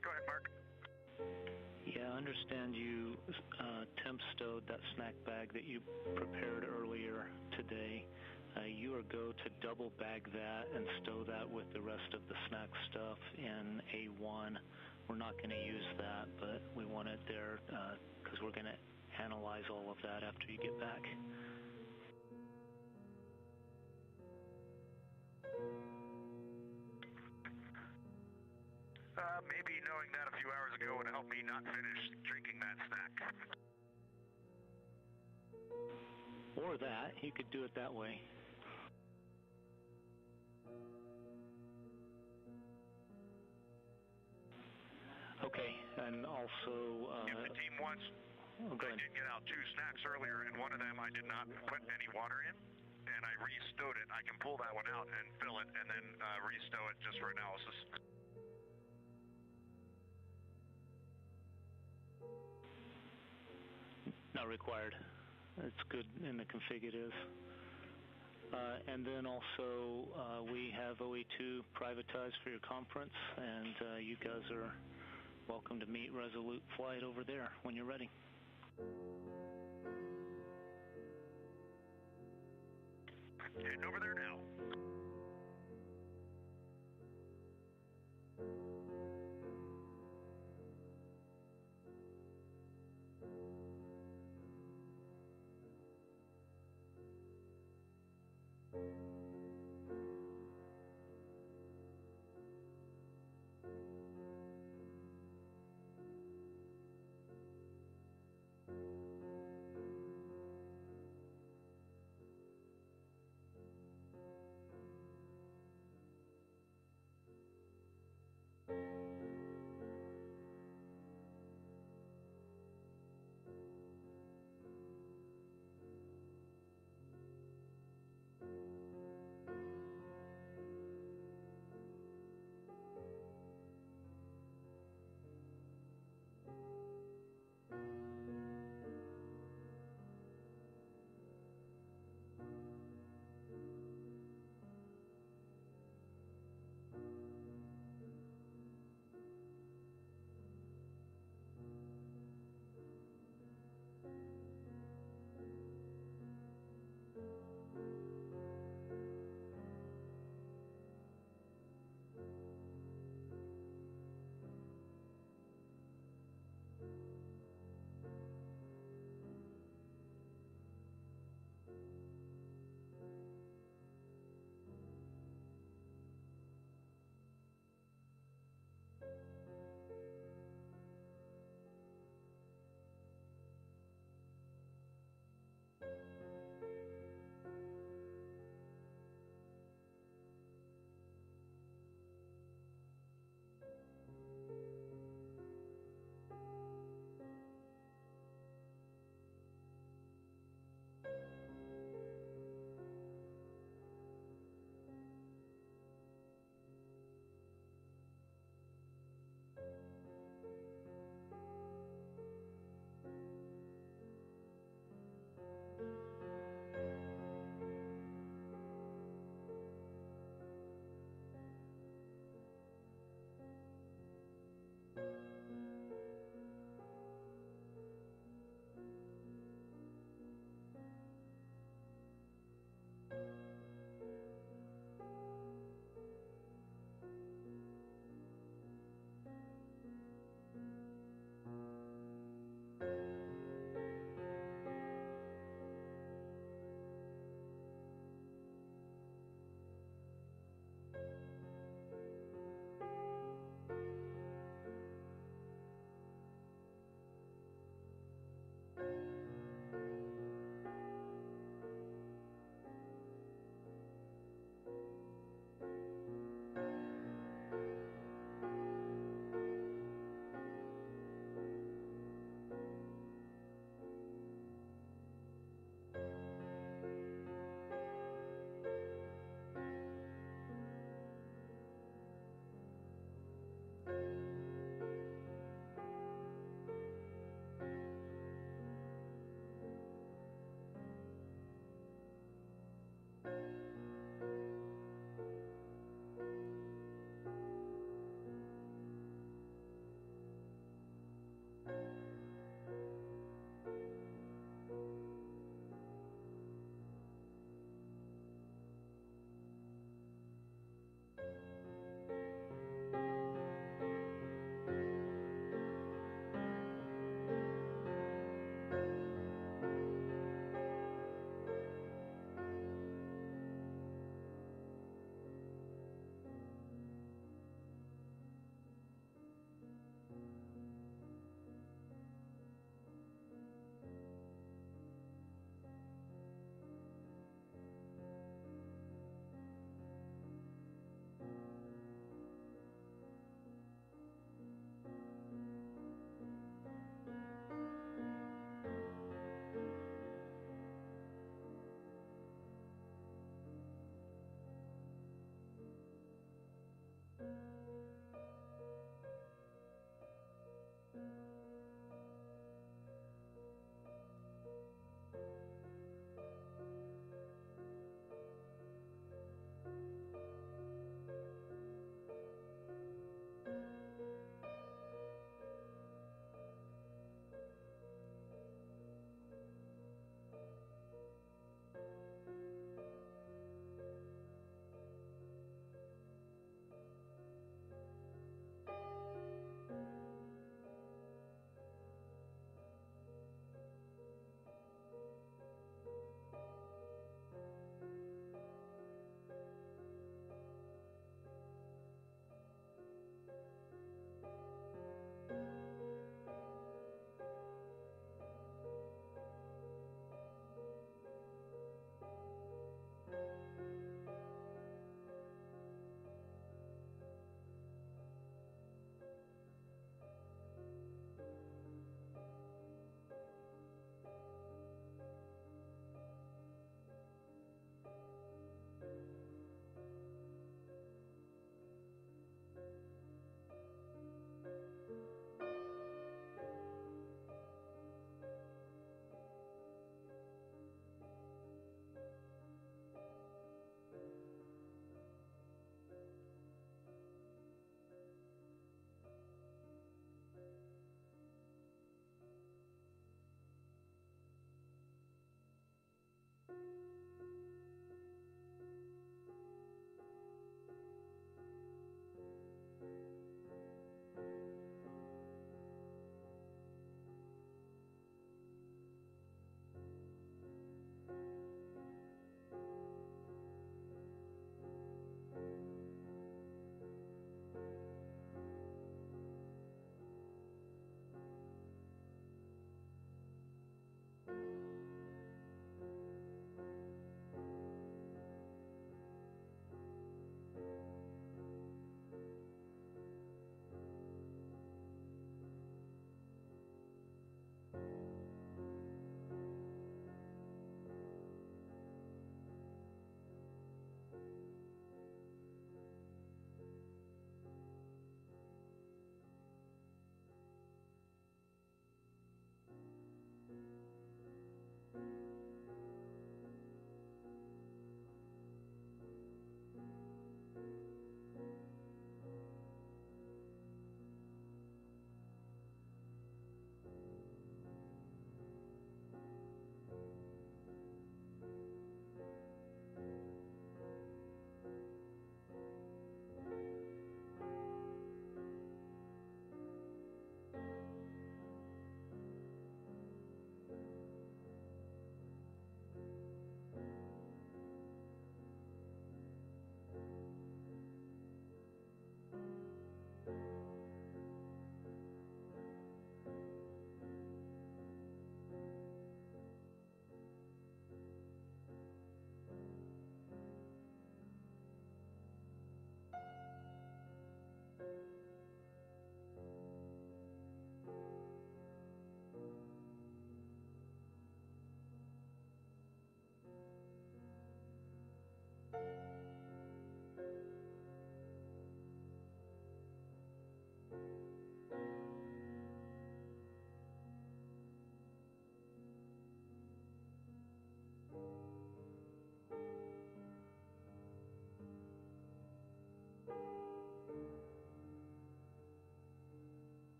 Go ahead, Mark. Yeah, I understand you temp stowed that snack bag that you prepared earlier today. You are go to double bag that and stow that with the rest of the snack stuff in A1. We're not going to use that, but we want it there because we're going to analyze all of that after you get back. Maybe knowing that a few hours ago would help me not finish drinking that snack. Or that. You could do it that way. Okay, and also... if the team wants, I did get out 2 snacks earlier, and one of them I did not put any water in, and I re-stowed it. I can pull that one out and fill it, and then re-stow it just for analysis. Not required. It's good in the config it is. And then also, we have OE2 privatized for your conference, and you guys are welcome to meet Resolute Flight over there when you're ready. Heading over there now.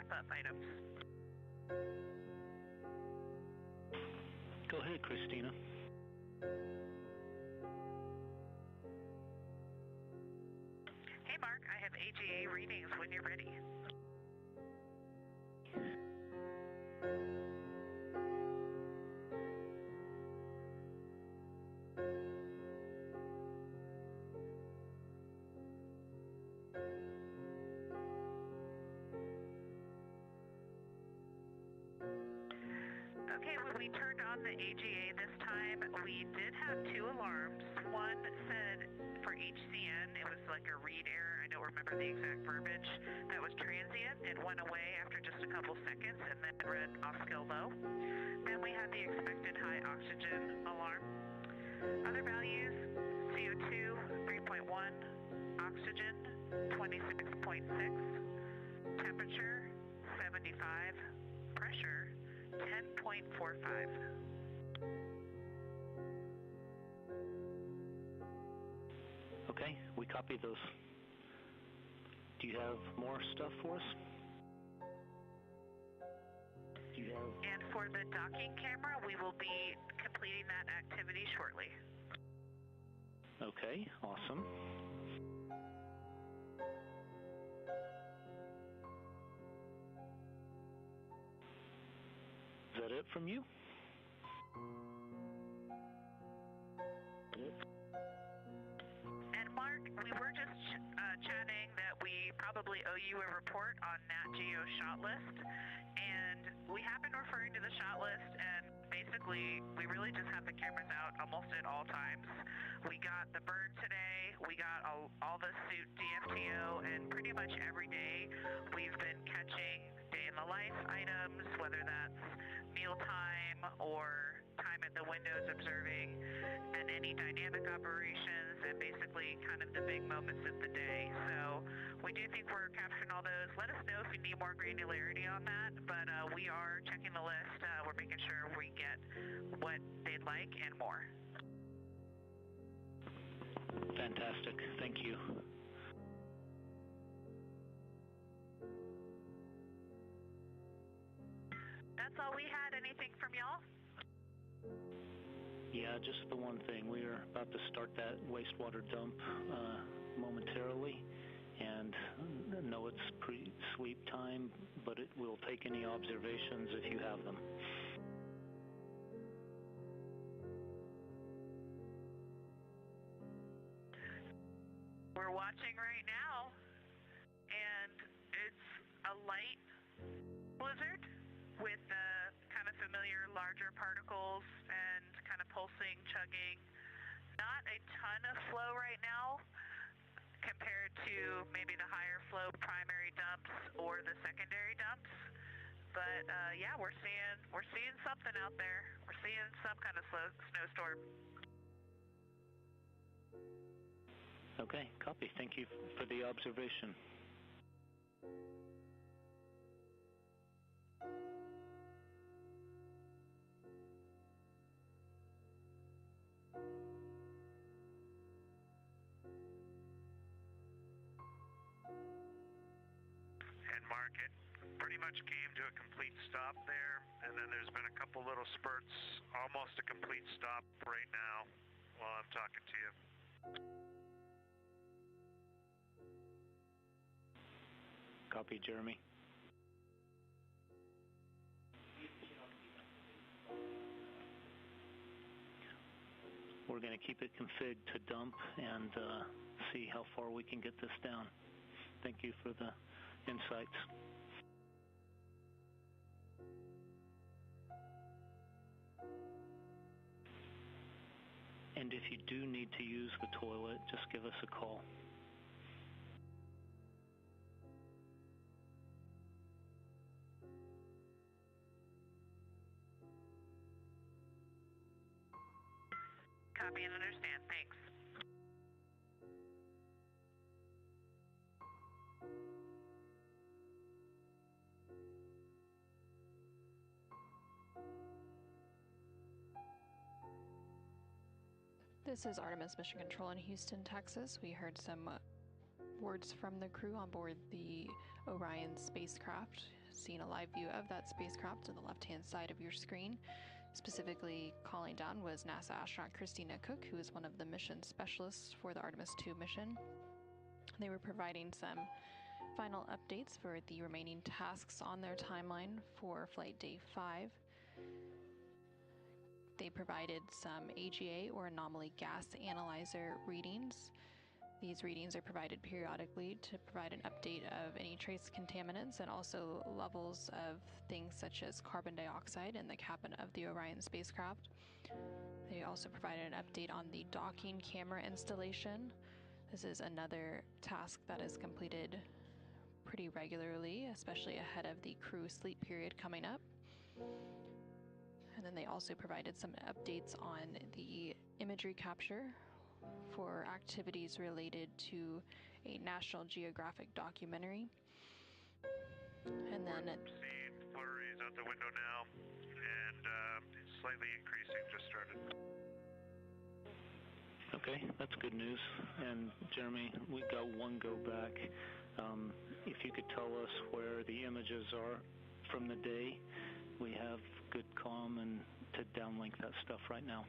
wrap-up items. Go ahead, Christina. Hey, Mark, I have AGA readings when you're ready. Okay, when we turned on the AGA this time, we did have two alarms. One said for HCN, it was like a read error. I don't remember the exact verbiage. That was transient. It went away after just a couple seconds and then read off-scale low. Then we had the expected high oxygen alarm. Other values, CO2, 3.1, oxygen, 26.6, temperature, 75, pressure, 10.45. Okay, we copy those. Do you have more stuff for us? Do you have... And for the docking camera, we will be completing that activity shortly. Okay, awesome. Is that it from you? And Mark, we were just chatting that we probably owe you a report on Nat Geo shot list, and we have been referring to the shot list, and basically we really just have the cameras out almost at all times. We got the bird today, we got all the suit DFTO, and pretty much every day we've been catching day in the life items, whether that's mealtime or time at the windows observing, and any dynamic operations, and basically kind of the big moments of the day. So we do think we're capturing all those. Let us know if you need more granularity on that, but we are checking the list. We're making sure we get what they'd like and more. Fantastic, thank you. That's all we had. Anything from y'all? Yeah, just the one thing. We are about to start that wastewater dump momentarily, and I know it's pre-sweep time, but it will take any observations if you have them. We're watching right now, and it's a light blizzard with kind of familiar larger particles and kind of pulsing, chugging. Not a ton of flow right now compared to maybe the higher flow primary dumps or the secondary dumps. But yeah, we're seeing something out there. We're seeing some kind of snowstorm. Okay, copy. Thank you for the observation. And Mark, it pretty much came to a complete stop there, and then there's been a couple little spurts, almost a complete stop right now while I'm talking to you. Copy, Jeremy. We're going to keep it config to dump and see how far we can get this down. Thank you for the insights. And if you do need to use the toilet, just give us a call. Copy and understand. Thanks. This is Artemis Mission Control in Houston, Texas. We heard some words from the crew on board the Orion spacecraft. seen a live view of that spacecraft on the left-hand side of your screen. Specifically calling down was NASA astronaut Christina Cook, who is one of the mission specialists for the Artemis II mission. They were providing some final updates for the remaining tasks on their timeline for Flight Day 5. They provided some AGA, or anomaly gas analyzer, readings. These readings are provided periodically to provide an update of any trace contaminants and also levels of things such as carbon dioxide in the cabin of the Orion spacecraft. They also provided an update on the docking camera installation. This is another task that is completed pretty regularly, especially ahead of the crew sleep period coming up. And then they also provided some updates on the imagery capture for activities related to a National Geographic documentary. And then seeing flurries out the window now, and it's slightly increasing, just started. Okay, that's good news. And Jeremy, we got one go back. If you could tell us where the images are from the day, we have good comm and to downlink that stuff right now.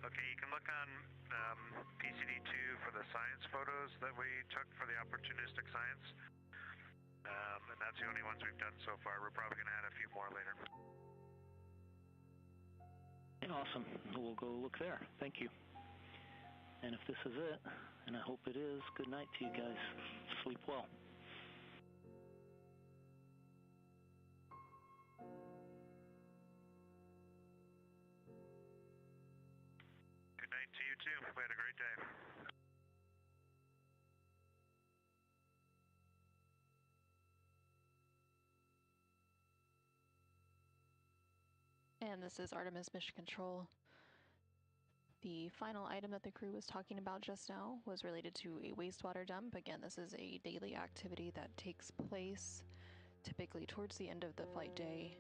Okay, you can look on PCD2 for the science photos that we took for the opportunistic science. And that's the only ones we've done so far. We're probably going to add a few more later. Awesome. We'll go look there. Thank you. And if this is it, and I hope it is, good night to you guys. Sleep well. Good night to you too. We had a great day. And this is Artemis Mission Control. The final item that the crew was talking about just now was related to a wastewater dump. Again, this is a daily activity that takes place typically towards the end of the flight day.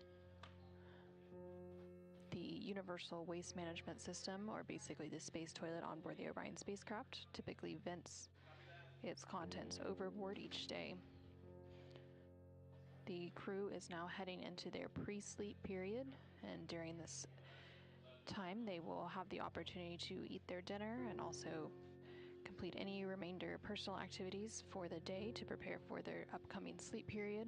The Universal Waste Management System, or basically the space toilet on board the Orion spacecraft, typically vents its contents overboard each day. The crew is now heading into their pre-sleep period, and during this time they will have the opportunity to eat their dinner and also complete any remainder personal activities for the day to prepare for their upcoming sleep period.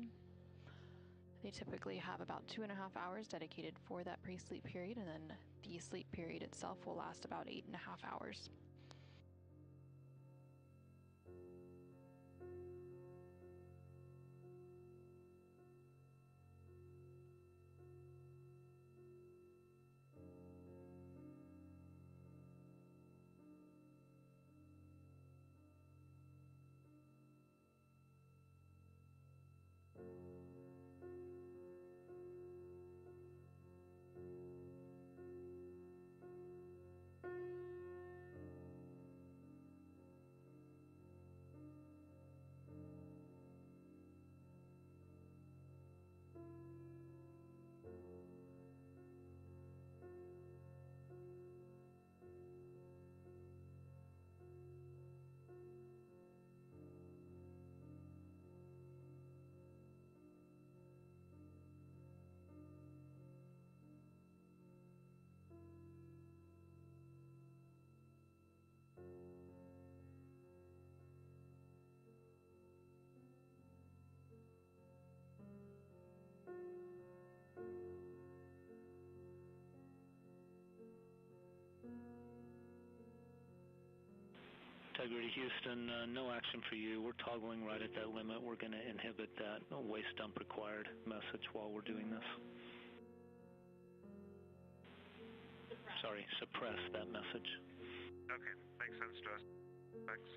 They typically have about 2.5 hours dedicated for that pre-sleep period, and then the sleep period itself will last about 8.5 hours. Integrity Houston, no action for you. We're toggling right at that limit. We're going to inhibit that waste dump required message while we're doing this. Sorry, suppress that message. Okay, makes sense to us. Thanks.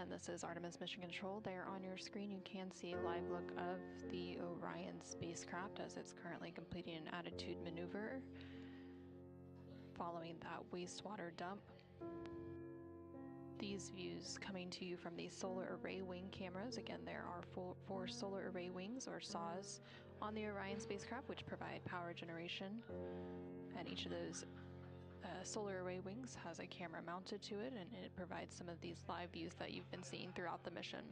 And this is Artemis Mission Control. There on your screen you can see a live look of the Orion spacecraft as it's currently completing an attitude maneuver following that wastewater dump. These views coming to you from the solar array wing cameras. Again, there are four solar array wings, or SAWs, on the Orion spacecraft, which provide power generation. And each of those solar array wings has a camera mounted to it, and it provides some of these live views that you've been seeing throughout the mission.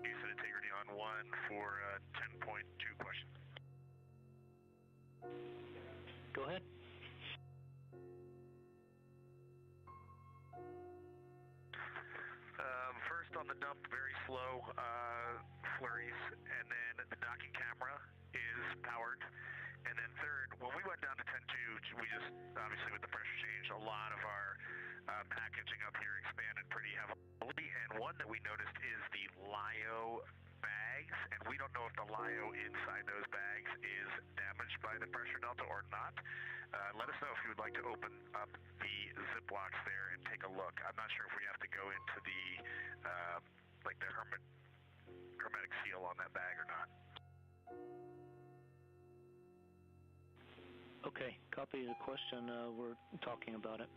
Use of integrity on 1 for 10.2 question. Go ahead. First on the dump, very slow flurries, and then the docking camera is powered. And then third, when we went down to 10.2, we just, obviously with the pressure change, a lot of our packaging up here expanded pretty heavily. And one that we noticed is the LIO bags, and we don't know if the LIO inside those bags is damaged by the pressure delta or not. Let us know if you would like to open up the Ziplocs there and take a look. I'm not sure if we have to go into the like the hermetic seal on that bag or not. Okay, copy the question. We're talking about it.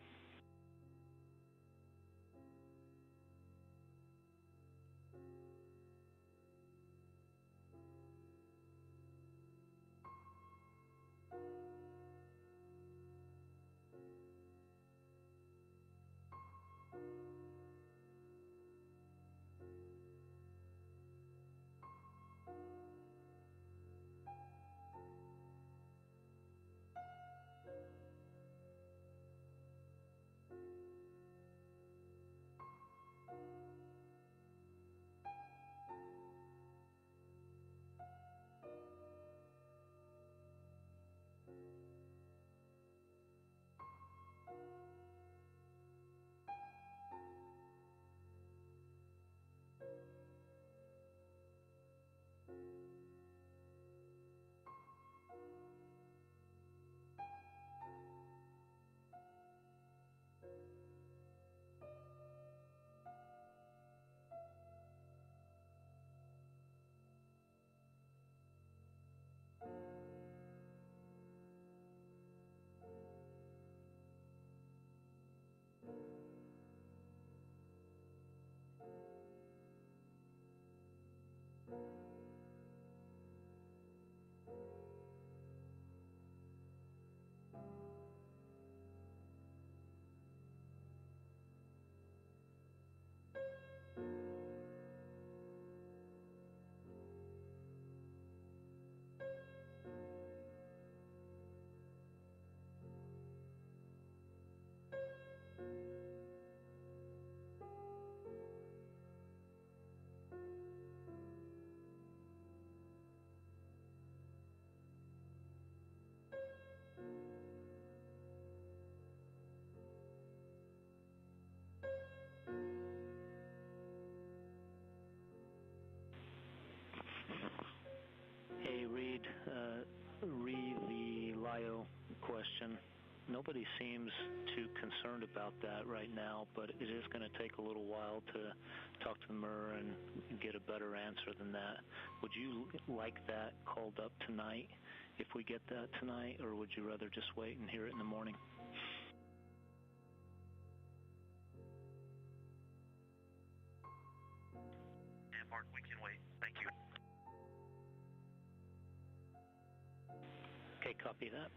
Hey, read the LIO question. Nobody seems too concerned about that right now, but it is going to take a little while to talk to the MER and get a better answer than that. Would you like that called up tonight if we get that tonight, or would you rather just wait and hear it in the morning? Yeah, Mark, we can wait. Thank you. Okay, copy that.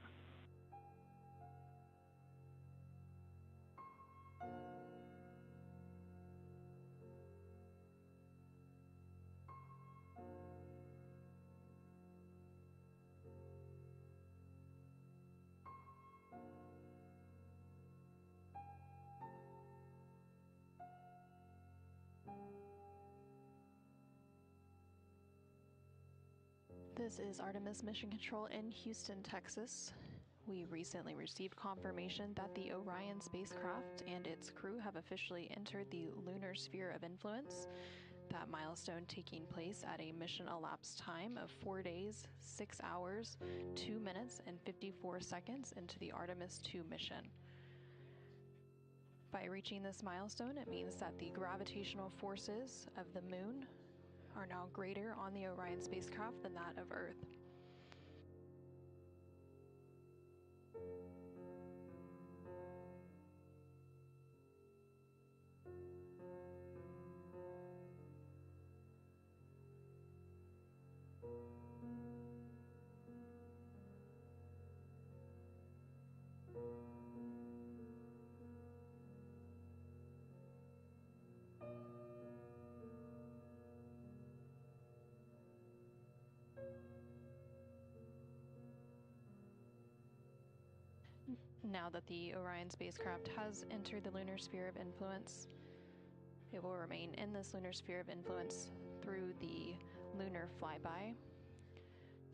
This is Artemis Mission Control in Houston, Texas. We recently received confirmation that the Orion spacecraft and its crew have officially entered the lunar sphere of influence, that milestone taking place at a mission elapsed time of 4 days, 6 hours, 2 minutes, and 54 seconds into the Artemis II mission. By reaching this milestone, it means that the gravitational forces of the moon are now greater on the Orion spacecraft than that of Earth. now that the Orion spacecraft has entered the lunar sphere of influence. It will remain in this lunar sphere of influence through the lunar flyby.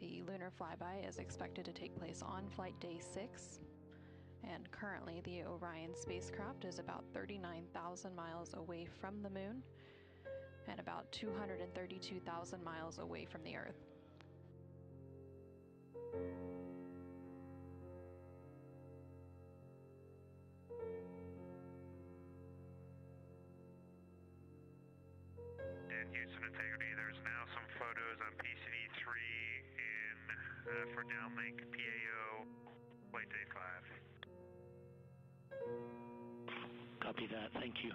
The lunar flyby is expected to take place on flight day 6, and currently the Orion spacecraft is about 39,000 miles away from the moon and about 232,000 miles away from the Earth. And Houston Integrity, there's now some photos on PCD3 for downlink PAO flight day 5. Copy that. Thank you.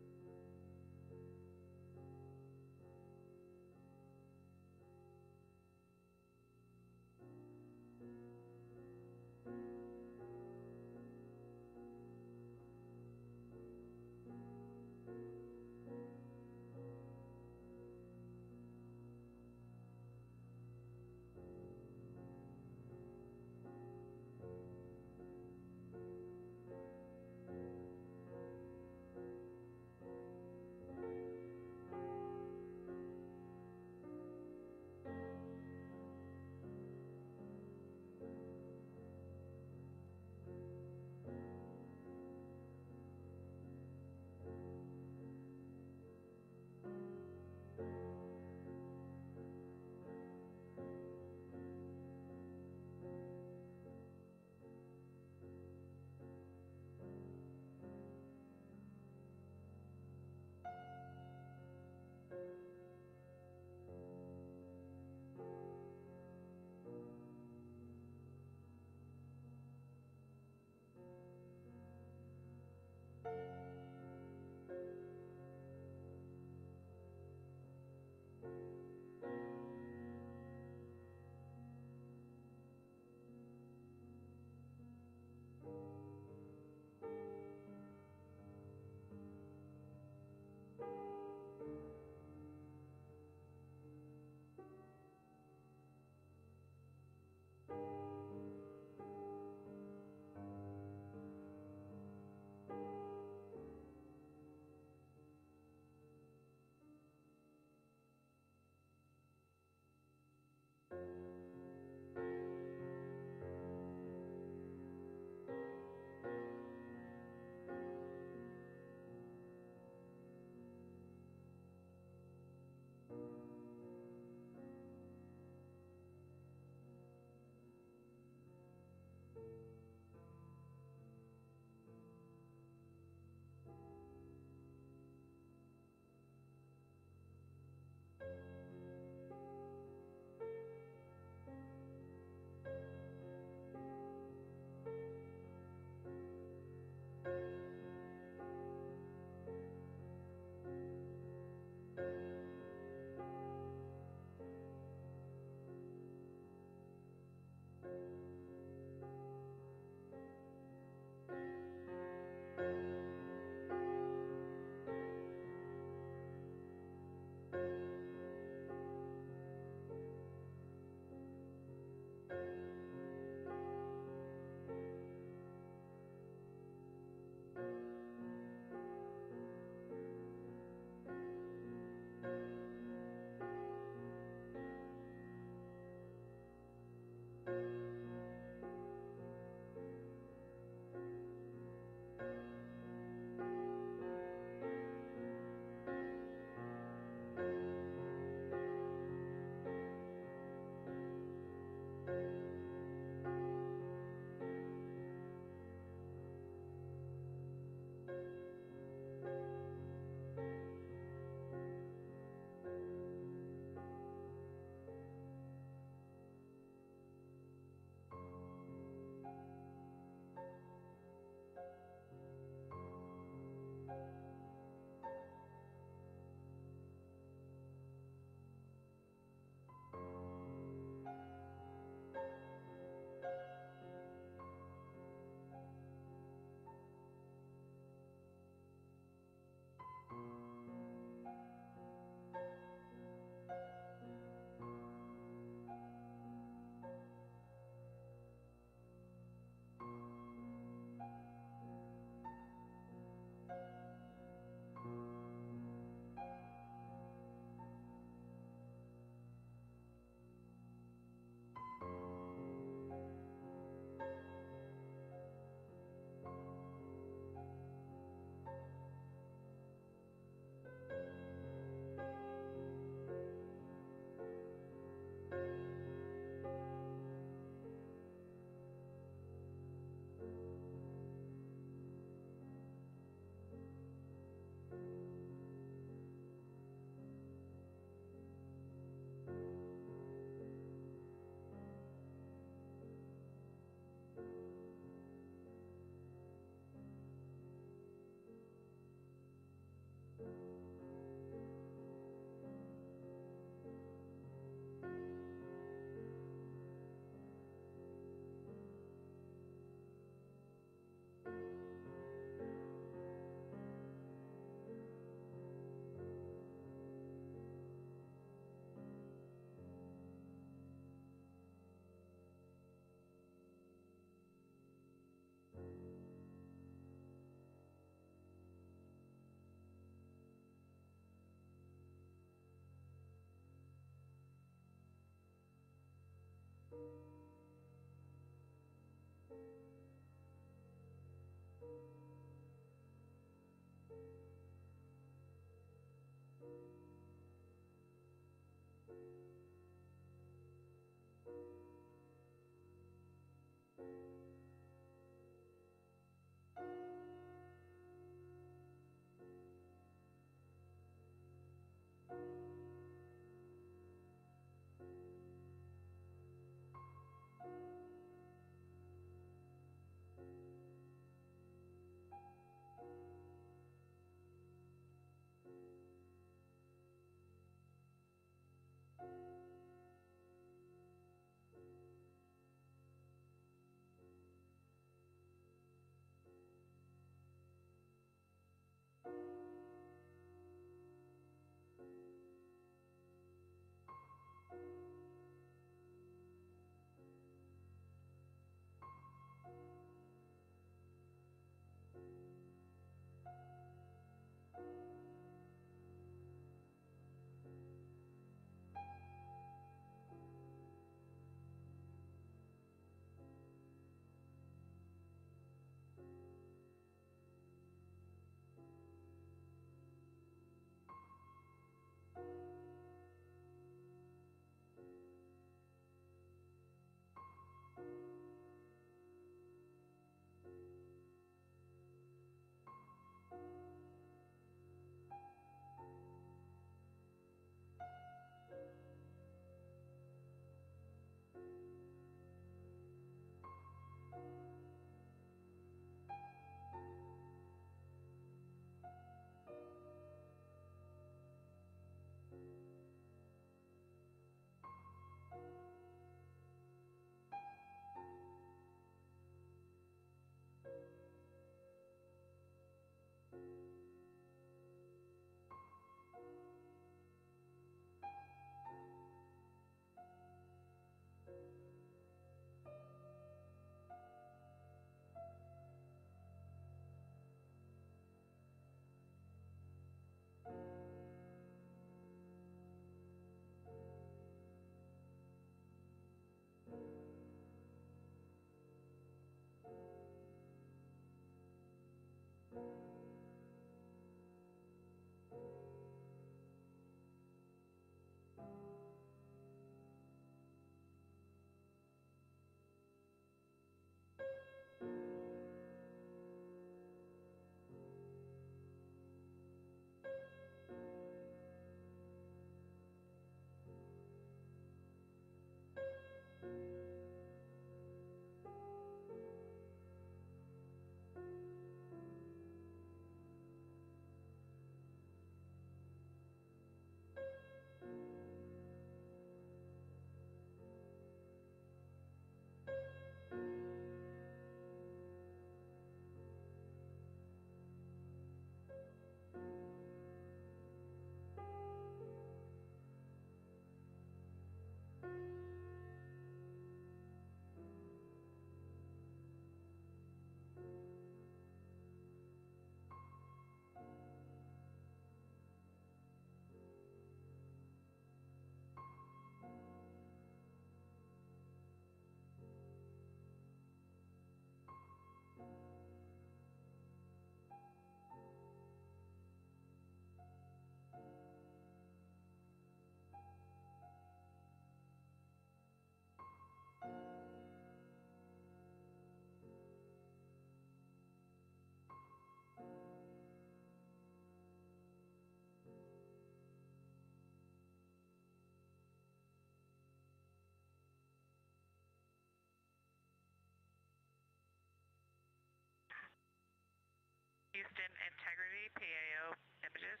integrity, PAO images.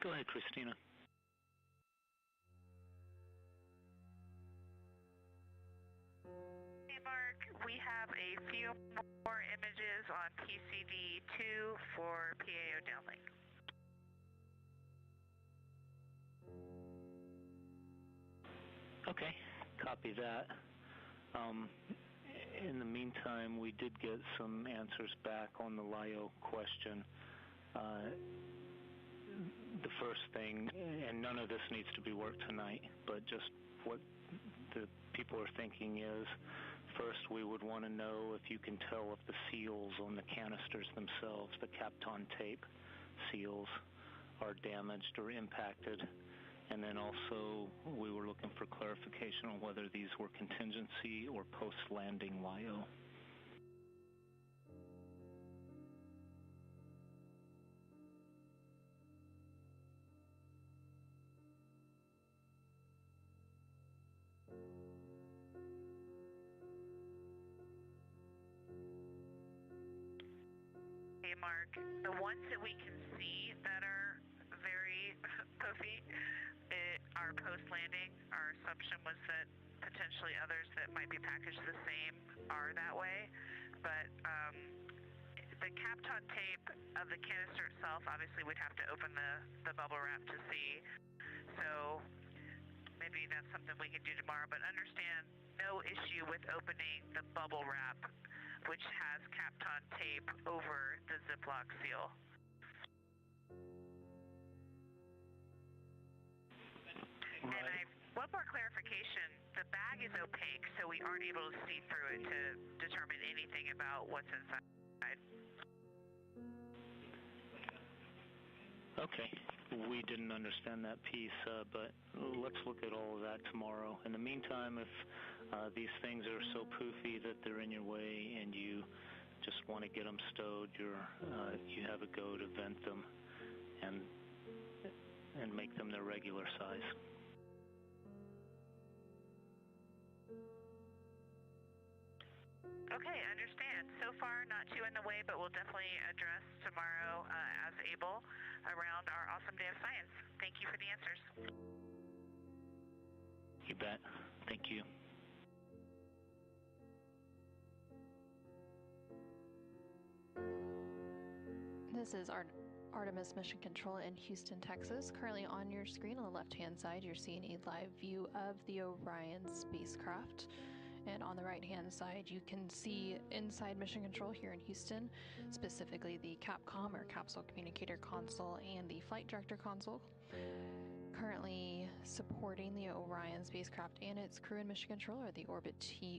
Go ahead, Christina. Hey, Mark, we have a few more images on PCD2 for PAO downlink. Okay, copy that. In the meantime, we did get some answers back on the LIO question. The first thing, and none of this needs to be worked tonight, but just what the people are thinking is, first we would want to know if you can tell if the seals on the canisters themselves, the Kapton tape seals, are damaged or impacted. And then also we were looking for clarification on whether these were contingency or post-landing LIO. Hey, Mark, the ones that we can see that are very poofy are post-landing. Our assumption was that potentially others that might be packaged the same are that way, but the Kapton tape of the canister itself, obviously we'd have to open the bubble wrap to see, so maybe that's something we can do tomorrow, but understand no issue with opening the bubble wrap, which has Kapton tape over the Ziploc seal. Right. And one more clarification, the bag is opaque, so we aren't able to see through it to determine anything about what's inside. Okay, we didn't understand that piece, but let's look at all of that tomorrow. In the meantime, if these things are so poofy that they're in your way and you just want to get them stowed, you have a go to vent them and make them their regular size. Okay, understand. So far, not too in the way, but we'll definitely address tomorrow as able around our awesome day of science. Thank you for the answers. You bet. Thank you. This is Artemis Mission Control in Houston, Texas. Currently on your screen on the left-hand side, you're seeing a live view of the Orion spacecraft. And on the right-hand side, you can see inside Mission Control here in Houston, specifically the Capcom or Capsule Communicator console and the Flight Director console. Currently supporting the Orion spacecraft and its crew in Mission Control are the Orbit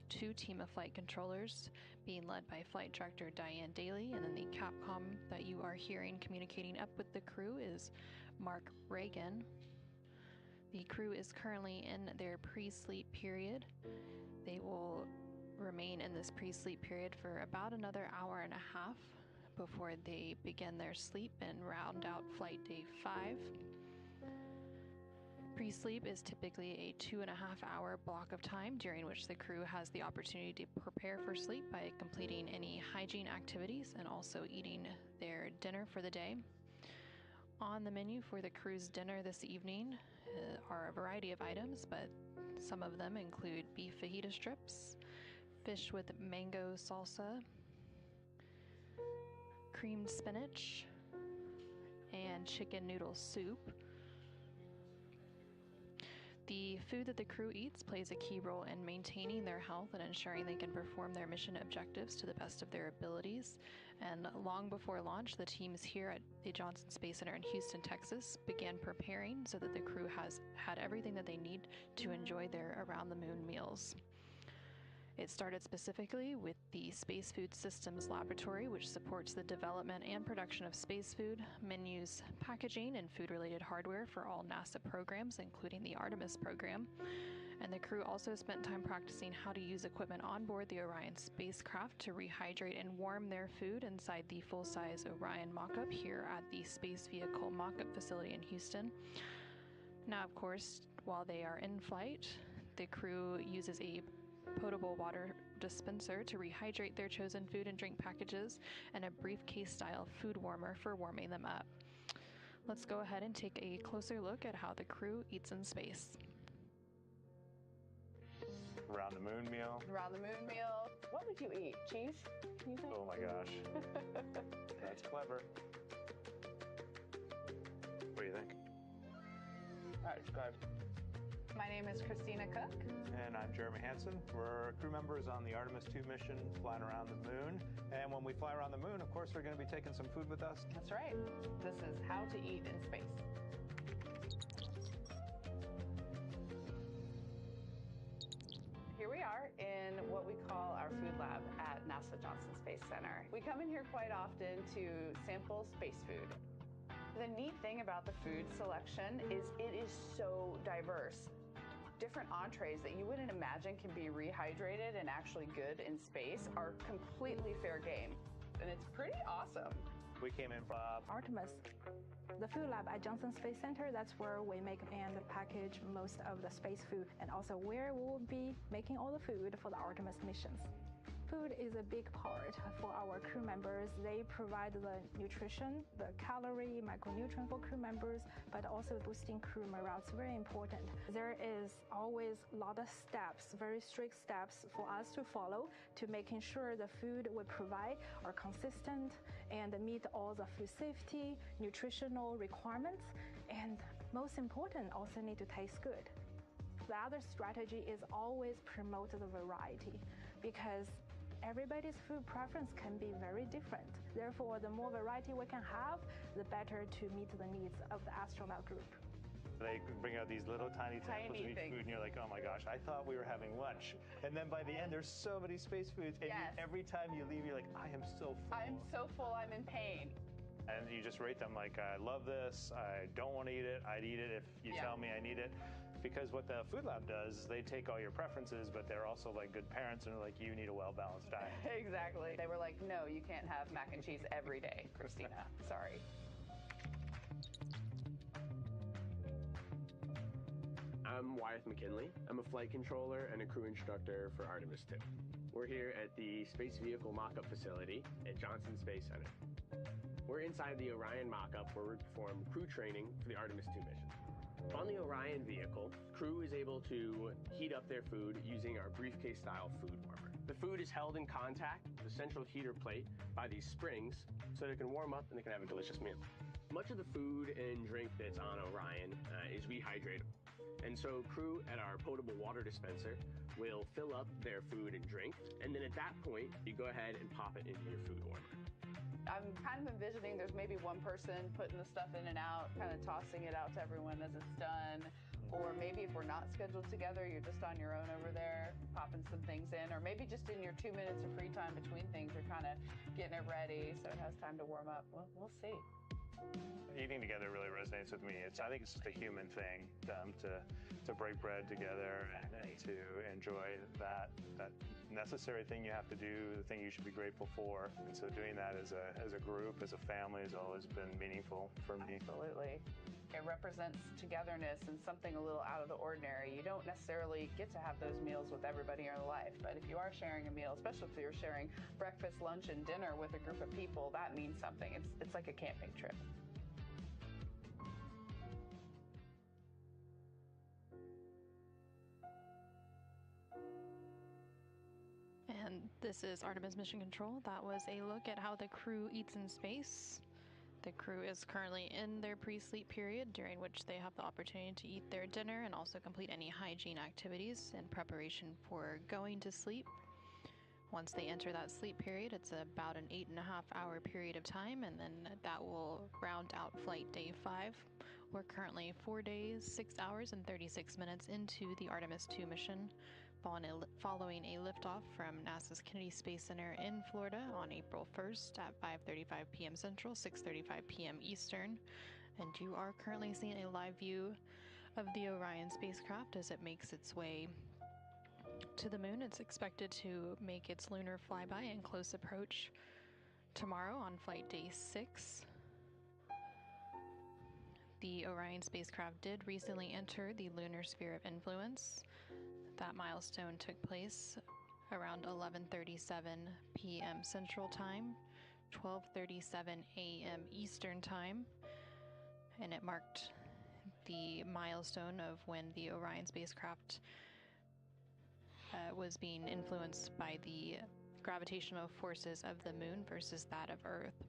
2 team of flight controllers being led by Flight Director Diane Daly, and then the Capcom that you are hearing communicating up with the crew is Mark Reagan. The crew is currently in their pre-sleep period. They will remain in this pre-sleep period for about another hour and a half before they begin their sleep and round out flight day 5. Pre-sleep is typically a 2.5-hour block of time during which the crew has the opportunity to prepare for sleep by completing any hygiene activities and also eating their dinner for the day. On the menu for the crew's dinner this evening are a variety of items, but some of them include beef fajita strips, fish with mango salsa, creamed spinach, and chicken noodle soup. The food that the crew eats plays a key role in maintaining their health and ensuring they can perform their mission objectives to the best of their abilities. And long before launch, the teams here at the Johnson Space Center in Houston, Texas, began preparing so that the crew has had everything that they need to enjoy their around-the-moon meals. It started specifically with the Space Food Systems Laboratory, which supports the development and production of space food, menus, packaging, and food-related hardware for all NASA programs, including the Artemis program. And the crew also spent time practicing how to use equipment on board the Orion spacecraft to rehydrate and warm their food inside the full-size Orion mock-up here at the Space Vehicle Mock-up Facility in Houston. Now, of course, while they are in flight, the crew uses a potable water dispenser to rehydrate their chosen food and drink packages, and a briefcase-style food warmer for warming them up. Let's go ahead and take a closer look at how the crew eats in space. Around the moon meal. Around the moon meal. What would you eat? Cheese? Can you think? Oh my gosh. That's clever. What do you think? All right, describe. My name is Christina Cook. And I'm Jeremy Hansen. We're crew members on the Artemis II mission flying around the moon. And when we fly around the moon, of course, we're going to be taking some food with us. That's right. This is how to eat in space. Here we are in what we call our food lab at NASA Johnson Space Center. We come in here quite often to sample space food. The neat thing about the food selection is it is so diverse. Different entrees that you wouldn't imagine can be rehydrated and actually good in space are completely fair game. And it's pretty awesome. We came in from Artemis, the food lab at Johnson Space Center. That's where we make and package most of the space food, and also where we will be making all the food for the Artemis missions. Food is a big part for our crew members. They provide the nutrition, the calorie, micronutrient for crew members, but also boosting crew morale. It's very important. There is always a lot of steps, very strict steps for us to follow to making sure the food we provide are consistent and meet all the food safety, nutritional requirements, and most important, also need to taste good. The other strategy is always promote the variety, because everybody's food preference can be very different. Therefore, the more variety we can have, the better to meet the needs of the astronaut group. They bring out these little tiny samples of each food, and you're like, oh my gosh, I thought we were having lunch. And then by the end, there's so many space foods, and every time you leave, you're like, I am so full. I'm so full, I'm in pain. And you just rate them like, I love this, I don't want to eat it, I'd eat it if you tell me I need it. Because what the food lab does is they take all your preferences, but they're also like good parents and are like, you need a well-balanced diet. Exactly. They were like, no, you can't have mac and cheese every day, Christina. Sorry. I'm Wyeth McKinley. I'm a flight controller and a crew instructor for Artemis II. We're here at the Space Vehicle Mock-Up Facility at Johnson Space Center. We're inside the Orion mock-up where we perform crew training for the Artemis II mission. On the Orion vehicle, crew is able to heat up their food using our briefcase-style food warmer. The food is held in contact with the central heater plate by these springs so that it can warm up and they can have a delicious meal. Much of the food and drink that's on Orion is rehydrated. And so crew at our potable water dispenser will fill up their food and drink, and then at that point, you go ahead and pop it into your food warmer. I'm kind of envisioning there's maybe one person putting the stuff in and out, kind of tossing it out to everyone as it's done. Or maybe if we're not scheduled together, you're just on your own over there, popping some things in. Or maybe just in your 2 minutes of free time between things, you're kind of getting it ready so it has time to warm up. Well, we'll see. Eating together really resonates with me. I think it's just a human thing to break bread together and to enjoy that necessary thing you have to do, the thing you should be grateful for. And so doing that as a group, as a family, has always been meaningful for me. Absolutely. It represents togetherness and something a little out of the ordinary. You don't necessarily get to have those meals with everybody in your life, but if you are sharing a meal, especially if you're sharing breakfast, lunch, and dinner with a group of people, that means something. It's like a camping trip. And this is Artemis Mission Control. That was a look at how the crew eats in space. The crew is currently in their pre-sleep period, during which they have the opportunity to eat their dinner and also complete any hygiene activities in preparation for going to sleep. Once they enter that sleep period, it's about an 8.5-hour period of time, and then that will round out flight day 5. We're currently 4 days, 6 hours, and 36 minutes into the Artemis II mission, following a liftoff from NASA's Kennedy Space Center in Florida on April 1st at 5:35 p.m. Central, 6:35 p.m. Eastern. And you are currently seeing a live view of the Orion spacecraft as it makes its way to the moon. It's expected to make its lunar flyby in close approach tomorrow on flight day 6. The Orion spacecraft did recently enter the lunar sphere of influence. That milestone took place around 11:37 p.m. Central Time, 12:37 a.m. Eastern Time, and it marked the milestone of when the Orion spacecraft was being influenced by the gravitational forces of the moon versus that of Earth.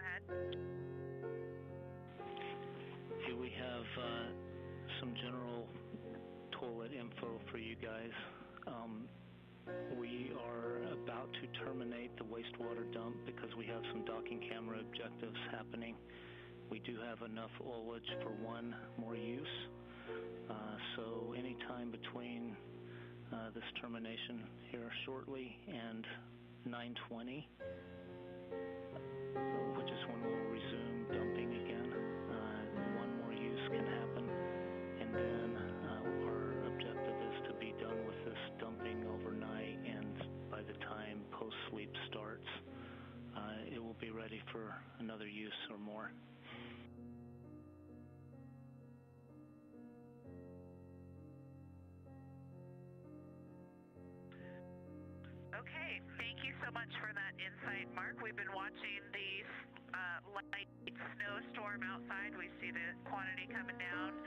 ahead. Here we have some general toilet info for you guys. We are about to terminate the wastewater dump because we have some docking camera objectives happening. We do have enough oilage for one more use. So anytime between this termination here shortly and 9:20, which is when we'll resume dumping again, one more use can happen, and then our objective is to be done with this dumping overnight, and by the time post-sleep starts, it will be ready for another use or more. Okay, thank you so much for that insight, Mark. We've been watching the light snowstorm outside. We see the quantity coming down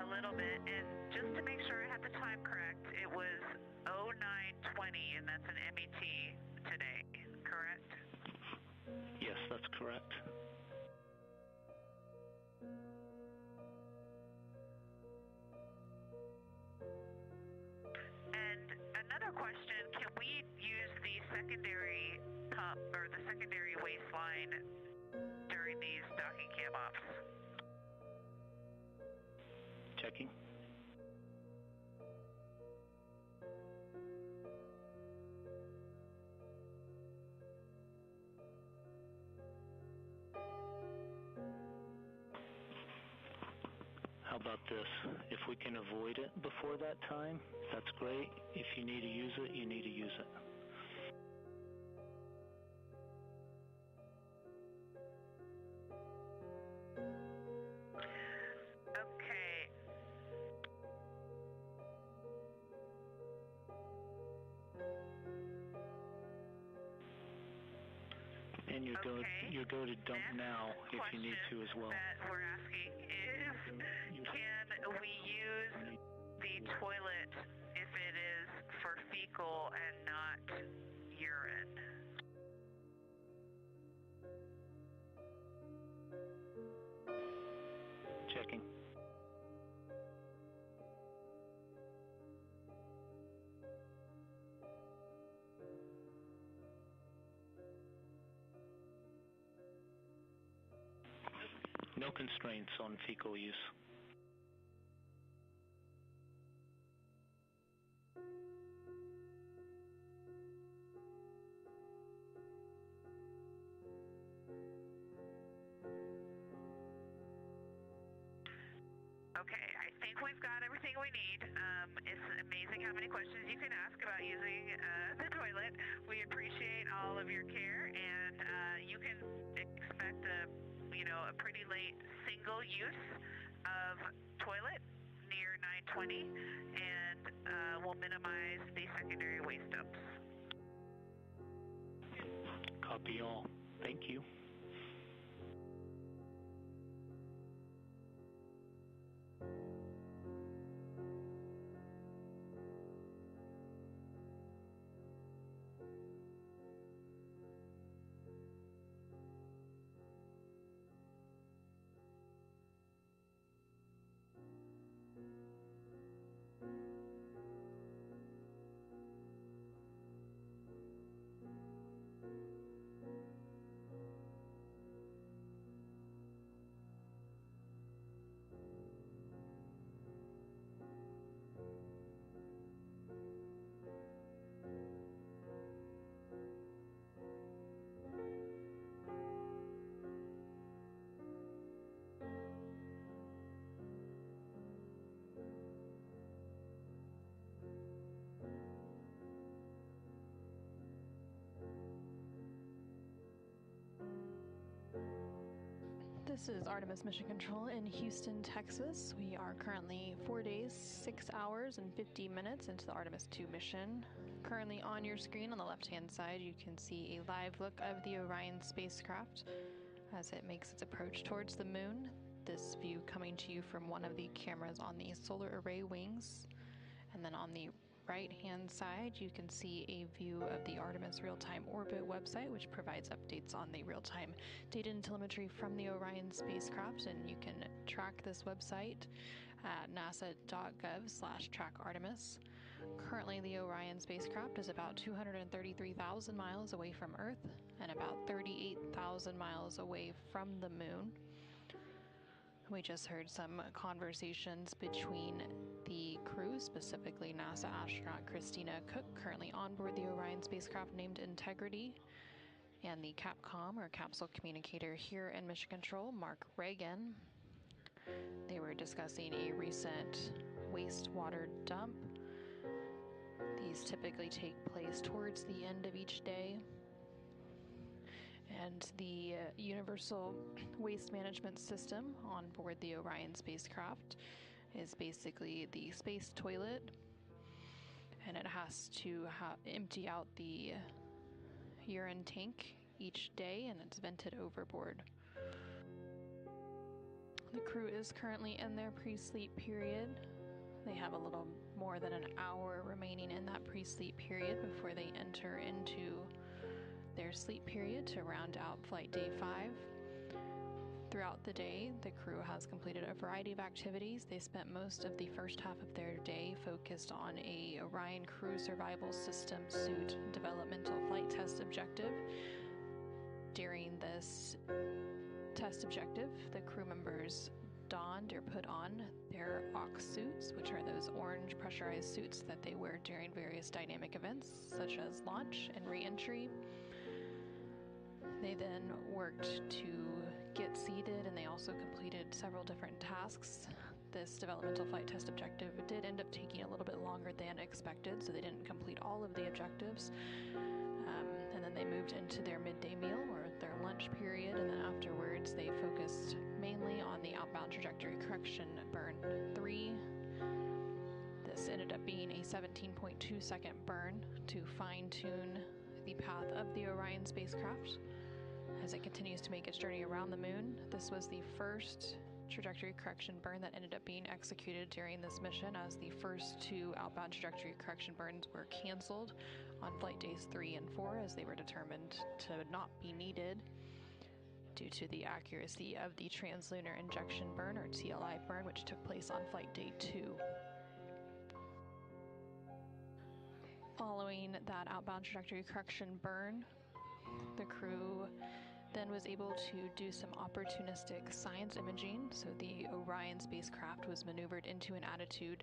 a little bit, and just to make sure I have the time correct, it was 09:20, and that's an MET today, correct? Yes, that's correct. And another question, can we use the secondary pump or the secondary waistline during these docking cam ops? Checking. How about this? If we can avoid it before that time, that's great. If you need to use it, you need to use it. Okay. And you go to dump now if you need to as well. That we're asking is, can we use the toilet if it is for fecal and not urine? Checking. No constraints on fecal use. Okay, I think we've got everything we need. It's amazing how many questions you can ask about using the toilet. We appreciate all of your care, and you can expect a pretty late single use of toilet near 9:20, and we'll minimize the secondary waste dumps. Copy all. Thank you. This is Artemis Mission Control in Houston, Texas. We are currently 4 days, 6 hours, and 50 minutes into the Artemis 2 mission. Currently on your screen on the left-hand side, you can see a live look of the Orion spacecraft as it makes its approach towards the moon. This view coming to you from one of the cameras on the solar array wings. And then on the right-hand side, you can see a view of the Artemis Real-Time Orbit website, which provides updates on the real-time data and telemetry from the Orion spacecraft, and you can track this website at nasa.gov/trackartemis. Currently, the Orion spacecraft is about 233,000 miles away from Earth and about 38,000 miles away from the Moon. We just heard some conversations between the crew, specifically NASA astronaut Christina Cook, currently on board the Orion spacecraft named Integrity, and the Capcom, or capsule communicator here in Mission Control, Mark Reagan. They were discussing a recent wastewater dump. These typically take place towards the end of each day. And the Universal Waste Management System on board the Orion spacecraft is basically the space toilet, and it has to empty out the urine tank each day, and it's vented overboard. The crew is currently in their pre-sleep period. They have a little more than an hour remaining in that pre-sleep period before they enter into their sleep period to round out flight day 5. Throughout the day, the crew has completed a variety of activities. They spent most of the first half of their day focused on a Orion Crew Survival System Suit developmental flight test objective. During this test objective, the crew members donned or put on their OX suits, which are those orange pressurized suits that they wear during various dynamic events, such as launch and re-entry. They then worked to get seated, and they also completed several different tasks. This developmental flight test objective did end up taking a little bit longer than expected, so they didn't complete all of the objectives. And then they moved into their midday meal, or their lunch period, and then afterwards they focused mainly on the outbound trajectory correction burn 3. This ended up being a 17.2 second burn to fine-tune the path of the Orion spacecraft as it continues to make its journey around the moon. This was the first trajectory correction burn that ended up being executed during this mission, as the first 2 outbound trajectory correction burns were canceled on flight days 3 and 4, as they were determined to not be needed due to the accuracy of the translunar injection burn, or TLI burn, which took place on flight day 2. Following that outbound trajectory correction burn, the crew then was able to do some opportunistic science imaging. So the Orion spacecraft was maneuvered into an attitude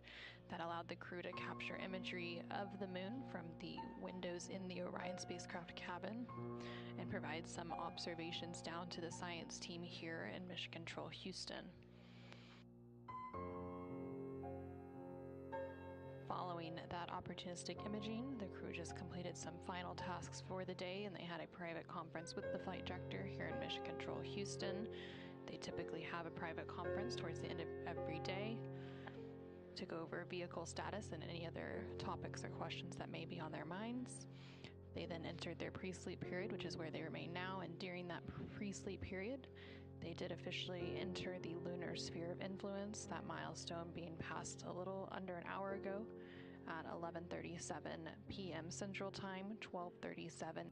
that allowed the crew to capture imagery of the moon from the windows in the Orion spacecraft cabin and provide some observations down to the science team here in Mission Control Houston. Following that opportunistic imaging, the crew just completed some final tasks for the day, and they had a private conference with the flight director here in Mission Control Houston. They typically have a private conference towards the end of every day to go over vehicle status and any other topics or questions that may be on their minds. They then entered their pre-sleep period, which is where they remain now, and during that pre-sleep period, they did officially enter the lunar sphere of influence, that milestone being passed a little under an hour ago at 11:37 p.m. Central Time, 12:37.